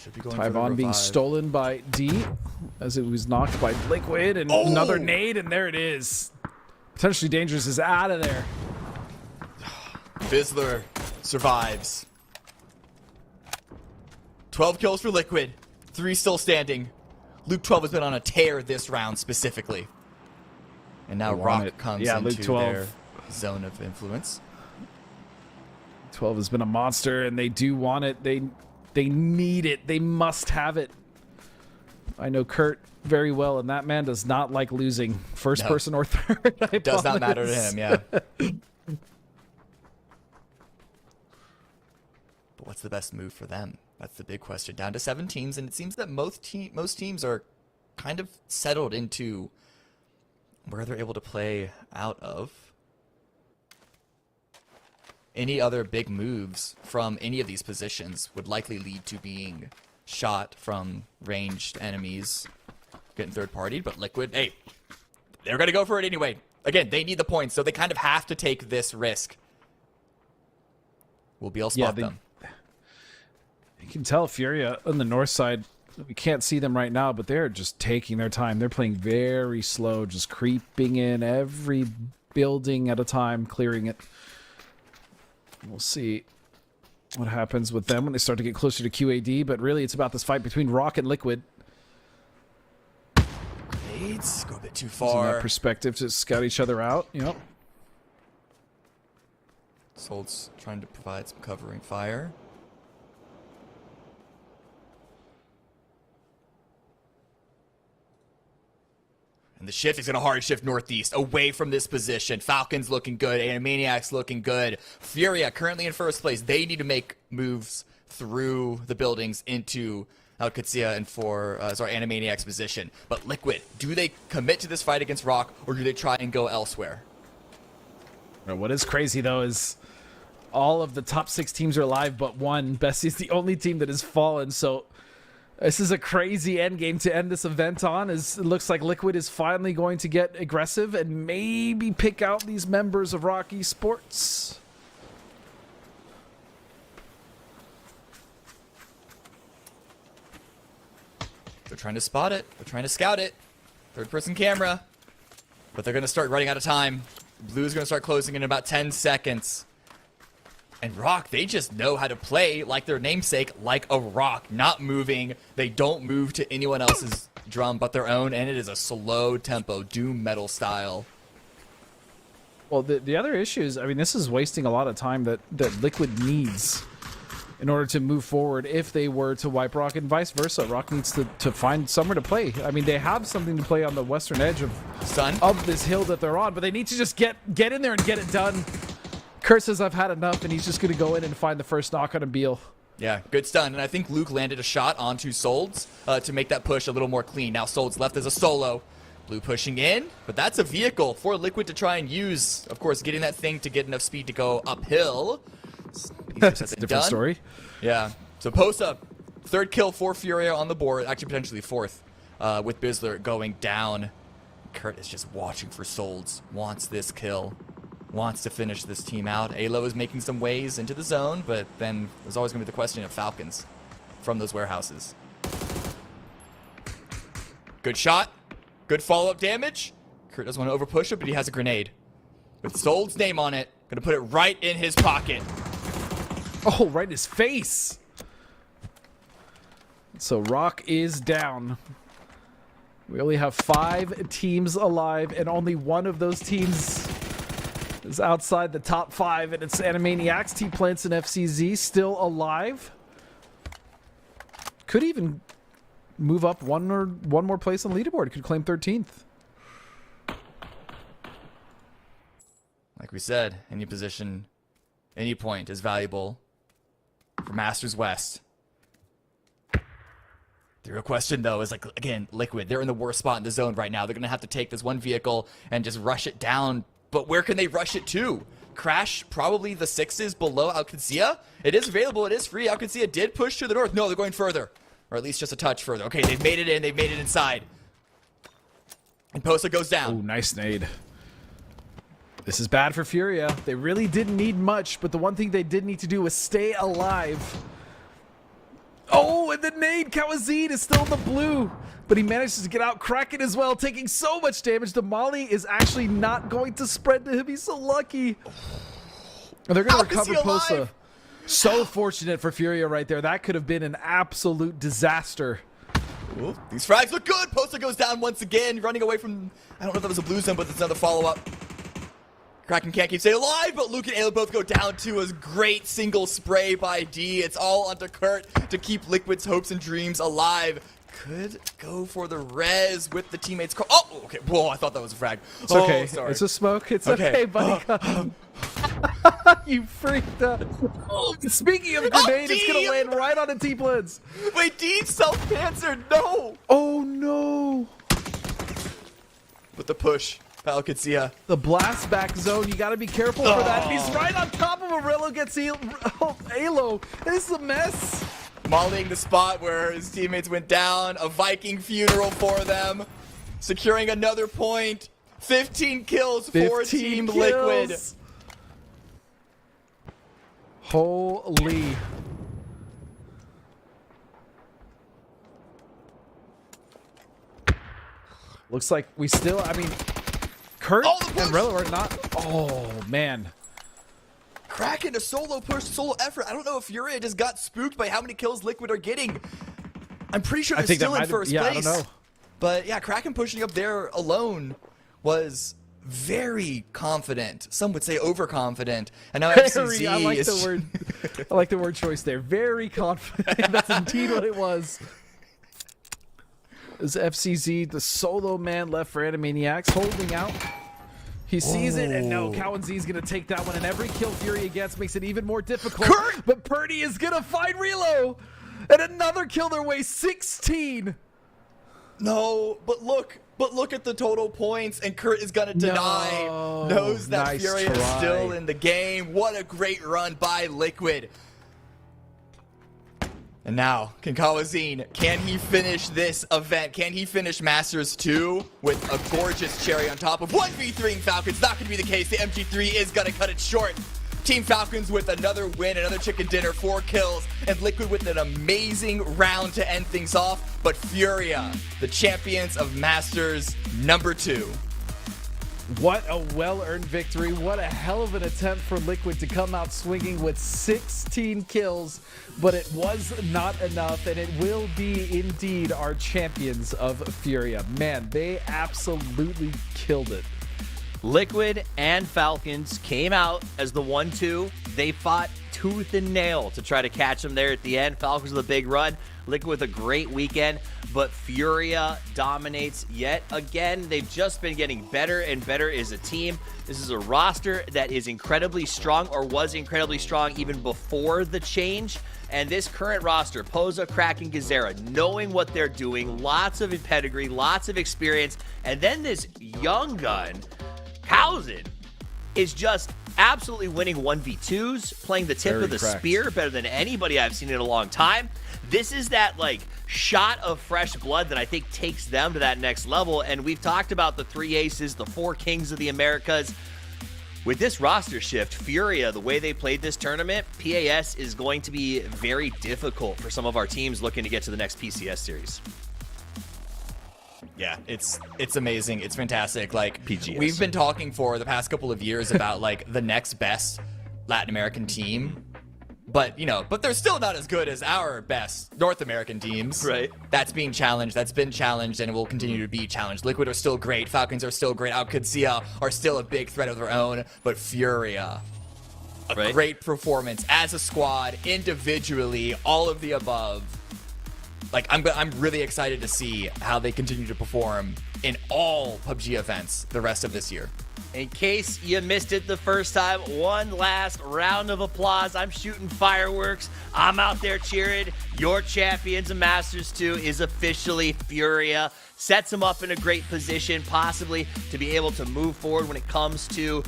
Should be going Tavon being stolen by D as it was knocked by Liquid, and another nade, and there it is. Potentially Dangerous is out of there. Bizzler survives. 12 kills for Liquid. 3 still standing. Luke 12 has been on a tear this round specifically. And now Rock comes into Luke 12. their zone of influence. 12 has been a monster, and they do want it. They need it. They must have it. I know Kurt very well, and that man does not like losing. First person or third, It does not matter to him, yeah. But what's the best move for them? That's the big question. Down to 7 teams, and it seems that most teams are kind of settled into where they're able to play out of. Any other big moves from any of these positions would likely lead to being shot from ranged enemies, getting third-partied, but Liquid, hey, they're going to go for it anyway. Again, they need the points, so they kind of have to take this risk. We'll be able to spot them. You can tell Furia on the north side, we can't see them right now, but they're just taking their time. They're playing very slow, just creeping in every building at a time, clearing it. We'll see what happens with them when they start to get closer to QAD, but really it's about this fight between Rock and Liquid. Grenades go a bit too Using far. that perspective to scout each other out. Yep. Sol's trying to provide some covering fire. And the shift is going to hard shift northeast, away from this position. Falcons looking good. Animaniacs looking good. Furia currently in first place. They need to make moves through the buildings into Alcatsia and Animaniacs position. But Liquid, do they commit to this fight against Rock, or do they try and go elsewhere? What is crazy, though, is all of the top 6 teams are alive but one. Bessie is the only team that has fallen, so this is a crazy endgame to end this event on. It looks like Liquid is finally going to get aggressive and maybe pick out these members of Rock Esports. They're trying to spot it. They're trying to scout it. Third-person camera. But they're going to start running out of time. Blue's going to start closing in about 10 seconds. And Rock, they just know how to play like their namesake, like a rock, not moving. They don't move to anyone else's drum but their own, and it is a slow tempo, doom metal style. Well, the other issue is, I mean, this is wasting a lot of time that Liquid needs in order to move forward if they were to wipe Rock, and vice versa. Rock needs to find somewhere to play. I mean, they have something to play on the western edge of this hill that they're on, but they need to just get in there and get it done. Kurt says, I've had enough, and he's just going to go in and find the first knock on a Beal. Yeah, good stun. And I think Luke landed a shot onto Solds to make that push a little more clean. Now Solds left as a solo. Blue pushing in, but that's a vehicle for Liquid to try and use. Of course, getting that thing to get enough speed to go uphill. That's a different story. Yeah. So post up. 3rd kill for Furia on the board. Actually, potentially 4th with Bizzler going down. Kurt is just watching for Solds. Wants this kill. Wants to finish this team out. Alo is making some ways into the zone, but then there's always going to be the question of Falcons from those warehouses. Good shot. Good follow-up damage. Kurt doesn't want to overpush it, but he has a grenade. With Sold's name on it, going to put it right in his pocket. Oh, right in his face. So Rock is down. We only have 5 teams alive, and only one of those teams is outside the top 5, and it's Animaniacs, T-Plants, and FCZ still alive. Could even move up one more place on leaderboard. Could claim 13th. Like we said, any position, any point is valuable for Masters West. The real question, though, is, like, again, Liquid. They're in the worst spot in the zone right now. They're going to have to take this one vehicle and just rush it down. But where can they rush it to? Crash probably the 6s below Alcancia. It is available. It is free. Alcancia did push to the north. No, they're going further. Or at least just a touch further. Okay, they've made it in. They've made it inside. And Posa goes down. Ooh, nice nade. This is bad for Furia. They really didn't need much, but the one thing they did need to do was stay alive. Oh, and the nade, Kawazine is still in the blue, but he manages to get out Kraken as well, taking so much damage. The molly is actually not going to spread to him. He's so lucky. And they're going to recover Posa. So fortunate for Furia right there. That could have been an absolute disaster. Ooh, these frags look good. Posa goes down once again, running away from, I don't know if that was a blue zone, but it's another follow-up. Kraken can't keep staying alive, but Luke and Ayla both go down to a great single spray by D. It's all onto Kurt to keep Liquid's hopes and dreams alive. Could go for the res with the teammates. Oh, okay. Whoa, I thought that was a frag. It's okay. Sorry. It's a smoke. It's okay, buddy. You freaked out. Oh, speaking of grenade, it's going to land right on the T-Blitz. Wait, Dean self-answered. No. Oh, no. With the push. Alcancia. The blast back zone, you gotta be careful for that. He's right on top of Arillo, gets Alo. This is a mess. Mollying the spot where his teammates went down. A Viking funeral for them. Securing another point. 15 kills for Team Liquid. Holy. Looks like we still, I mean, Kurt and Rello are not. Oh, man. Kraken, a solo push, solo effort. I don't know if Furia just got spooked by how many kills Liquid are getting. I'm pretty sure they're still in first place. I don't know. But yeah, Kraken pushing up there alone was very confident. Some would say overconfident. And now FCZ I like is... the word. I like the word choice there. Very confident. That's indeed what it was. Is FCZ the solo man left for Animaniacs, holding out. He sees it, and no, Cowan Z is going to take that one, and every kill Furia gets makes it even more difficult. Kurt! But Purdy is going to find Relo, and another kill their way, 16. No, but look at the total points, and Kurt is going to deny. Knows that Nice Furia try. is still in the game. What a great run by Liquid. And now, Kawazine, can he finish this event? Can he finish Masters 2 with a gorgeous cherry on top of 1v3ing Falcons? Not going to be the case. The MG3 is going to cut it short. Team Falcons with another win, another chicken dinner, 4 kills, and Liquid with an amazing round to end things off. But Furia, the champions of Masters number 2. What a well-earned victory. What a hell of an attempt for Liquid to come out swinging with 16 kills, but it was not enough, and it will be indeed our champions of Furia. Man, they absolutely killed it. Liquid and Falcons came out as the 1-2. They fought tooth and nail to try to catch them there at the end. Falcons with a big run. Liquid with a great weekend, but Furia dominates yet again. They've just been getting better and better as a team. This is a roster that is incredibly strong, or was incredibly strong even before the change. And this current roster, Posa, Kraken, Gazera, knowing what they're doing, lots of pedigree, lots of experience, and then this young gun, Hausen, is just absolutely winning 1v2s, playing the tip of the spear better than anybody I've seen in a long time. This is that, like, shot of fresh blood that I think takes them to that next level. And we've talked about the 3 aces, the 4 kings of the Americas. With this roster shift, Furia, the way they played this tournament, PAS is going to be very difficult for some of our teams looking to get to the next PCS series. Yeah, it's amazing. It's fantastic. Like, PGS. We've been talking for the past couple of years about, like, the next best Latin American team But they're still not as good as our best North American teams. Right. That's being challenged. That's been challenged, and it will continue to be challenged. Liquid are still great. Falcons are still great. Alcacia are still a big threat of their own. But Furia, a great performance as a squad, individually, all of the above. Like, I'm really excited to see how they continue to perform in all PUBG events the rest of this year. In case you missed it the first time, one last round of applause. I'm shooting fireworks. I'm out there cheering. Your champions of Masters 2 is officially Furia. Sets them up in a great position, possibly to be able to move forward when it comes to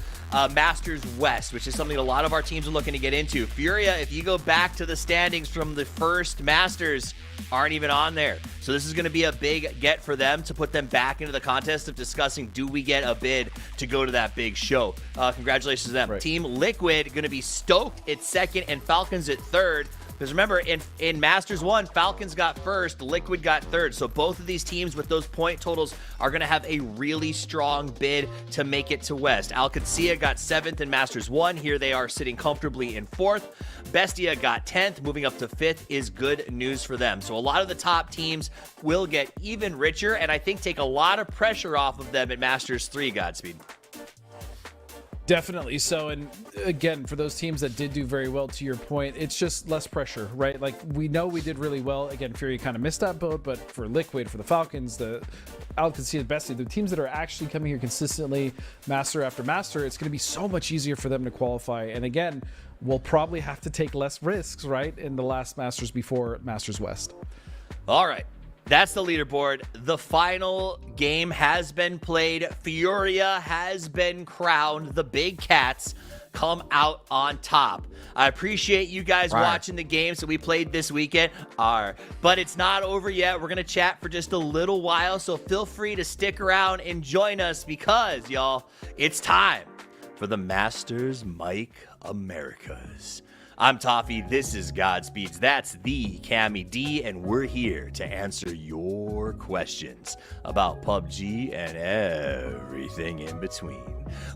Masters West, which is something a lot of our teams are looking to get into. Furia, if you go back to the standings from the first Masters, aren't even on there. So this is going to be a big get for them to put them back into the contest of discussing, do we get a bid to go to that big show? Congratulations to them. Right. Team Liquid going to be stoked at second and Falcons at third. Because remember, in Masters 1, Falcons got first, Liquid got third. So both of these teams with those point totals are going to have a really strong bid to make it to West. Alcacia got 7th in Masters 1. Here they are sitting comfortably in 4th. Bestia got 10th. Moving up to 5th is good news for them. So a lot of the top teams will get even richer, and I think take a lot of pressure off of them at Masters 3, Godspeed. Definitely so. And again, for those teams that did do very well, to your point, it's just less pressure, right? Like, we know we did really well. Again, Fury kind of missed that boat, but for Liquid, for the Falcons, the Alcacia, the Bestie, the teams that are actually coming here consistently, master after master, it's going to be so much easier for them to qualify. And again, we'll probably have to take less risks, right, in the last Masters before Masters West. All right. That's the leaderboard. The final game has been played. Furia has been crowned. The big cats come out on top. I appreciate you guys watching the games that we played this weekend. But it's not over yet. We're going to chat for just a little while, so feel free to stick around and join us because, y'all, it's time for the Masters Mike Americas. I'm Toffee, this is Godspeeds, that's the Cammy D, and we're here to answer your questions about PUBG and everything in between.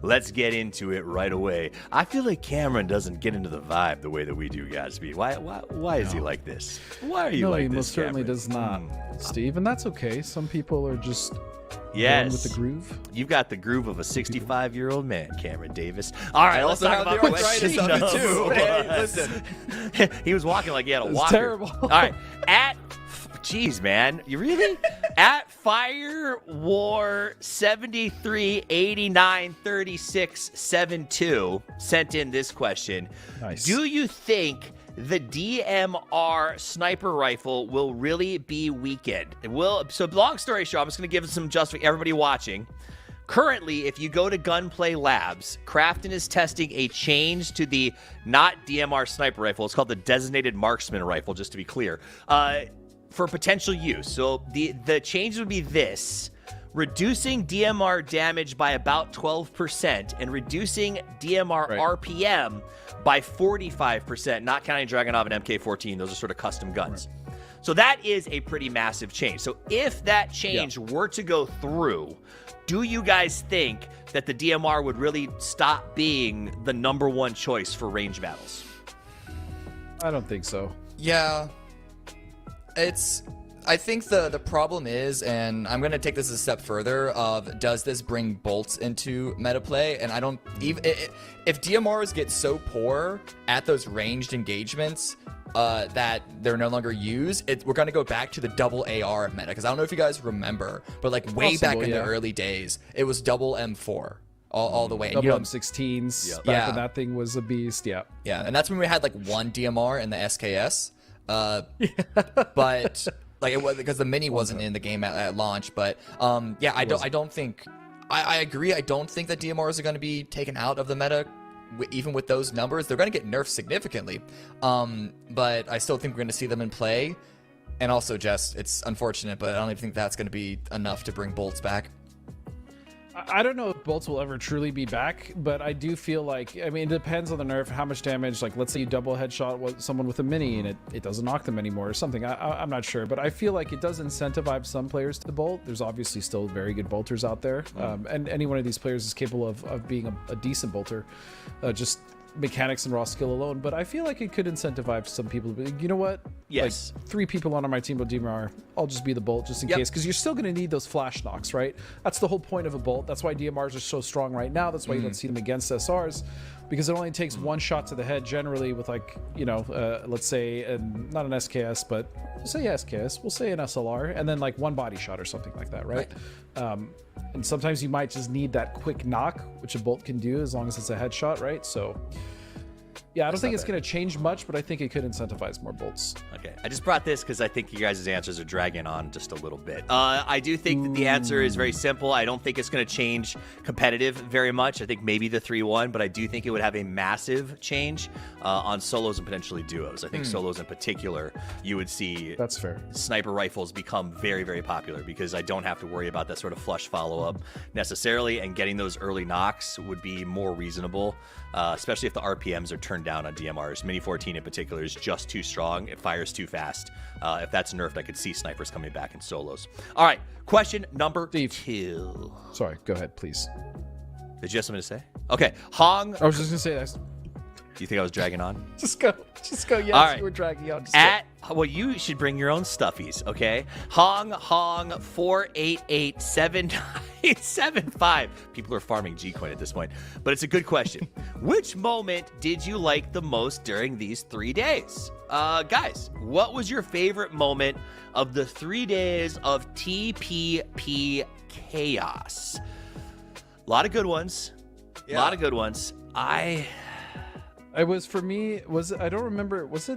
Let's get into it right away. I feel like Cameron doesn't get into the vibe the way that we do, Godspeed. Why is he like this? Why are you like this, No, he most certainly Cameron? does not, Steve, and that's okay. Some people are just... Yes. with the groove. You've got the groove of a 65-year-old man, Cameron Davis. All right, I let's also talk have about the arthritis question of it too. number Hey, one. listen. He was walking like he had a It's walker. terrible. All right, jeez, man, you really? At Fire War 73 89 36 72 sent in this question. Nice. Do you think the DMR sniper rifle will really be weakened? It will. So long story short, I'm just going to give some justification. Everybody watching. Currently, if you go to Gunplay Labs, Krafton is testing a change to the not DMR sniper rifle. It's called the Designated Marksman Rifle, just to be clear, for potential use. So the change would be this. Reducing DMR damage by about 12% and reducing DMR RPM by 45%, not counting Dragunov and MK14. Those are sort of custom guns. Right. So that is a pretty massive change. So if that change were to go through, do you guys think that the DMR would really stop being the number one choice for range battles? I don't think so. Yeah. I think the problem is, and I'm going to take this a step further, of does this bring bolts into meta play? And I don't even if DMRs get so poor at those ranged engagements that they're no longer used, we're going to go back to the double AR meta. Because I don't know if you guys remember, but like way back in the early days, it was double M4 all the way. Double M16s back when that thing was a beast. Yeah, and that's when we had like one DMR in the SKS. But like it was because the mini wasn't in the game at launch. But I don't think I agree. I don't think that DMRs are going to be taken out of the meta. Even with those numbers, they're going to get nerfed significantly. But I still think we're going to see them in play. And also, just it's unfortunate, but I don't even think that's going to be enough to bring bolts back. I don't know if bolts will ever truly be back, but I do feel like, I mean, it depends on the nerf, how much damage. Like, let's say you double headshot someone with a mini and it doesn't knock them anymore or something. I'm not sure, but I feel like it does incentivize some players to bolt. There's obviously still very good bolters out there, and any one of these players is capable of being a decent bolter. Just mechanics and raw skill alone, but I feel like it could incentivize some people to be like, you know what? Yes. Like 3 people on my team will DMR. I'll just be the bolt just in case, because you're still going to need those flash knocks, right? That's the whole point of a bolt. That's why DMRs are so strong right now. That's why you don't see them against SRs, because it only takes one shot to the head generally with like, you know, let's say, not an SKS, but say SKS, we'll say an SLR, and then like one body shot or something like that, right? And sometimes you might just need that quick knock, which a bolt can do as long as it's a headshot, right? So yeah, I don't think it's going to change much, but I think it could incentivize more bolts. Okay, I just brought this because I think you guys' answers are dragging on just a little bit. I do think that the answer is very simple. I don't think it's going to change competitive very much. I think maybe the 3-1, but I do think it would have a massive change on solos and potentially duos. I think solos in particular, you would see that's fair. Sniper rifles become very, very popular because I don't have to worry about that sort of flush follow-up necessarily, and getting those early knocks would be more reasonable, especially if the RPMs are turned down on DMRs. Mini 14 in particular is just too strong. It fires too fast. If that's nerfed, I could see snipers coming back in solos. All right, question number 2. Sorry, go ahead, please. Did you have something to say? Okay, Hong. I was just gonna say that. Do you think I was dragging on? Just go. Yes, all right. You were dragging on. Well, you should bring your own stuffies, okay? Hong 4887975. People are farming G-Coin at this point, but it's a good question. Which moment did you like the most during these 3 days? Guys, what was your favorite moment of the 3 days of TPP chaos? A lot of good ones. A lot of good ones. It was, for me, I don't remember, it was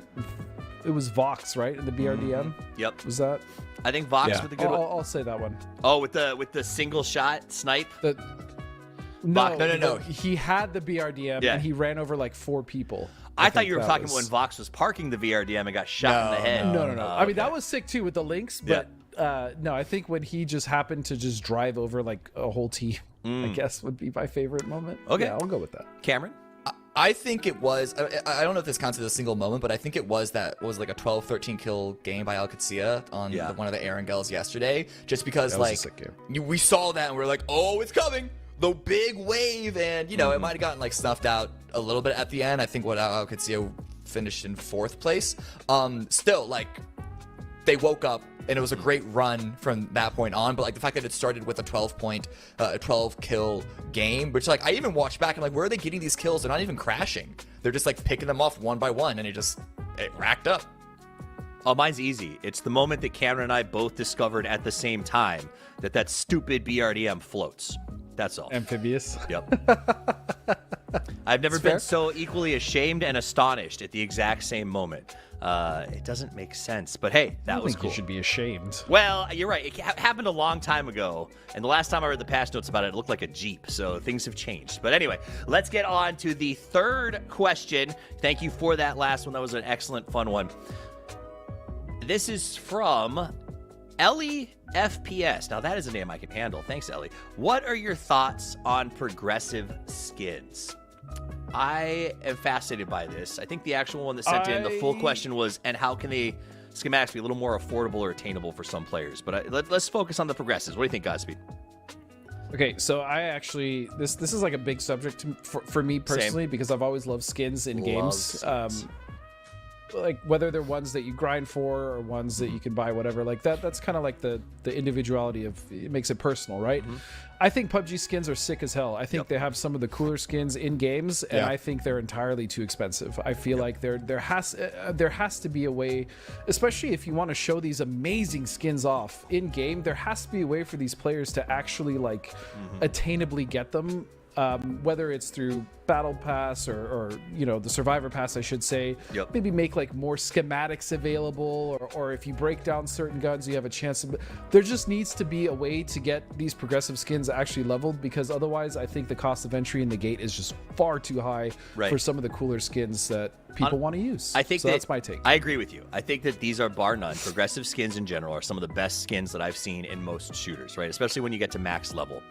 Vox, right? In the BRDM? Yep. Was that? I think Vox with the good one. I'll say that one. Oh, with the single shot snipe? No. He had the BRDM and he ran over like 4 people. I thought you were talking about when Vox was parking the VRDM and got shot in the head. No. I mean, that was sick too with the links, but no, I think when he just happened to just drive over like a whole team, I guess would be my favorite moment. Okay. Yeah, I'll go with that. Cameron? I think it was, I don't know if this counts as a single moment, but I think it was like a 12-13 kill game by Alcatia on one of the Erangels yesterday. Just because like we saw that and we were like, oh, it's coming, the big wave, and you know it might have gotten like snuffed out a little bit at the end. I think what Alcatia finished in 4th place. Still, like, they woke up and it was a great run from that point on, but like the fact that it started with a 12 kill game, which like I even watched back and like, where are they getting these kills? They're not even crashing. They're just like picking them off one by one, and it racked up. Oh, mine's easy. It's the moment that Cameron and I both discovered at the same time that stupid BRDM floats. That's all. Amphibious. Yep. I've never been so equally ashamed and astonished at the exact same moment. It doesn't make sense, but hey, that was cool. You should be ashamed. Well, you're right. It happened a long time ago, and the last time I read the patch notes about it, it looked like a Jeep, so things have changed. But anyway, let's get on to the 3rd question. Thank you for that last one. That was an excellent, fun one. This is from Ellie FPS. Now, that is a name I can handle. Thanks, Ellie. What are your thoughts on progressive skins? I am fascinated by this. I think the actual one that sent in the full question was, and how can the schematics be a little more affordable or attainable for some players? But let's focus on the progressives. What do you think, Godspeed? Okay, so I actually, this is like a big subject for me personally. Same. Because I've always loved skins in games. Like whether they're ones that you grind for or ones that you can buy, whatever, like that's kind of like the individuality of it, makes it personal, right? I think PUBG skins are sick as hell. I think they have some of the cooler skins in games, and I think they're entirely too expensive. I feel like there has to be a way, especially if you want to show these amazing skins off in game, there has to be a way for these players to actually like attainably get them. Whether it's through Battle Pass or you know, the Survivor Pass, I should say. Maybe make like more schematics available, or if you break down certain guns, you have a chance. There just needs to be a way to get these progressive skins actually leveled, because otherwise I think the cost of entry in the gate is just far too high for some of the cooler skins that people want to use. I think that's my take. I agree with you. I think that these are, bar none, progressive skins in general are some of the best skins that I've seen in most shooters, right? Especially when you get to max level.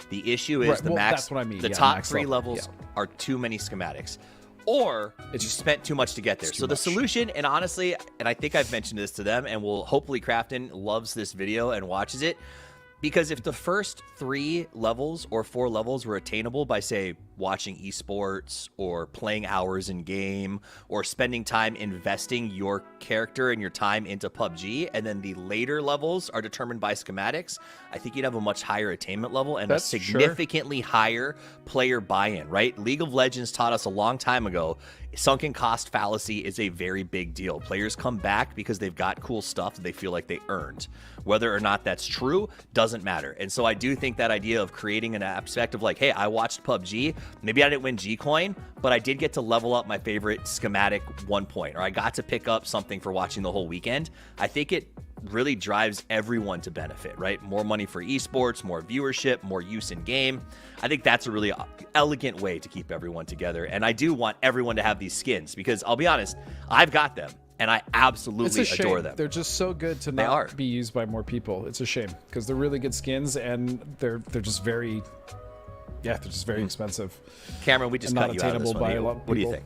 The issue is that's what I mean. The top 3 levels are too many schematics, or you spent too much to get there. So the solution, and honestly, and I think I've mentioned this to them, and hopefully Krafton loves this video and watches it, because if the first 3 levels or 4 levels were attainable by, say, watching esports or playing hours in game or spending time investing your character and your time into PUBG, and then the later levels are determined by schematics, I think you'd have a much higher attainment level and That's a significantly higher player buy-in, right? League of Legends taught us a long time ago, sunken cost fallacy is a very big deal. Players come back because they've got cool stuff that they feel like they earned. Whether or not that's true doesn't matter. And so I do think that idea of creating an aspect of like, hey, I watched PUBG, maybe I didn't win G-Coin, but I did get to level up my favorite schematic 1 point, or I got to pick up something for watching the whole weekend. I think it really drives everyone to benefit, right? More money for esports, more viewership, more use in game. I think that's a really elegant way to keep everyone together. And I do want everyone to have these skins because I'll be honest, I've got them and I absolutely adore them. They're just so good to not be used by more people. It's a shame because they're really good skins and they're just very, they're just very expensive. Cameron, we just cut you out of this one. What do you think?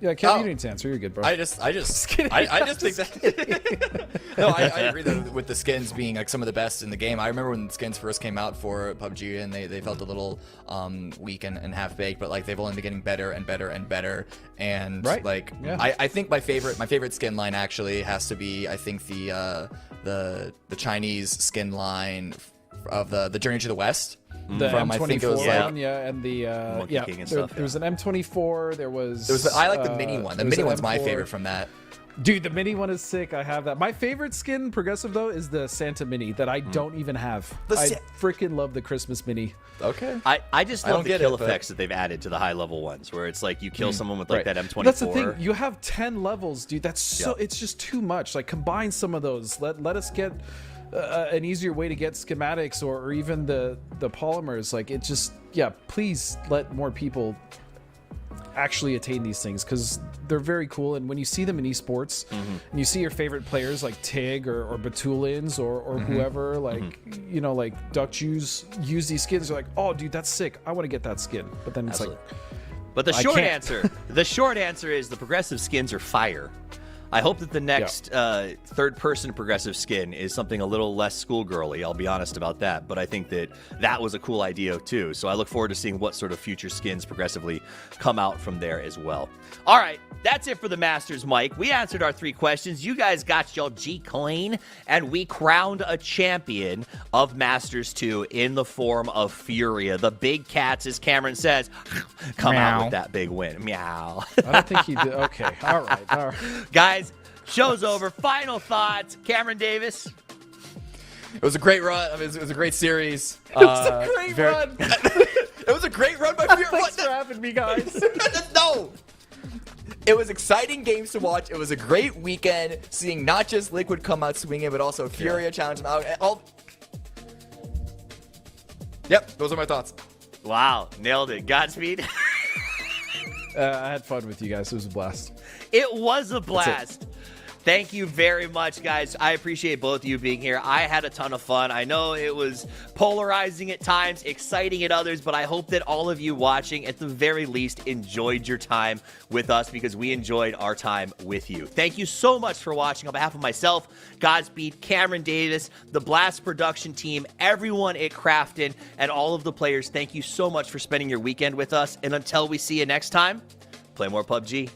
Yeah, Cameron, you need to answer. You're good, bro. I just think that. No, I agree though with the skins being like some of the best in the game. I remember when the skins first came out for PUBG and they felt a little weak and half baked, but like they've only been getting better and better and better. And I think my favorite skin line actually has to be the Chinese skin line of the Journey to the West. The from, M24 I think it was one, and the King and stuff, there was an M24. There was I like the mini one. The mini one's my favorite from that. Dude, the mini one is sick. I have that. My favorite skin progressive though is the Santa mini that I don't even have. I freaking love the Christmas mini. Okay. I just love the kill effects that they've added to the high level ones, where it's like you kill someone with like that M24. That's the thing. You have 10 levels, dude. That's so. It's just too much. Like combine some of those. Let us get an easier way to get schematics or even the polymers. Like it just please let more people actually attain these things because they're very cool. And when you see them in esports and you see your favorite players like Tig or Batulins or whoever, like you know, like Duckjuice use these skins, you're like, oh dude, that's sick, I want to get that skin. But then it's like, but the short answer is the progressive skins are fire. I hope that the next third-person progressive skin is something a little less schoolgirly. I'll be honest about that, but I think that was a cool idea too. So I look forward to seeing what sort of future skins progressively come out from there as well. All right, that's it for the Masters, Mike. We answered our 3 questions. You guys got your G-Coin, and we crowned a champion of Masters 2 in the form of Furia. The big cats, as Cameron says, come out with that big win. Meow. I don't think he did. Okay, all right. Guys, show's over. Final thoughts. Cameron Davis. It was a great run. I mean, it was a great series. It was a great run. It was a great run by Furia. Thanks for having me, guys. No. It was exciting games to watch. It was a great weekend seeing not just Liquid come out swinging, but also Furia challenge them out. Yep, those are my thoughts. Wow, nailed it. Godspeed. I had fun with you guys. It was a blast. It was a blast. Thank you very much, guys. I appreciate both of you being here. I had a ton of fun. I know it was polarizing at times, exciting at others, but I hope that all of you watching, at the very least, enjoyed your time with us because we enjoyed our time with you. Thank you so much for watching. On behalf of myself, Godspeed, Cameron Davis, the Blast production team, everyone at Krafton, and all of the players, thank you so much for spending your weekend with us. And until we see you next time, play more PUBG.